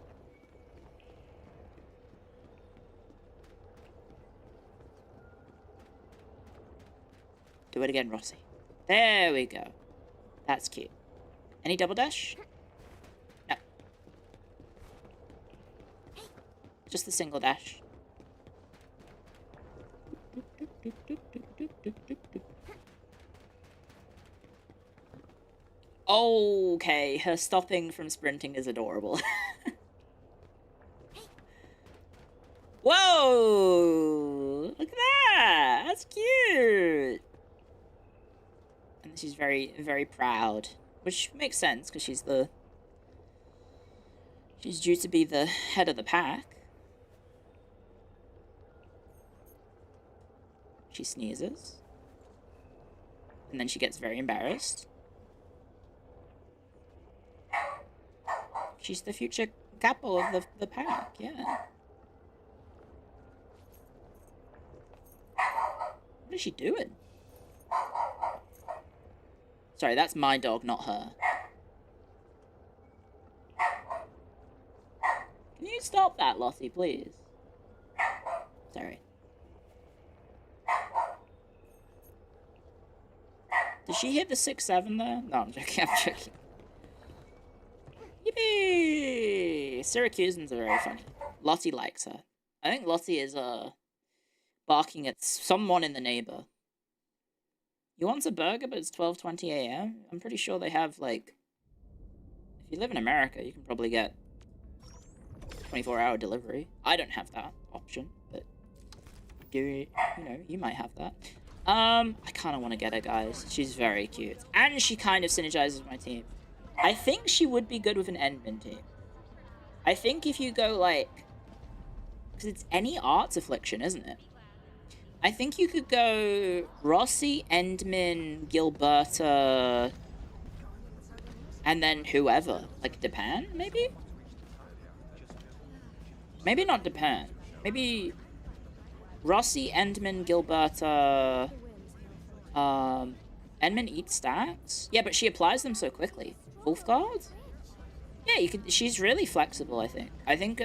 Do it again, Rossi. There we go. That's cute. Any double dash? No. Just the single dash. Okay, her stopping from sprinting is adorable. Whoa! Look at that! That's cute! And she's very, very proud. Which makes sense, because she's due to be the head of the pack. She sneezes. And then she gets very embarrassed. She's the future capo of the pack, yeah. What is she doing? Sorry, that's my dog, not her. Can you stop that, Lottie, please? Sorry. Did she hit the 6-7 there? No, I'm joking, I'm joking. Yippee! Syracusans are very funny. Lottie likes her. I think Lottie is, barking at someone in the neighbor. You want a burger, but it's 12:20 a.m.? I'm pretty sure they have, like... If you live in America, you can probably get 24-hour delivery. I don't have that option, but... you know, you might have that. I kind of want to get her, guys. She's very cute. And she kind of synergizes with my team. I think she would be good with an Endman team. I think if you go, like... Because it's any arts affliction, isn't it? I think you could go Rossi, Endman, Gilberta, and then whoever. Like, Japan, maybe? Maybe not Japan. Maybe Rossi, Endman, Gilberta, Endman eats stacks? Yeah, but she applies them so quickly. Wolfguard? Yeah, you could. She's really flexible, I think. I think,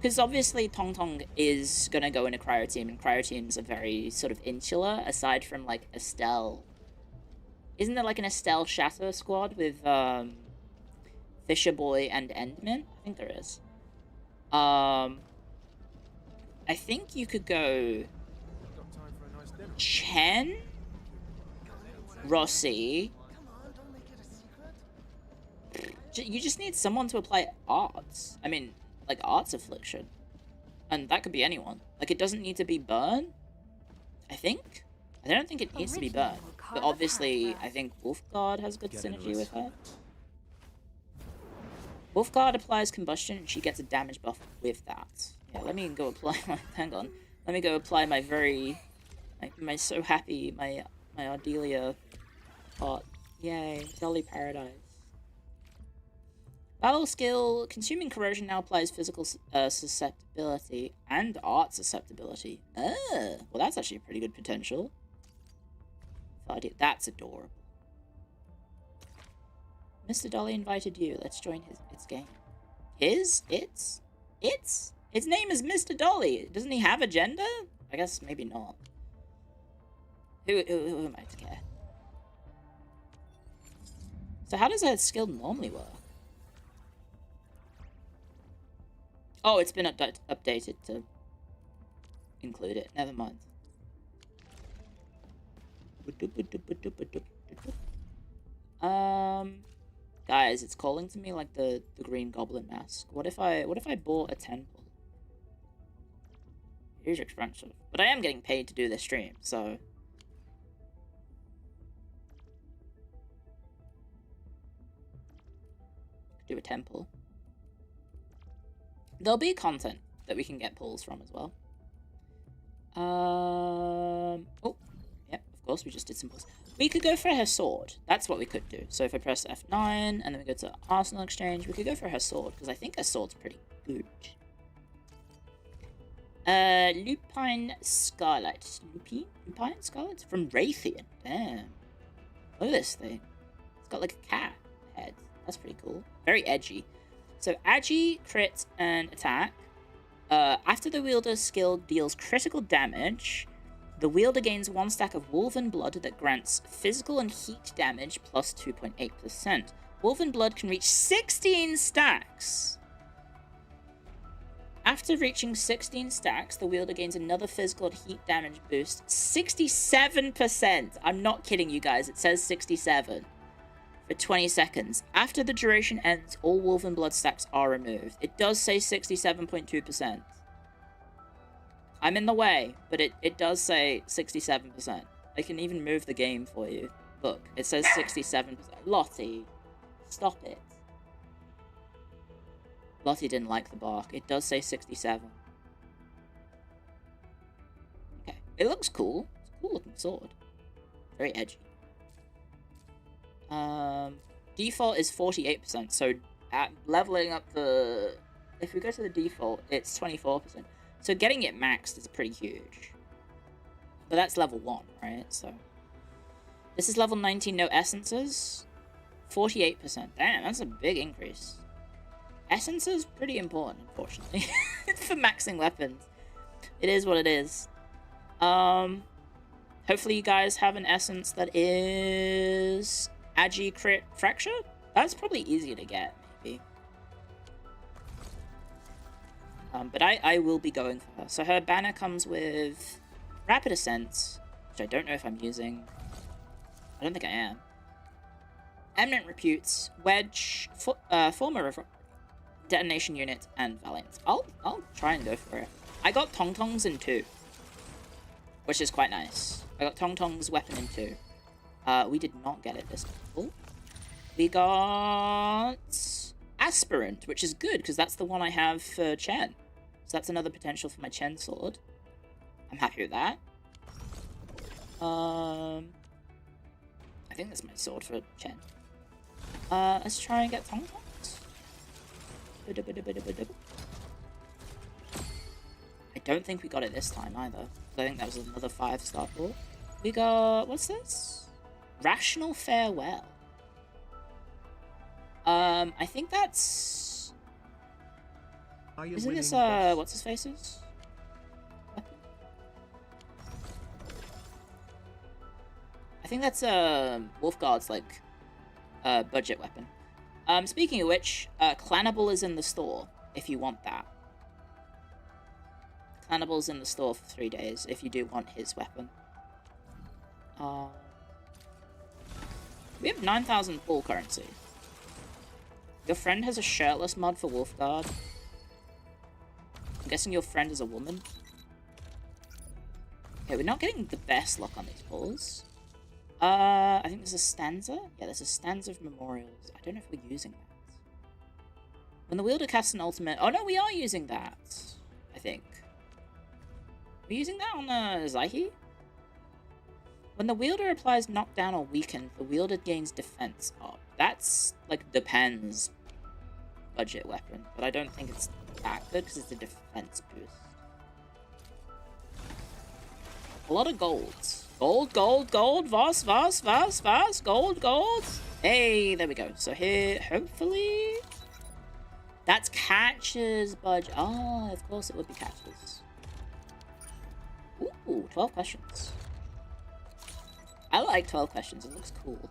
because obviously Tong Tong is going to go in a cryo team, and cryo teams are very sort of insular, aside from, like, Estelle. Isn't there, like, an Estelle Shatter squad with, Fisher Boy and Endman? I think there is. I think you could go Chen, Rossi. You just need someone to apply arts. I mean, like, arts affliction. And that could be anyone. Like, it doesn't need to be Burn, I think. I don't think it needs to be Burn. But obviously, I think Wolfguard has good synergy with her. Wolfguard applies combustion, and she gets a damage buff with that. Yeah, let me go apply my... Hang on. Let me go apply my very... My so happy... My Ardelia pot. Yay. Dolly Paradise. Battle skill. Consuming corrosion now applies physical susceptibility and art susceptibility. Well, that's actually a pretty good potential. That's adorable. Mr. Dolly invited you. Let's join its game. Its? His name is Mr. Dolly. Doesn't he have a gender? I guess maybe not. Who am I to care? So how does that skill normally work? Oh, it's been updated to include it. Never mind. Guys, it's calling to me like the Green Goblin mask. What if I bought a temple? It's expensive, but I am getting paid to do this stream, so. Do a temple. There'll be content that we can get pulls from as well. Oh, yep, of course, we just did some pulls. We could go for her sword. That's what we could do. So if I press F9, and then we go to Arsenal Exchange, we could go for her sword, because I think her sword's pretty good. Lupine Scarlet. Lupine Scarlet? From Raytheon. Damn. Look at this thing. It's got like a cat head. That's pretty cool. Very edgy. So, Agi, crit, and attack. After the wielder's skill deals critical damage, the wielder gains 1 stack of Wolven Blood that grants physical and heat damage plus 2.8%. Wolven Blood can reach 16 stacks! After reaching 16 stacks, the wielder gains another physical and heat damage boost. 67%! I'm not kidding you guys, it says 67. For 20 seconds. After the duration ends, all Wolven Blood stacks are removed. It does say 67.2%. I'm in the way, but it does say 67%. I can even move the game for you. Look, it says 67%. Lottie, stop it. Lottie didn't like the bark. It does say 67. Okay, it looks cool. It's a cool looking sword. Very edgy. Default is 48%, so at leveling up the... If we go to the default, it's 24%. So getting it maxed is pretty huge. But that's level 1, right? So... This is level 19, no essences. 48%. Damn, that's a big increase. Essences pretty important, unfortunately, for maxing weapons. It is what it is. Hopefully you guys have an essence that is Agi Crit Fracture. That's probably easier to get, maybe. But I will be going for her. So her banner comes with Rapid Ascent, which I don't know if I'm using. I don't think I am. Eminent Reputes, Wedge, Former Detonation Unit, and Valiant. I'll try and go for it. I got Tong Tongs in 2, which is quite nice. I got Tong Tong's weapon in 2. We did not get it this time. We got Aspirant, which is good, because that's the one I have for Chen. So that's another potential for my Chen sword. I'm happy with that. I think that's my sword for Chen. Let's try and get Tong Tongs. I don't think we got it this time either. I think that was another 5-star pull. We got... what's this? Rational Farewell. I think that's... isn't this, what's his faces? I think that's, Wolfguard's, like, budget weapon. Speaking of which, Clannable is in the store, if you want that. Clannable's in the store for 3 days, if you do want his weapon. We have 9,000 pool currency. Your friend has a shirtless mod for Wolfguard. I'm guessing your friend is a woman. Okay, we're not getting the best luck on these pulls. I think there's a stanza? Yeah, there's a stanza of memorials. I don't know if we're using that. When the wielder casts an ultimate... oh no, we are using that! I think. Are we using that on Zaihi? When the wielder applies knockdown or weaken, the wielder gains defense up. That's, like, depends budget weapon, but I don't think it's that good because it's a defense boost. A lot of golds. Gold, gold, gold, Voss, Voss, Voss, Voss, gold, gold. Hey, there we go. So here, hopefully... that's Catcher's budget. Oh, of course it would be Catcher's. Ooh, 12 questions. I like 12 questions. It looks cool.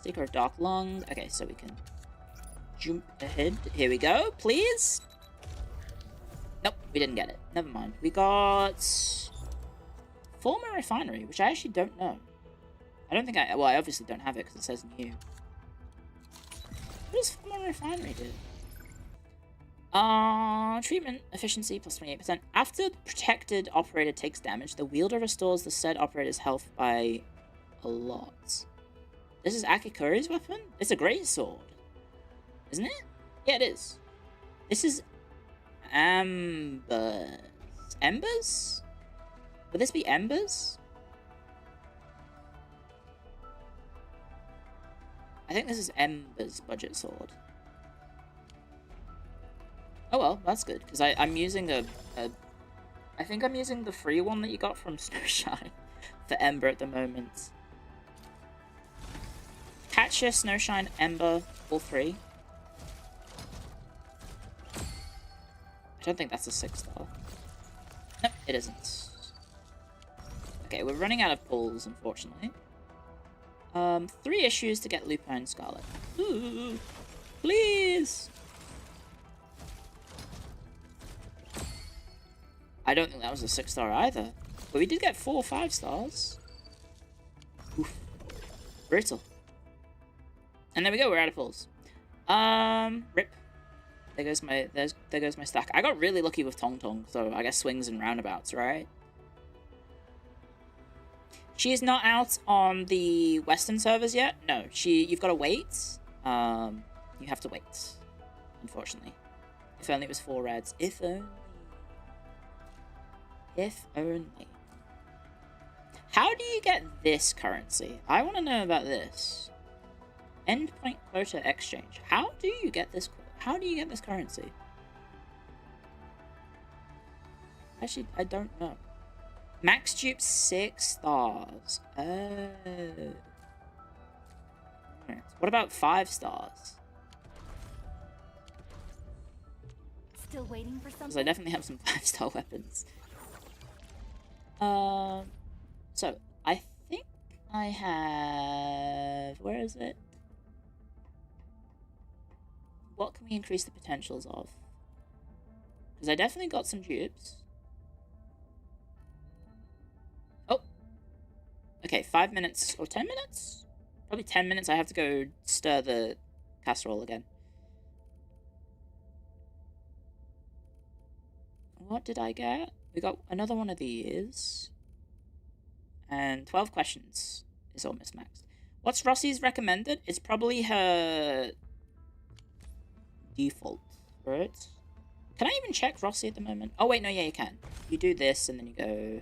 Seeker of Dark Lungs. Okay, so we can jump ahead. Here we go, please. Nope, we didn't get it. Never mind. We got... Former Refinery, which I actually don't know. I don't think I... well, I obviously don't have it because it says new. What does Former Refinery do? Treatment efficiency plus 28%. After the protected operator takes damage, the wielder restores the said operator's health by a lot. This is Akikuri's weapon? It's a great sword. Isn't it? Yeah, it is. This is Embers. Embers? Would this be Embers? I think this is Embers' budget sword. Oh well, that's good, because I'm using I think I'm using the free one that you got from Snowshine for Ember at the moment. Catcher, Snowshine, Ember, all 3. I don't think that's a 6-star. Nope, it isn't. Okay, we're running out of pulls, unfortunately. 3 issues to get Lupine Scarlet. Ooh, please! I don't think that was a 6-star either. But we did get 4 5-stars. Oof. Brutal. And there we go, we're out of pulls. Rip. There goes my stack. I got really lucky with Tong Tong, so I guess swings and roundabouts, right? She is not out on the Western servers yet. No, you've got to wait. You have to wait, unfortunately. If only it was 4 reds. If only. If only. How do you get this currency? I want to know about this. Endpoint quota exchange. How do you get this? How do you get this currency? Actually, I don't know. Max dupe 6 stars. Oh. minutes. What about 5 stars? Still waiting for something? Because I definitely have some 5-star weapons. So, I think I have... Where is it? What can we increase the potentials of? Because I definitely got some dupes. Oh! Okay, 5 minutes or 10 minutes? Probably 10 minutes. I have to go stir the casserole again. What did I get? We got another one of these. And 12 questions is almost maxed. What's Rossi's recommended? It's probably her default, right? Can I even check Rossi at the moment? Oh, wait, no, yeah, you can. You do this, and then you go...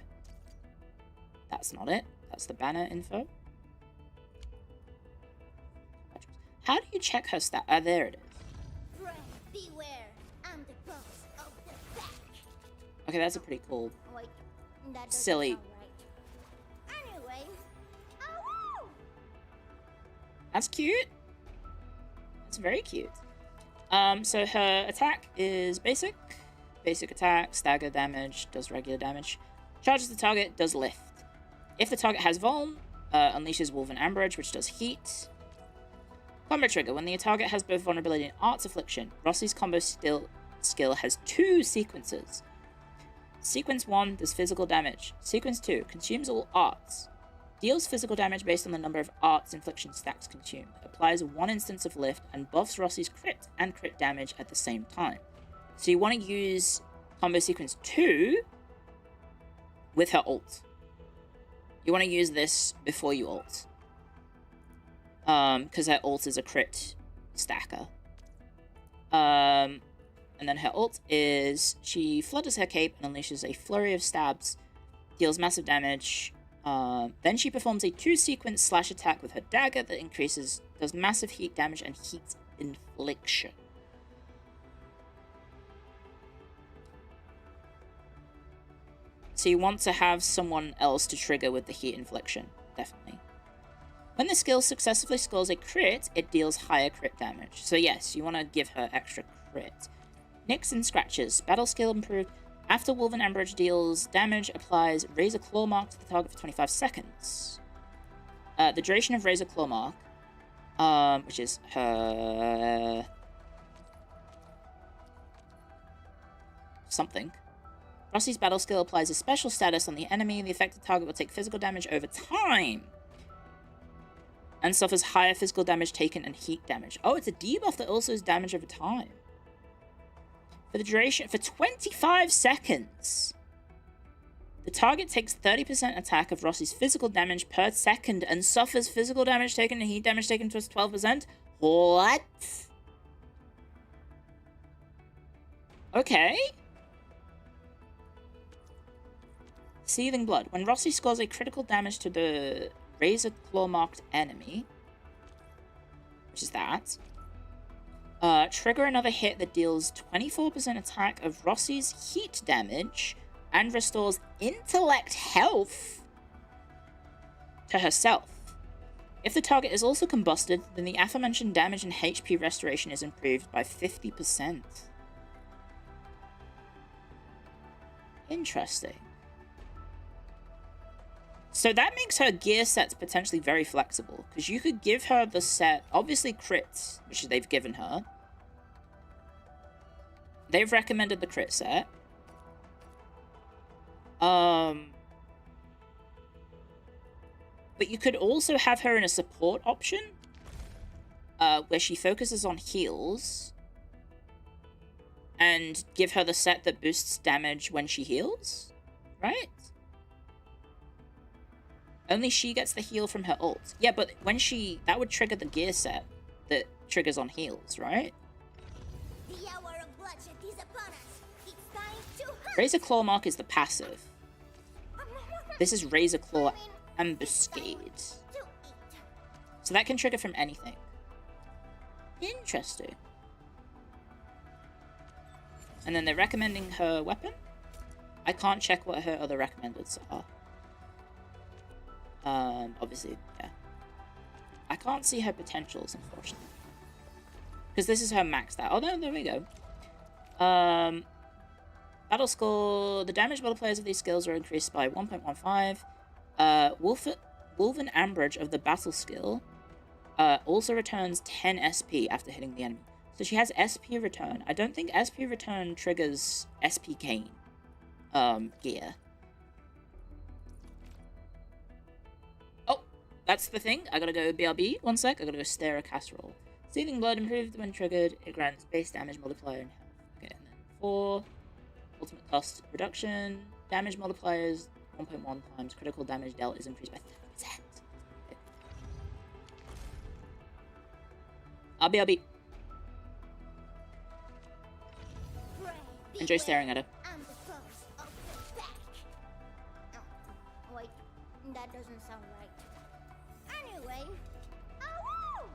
That's not it. That's the banner info. How do you check her stat? There it is. Friend, beware. I'm the boss of the back. Okay, that's a pretty cool... Wait, that doesn't Silly. sound right. Anyway, oh, That's cute. That's very cute. So her attack is basic. Basic attack, stagger damage, does regular damage. Charges the target, does lift. If the target has Vuln, unleashes Woven Amberage, which does heat. Combo trigger. When the target has both vulnerability and Arts Affliction, Rossi's combo skill has 2 sequences. Sequence 1 does physical damage. Sequence 2 consumes all arts. Deals physical damage based on the number of arts infliction stacks consumed. Applies 1 instance of lift and buffs Rossi's crit and crit damage at the same time. So you want to use combo sequence 2 with her ult. You want to use this before you ult. Because her ult is a crit stacker. And then her ult is she flutters her cape and unleashes a flurry of stabs. Deals massive damage. Then she performs a 2-sequence slash attack with her dagger that does massive heat damage and heat infliction. So you want to have someone else to trigger with the heat infliction, definitely. When the skill successfully scores a crit, it deals higher crit damage. So yes, you want to give her extra crit. Nicks and scratches. Battle skill improved. After Woven Amberage deals damage, applies Razor Claw Mark to the target for 25 seconds. The duration of Razor Claw Mark, which is her... something. Rossi's battle skill applies a special status on the enemy. The affected target will take physical damage over time. And suffers higher physical damage taken and heat damage. Oh, it's a debuff that also is damage over time. For the duration, for 25 seconds, the target takes 30% attack of Rossi's physical damage per second and suffers physical damage taken and heat damage taken plus 12%. What? Okay. Seething Blood. When Rossi scores a critical damage to the Razor Claw marked enemy, which is that, trigger another hit that deals 24% attack of Rossi's heat damage and restores intellect health to herself. If the target is also combusted, then the aforementioned damage and HP restoration is improved by 50%. Interesting. So that makes her gear sets potentially very flexible, because you could give her the set, obviously crits, which they've given her. They've recommended the crit set. But you could also have her in a support option, where she focuses on heals, and give her the set that boosts damage when she heals, right? Only she gets the heal from her ult. Yeah, but when that would trigger the gear set that triggers on heals, right? The hour of bloodshed is upon us. It's time to hunt. Razor Claw Mark is the passive. This is Razor Claw Ambuscade. So that can trigger from anything. Interesting. And then they're recommending her weapon. I can't check what her other recommendeds are. Obviously, yeah. can't see her potentials, unfortunately. Because this is her maxed out. Oh, no, there we go. Battle score. The damage multipliers of these skills are increased by 1.15. Wolven Amberage of the battle skill also returns 10 SP after hitting the enemy. So she has SP return. I don't think SP return triggers SP gain gear. Oh, that's the thing. I gotta go BRB. One sec. I gotta go stare a casserole. Seething blood improved when triggered. It grants base damage multiplier and health. Okay, and then 4. Ultimate cost reduction. Damage multipliers 1.1 times. Critical damage dealt is increased by 30%. Okay. RB. Enjoy staring at her. I'm the first of the pack. Oh, wait, that doesn't sound right. Anyway, oh!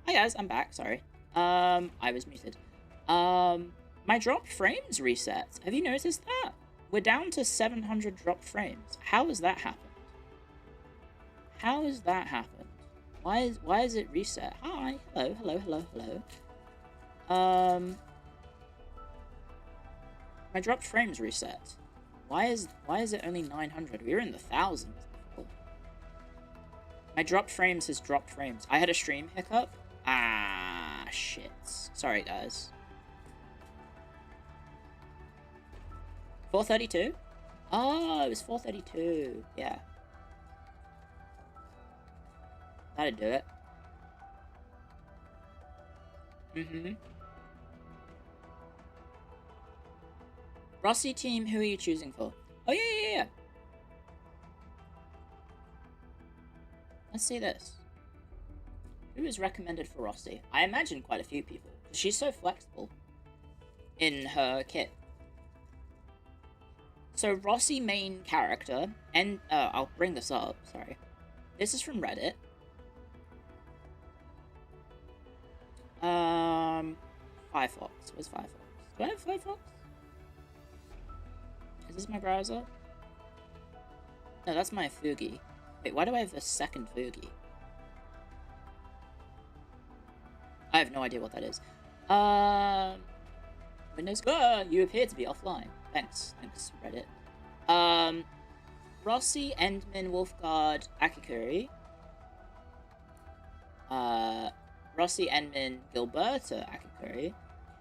Hi guys, I'm back, sorry. I was muted. My dropped frames reset. Have you noticed that? We're down to 700 dropped frames. How has that happened? How has that happened? Why is it reset? Hi, hello. My dropped frames reset. Why is it only 900? We were in the thousands before. My dropped frames has dropped frames. I had a stream hiccup. Ah, shit. Sorry, guys. 432? Oh, it was 432. Yeah. That'd do it. Rossi team, who are you choosing for? Oh, yeah. Let's see this. Who is recommended for Rossi? I imagine quite a few people. She's so flexible in her kit. So Rossi main character, and I'll bring this up, sorry. This is from Reddit. Firefox. Where's Firefox? Do I have Firefox? Is this my browser? No, that's my Fugi. Wait, why do I have a second Fugi? I have no idea what that is. Windows. You appear to be offline. Thanks, Reddit. Rossi, Endman, Wolfguard, Akikuri. Rossi, Endman, Gilberta, Akikuri.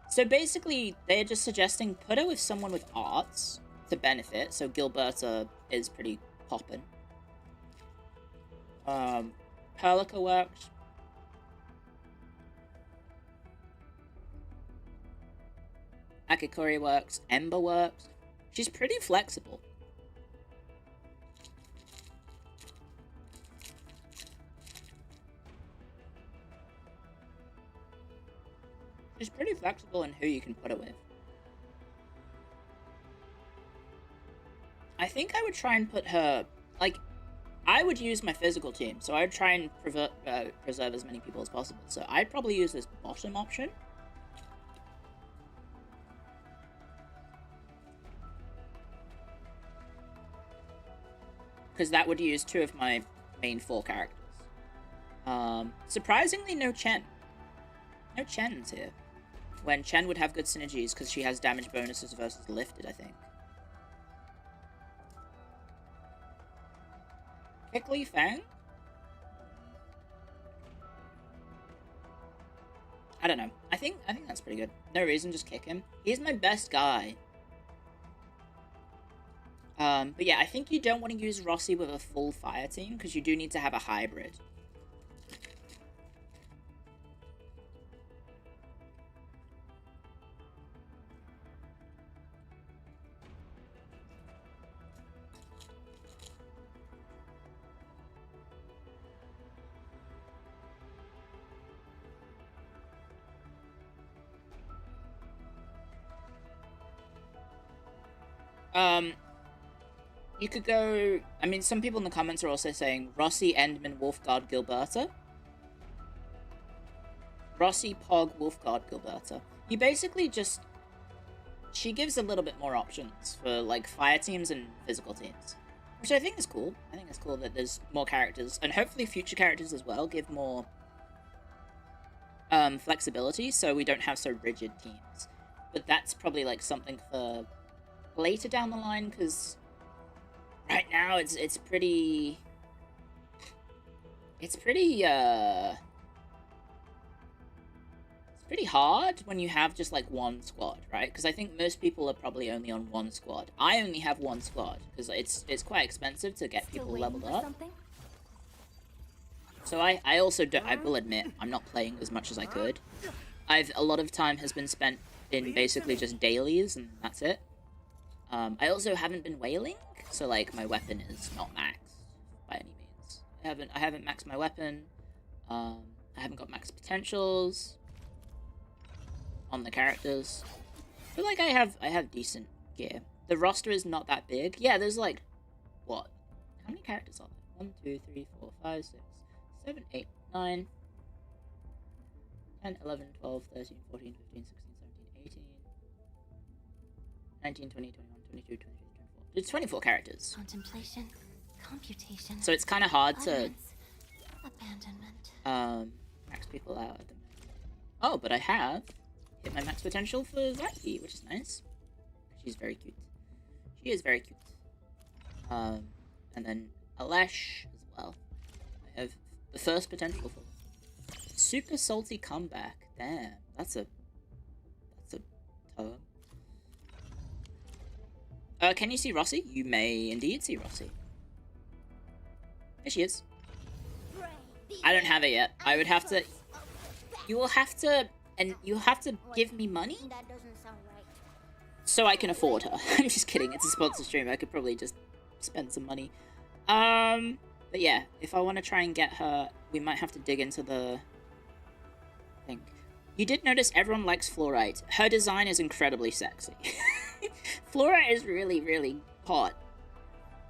So basically, they're just suggesting put her with someone with arts to benefit. So Gilberta is pretty poppin'. Perlica works. Akikuri works. Ember works. She's pretty flexible. She's pretty flexible in who you can put it with. I think I would try and put her, like, I would use my physical team, so I would try and preserve as many people as possible. So I'd probably use this bottom option. Because that would use 2 of my main 4 characters. Surprisingly, no Chen. No Chen's here. When Chen would have good synergies because she has damage bonuses versus lifted, I think. Kickley Fang? I don't know. I think that's pretty good. No reason, just kick him. He's my best guy. But yeah, I think you don't want to use Rossi with a full fire team, because you do need to have a hybrid. You could go... I mean, some people in the comments are also saying Rossi, Endman, Wolfguard, Gilberta. Rossi, Pog, Wolfguard, Gilberta. You basically just... She gives a little bit more options for, like, fire teams and physical teams. Which I think is cool. I think it's cool that there's more characters. And hopefully future characters as well give more... flexibility, so we don't have so rigid teams. But that's probably, like, something for later down the line, because... Right now, it's pretty hard when you have just, like, one squad, right? Because I think most people are probably only on one squad. I only have one squad, because it's quite expensive to get people leveled up. So I also don't, I will admit, I'm not playing as much as I could. A lot of time has been spent in basically just dailies, and that's it. I also haven't been whaling, so, like, my weapon is not maxed by any means. I haven't maxed my weapon. I haven't got max potentials on the characters. I feel like I have decent gear. The roster is not that big. Yeah, there's, like, what? How many characters are there? 1, 2, 3, 4, 5, 6, 7, 8, 9, 10, 11, 12, 13, 14, 15, 16, 17, 18, 19, 20, 21, 22, 23, 24. It's 24 characters. Contemplation, computation. So it's kind of hard to abandonment. Max people out at the moment. Oh, but I have hit my max potential for Zaki, which is nice. She's very cute. She is very cute. And then Alesh as well. I have the first potential for super salty comeback. Damn, that's a term. Can you see Rossi? You may indeed see Rossi. There she is. I don't have it yet. I would have to... You will have to... And you'll have to give me money? That doesn't sound right. So I can afford her. I'm just kidding. It's a sponsor stream. I could probably just spend some money. But yeah, if I want to try and get her, we might have to dig into the thing. You did notice everyone likes Fluorite. Her design is incredibly sexy. Flora is really, really hot.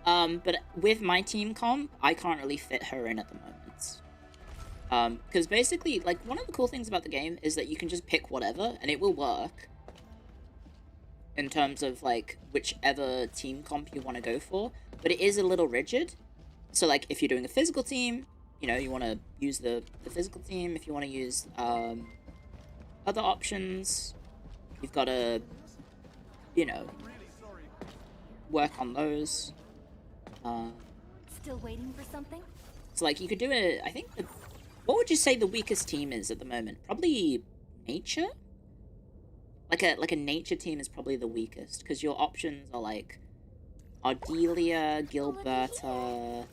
But with my team comp, I can't really fit her in at the moment. Because basically, like, one of the cool things about the game is that you can just pick whatever, and it will work. In terms of, like, whichever team comp you want to go for. But it is a little rigid. So, like, if you're doing a physical team, you know, you want to use the physical team. If you want to use, other options, you've got to... you know, work on those. Still waiting for something? So, like, you could do I think, what would you say the weakest team is at the moment? Probably nature? Like a nature team is probably the weakest, because your options are, like, Ardelia, Gilberta,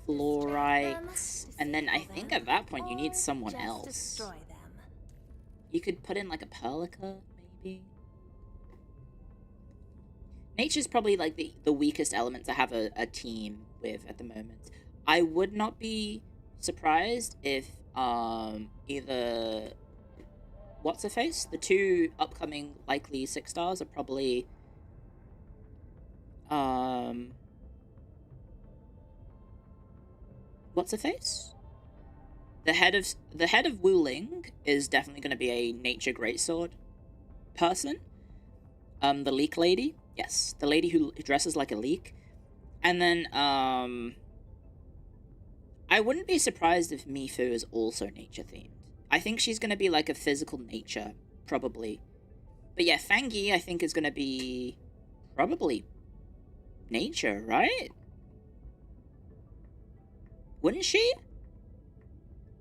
Fluorite, and then I think at that point you need someone else. You could put in, like, a Perlica, maybe? Nature's probably, like, the weakest element to have a team with at the moment. I would not be surprised if, either what's her face? The two upcoming likely 6 stars are probably what's her face? The head of Wuling is definitely going to be a nature greatsword person. The leek lady, yes, the lady who dresses like a leek. And then I wouldn't be surprised if Mifu is also nature themed. I think she's going to be like a physical nature, probably. But yeah, Fangi I think is going to be probably nature, right? Wouldn't she?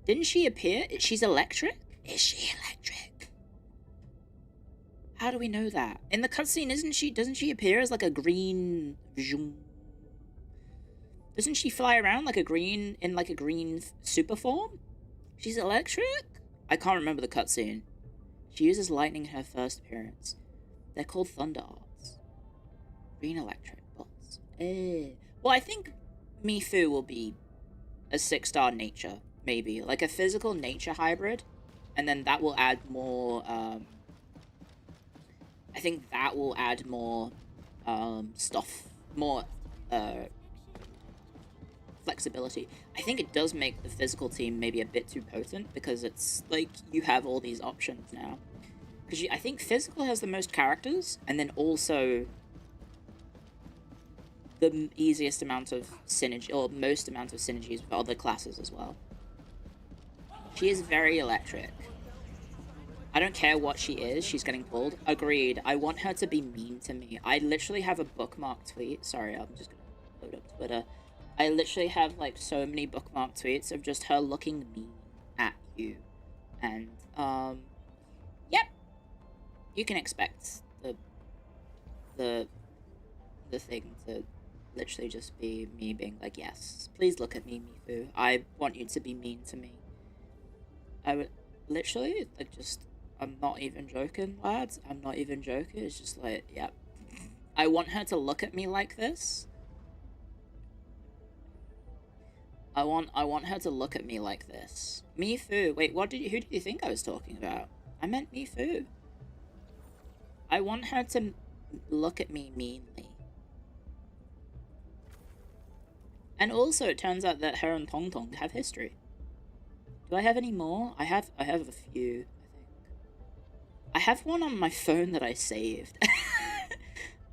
Didn't she appear? She's electric? Is she electric? How do we know that? In the cutscene, doesn't she appear as like a green... Doesn't she fly around like a green, in like a green super form? She's electric? I can't remember the cutscene. She uses lightning in her first appearance. They're called Thunder Arts. Green electric bolts. Well, I think Mifu will be a 6-star nature, maybe. Like a physical nature hybrid. And then that will add more, I think that will add more, stuff. More, flexibility. I think it does make the physical team maybe a bit too potent, because it's like you have all these options now. Because I think physical has the most characters, and then also the easiest amount of synergy, or most amount of synergies with other classes as well. She is very electric. I don't care what she is, she's getting pulled. Agreed. I want her to be mean to me. I literally have a bookmark tweet. Sorry, I'm just gonna load up Twitter. I literally have like so many bookmark tweets of just her looking mean at you. And, yep. You can expect the thing to literally just be me being like, yes, please look at me, Mifu. I want you to be mean to me. I would literally, like, just, I'm not even joking, lads. I'm not even joking. It's just like, yep. I want her to look at me like this. I want her to look at me like this. Mifu. Wait, who did you think I was talking about? I meant Mifu. I want her to look at me meanly. And also, it turns out that her and Tong Tong have history. Do I have any more? I have a few, I think. I have one on my phone that I saved.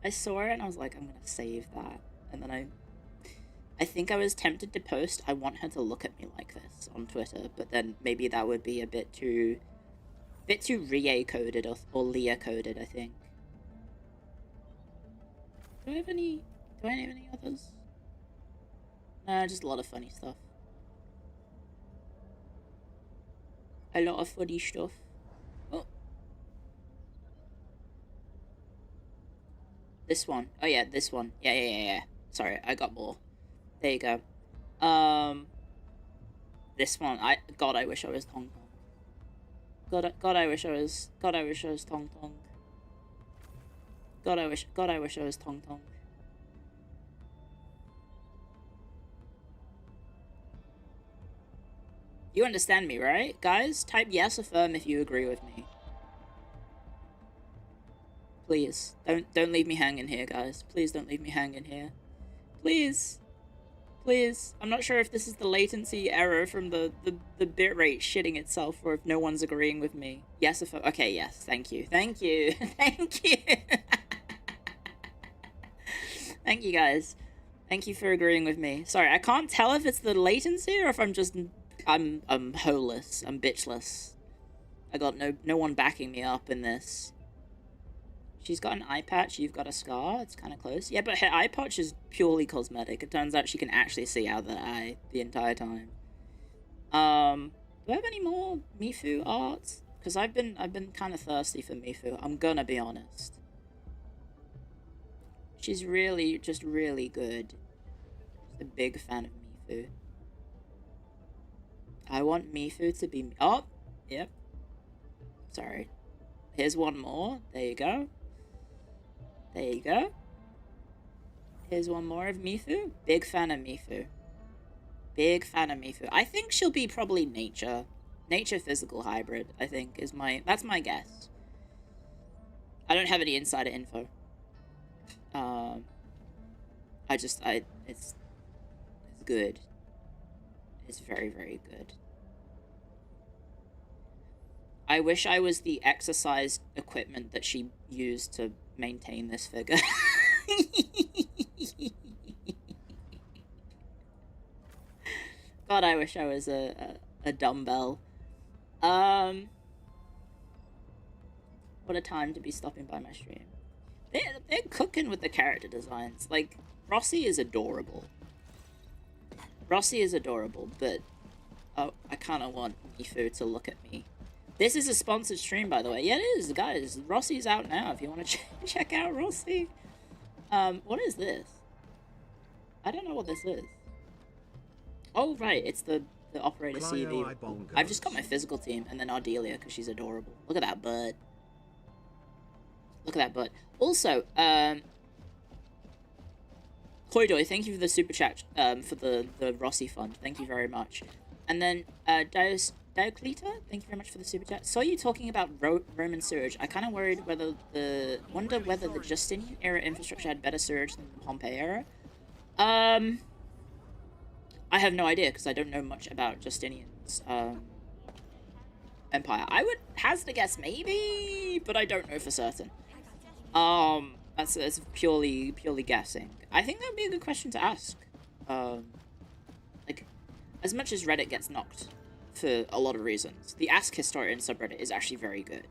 I saw it and I was like, I'm gonna save that. And then I think I was tempted to post, I want her to look at me like this on Twitter, but then maybe that would be a bit too Rie coded or Leah coded, I think. Do I have any others? Nah, just a lot of funny stuff. A lot of funny stuff. Oh. This one. Oh yeah, this one. Yeah. Sorry, I got more. There you go. This one. God, I wish I was Tong Tong. God, I wish I was Tong Tong. God, I wish I was Tong Tong. You understand me, right? Guys, type yes, affirm if you agree with me. Please. Don't leave me hanging here, guys. Please don't leave me hanging here. Please. Please. I'm not sure if this is the latency error from the bitrate shitting itself, or if no one's agreeing with me. Yes, affirm. Okay, yes. Thank you. Thank you. Thank you. Thank you, guys. Thank you for agreeing with me. Sorry, I can't tell if it's the latency or if I'm just... I'm holeless. I'm bitchless. I got no one backing me up in this. She's got an eye patch, you've got a scar. It's kind of close. Yeah, but her eye patch is purely cosmetic. It turns out she can actually see out of the eye the entire time. Do I have any more Mifu art? Because I've been kind of thirsty for Mifu. I'm gonna be honest. She's really, just really good. Just a big fan of Mifu. I want Mifu to be... Oh! Yep. Sorry. Here's one more. There you go. There you go. Here's one more of Mifu. Big fan of Mifu. Big fan of Mifu. I think she'll be probably nature. Nature physical hybrid, I think, is that's my guess. I don't have any insider info. It's good. It's very, very good. I wish I was the exercise equipment that she used to maintain this figure. God, I wish I was a dumbbell. What a time to be stopping by my stream. They're cooking with the character designs. Like, Rossi is adorable. Rossi is adorable, but I kind of want Mifu to look at me. This is a sponsored stream, by the way. Yeah, it is, guys. Rossi's out now if you want to check out Rossi. What is this? I don't know what this is. Oh, right. It's the operator CV. I've just got my physical team and then Ardelia because she's adorable. Look at that butt. Look at that butt. Also, Koidoy, thank you for the super chat for the Rossi fund. Thank you very much. And then Diocleta, thank you very much for the super chat. Saw you talking about Roman sewage. I kind of worried whether the Justinian era infrastructure had better sewage than the Pompey era. I have no idea because I don't know much about Justinian's empire. I would hazard a guess maybe, but I don't know for certain. That's purely guessing. I think that would be a good question to ask. Like, as much as Reddit gets knocked for a lot of reasons, the Ask Historian subreddit is actually very good.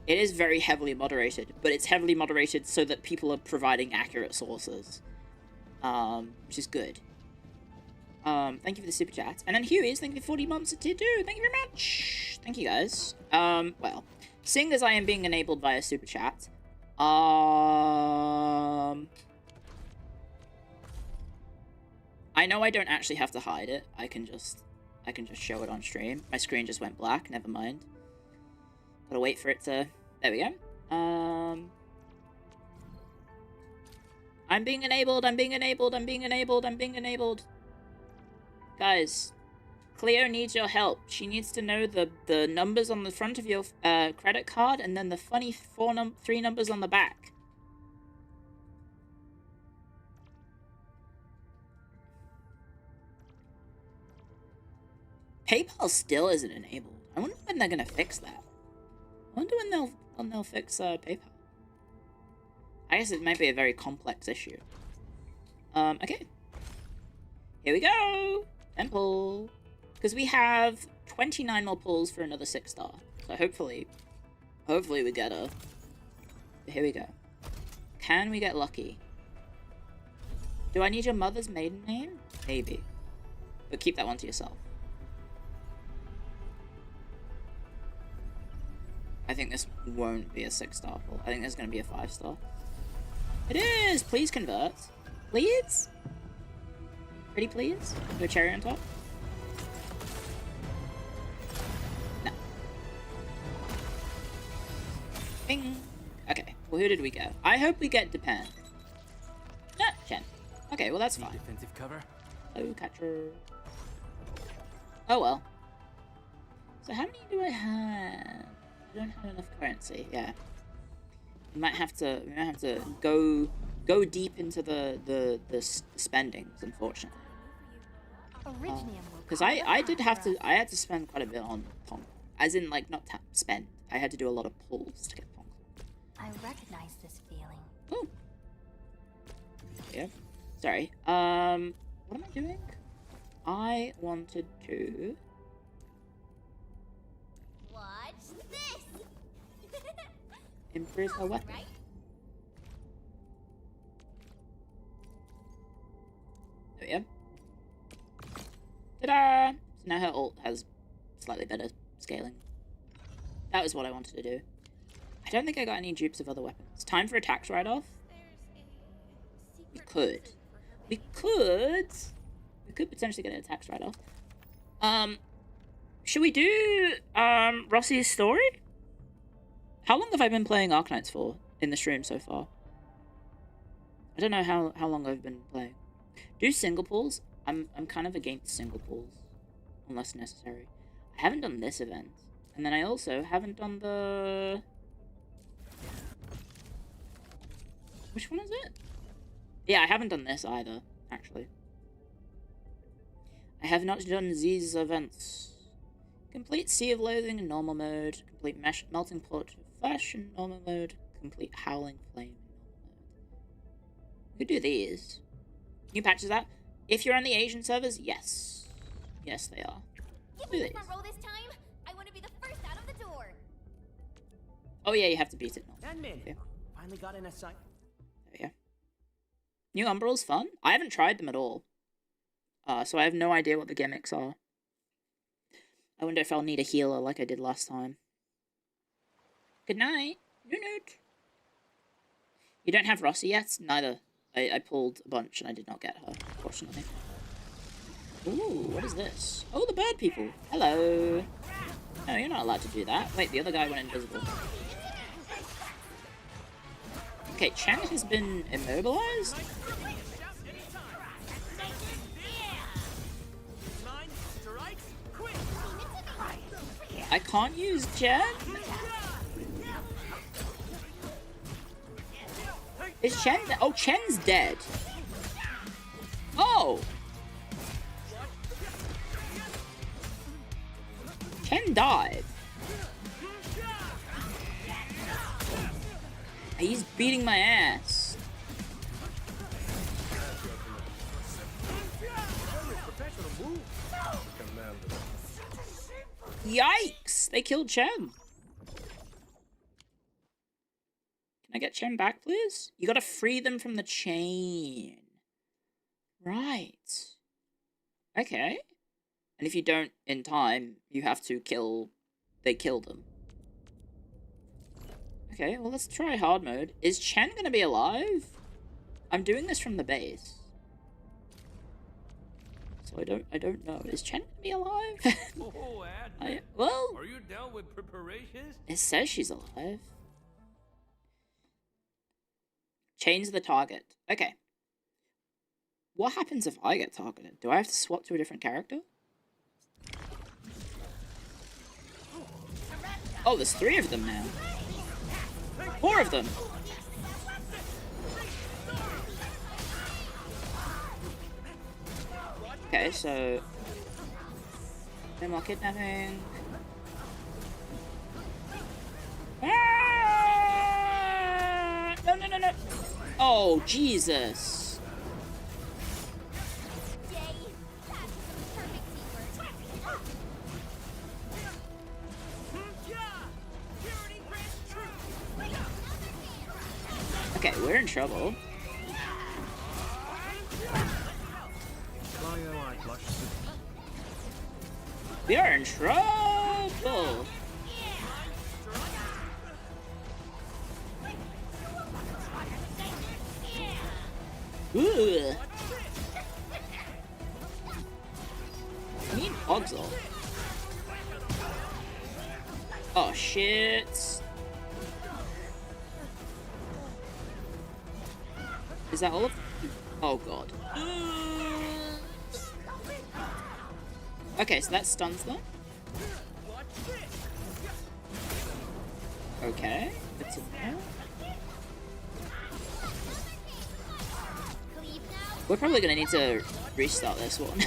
It is very heavily moderated, but it's heavily moderated so that people are providing accurate sources, which is good. Thank you for the super chat. And then Huey's, thank you for 40 months at tier 2. Thank you very much. Thank you, guys. Well, seeing as I am being enabled via super chat, I know I don't actually have to hide it. I can just show it on stream. My screen just went black. Never mind. Gotta wait for it to... There we go. I'm being enabled. I'm being enabled. I'm being enabled. I'm being enabled. Guys, Clio needs your help. She needs to know the numbers on the front of your credit card and then the funny 3 numbers on the back. PayPal still isn't enabled. I wonder when they're gonna fix that. I wonder when they'll fix PayPal. I guess it might be a very complex issue. Okay. Here we go. Temple. Because we have 29 more pulls for another 6-star. So hopefully we get a... Here we go. Can we get lucky? Do I need your mother's maiden name? Maybe. But keep that one to yourself. I think this won't be a 6-star pull. I think there's going to be a 5-star. It is! Please convert. Please? Pretty please? No cherry on top? No. Bing! Okay, well who did we go? I hope we get Depend. No, Chen. Okay, well that's fine. Defensive cover? Hello, catcher. Oh well. So how many do I have? I don't have enough currency, yeah. We might have to go deep into the spendings, unfortunately. Because I had to spend quite a bit on Pong. As in, like, not spend. I had to do a lot of pulls to get Pong. I recognize this feeling. Oh. Yeah. Sorry. What am I doing? I wanted to... Watch this! improve her weapon. Right? There we go. Ta-da! So now her ult has slightly better scaling. That was what I wanted to do. I don't think I got any dupes of other weapons. Time for a tax write-off? We could. We could potentially get a tax write-off. Should we do Rossi's story? How long have I been playing Arknights for in the stream so far? I don't know how long I've been playing. Do single pulls? I'm kind of against single pulls, unless necessary. I haven't done this event. And then I also haven't done the... Which one is it? Yeah, I haven't done this either, actually. I have not done these events. Complete Sea of Loathing in normal mode. Complete Melting Pot of Flesh in normal mode. Complete Howling Flame in normal mode. We could do these. New patches out. If you're on the Asian servers, yes. Yes, they are. Give me the front row this time. I want to be the first out of the door. Oh yeah, you have to beat it. Admin, yeah. Finally got an assignment. There we go. New Umbrals fun? I haven't tried them at all. So I have no idea what the gimmicks are. I wonder if I'll need a healer like I did last time. Good night. Good night. You don't have Rossi yet? Neither. I pulled a bunch and I did not get her, fortunately. Ooh, what is this? Oh, the bird people. Hello. No, you're not allowed to do that. Wait, the other guy went invisible. Okay, Chen has been immobilized? I can't use Chen? Is Chen... Oh, Chen's dead. Oh! Chen died. He's beating my ass. Yikes! They killed Chen. Can I get Chen back, please? You gotta free them from the chain. Right. Okay. And if you don't in time, you have to kill... They kill them. Okay, well let's try hard mode. Is Chen gonna be alive? I'm doing this from the base. So I don't know. Is Chen gonna be alive? Oh, well... Are you down with preparations? It says she's alive. Change the target. Okay. What happens if I get targeted? Do I have to swap to a different character? Oh, there's 3 of them now. 4 of them. Okay, so... No more kidnapping. Ah! No, no, no, no. Oh, Jesus. Okay, we're in trouble. We are in trouble. Ooh. I need Oxel. Oh shit. Is that all of them? Oh god. Okay, so that stuns them. Okay, good to know. We're probably gonna need to restart this one.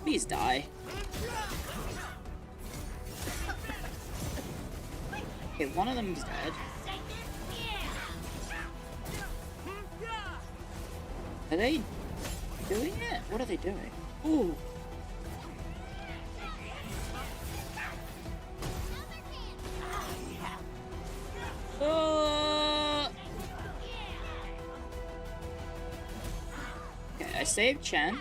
Please die. Okay, one of them's dead. Are they doing it? What are they doing? Ooh. Okay, I saved Chen.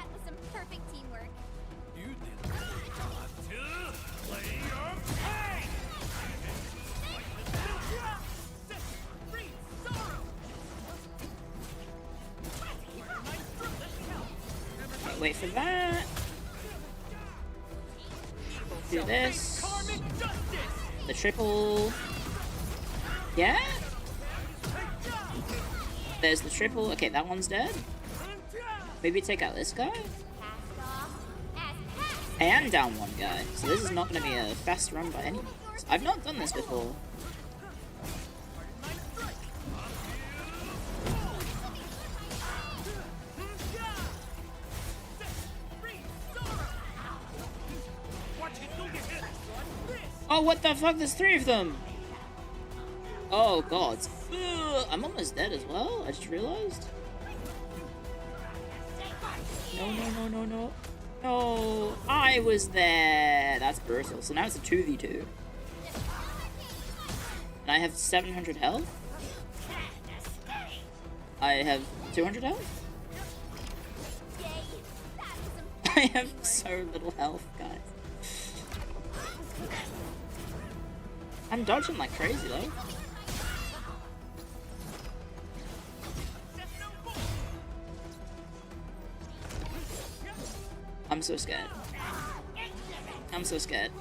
Wait for that. Do this. The triple. Yeah? There's the triple. Okay, that one's dead. Maybe take out this guy? I am down one guy, so this is not going to be a fast run by any means. I've not done this before. Oh, what the fuck? There's 3 of them! Oh, God. Ugh, I'm almost dead as well? I just realized. No, no, no, no, no. No, I was there. That's brutal. So now it's a 2v2. And I have 700 health. I have 200 health. I have so little health, guys. I'm dodging like crazy, though. I'm so scared. I'm so scared.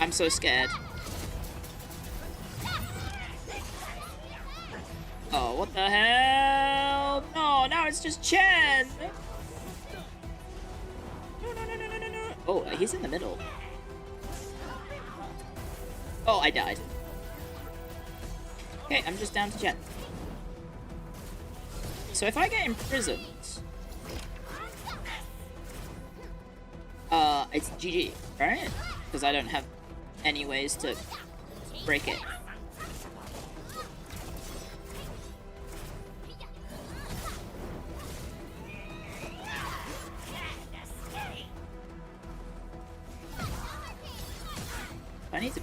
I'm so scared. Oh, what the hell? No, now it's just Chen! No, no, no, no, no, no, no. Oh, he's in the middle. Oh, I died. Okay, I'm just down to Chen. So if I get imprisoned... it's GG, right? Because I don't have any ways to break it. I need to...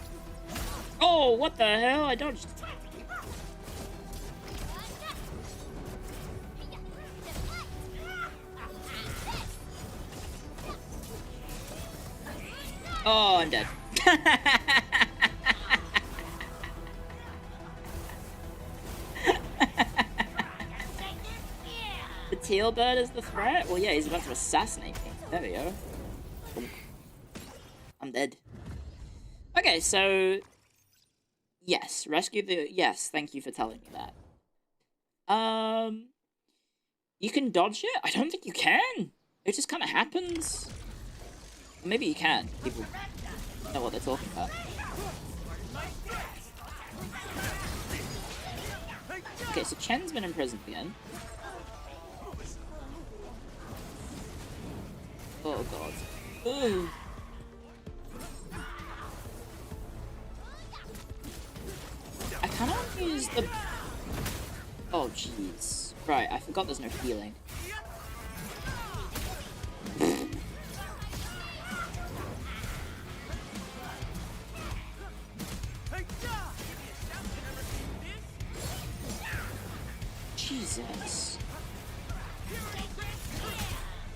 Oh, what the hell? I dodged. Oh, I'm dead. The teal bird is the threat? Well, yeah, he's about to assassinate me. There we go. I'm dead. Okay, so... Yes, rescue the... Yes, thank you for telling me that. You can dodge it? I don't think you can. It just kind of happens. Maybe you can. People know what they're talking about. Okay, so Chen's been imprisoned again. Oh god. Ooh. I cannot use the... Oh jeez. Right, I forgot there's no healing. Jesus.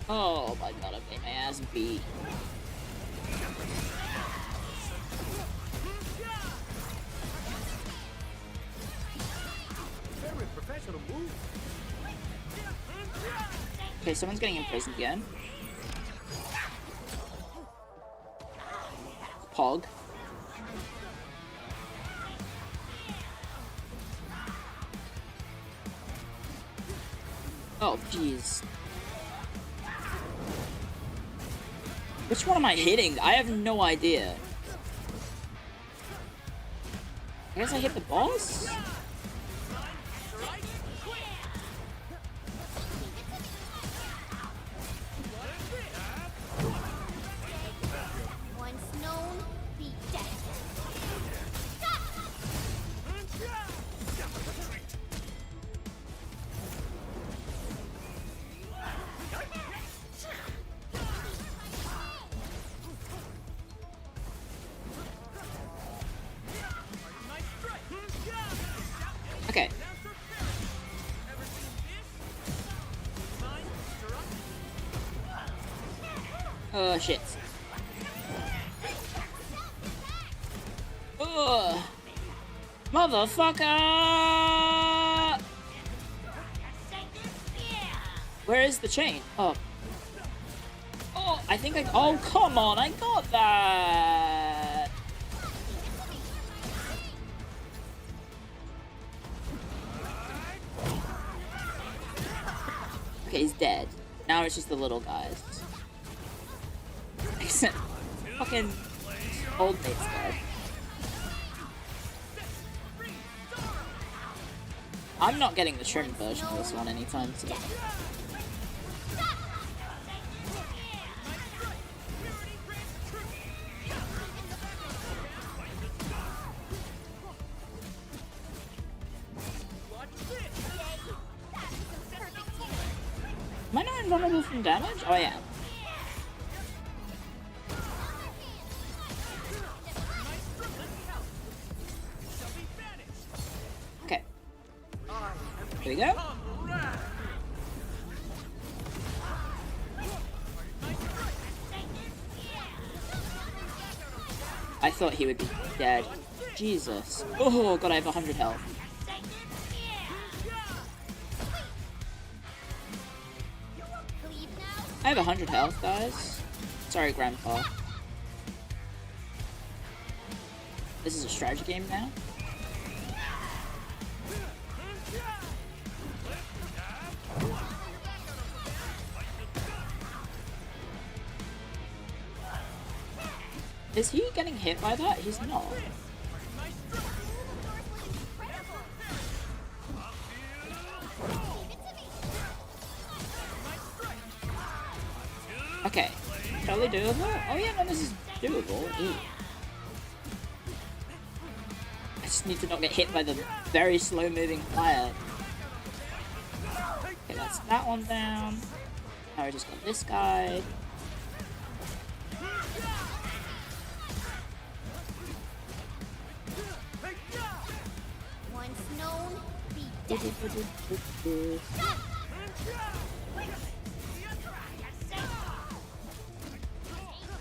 Oh my god, I'm getting my ass beat. Okay, someone's getting imprisoned again. Pog. Oh, jeez. Which one am I hitting? I have no idea. I guess I hit the boss? Once known, be dead. Okay. Oh, shit. Ugh. Motherfucker! Where is the chain? Oh. I think I... Oh, come on, I got that! Okay, he's dead. Now it's just the little guys. Except fucking old mate's dead. I'm not getting the trimmed version of this one anytime soon. Am I not invulnerable from damage? Oh, I am. Okay. Here we go. I thought he would be dead. Jesus. Oh, God, I have 100 health. I have 100 health, guys. Sorry, Grandpa. This is a strategy game now. Is he getting hit by that? He's not. Okay, totally doable. Oh yeah, no, this is doable. Ooh. I just need to not get hit by the very slow-moving fire. Okay, that's that one down. Now I just got this guy. Once known, be dead.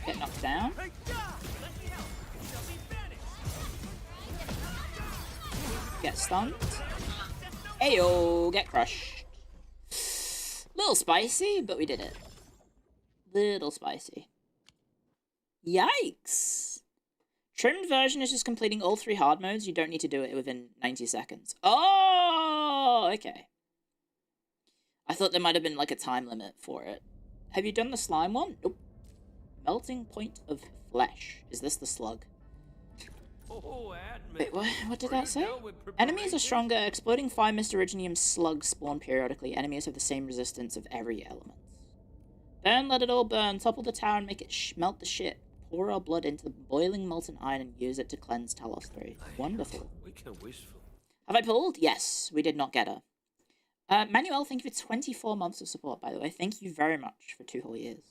Get knocked down. Get stunned. Ayo, get crushed. Little spicy, but we did it. Little spicy. Yikes. Trimmed version is just completing all 3 hard modes. You don't need to do it within 90 seconds. Oh, okay. I thought there might have been like a time limit for it. Have you done the slime one? Nope. Melting point of flesh. Is this the slug? Wait, what did that say? Enemies are stronger. Exploding fire mist originium slugs spawn periodically. Enemies have the same resistance of every element. Burn, let it all burn. Topple the tower and make it melt the shit. Pour our blood into the boiling molten iron and use it to cleanse Talos 3. Wonderful. Have I pulled? Yes, we did not get her. Manuel, thank you for 24 months of support, by the way. Thank you very much for 2 whole years.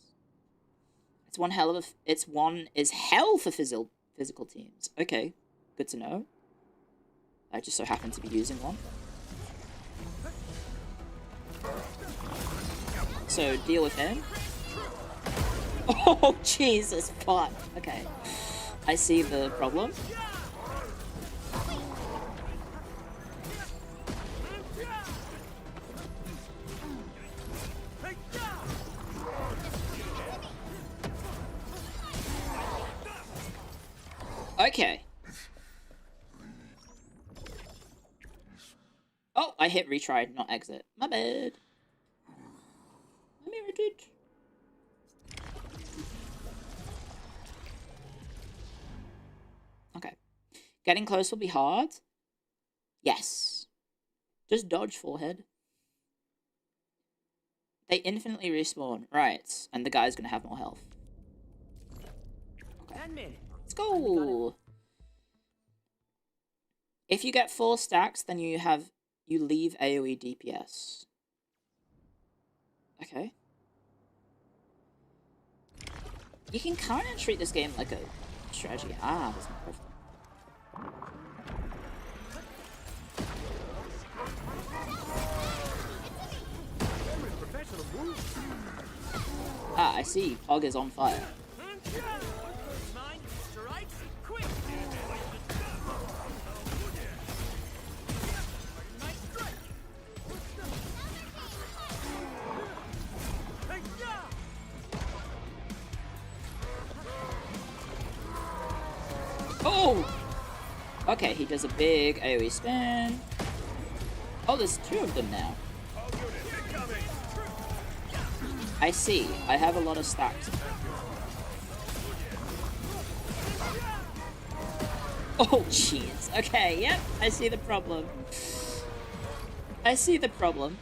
It's one is hell for physical teams. Okay, good to know. I just so happen to be using one. So deal with him. Oh Jesus, fuck. Okay, I see the problem. Okay. Oh, I hit retry, not exit. My bad. Let me retreat. Okay. Getting close will be hard. Yes. Just dodge, forehead. They infinitely respawn. Right. And the guy's gonna have more health. Okay. Let's go. If you get 4 stacks, then you leave AoE DPS. Okay. You can kind of treat this game like a strategy. Ah, that's not perfect. Ah, I see. Pog is on fire. Okay, he does a big AoE spin. Oh, there's two of them now. I see. I have a lot of stacks. Oh, jeez. Okay, yep. I see the problem. I see the problem.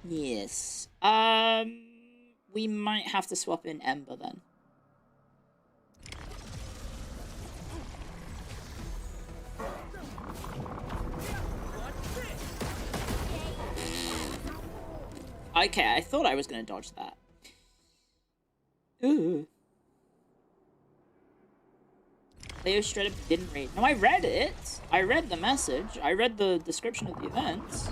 Yes. We might have to swap in Ember then. Okay, I thought I was gonna dodge that. Ooh. Clio straight up didn't read. No, I read it. I read the message. I read the description of the events.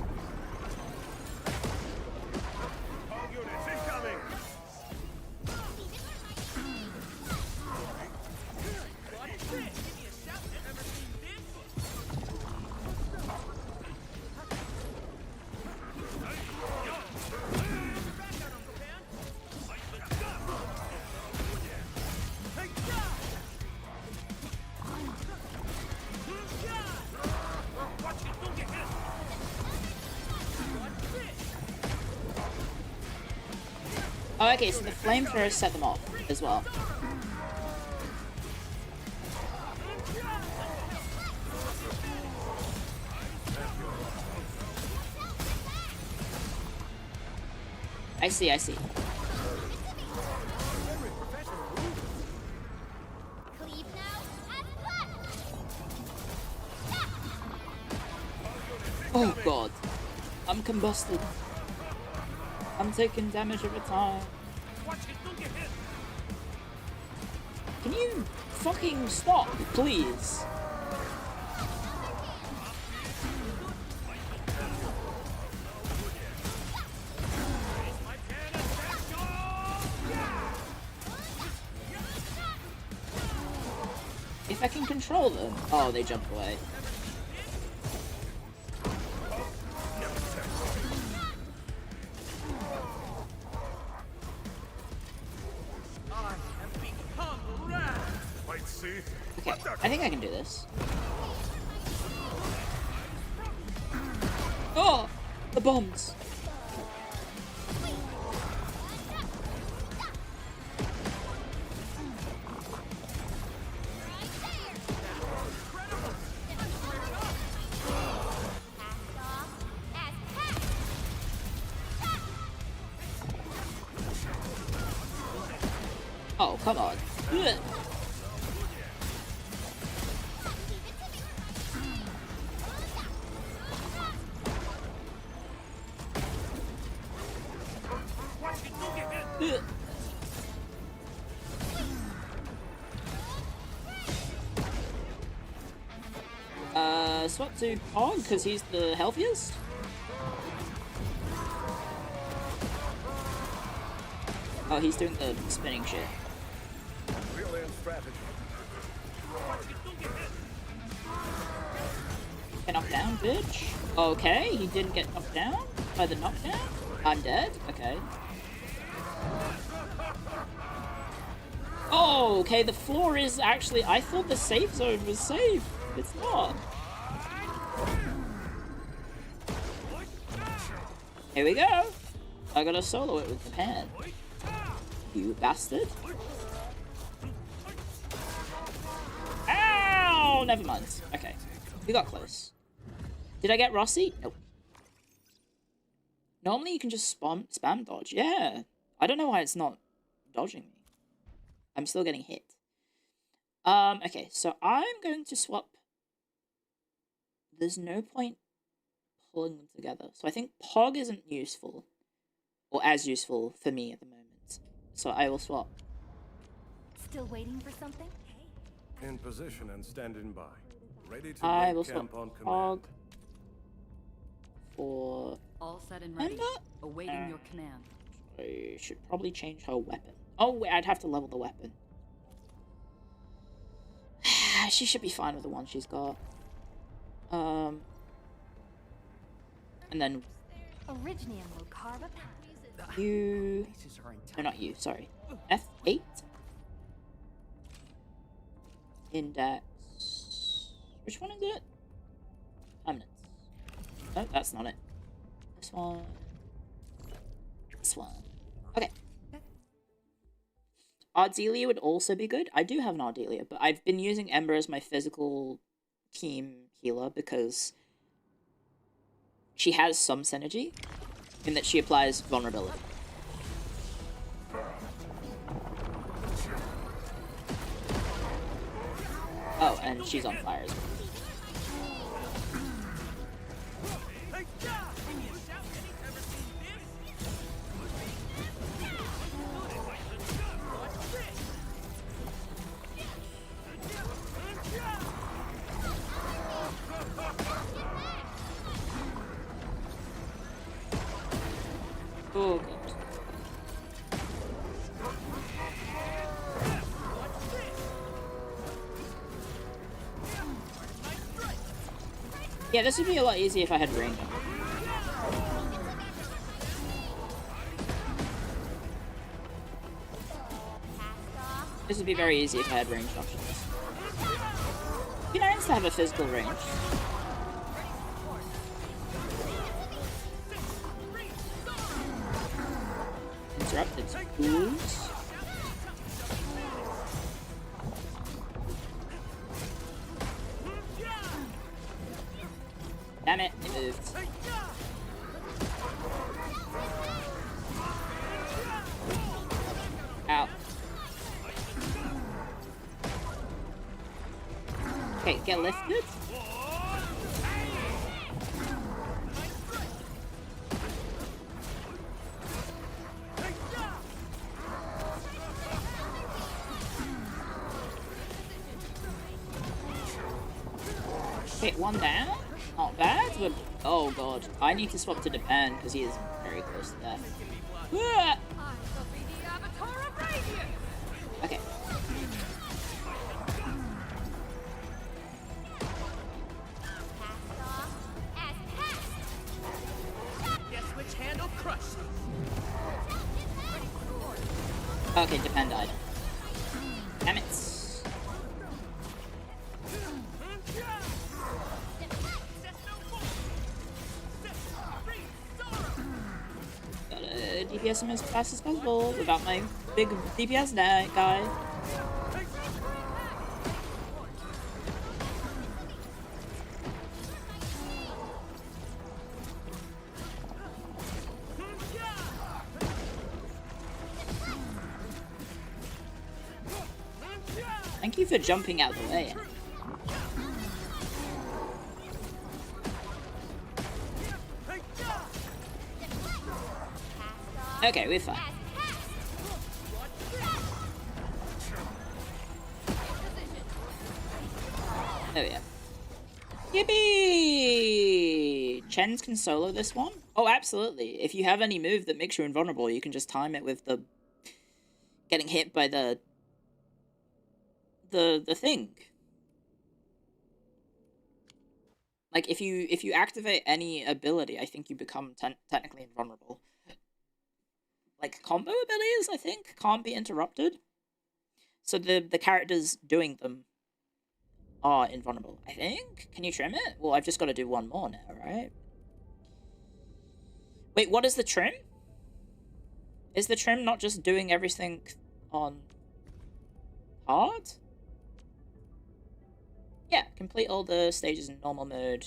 Oh, okay, so the flamethrowers set them off as well. I see, I see. Oh god. I'm combusted. I'm taking damage over time. Can you fucking stop, please? If I can control them. Oh, they jumped away. Okay, I think I can do this. Oh! The bombs! Oh, come on. Ugh. Swap to Pog, because he's the healthiest? Oh, he's doing the spinning shit. Get knocked down, bitch. Okay, he didn't get knocked down by the knockdown. I'm dead? Okay. Oh, okay, the floor is actually... I thought the safe zone was safe. It's not. Here we go. I gotta solo it with the pan. You bastard. Ow! Never mind. Okay. We got close. Did I get Rossi? Nope. Normally you can just spam dodge. Yeah. I don't know why it's not dodging me. I'm still getting hit. Okay, so I'm going to swap. There's no point pulling them together. So I think Pog isn't useful. Or as useful for me at the moment. So I will swap. Still waiting for something? In position and standing by. Ready to I will make swap camp on Pog command. for all set and ready. Ember? Awaiting your command. I should probably change her weapon. Oh wait, I'd have to level the weapon. She should be fine with the one she's got. And then Originium will carve a path. you... No, not you, sorry. F8. Index. Which one is it? Permanence. No, that's not it. This one. This one. Okay. Ardelia would also be good. I do have an Ardelia, but I've been using Ember as my physical team healer because she has some synergy in that she applies vulnerability. Oh, and she's on fire as well. Oh, God. Yeah, this would be a lot easier if I had range on. This would be very easy if I had range options. It'd be nice to have a physical range. Interrupted. Oops. Damn it, it moved. Ow. Okay, get lifted. Okay, one down. Not bad, but oh god. I need to swap to Japan because he is very close to death. Okay. Okay, Japan died. Damn it. Gotta DPS him as fast as possible without my big DPS guy. Thank you for jumping out of the way. Okay, we're fine. There we go. Yippee! Chens can solo this one? Oh, absolutely. If you have any move that makes you invulnerable, you can just time it with the getting hit by the thing. Like if you activate any ability, I think you become technically invulnerable. Like combo abilities, I think, can't be interrupted. So the characters doing them are invulnerable, I think. Can you trim it? Well, I've just got to do one more now, right? Wait, what is the trim? Is the trim not just doing everything on hard? Yeah, complete all the stages in normal mode.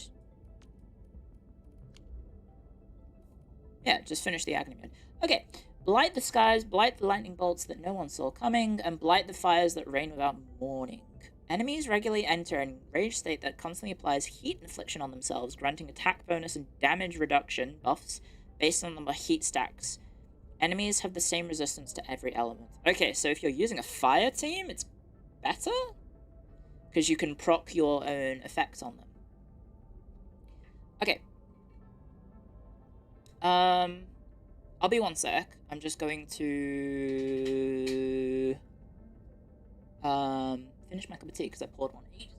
Yeah, just finish the agony mode. Okay. Blight the skies, blight the lightning bolts that no one saw coming, and blight the fires that rain without warning. Enemies regularly enter an enraged state that constantly applies heat infliction on themselves, granting attack bonus and damage reduction buffs based on the number of heat stacks. Enemies have the same resistance to every element. Okay, so if you're using a fire team, it's better? Because you can proc your own effects on them. Okay. I'll be one sec. I'm just going to finish my cup of tea because I poured one ages ago.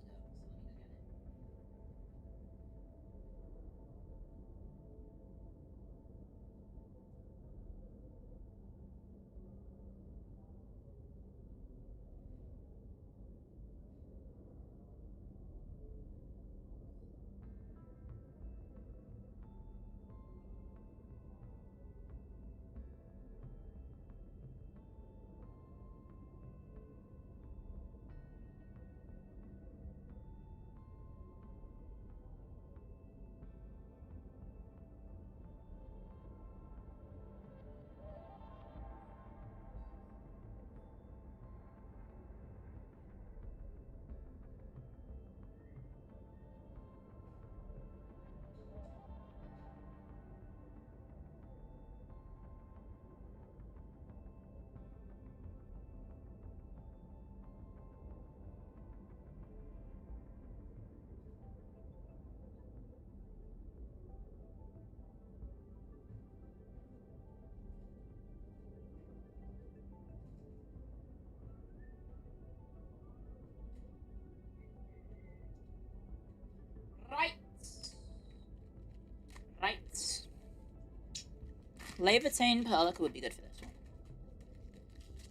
Levitane Perlica would be good for this one.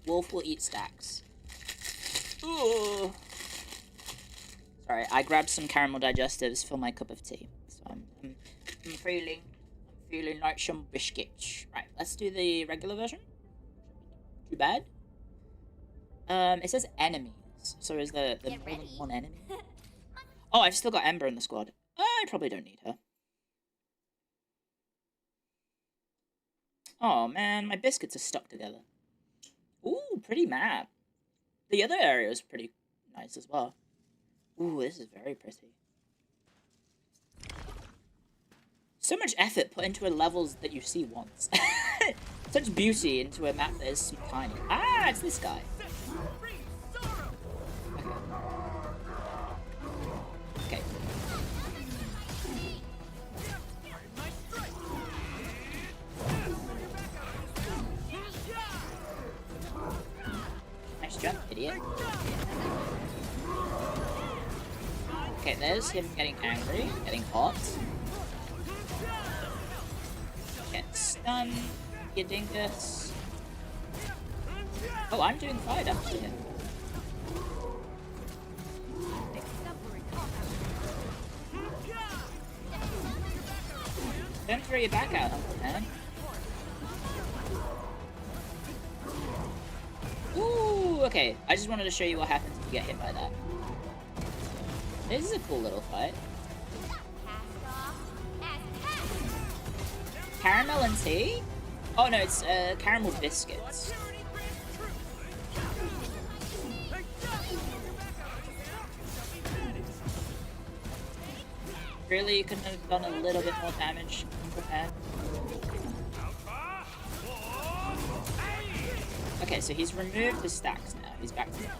Wolf will eat stacks. Ooh. Sorry, I grabbed some caramel digestives for my cup of tea. So I'm feeling like some biscuits. Right, let's do the regular version. Too bad. It says enemies. So is there more than one enemy? Oh, I've still got Ember in the squad. I probably don't need her. Oh man, my biscuits are stuck together. Ooh, pretty map. The other area is pretty nice as well. Ooh, this is very pretty. So much effort put into a levels that you see once. Such beauty into a map that is so tiny. Ah, it's this guy. Okay. Nice jump, idiot. Okay, there's him getting angry, getting hot. Get stunned, you dingus. Oh, I'm doing fine up to him. Don't throw your back out, Uncle Man. Ooh, okay. I just wanted to show you what happens if you get hit by that. This is a cool little fight. Caramel and tea? Oh no, it's caramel biscuits. Really, you couldn't have done a little bit more damage prepared. Okay, so he's removed the stacks now. He's back to normal.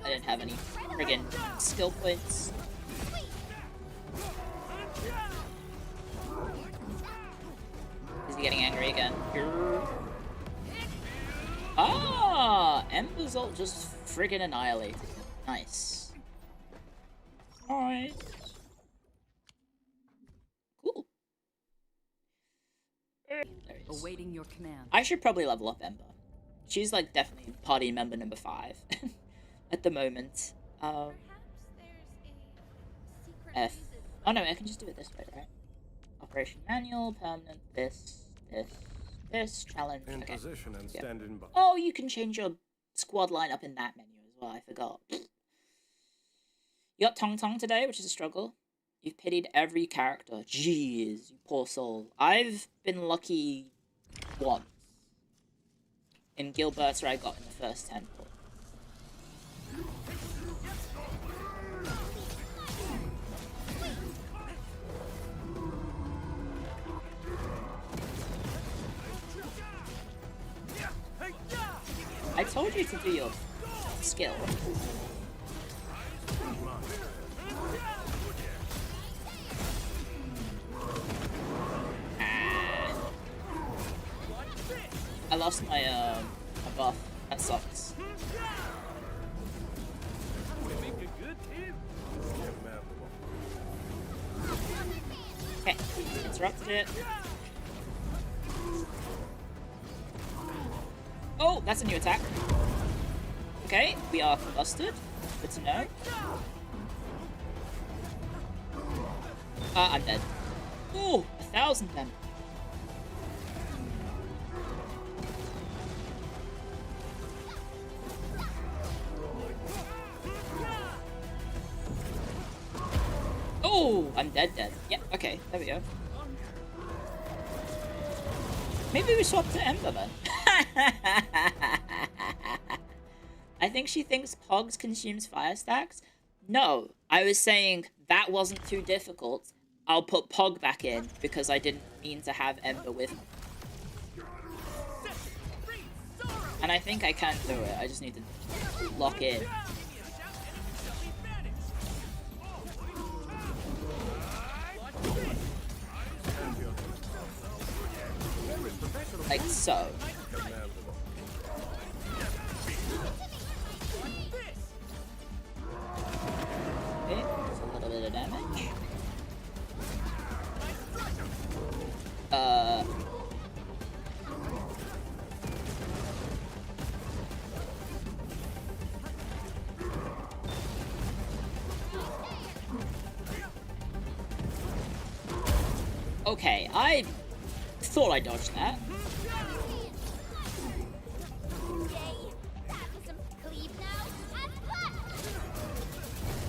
I didn't have any friggin' skill points. Is he getting angry again? Ah! Ember's ult just friggin' annihilated him. Nice. Alright. Cool. There he is. Awaiting your command. I should probably level up Ember. She's like definitely party member number 5 at the moment. F. Oh no, I can just do it this way, right? Operation manual, permanent, this, challenge. In Okay. position and standing by. Oh, you can change your squad lineup in that menu as well. I forgot. You got Tong Tong today, which is a struggle. You've pitied every character. Jeez, you poor soul. I've been lucky once. In Gilberta, I got in the first 10 pulls. I told you to do your skill. I lost my buff. That sucks. Okay, interrupted it. Oh, that's a new attack. Okay, we are combusted. Good to know. I'm dead. Ooh, 1,000 then. Oh, I'm dead. Yep, okay, there we go. Maybe we swap to Ember then. I think she thinks Pogs consumes fire stacks. No, I was saying that wasn't too difficult. I'll put Pog back in because I didn't mean to have Ember with me. And I think I can do it. I just need to lock in. Like so. bit of damage. Okay, I thought I dodged that.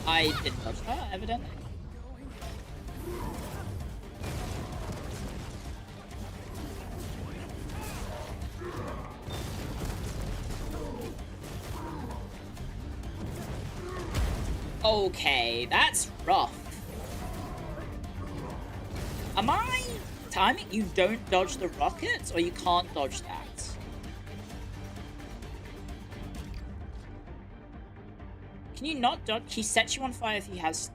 I didn't dodge that, evidently. Okay, that's rough. Am I timing? You don't dodge the rockets, or you can't dodge that? Can you not dodge? He sets you on fire if he has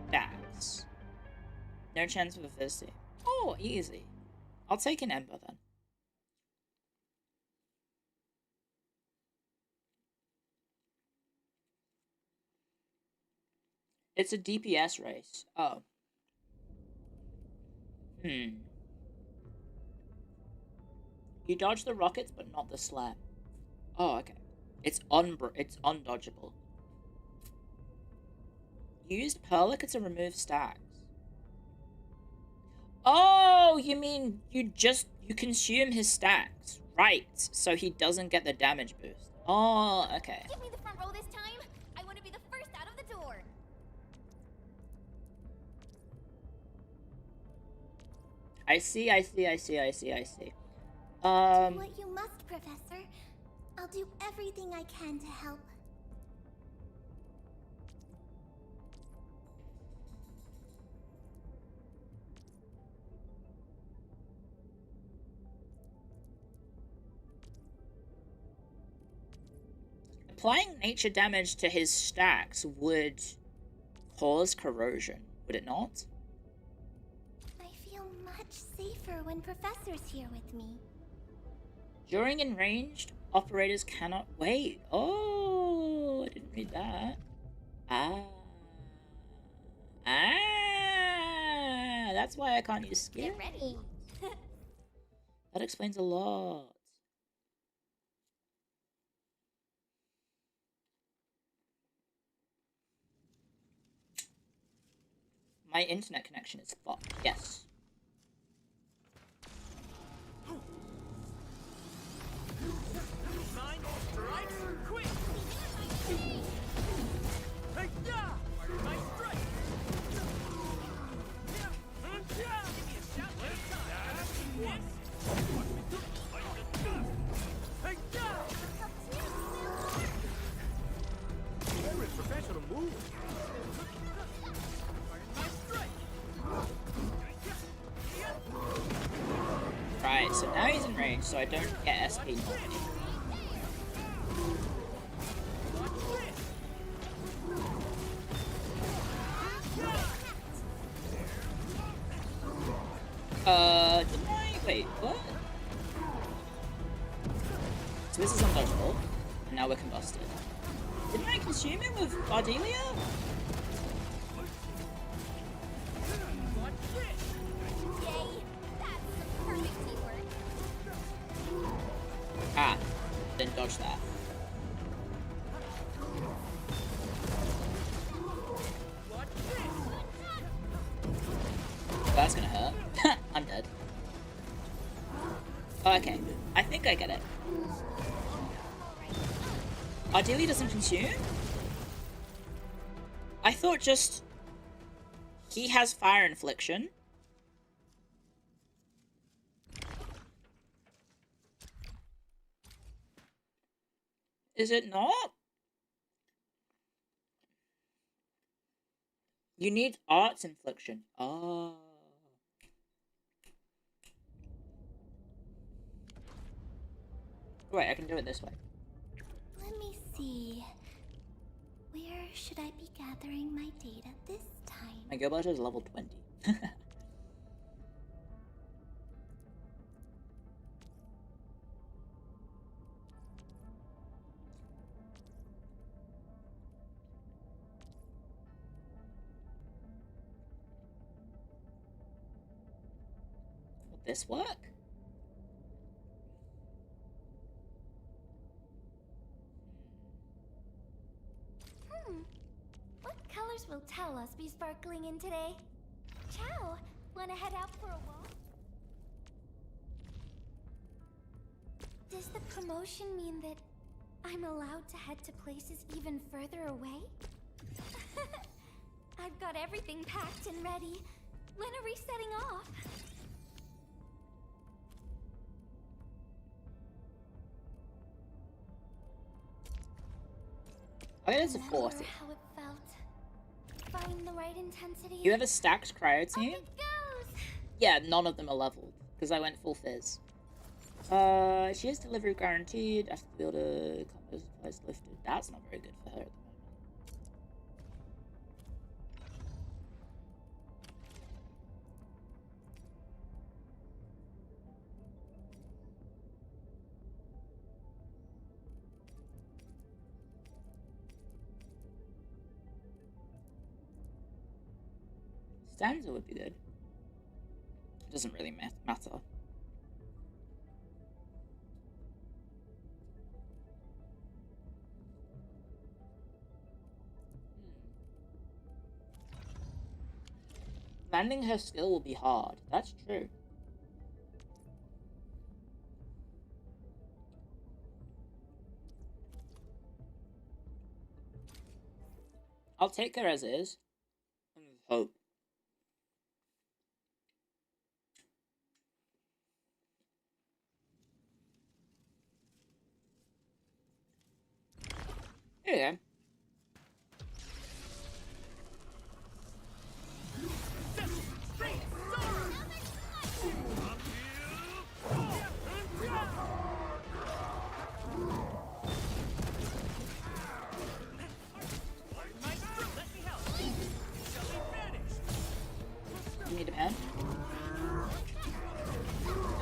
stacks. No chance of a fizzy. Oh, easy. I'll take an Ember then. It's a DPS race. Oh. You dodge the rockets, but not the slam. Oh, okay. It's undodgeable. Used Perlica to remove stacks. Oh, you mean you consume his stacks. Right, so he doesn't get the damage boost. Oh, okay. Give me the front row this time. I want to be the first out of the door. I see. Do what you must, Professor. I'll do everything I can to help. Applying nature damage to his stacks would cause corrosion, would it not? I feel much safer when Professor's here with me. During enraged, operators cannot wait. Oh, I didn't read that. That's why I can't use skill. Get ready. That explains a lot. My internet connection is fucked. Yes. Right, so now he's in range, so I don't get SP normally. Didn't I? Wait, what? So this is undodgeable, and now we're combusted. Didn't I consume it with Ardelia? Ah, didn't dodge that. That's gonna hurt. I'm dead. Oh, okay, I think I get it. Ardelia doesn't consume? I thought just... he has fire infliction. Is it not? You need arts infliction. Oh. Wait, I can do it this way. Let me see. Where should I be gathering my data this time? My Gilbert is level 20. this work? What colors will Talos be sparkling in today? Ciao! Wanna head out for a walk? Does the promotion mean that I'm allowed to head to places even further away? I've got everything packed and ready. When are we setting off? Okay, there's a 40. How it felt. Find the right intensity. You have a stacked cryo team? Up it goes. Yeah, none of them are leveled, because I went full fizz. She has delivery guaranteed after the order combat supplies lifted. That's not very good for her at the moment. Stanza would be good. It doesn't really matter. Landing her skill will be hard. That's true. I'll take her as is. And hope. Here you go. You need a pen?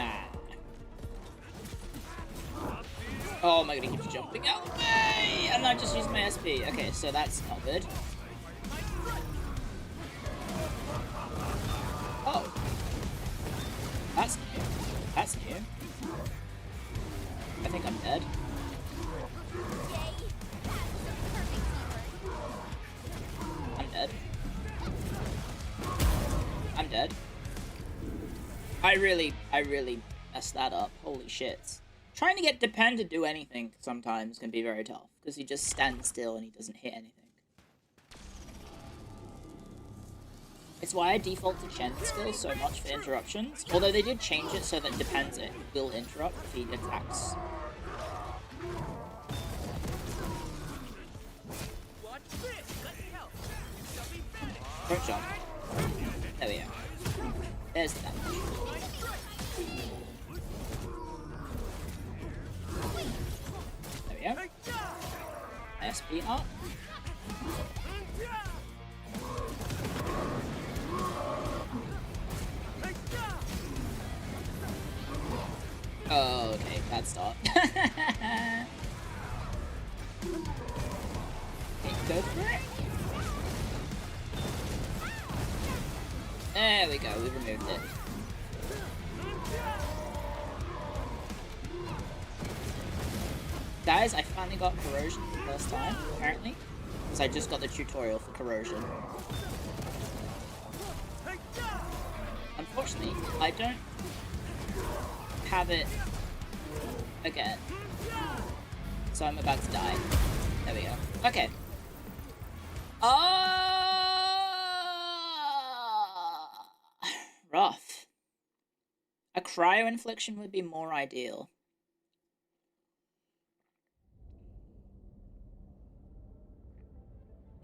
Ah. Oh my god, he keeps jumping out the way! And I just used my SP. Okay, so that's not good. Oh. That's new. That's new. I think I'm dead. I'm dead. I'm dead. I really messed that up. Holy shit. Trying to get Depend to do anything sometimes can be very tough, because he just stands still and he doesn't hit anything. It's why I default to Chen's skill so much for interruptions, although they did change it so that Depends it will interrupt if he attacks. Don't jump. There we go. There's the damage. There we go. SP up. Oh, okay, bad start. Okay, go for it. There we go, we removed it. Guys, I finally got Corrosion for the first time, apparently. Because I just got the tutorial for Corrosion. Unfortunately, I don't have it again. So I'm about to die. There we go. Okay. Rough. A cryo infliction would be more ideal.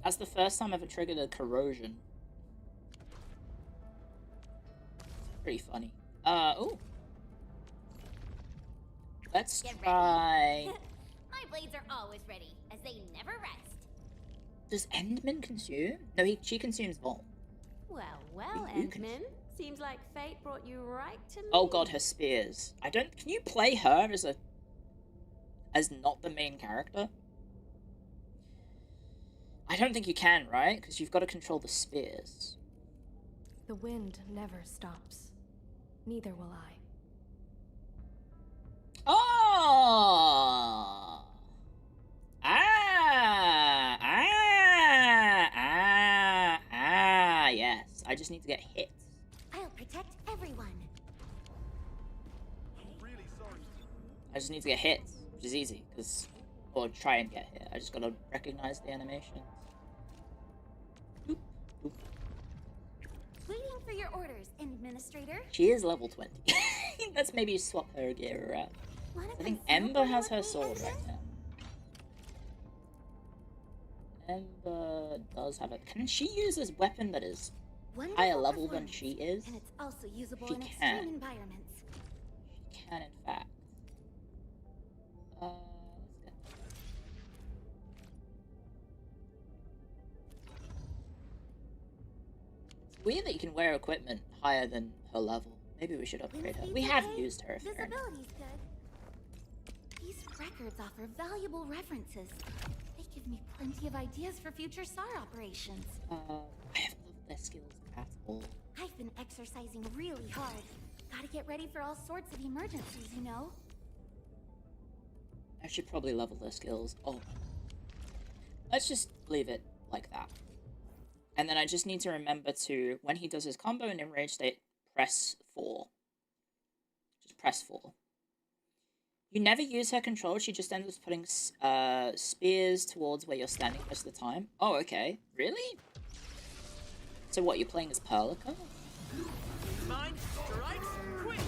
That's the first time I've ever triggered a corrosion. Pretty funny. Ooh. Let's try... My blades are always ready, as they never rest. Does Endman consume? No, she consumes Vol. Well, You Endman. Seems like fate brought you right to me. Oh god, her spears. I don't... Can you play her as a... as not the main character? I don't think you can, right? Because you've got to control the spears. The wind never stops. Neither will I. Oh! Yes. I just need to get hit. I'll protect everyone. I just need to get hit, which is easy, or try and get hit. I just gotta recognize the animations. Boop, boop. Waiting for your orders, Administrator. She is level 20. Let's maybe swap her gear around. I think Ember has her sword right now. Ember does have it. Can she use this weapon that is higher level than she is? And it's also usable She in can. extreme environments. She can, in fact. Let's go. It's weird that you can wear equipment higher than her level. Maybe we should upgrade her. We have used her. Visibility's good. These records offer valuable references. They give me plenty of ideas for future SAR operations. I haven't loved their skills at all. I've been exercising really hard. Gotta get ready for all sorts of emergencies, you know? I should probably level their skills. Oh. Let's just leave it like that. And then I just need to remember to, when he does his combo in enraged state, press 4. Just press 4. You never use her control, she just ends up putting spears towards where you're standing most of the time. Oh, okay. Really? So what, you're playing as Perlica? Mine strikes quick.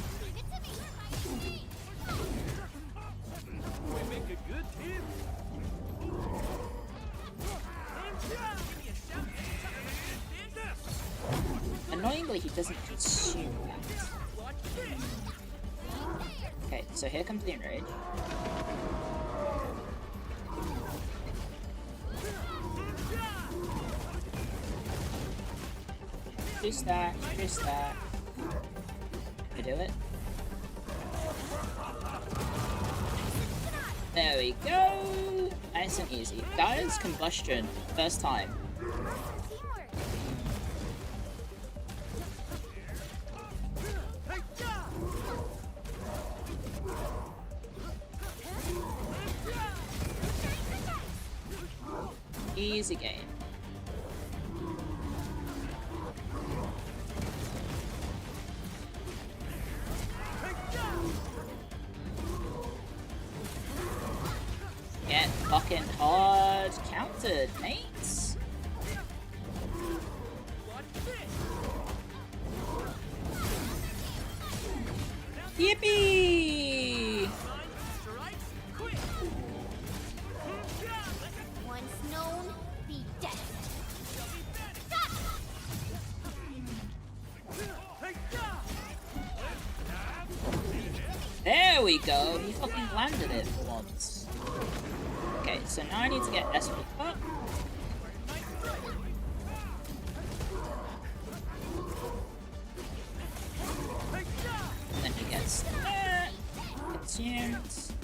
We make a good team. Annoyingly, he doesn't consume that. Okay, so here comes the enrage. Two stack. I do it. There we go! Nice and easy. Guys, combustion. First time. Easy game. Get fucking hard countered, mates. Yippee! Once known, be dead. There we go. He fucking landed it for once. Okay, so now I need to get S up. And then he gets that. Consumed.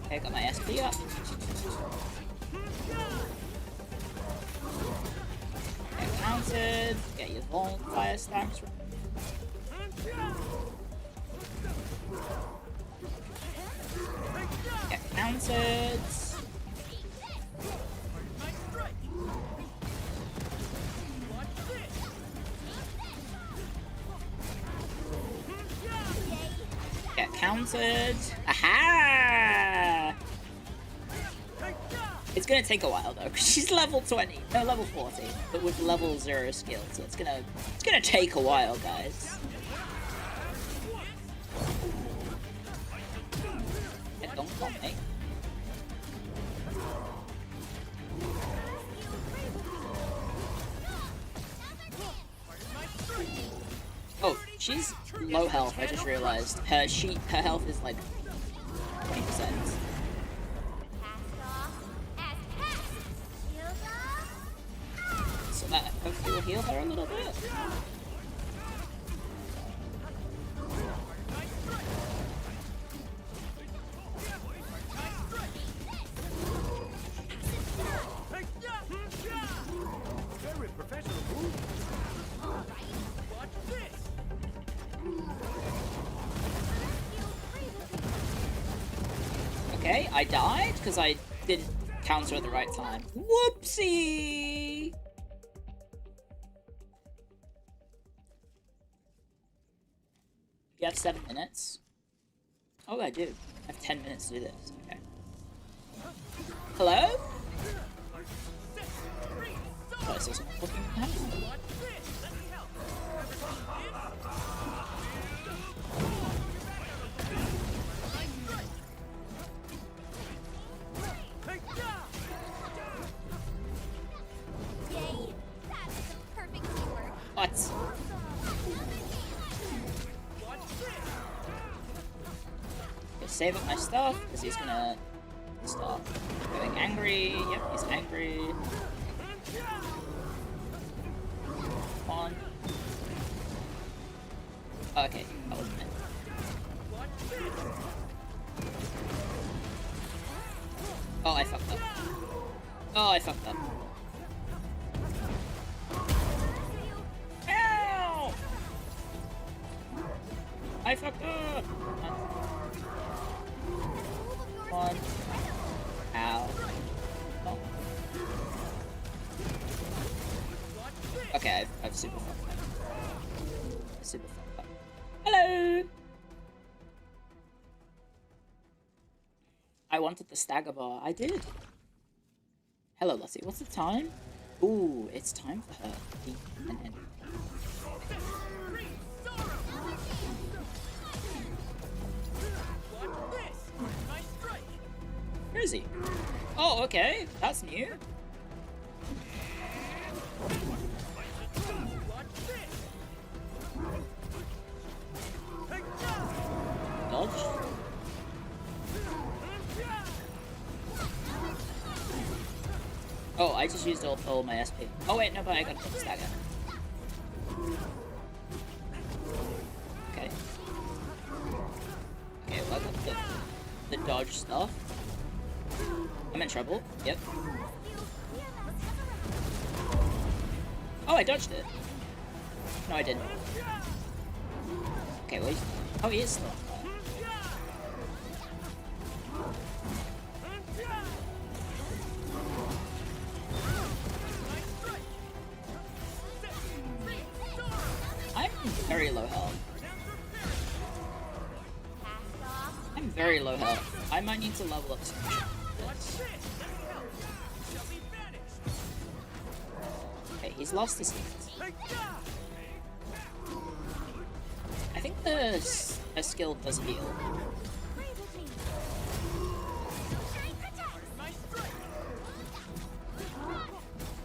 Okay, got my SP up. Get counted. Get your fire stacks. Get counted. Get counted. Aha! It's gonna take a while though, because she's level 20, no, level 40, but with level 0 skill, so it's gonna take a while, guys. Yeah, don't come, mate. Oh, she's low health, I just realized. Her health is like 20%. So that hopefully will heal her a little bit. Okay, I died because I didn't counter at the right time. Whoopsie! You have 7 minutes. Oh, I do. I have 10 minutes to do this. Okay. Hello? Oh, I saw someone looking behind me. Yay! That is a perfect teamwork. What? Okay, save up my stuff, because he's gonna start going angry. Yep, he's angry. Come on. Oh, okay, that wasn't it. Oh, I fucked up. Oh, I fucked up. Ow! I fucked up! One. Ow. Oh. Okay, I've super fucked up. Super fucked up. Hello! I wanted the stagger bar. I did. Hello, Lottie. What's the time? Ooh, it's time for her. Where is he? Oh, okay. That's new. Dodge. Oh, I just used all my SP. Oh wait, no, but I got a stagger. Okay. Okay, well I got the dodge stuff. I'm in trouble. Yep. Oh, I dodged it. No, I didn't. Okay, wait. Oh, he is still on fire. I'm very low health. I'm very low health. I might need to level up some. Okay, he's lost his hit. I think a skill does heal.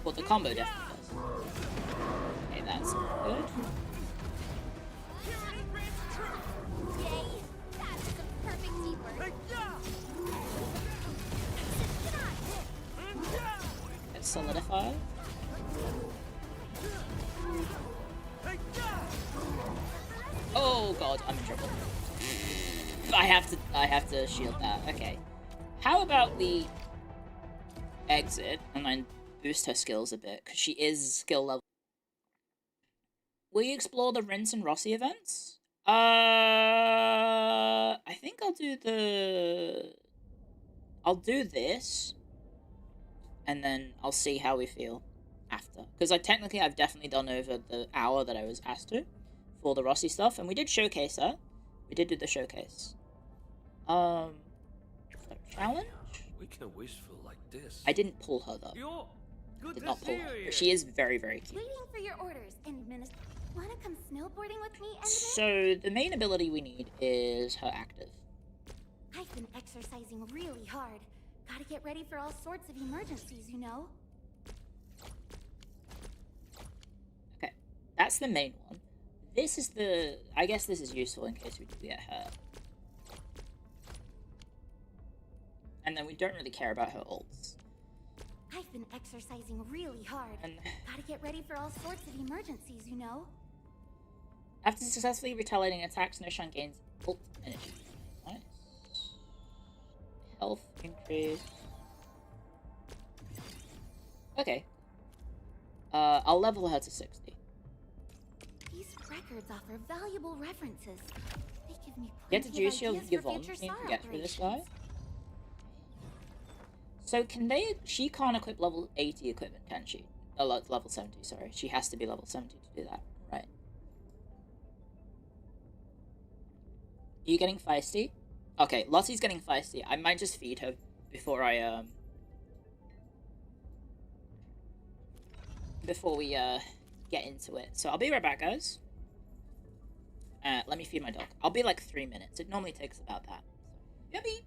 Well, the combo definitely does. Okay, that's good. Yay! That is a perfect teamwork. Let's solidify. Oh god, I'm in trouble. I have to shield that. Okay. How about we exit and then boost her skills a bit, because she is skill level. Will you explore the Rinse and Rossi events? I think I'll do this, and then I'll see how we feel after. Because I've definitely done over the hour that I was asked to for the Rossi stuff, and we did showcase her. We did do the showcase. Challenge? We can wishful like this. I didn't pull her though. You're good Did to not pull see her, you. but she is very, very cute. Waiting for your orders, Administrator. Wanna come snowboarding with me, Enderman? So the main ability we need is her active. I've been exercising really hard. Gotta get ready for all sorts of emergencies, you know? Okay, that's the main one. This is the... I guess this is useful in case we do get hurt. And then we don't really care about her ults. I've been exercising really hard. And Gotta get ready for all sorts of emergencies, you know? after successfully retaliating attacks, Noshan gains ult energy. Nice. Health increase. Okay. I'll level her to 60. These records offer valuable references. They give me You have to plenty of juice your ideas for Yvonne future team SAR to get through this guy. operations. So can they... She can't equip level 80 equipment, can she? Level 70, sorry. She has to be level 70 to do that, right? Are you getting feisty? Okay, Lottie's getting feisty. I might just feed her before I, before we, get into it. So I'll be right back, guys. Let me feed my dog. I'll be like 3 minutes. It normally takes about that. So, yummy!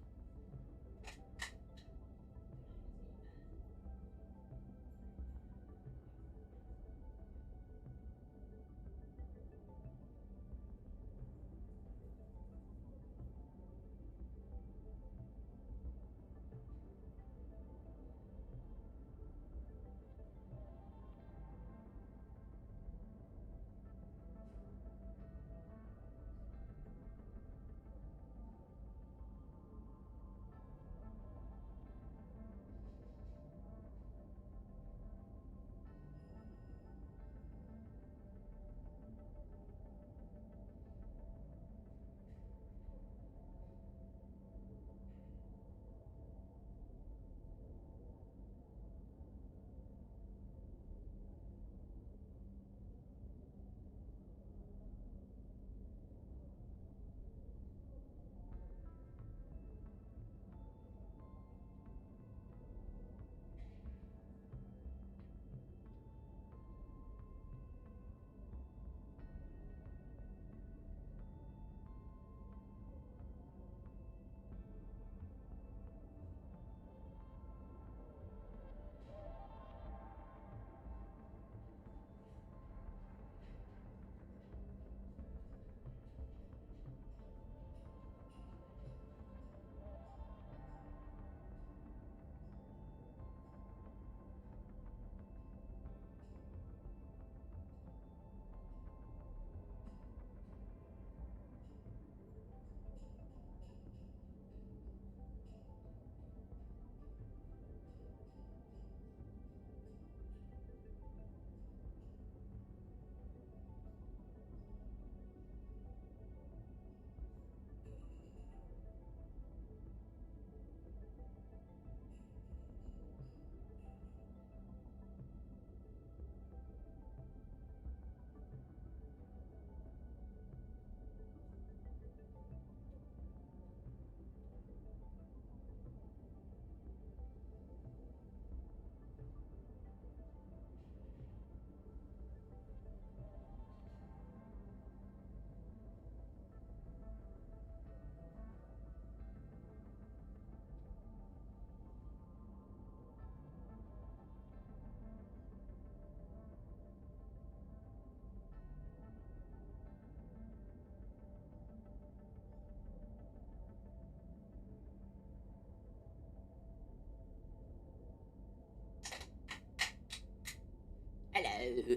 Hello.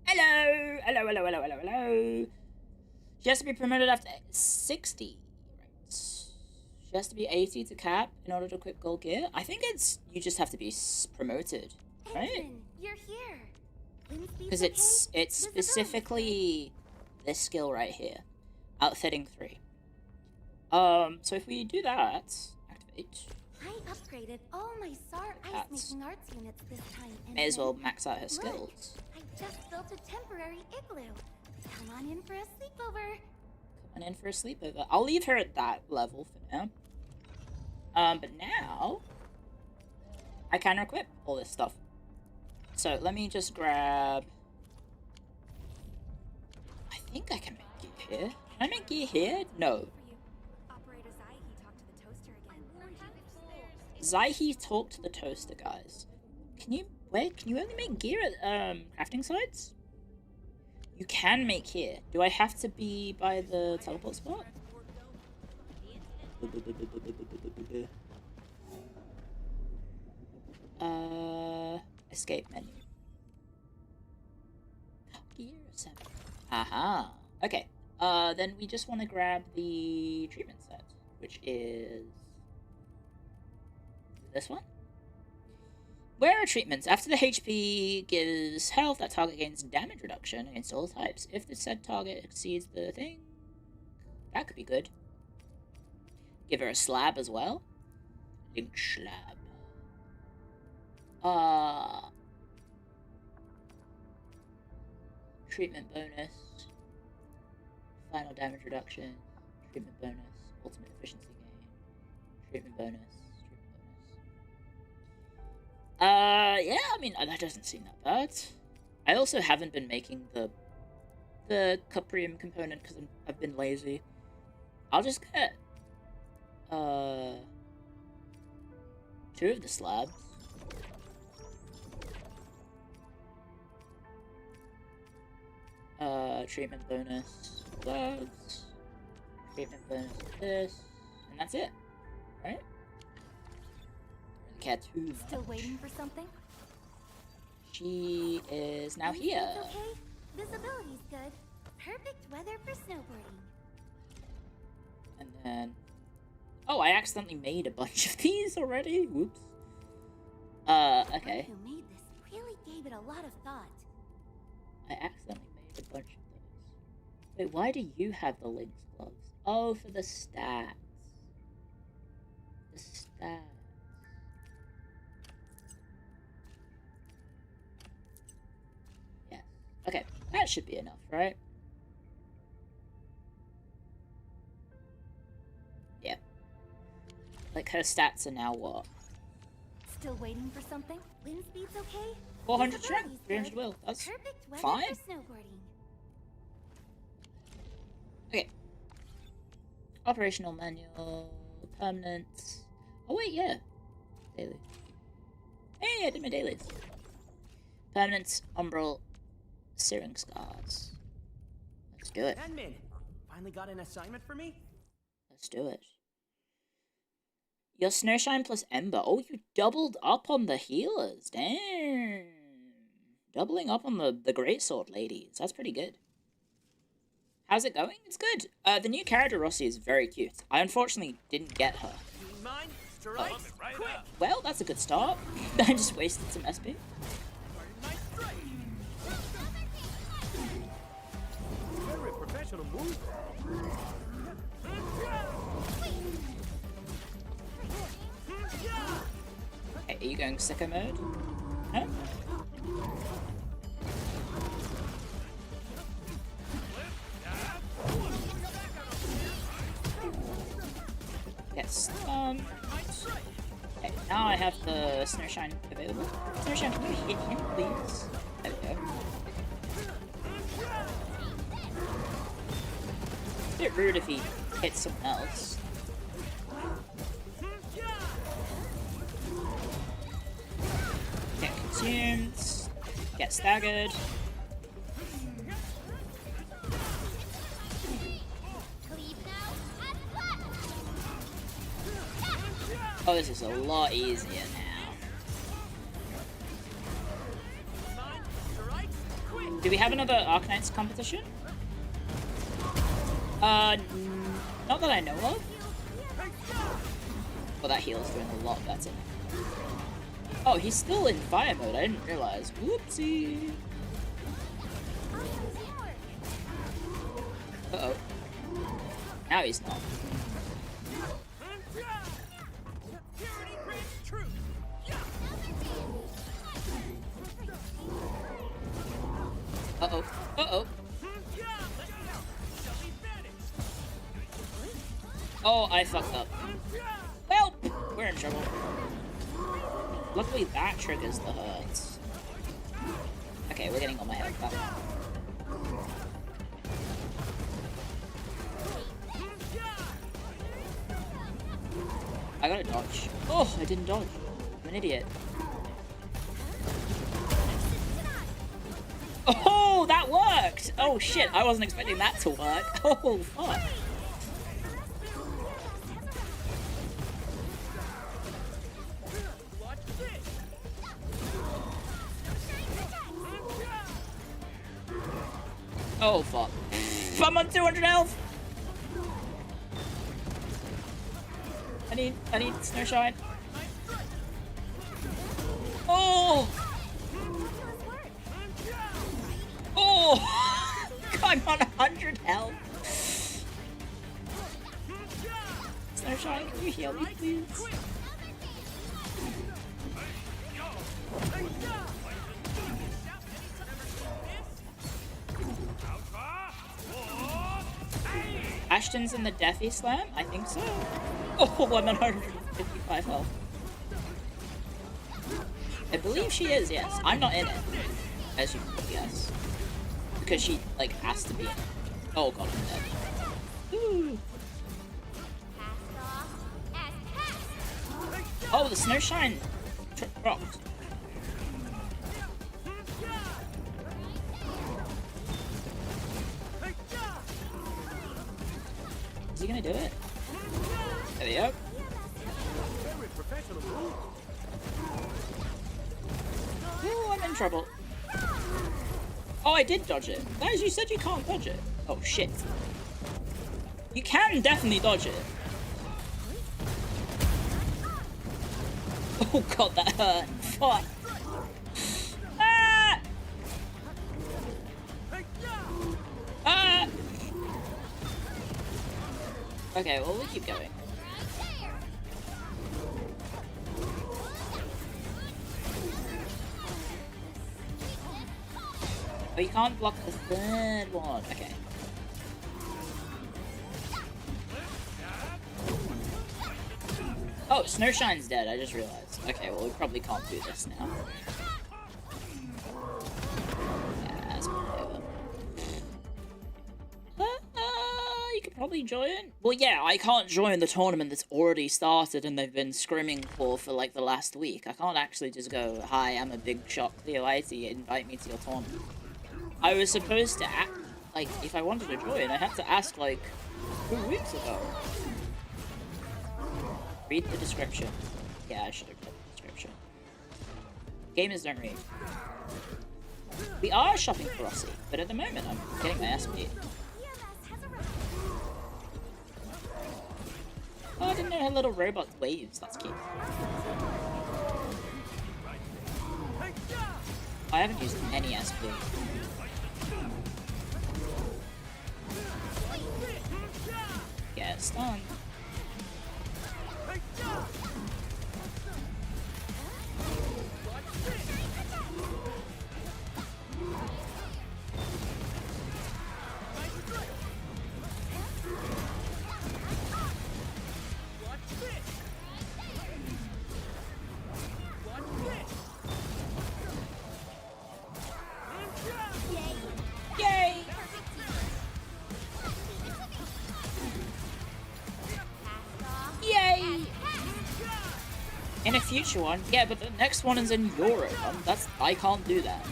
Hello. Hello, hello, hello, hello, hello. She has to be promoted after 60. Right. She has to be 80 to cap in order to equip gold gear. I think it's... You just have to be promoted, right? Edwin, you're here. Because it's specifically this skill right here. Outfitting 3. So if we do that... Activate. I upgraded all my SAR ice making arts units this time. May as well max out her skills. Look, I just built a temporary igloo. Come on in for a sleepover. Come on in for a sleepover. I'll leave her at that level for now. But now I can equip all this stuff. So let me just grab. I think I can make gear here. Can I make gear here? No. Zaihi talked to the toaster, guys. Can you only make gear at crafting sites? You can make here. Do I have to be by the teleport spot? Escape menu. Gear 7. Aha. Okay. Then we just want to grab the treatment set, which is this one. Where are treatments? After the HP gives health, that target gains damage reduction against all types. If the said target exceeds the thing, that could be good. Give her a slab as well. Link slab. Treatment bonus. Final damage reduction. Treatment bonus. Ultimate efficiency gain. Treatment bonus. Yeah, I mean, that doesn't seem that bad. I also haven't been making the Cuprium component because I've been lazy. I'll just get 2 of the slabs. Treatment bonus gloves. Treatment bonus this. And that's it. Right? Cat 2. Still waiting for something? She is now here. It's okay. Visibility's good. Perfect weather for snowboarding. And then... Oh, I accidentally made a bunch of these already. Whoops. Okay. Who made this really gave it a lot of thought. I accidentally made a bunch of those. Wait, why do you have the Lynx gloves? Oh, for the stats. The stats. Yes. Okay, that should be enough, right? Yeah. Like, her stats are now what? Still waiting for something? Wind speed's okay? 400 strength, Visibility's 300 good. will. That's Perfect weather fine. for snowboarding. Okay. Operational manual, permanent. Oh wait, yeah. Daily. Hey, I did my dailies. Permanent, umbral, searing scars. Let's do it. Admin, finally got an assignment for me? Let's do it. Your Snowshine plus Ember. Oh, you doubled up on the healers. Damn. Doubling up on the Greatsword ladies. That's pretty good. How's it going? It's good. The new character Rossi is very cute. I unfortunately didn't get her. Mine strikes quick. Well, that's a good start. I just wasted some SP. My strike. Very professional move. Okay, are you going sicko mode? No? Yes. Okay, now I have the Snowshine available. Snowshine, can you hit him, please? There we go. It's a bit rude if he hits someone else. Get consumed. Get staggered. Oh, this is a lot easier now. Do we have another Arknights competition? Not that I know of. Well, that heal's doing a lot better. Oh, he's still in fire mode. I didn't realize. Whoopsie. Uh-oh. Now he's not. Uh-oh. Uh-oh. Oh, I fucked up. Well, we're in trouble. Luckily that triggers the hurts. Okay, we're getting all my health back. I gotta dodge. Oh, I didn't dodge. I'm an idiot. Oh, that worked! Oh shit, I wasn't expecting that to work. Oh, fuck. Oh, fuck. I'm on 200 health! I need Snowshine. Oh! Oh! I'm on 100 health. Snowshine, can you heal me, please? Ashton's in the Deathy Slam? I think so. Oh, I'm on 155 health. I believe she is, yes. I'm not in it, as you can guess. Because she, like, has to be in it. Oh god, I'm dead. Ooh. Oh, the Snowshine dropped. Is he gonna do it? There we go. Ooh, I'm in trouble. Oh, I did dodge it. Guys, you said you can't dodge it. Oh, shit. You can definitely dodge it. Oh god, that hurt. Fuck. Ah! Ah! Okay, well, we keep going. Oh, you can't block the third one. Okay. Oh, Snowshine's dead, I just realized. Okay, well, we probably can't do this now. Yeah, that's whatever. You could probably join? Well, yeah, I can't join the tournament that's already started and they've been scrimming for like, the last week. I can't actually just go, hi, I'm a big shot Clio, invite me to your tournament. I was supposed to act, like, if I wanted to join, I had to ask, like, 2 weeks ago. Read the description. Yeah, I should have read the description. Gamers don't read. We are shopping for Rossi, but at the moment I'm getting my ass beat. Oh, I didn't know her little robot waves. That's cute. I haven't used any SP. Get stunned. Yay! Yay! In a future one, yeah, but the next one is in Europe. I can't do that.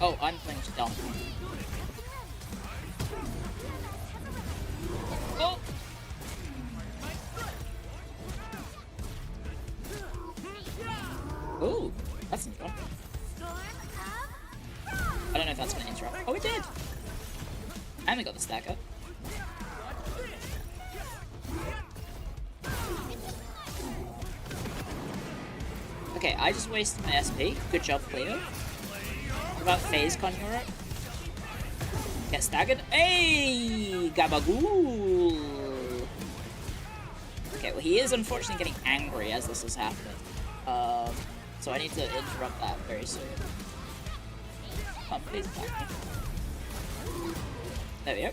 Oh, I'm playing dumb. Oh! Ooh, that's new. I don't know if that's gonna interrupt. Oh, it did! I only got the stack up. Okay, I just wasted my SP. Good job, Clio. What about FazeCon Europe? Get staggered. Hey! Gabagool! Okay, well, he is unfortunately getting angry as this is happening. So I need to interrupt that very soon. Come on, please attack me. There we go.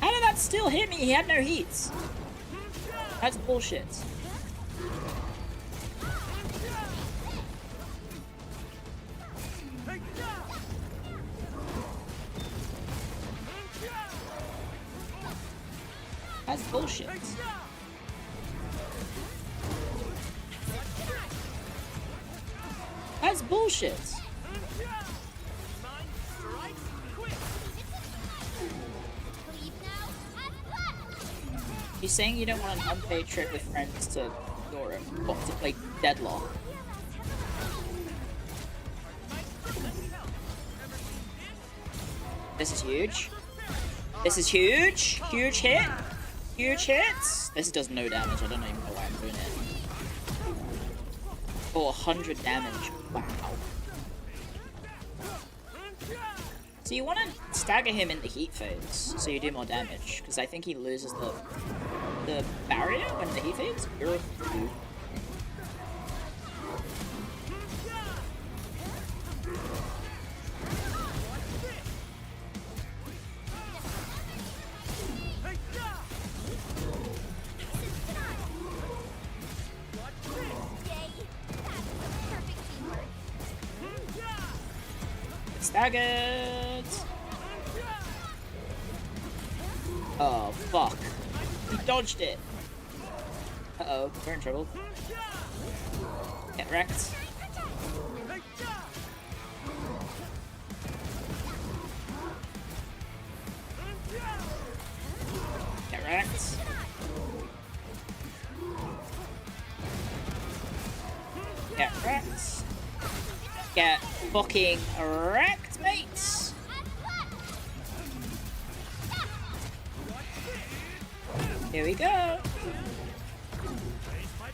How did that still hit me? He had no heats. That's bullshit. That's bullshit. That's bullshit. You're saying you don't want an unpaid trip with friends to Europe, or to play Deadlock? This is huge. This is huge. Huge hit. Huge hits. This does no damage. I don't even know why I'm doing it. Oh, 100 damage. Wow. So you want to stagger him in the heat phase, so you do more damage, because I think he loses the barrier when the heat phase. Staggered! Oh, fuck. He dodged it. Uh-oh, we're in trouble. Get wrecked. Get wrecked. Get wrecked. Get fucking wrecked, mates! Here we go.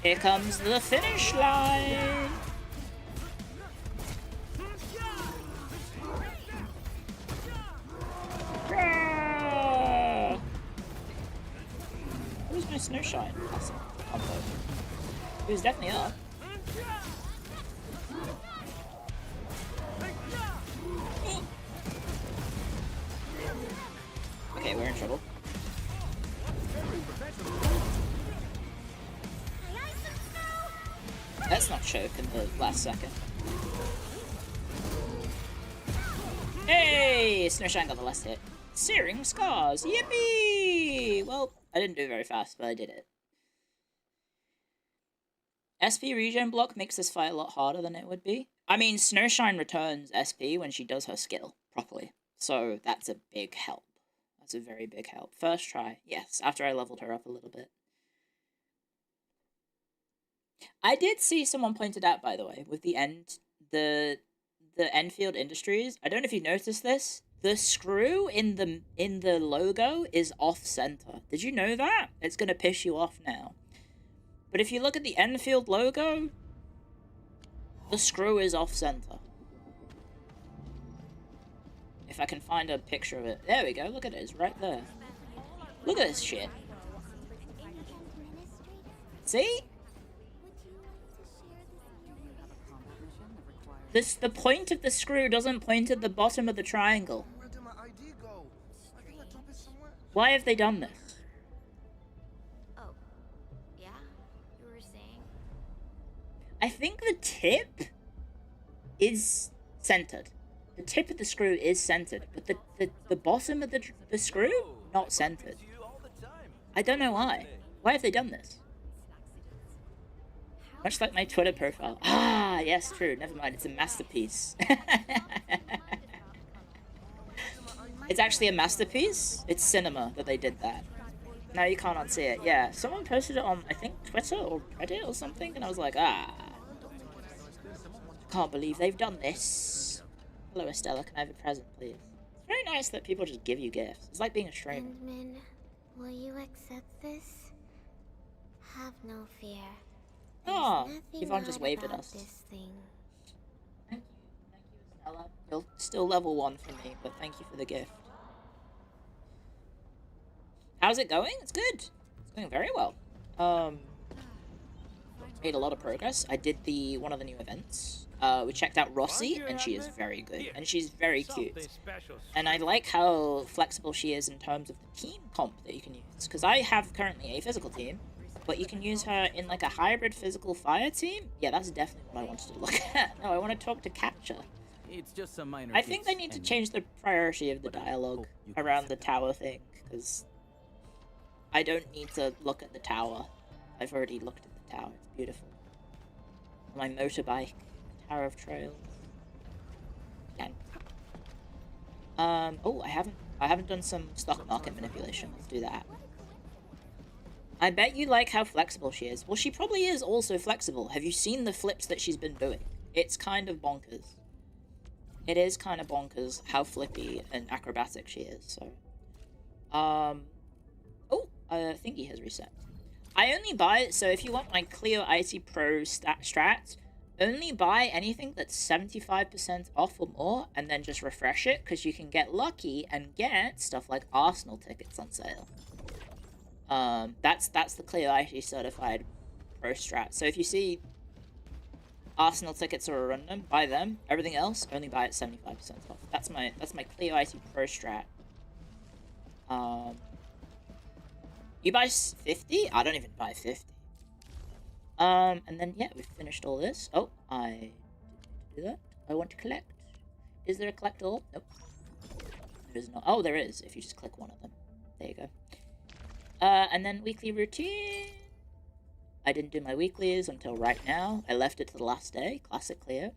Here comes the finish line. Where's my snow shine? It was definitely up. Okay, we're in trouble. Let's not choke in the last second. Hey! Snowshine got the last hit. Searing scars! Yippee! Well, I didn't do it very fast, but I did it. SP regen block makes this fight a lot harder than it would be. I mean, Snowshine returns SP when she does her skill properly. So that's a big help. That's a very big help. First try, yes, after I leveled her up a little bit. I did see someone pointed out, by the way, with the Endfield Industries. I don't know if you noticed this. The screw in the logo is off center. Did you know that? It's gonna piss you off now. But if you look at the Endfield logo, the screw is off center. If I can find a picture of it. There we go. Look at it. It's right there. Look at this shit. See? The point of the screw doesn't point at the bottom of the triangle. Why have they done this? Oh, yeah? You were saying? I think the tip is centered. The tip of the screw is centered, but the bottom of the screw, not centered. I don't know why. Why have they done this? Much like my Twitter profile. Ah, yes, true. Never mind. It's a masterpiece. It's actually a masterpiece. It's cinema that they did that. Now you can't unsee it. Yeah, someone posted it on, I think, Twitter or Reddit or something, and I was like, ah. Can't believe they've done this. Hello, Estella. Can I have a present, please? It's very nice that people just give you gifts. It's like being a streamer. Min, will you accept this? Have no fear. Oh, Yvonne just waved at us. Thank you, Estella. You're still level 1 for me, but thank you for the gift. How's it going? It's good. It's going very well. Made a lot of progress. I did one of the new events. We checked out Rossi, and she is very good, and she's very cute. And I like how flexible she is in terms of the team comp that you can use, because I have currently a physical team, but you can use her in like a hybrid physical fire team. Yeah, that's definitely what I wanted to look at. No, I want to talk to Catcher. It's just some minor I think they need to change the priority of the dialogue around the tower thing, because I don't need to look at the tower. I've already looked at the tower. It's beautiful. On my motorbike, Tower of Trails. Again. Oh, I haven't done some stock market manipulation. Let's do that. I bet you like how flexible she is. Well, she probably is also flexible. Have you seen the flips that she's been doing? It's kind of bonkers. It is kind of bonkers how flippy and acrobatic she is, so. Oh, thingy has reset. I only buy it, so if you want my Clio IT Pro strat, only buy anything that's 75% off or more, and then just refresh it, because you can get lucky and get stuff like Arsenal tickets on sale. That's the Clio IT certified pro strat. So if you see Arsenal tickets or a random, buy them. Everything else, only buy it 75% off. That's my Clio IT pro strat. You buy 50? I don't even buy 50. And then yeah, we've finished all this. Oh, I didn't do that. I want to collect. Is there a collect all? Nope. There is not. Oh, there is. If you just click one of them. There you go. And then weekly routine. I didn't do my weeklies until right now. I left it to the last day. Classic Clio.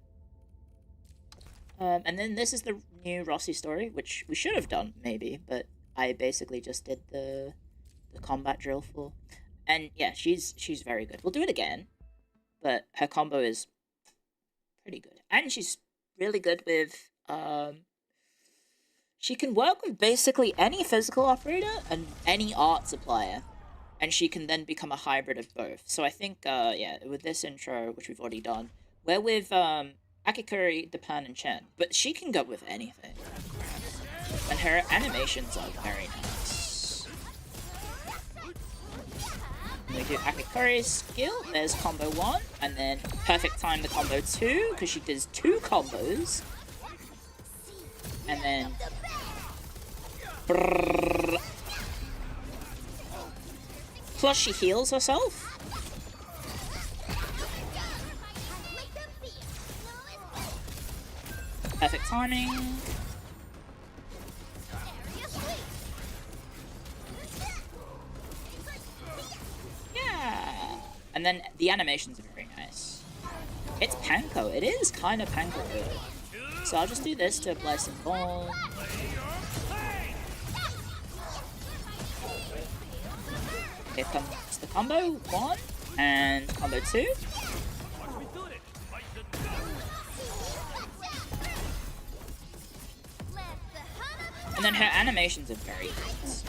And then this is the new Rossi story, which we should have done, maybe, but I basically just did the combat drill for. And yeah, she's very good. We'll do it again, but her combo is pretty good. And she's really good with, she can work with basically any physical operator and any art supplier. And she can then become a hybrid of both. So I think, yeah, with this intro, which we've already done, we're with Akikuri, Depan, and Chen. But she can go with anything. And her animations are very nice. And we do Akikuri's skill. There's combo 1. And then perfect time the combo 2, because she does 2 combos. And then... Brrr. Plus she heals herself. Perfect timing. Yeah. And then the animations are very nice. It's Panko. It is kind of Panko. So I'll just do this to apply some bomb. Here comes the combo 1 and combo 2. And then her animations are very great.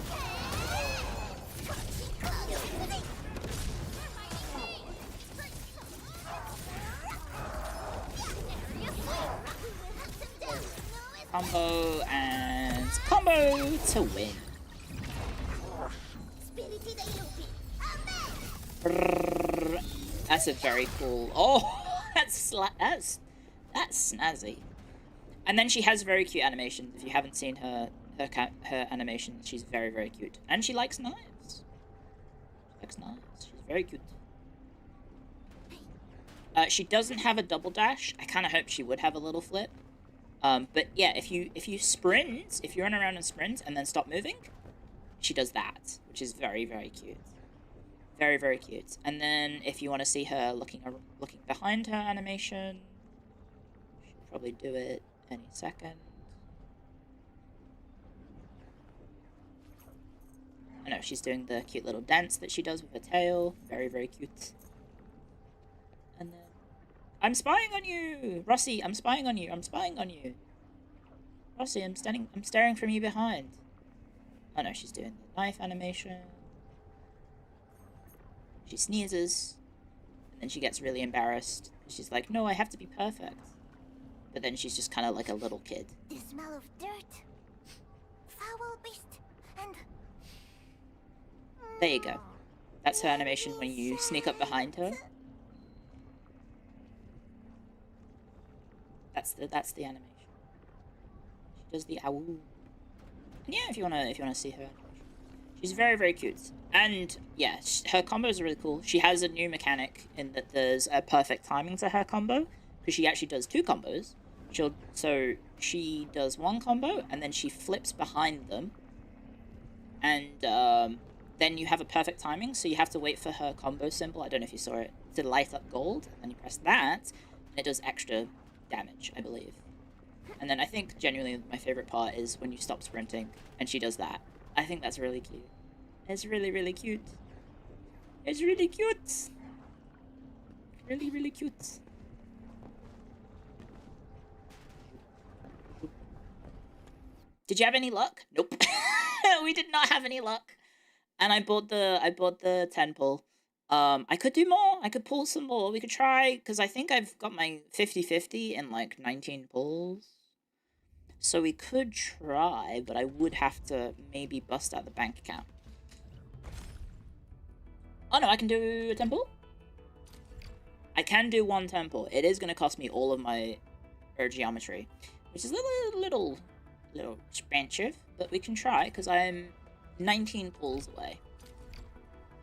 Combo and combo to win. That's a very cool. Oh, that's snazzy. And then she has very cute animations. If you haven't seen her animations, she's very, very cute. And she likes knives. She's very cute. She doesn't have a double dash. I kind of hope she would have a little flip. But yeah, if you sprint, if you run around and sprint and then stop moving, she does that, which is very, very cute. Very, very cute. And then if you want to see her looking behind her animation, she'll probably do it any second. I know she's doing the cute little dance that she does with her tail. Very, very cute. And then I'm spying on you, Rossi. I'm spying on you. I'm spying on you, Rossi. I'm staring from you behind. Oh no, she's doing the knife animation. She sneezes, and then she gets really embarrassed. She's like, no, I have to be perfect. But then she's just kind of like a little kid. The smell of dirt, foul beast, and... There you go. That's her animation when you sneak up behind her. That's the animation. She does the ow. And yeah, if you wanna see her. She's very, very cute. And, yeah, her combos are really cool. She has a new mechanic in that there's a perfect timing to her combo, because she actually does 2 combos. So she does 1 combo, and then she flips behind them. And then you have a perfect timing, so you have to wait for her combo symbol, I don't know if you saw it, to light up gold. And then you press that, and it does extra damage, I believe. And then I think, genuinely, my favorite part is when you stop sprinting, and she does that. I think that's really cute. It's really, really cute. It's really cute. Really, really cute. Did you have any luck? Nope. We did not have any luck. And I bought the 10 pull. I could do more. I could pull some more. We could try, because I think I've got my 50-50 in like 19 pulls. So we could try, but I would have to maybe bust out the bank account. Oh no, I can do a 10 pull? I can do 1 10 pull. It is going to cost me all of my geometry, which is a little expensive, but we can try, because I'm 19 pulls away.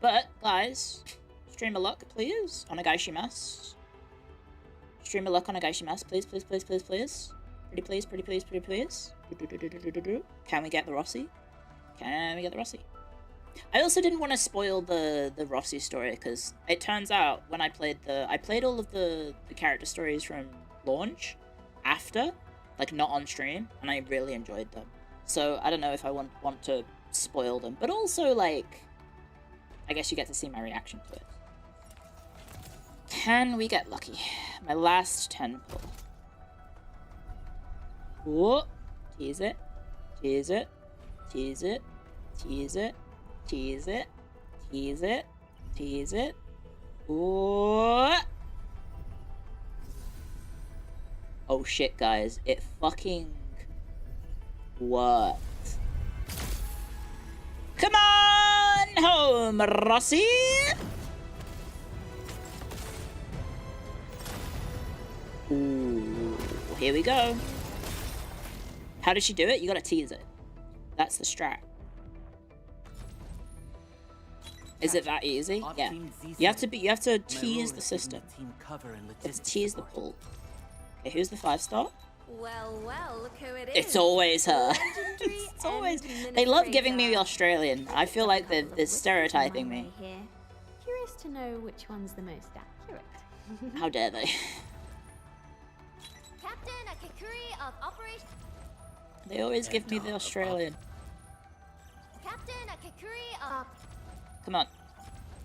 But, guys, stream of luck, please. Onegaishimasu. Stream of luck, onegaishimasu. Please, please, please, please, please. Pretty please, pretty please, pretty please. Can we get the Rossi? Can we get the Rossi? I also didn't want to spoil the Rossi story, because it turns out when I played all of the character stories from launch after, like not on stream, and I really enjoyed them. So I don't know if I want to spoil them, but also like, I guess you get to see my reaction to it. Can we get lucky? My last 10 pull. Whoa! Tease it, tease it, tease it, tease it, tease it, tease it, tease it. Whoa! Oh shit, guys! It fucking worked. Come on home, Rossi! Ooh, here we go. How does she do it? You gotta tease it. That's the strat. Is it that easy? Yeah. You have to tease the system. You have to tease the pull. Okay, who's the 5-star? Well, look who it is. It's always her. It's always. They love giving me the Australian. I feel like they're stereotyping me. Curious to know which one's the most accurate. How dare they? Captain Akikuri of Operation. They always give me the Australian. Captain Akikuri of. Come on,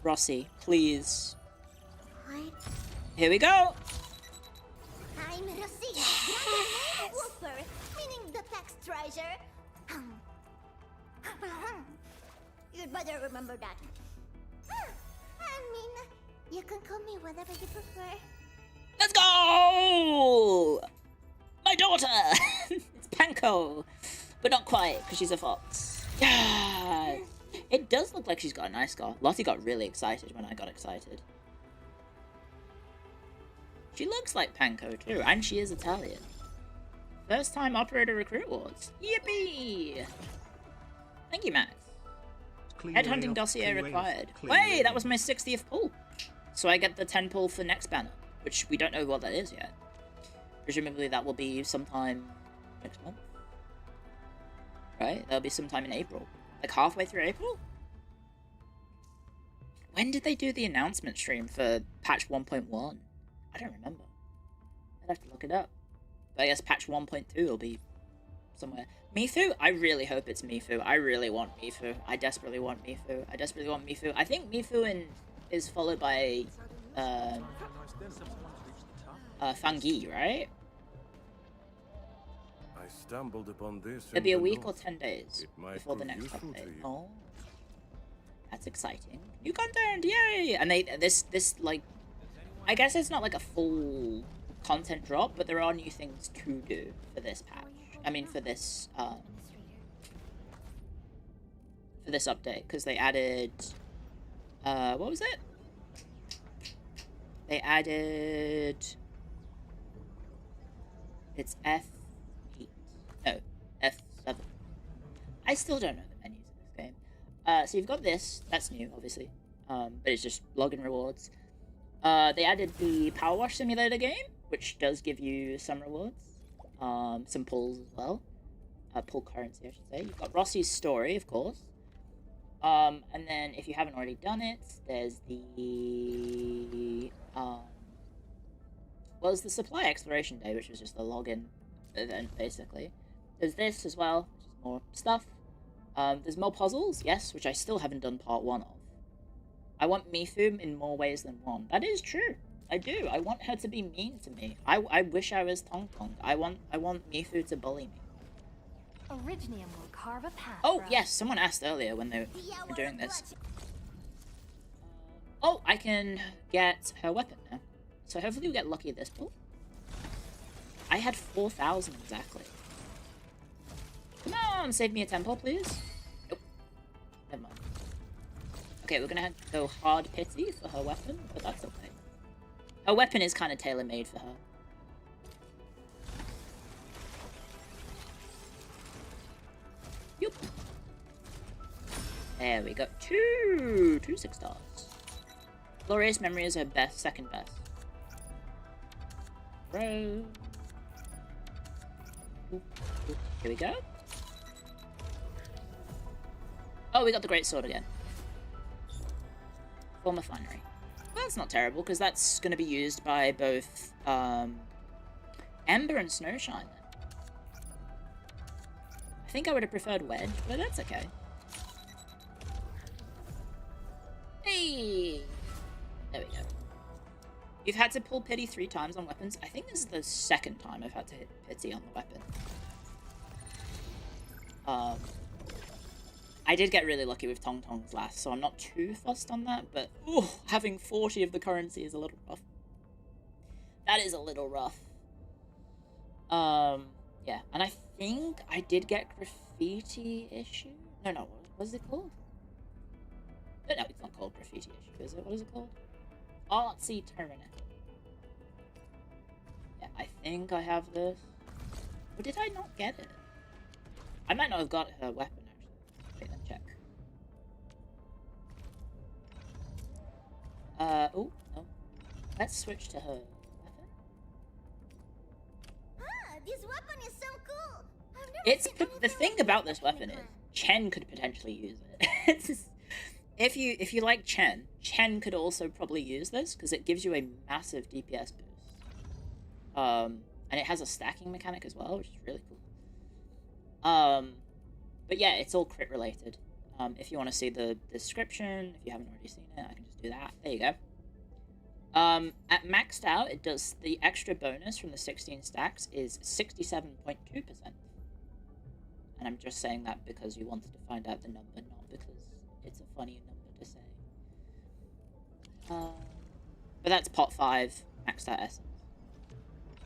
Rossi, please. Hi. Here we go. I'm Rossi. Yes. Whooper, meaning the tax treasure. You'd better remember that. I mean, you can call me whatever you prefer. Let's go! My daughter! It's Panko. But not quite, because she's a fox. Yeah. It does look like she's got a nice scar. Lottie got really excited when I got excited. She looks like Panko too, and she is Italian. First time Operator Recruit Awards. Yippee! Thank you, Max. Headhunting dossier required. Wait, that was my 60th pull. So I get the 10 pull for next banner, which we don't know what that is yet. Presumably that will be sometime next month. Right? That'll be sometime in April. Like halfway through April? When did they do the announcement stream for patch 1.1? I don't remember. I'd have to look it up. But I guess patch 1.2 will be somewhere. Mifu? I really hope it's Mifu. I really want Mifu. I desperately want Mifu. I desperately want Mifu. I think Mifu is followed by Fangi, right? I stumbled upon this. It'll be a week or 10 days before the next update. Oh, that's exciting! New content, yay! And this like, I guess it's not like a full content drop, but there are new things to do for this patch. I mean, for this update, because they added what was it? They added it's F8. No, F7. I still don't know the menus in this game. So you've got this. That's new, obviously. But it's just login rewards. They added the Power Wash Simulator game, which does give you some rewards. Some pulls as well. Pull currency, I should say. You've got Rossi's story, of course. And then, if you haven't already done it, there's the... well, it's the Supply Exploration Day, which was just the login event, basically. There's this as well, which is more stuff. There's more puzzles, yes, which I still haven't done part 1 of. I want Mifu in more ways than one. That is true. I do. I want her to be mean to me. I wish I was Tong Tong. I want Mifu to bully me. Originium will carve a path. Oh, yes, someone asked earlier when they were doing this. Oh, I can get her weapon now. So hopefully we get lucky at this pull. I had 4,000 exactly. Come on, save me a tempo, please. Nope. Never mind. Okay, we're gonna go hard pity for her weapon, but that's okay. Her weapon is kind of tailor-made for her. Yup. There we go. Two 6 stars. Glorious Memory is her best, second best. Bro. Here we go. Oh, we got the Great Sword again. Former Finery. Well, that's not terrible, because that's going to be used by both Ember and Snowshine. I think I would have preferred Wedge, but that's okay. Hey! There we go. You've had to pull pity 3 times on weapons. I think this is the second time I've had to hit pity on the weapon. I did get really lucky with Tong Tong's last, so I'm not too fussed on that, but ooh, having 40 of the currency is a little rough. That is a little rough. Yeah, and I think I did get Graffiti Issue? No, what is it called? No, it's not called Graffiti Issue, is it? What is it called? Artsy Tyrannical. Yeah, I think I have this. Or did I not get it? I might not have got her weapon, actually. Wait, let's check. Oh, no. Let's switch to her weapon. Ah, this weapon is so cool. I've never It's seen the thing about this weapon is Chen could potentially use it. It's just, if you like Chen could also probably use this because it gives you a massive DPS boost. And it has a stacking mechanic as well, which is really cool. But yeah, it's all crit related. If you want to see the description, if you haven't already seen it, I can just do that. There you go. At maxed out, it does the extra bonus from the 16 stacks is 67.2%. And I'm just saying that because you wanted to find out the number, not because it's a funny number to say. But that's pot 5, maxed out essence.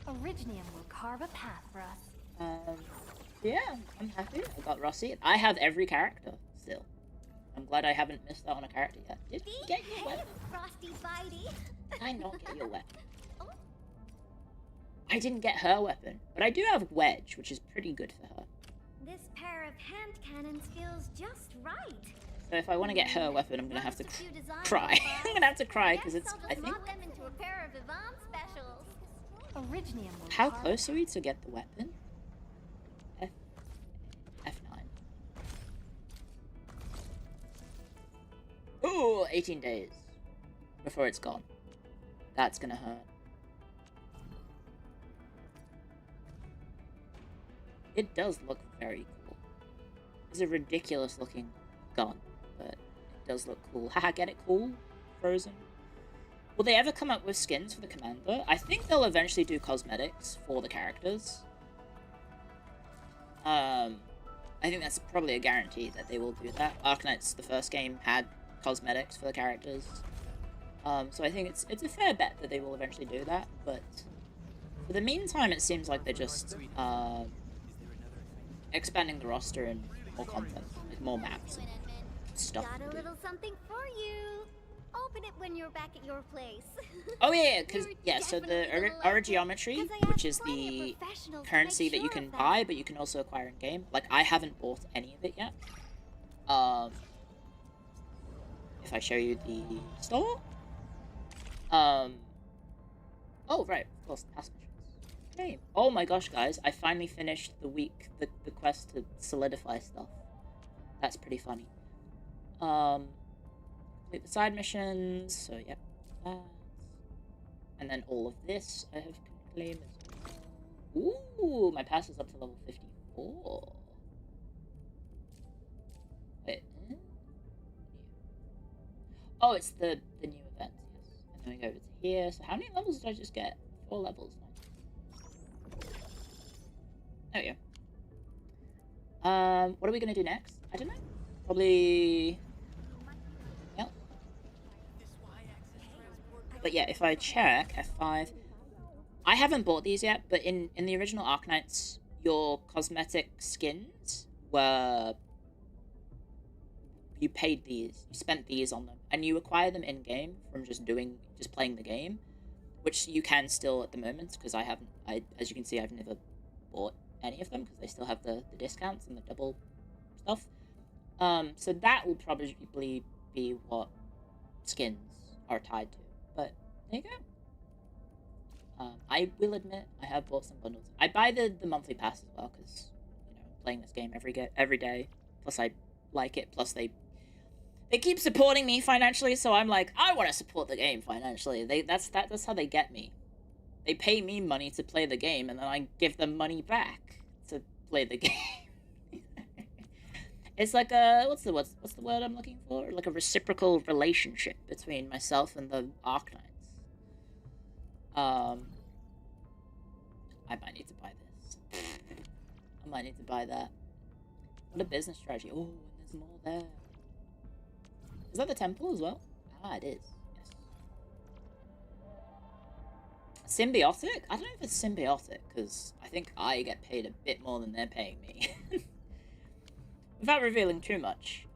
Originium will carve a path for us. Yeah, I'm happy. I got Rossi. I have every character still. I'm glad I haven't missed out on a character yet. Did you get your weapon? Frosty Bitey. I not get your weapon. I didn't get her weapon, but I do have Wedge, which is pretty good for her. This pair of hand cannons feels just right. So if I want to get her weapon, I'm gonna have to cry. I'm gonna have to cry because it's. I think. Them into a pair of Yvonne specials. Originium will How carve close are we to get the weapon? F9. Ooh, 18 days before it's gone. That's gonna hurt. It does look very cool. It's a ridiculous looking gun, but it does look cool. Haha, get it cool? Frozen. Will they ever come up with skins for the commander? I think they'll eventually do cosmetics for the characters. I think that's probably a guarantee that they will do that. Arknights, the first game, had cosmetics for the characters. So I think it's a fair bet that they will eventually do that, but for the meantime it seems like they're just expanding the roster and more content, like more maps and stuff. Got a little something for you. Open it when you're back at your place. Oh yeah, because so the Origeometry, which is the currency that you can buy, but you can also acquire in game. Like I haven't bought any of it yet. If I show you the store. Oh right, of course, past missions. Okay. Oh my gosh, guys! I finally finished the quest to solidify stuff. That's pretty funny. Complete the side missions. So yep, that. And then all of this I have claimed. Ooh, my pass is up to level 54. Wait. Oh, it's the new event. Yes. And then we go over to here. So how many levels did I just get? 4 levels. Nice. There we go. What are we gonna do next? I don't know. Probably. Yep. But yeah, if I check F5, I haven't bought these yet, but in the original Arknights, your cosmetic skins were... You paid these, you spent these on them, and you acquire them in-game from just playing the game, which you can still at the moment, because as you can see, I've never bought any of them, because they still have the discounts and the double stuff. So that will probably be what skins are tied to, but there you go. I will admit, I have bought some bundles. I buy the monthly pass as well, because, you know, playing this game every day, plus I like it, plus they keep supporting me financially, so I'm like, I want to support the game financially. That's how they get me. They pay me money to play the game, and then I give them money back to play the game. It's like a what's the word I'm looking for? Like a reciprocal relationship between myself and the Arknights. I might need to buy this. I might need to buy that. What a business strategy. Oh, and there's more there. Is that the temple as well? Ah, it is. Yes. Symbiotic? I don't know if it's symbiotic, because I think I get paid a bit more than they're paying me. Without revealing too much.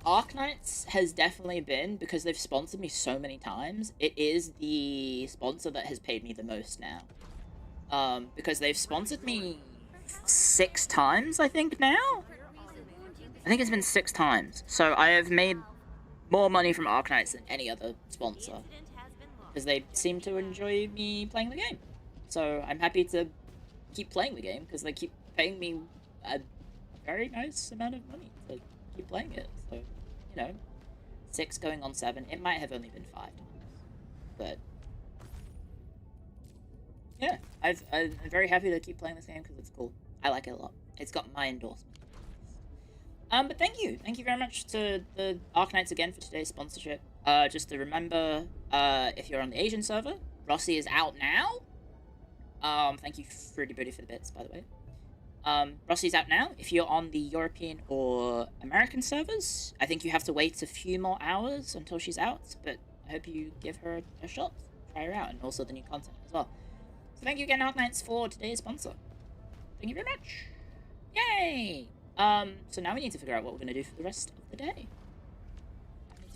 Arknights has definitely been, because they've sponsored me so many times, it is the sponsor that has paid me the most now. Because they've sponsored me 6 times, I think, now? I think it's been 6 times. So I have made more money from Arknights than any other sponsor. Because they seem to enjoy me playing the game. So I'm happy to keep playing the game, because they keep paying me a very nice amount of money to keep playing it. So, you know, 6 going on 7. It might have only been 5 times. But yeah, I'm very happy to keep playing this game because it's cool. I like it a lot. It's got my endorsement. But thank you very much to the Arknights again for today's sponsorship. Just to remember, if you're on the Asian server, Rossi is out now. Thank you, Fruity Booty, for the bits, by the way. Rossi's out now. If you're on the European or American servers, I think you have to wait a few more hours until she's out, but I hope you give her a shot. Try her out, and also the new content as well. So thank you again, Arknights, for today's sponsor. Thank you very much. Yay! So now we need to figure out what we're going to do for the rest of the day.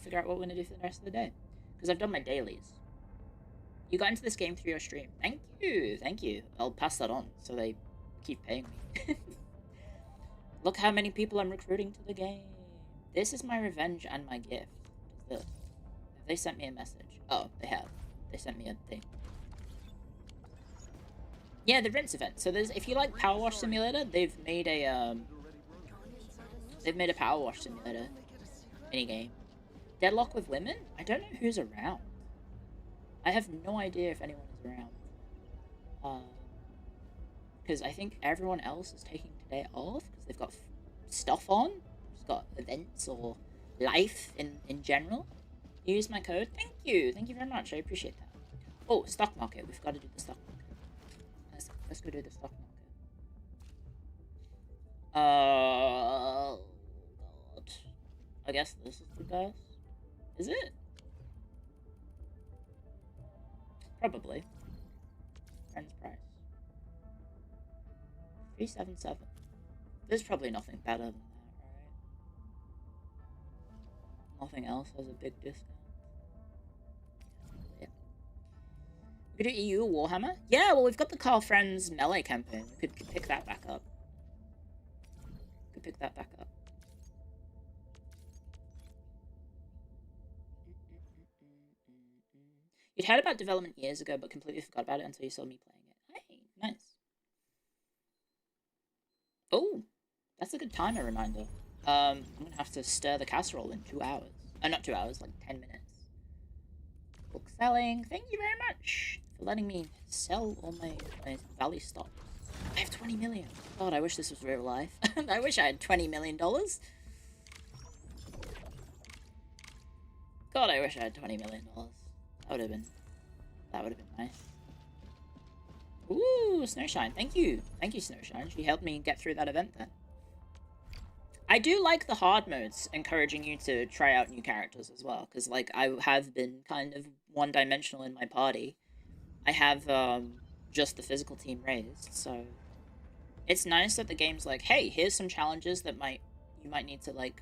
Because I've done my dailies. You got into this game through your stream. Thank you. I'll pass that on, so they keep paying me. Look how many people I'm recruiting to the game. This is my revenge and my gift. What is this? Have they sent me a message? Oh, they have. They sent me a thing. Yeah, the rinse event. So there's, if you like Power Wash Simulator, they've made a Power Wash Simulator minigame. Deadlock with women? I don't know who's around. I have no idea if anyone is around. Because I think everyone else is taking today off because they've got stuff on. It's got events or life in general. Use my code. Thank you very much. I appreciate that. Oh, stock market. We've got to do the stock market. Let's go do the stock market. God. I guess this is the best. Is it? Probably. Friend's price. 377. There's probably nothing better than that, right? Nothing else has a big discount. Yeah. We could do EU Warhammer? Yeah, well, we've got the Carl Friends Melee campaign. We could pick that back up. You'd heard about development years ago, but completely forgot about it until you saw me playing it. Hey, nice. Oh, that's a good timer reminder. I'm gonna have to stir the casserole in 2 hours. Not 2 hours, like 10 minutes. Book selling. Thank you very much for letting me sell all my Valley stocks. I have 20 million. God, I wish this was real life. I wish I had $20 million. God, I wish I had $20 million. That would have been nice. Ooh, Snowshine. Thank you, Snowshine. She helped me get through that event then. I do like the hard modes encouraging you to try out new characters as well, because like I have been kind of one-dimensional in my party. I have just the physical team raised, so it's nice that the game's like, hey, here's some challenges that you might need to like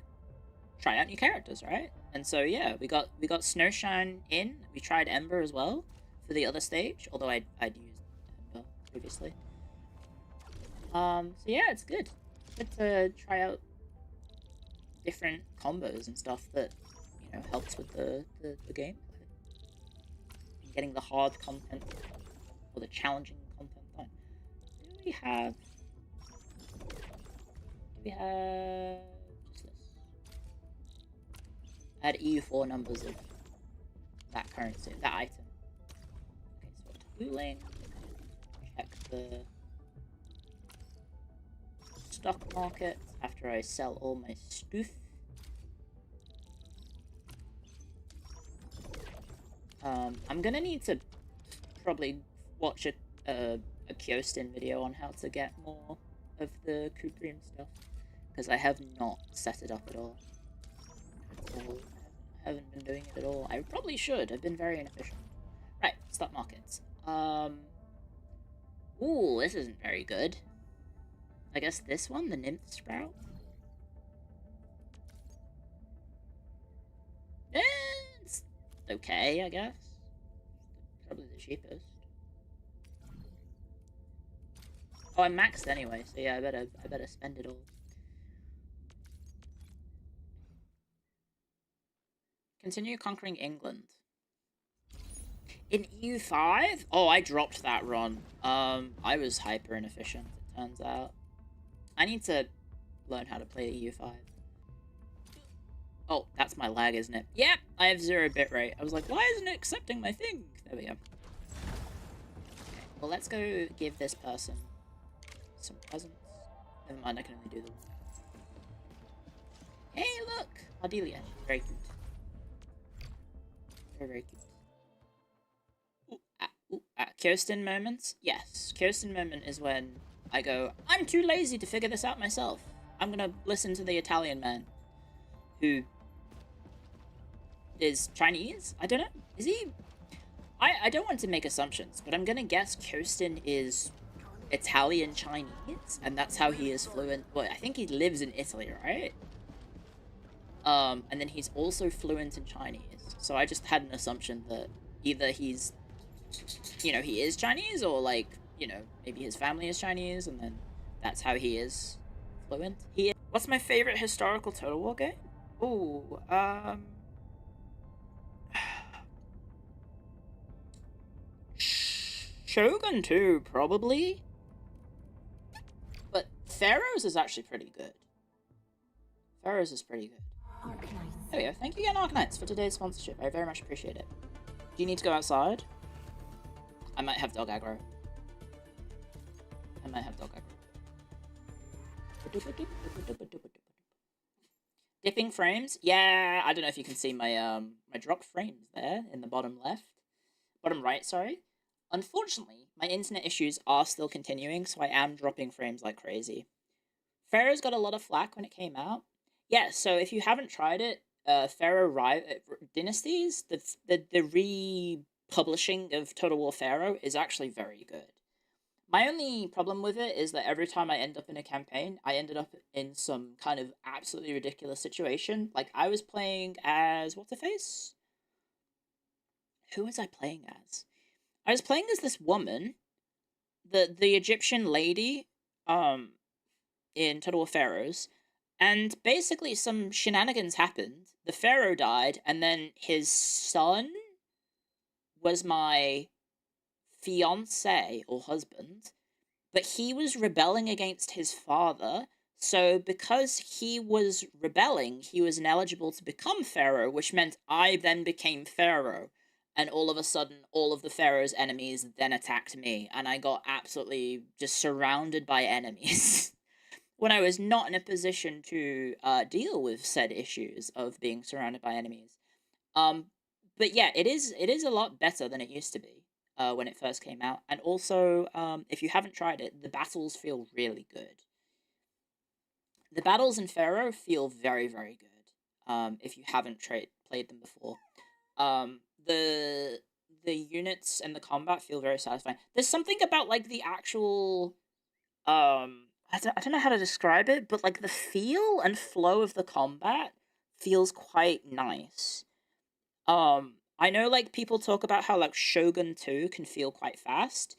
try out new characters, right? And so yeah, we got Snowshine in. We tried Ember as well for the other stage, although I'd used Ember previously. So yeah, it's good. Good to try out different combos and stuff that, you know, helps with the gameplay. And getting the hard content or the challenging content done. Do we have just this? Add EU4 numbers of that currency, that item. Okay, so tooling. Check the stock market after I sell all my stuff. I'm gonna need to probably watch a Kyostin video on how to get more of the Kuprium stuff, because I have not set it up at all. I haven't been doing it at all. I probably should. I've been very inefficient. Right, stock markets. Ooh, this isn't very good. I guess this one, the Nymph Sprout? It's okay, I guess. Probably the cheapest. Oh, I'm maxed anyway, so yeah, I better spend it all. Continue conquering England. In EU5? Oh, I dropped that run. I was hyper inefficient, it turns out. I need to learn how to play EU5. Oh, that's my lag, isn't it? Yep, I have 0 bitrate. I was like, why isn't it accepting my thing? There we go. Okay, well, let's go give this person some presents. Never mind, I can only do the one. Hey, look! Ardelia. Very cute. Very, very cute. Kyostin moments? Yes. Kyostin moment is when I go, I'm too lazy to figure this out myself. I'm gonna listen to the Italian man. Who is Chinese? I don't know. Is he? I don't want to make assumptions, but I'm gonna guess Kyostin is Italian Chinese, and that's how he is fluent. Well, I think he lives in Italy, right? And then he's also fluent in Chinese. So I just had an assumption that either he's, you know, he is Chinese, or like, you know, maybe his family is Chinese, and then that's how he is fluent. What's my favorite historical Total War game? Ooh, Shogun 2, probably. But Pharaohs is actually pretty good. Pharaohs is pretty good. Arknights. There we go. Thank you again, Arknights, for today's sponsorship. I very much appreciate it. Do you need to go outside? I might have dog aggro. I might have dog aggro. Dipping frames? Yeah, I don't know if you can see my my dropped frames there in the bottom right, sorry. Unfortunately, my internet issues are still continuing, so I am dropping frames like crazy. Pharaoh's got a lot of flack when it came out. Yeah, so if you haven't tried it, Pharaoh Dynasties, the republishing of Total War Pharaoh is actually very good. My only problem with it is that every time I end up in a campaign, I ended up in some kind of absolutely ridiculous situation. Like, I was playing as... what's-her-face? Who was I playing as? I was playing as this woman, the Egyptian lady, in Total War Pharaohs, and basically some shenanigans happened. The pharaoh died, and then his son was my fiancé or husband, but he was rebelling against his father, so because he was rebelling, he was ineligible to become pharaoh, which meant I then became pharaoh, and all of a sudden, all of the pharaoh's enemies then attacked me, and I got absolutely just surrounded by enemies. When I was not in a position to deal with said issues of being surrounded by enemies. But yeah, it is a lot better than it used to be when it first came out. And also, if you haven't tried it, the battles feel really good. The battles in Pharaoh feel very, very good. If you haven't played them before. The units and the combat feel very satisfying. There's something about, like, the actual, I don't know how to describe it, but, like, the feel and flow of the combat feels quite nice. I know, like, people talk about how, like, Shogun 2 can feel quite fast.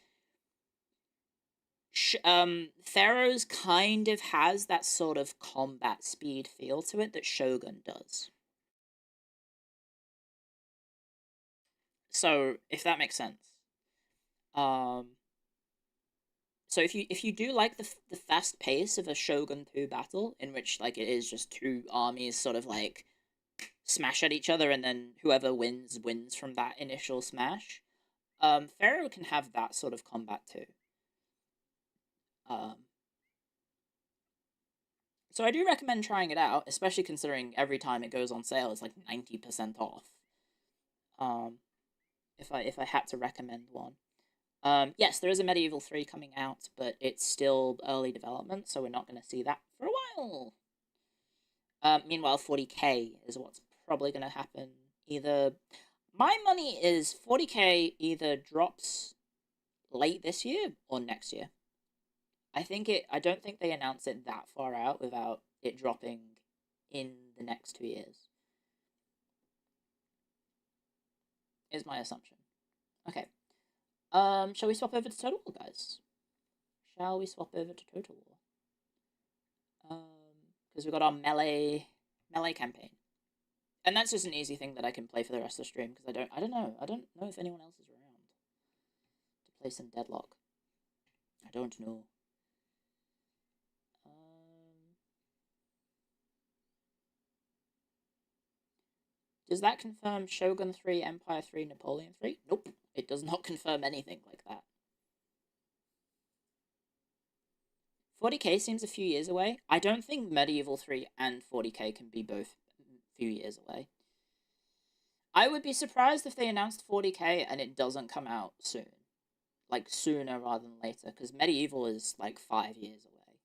Pharaoh's kind of has that sort of combat speed feel to it that Shogun does. So, if that makes sense. So if you do like the fast pace of a Shogun 2 battle, in which, like, it is just two armies sort of, like, smash at each other, and then whoever wins from that initial smash, Pharaoh can have that sort of combat too. So I do recommend trying it out, especially considering every time it goes on sale it's like 90% off. If I had to recommend one. Yes, there is a Medieval 3 coming out, but it's still early development, so we're not going to see that for a while. Meanwhile, 40k is what's probably going to happen. Either... My money is 40k either drops late this year or next year. I don't think they announce it that far out without it dropping in the next 2 years. Is my assumption. Okay. Shall we swap over to Total War, guys? Shall we swap over to Total War? Because we've got our melee campaign. And that's just an easy thing that I can play for the rest of the stream, because I don't know if anyone else is around to play some Deadlock. I don't know. Does that confirm Shogun 3, Empire 3, Napoleon 3? Nope. It does not confirm anything like that. 40k seems a few years away. I don't think Medieval 3 and 40k can be both a few years away. I would be surprised if they announced 40k and it doesn't come out soon. Like, sooner rather than later, because Medieval is, like, 5 years away.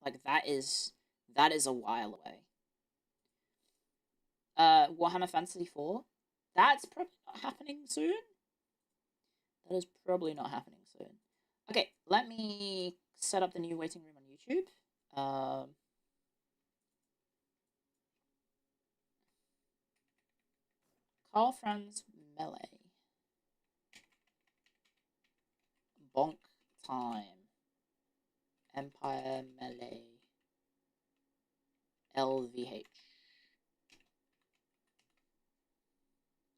Like, that is a while away. Warhammer Fantasy 4? That's probably not happening soon. That is probably not happening soon. Okay, let me set up the new waiting room on YouTube. Call friends melee. Bonk time. Empire melee. LVH.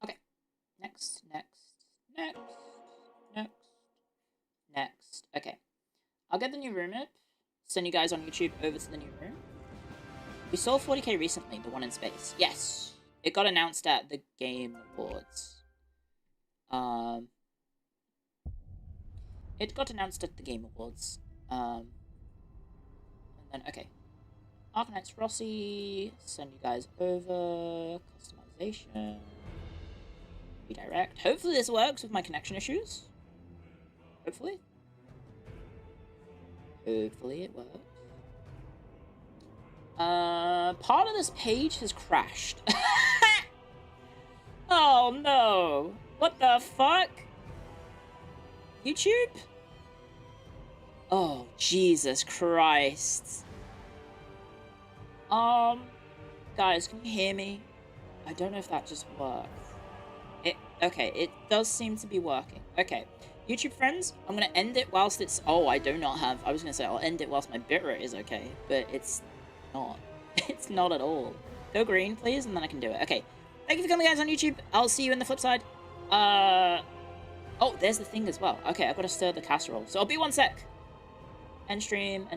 Okay. Next. Okay. I'll get the new room up. Send you guys on YouTube over to the new room. We saw 40k recently, the one in space. Yes. It got announced at the Game Awards. It got announced at the Game Awards. And then, okay. Arknights Rossi. Send you guys over. Customization. Redirect. Hopefully this works with my connection issues. Hopefully it works. Part of this page has crashed. Oh no! What the fuck? YouTube? Oh, Jesus Christ. Guys, can you hear me? I don't know if that just worked. Okay, it does seem to be working. Okay. YouTube friends, I'm going to end it whilst it's... Oh, I do not have... I was going to say I'll end it whilst my bitrate is okay, but it's not. It's not at all. Go green, please, and then I can do it. Okay. Thank you for coming, guys, on YouTube. I'll see you in the flip side. Oh, there's the thing as well. Okay, I've got to stir the casserole. So I'll be 1 sec. End stream.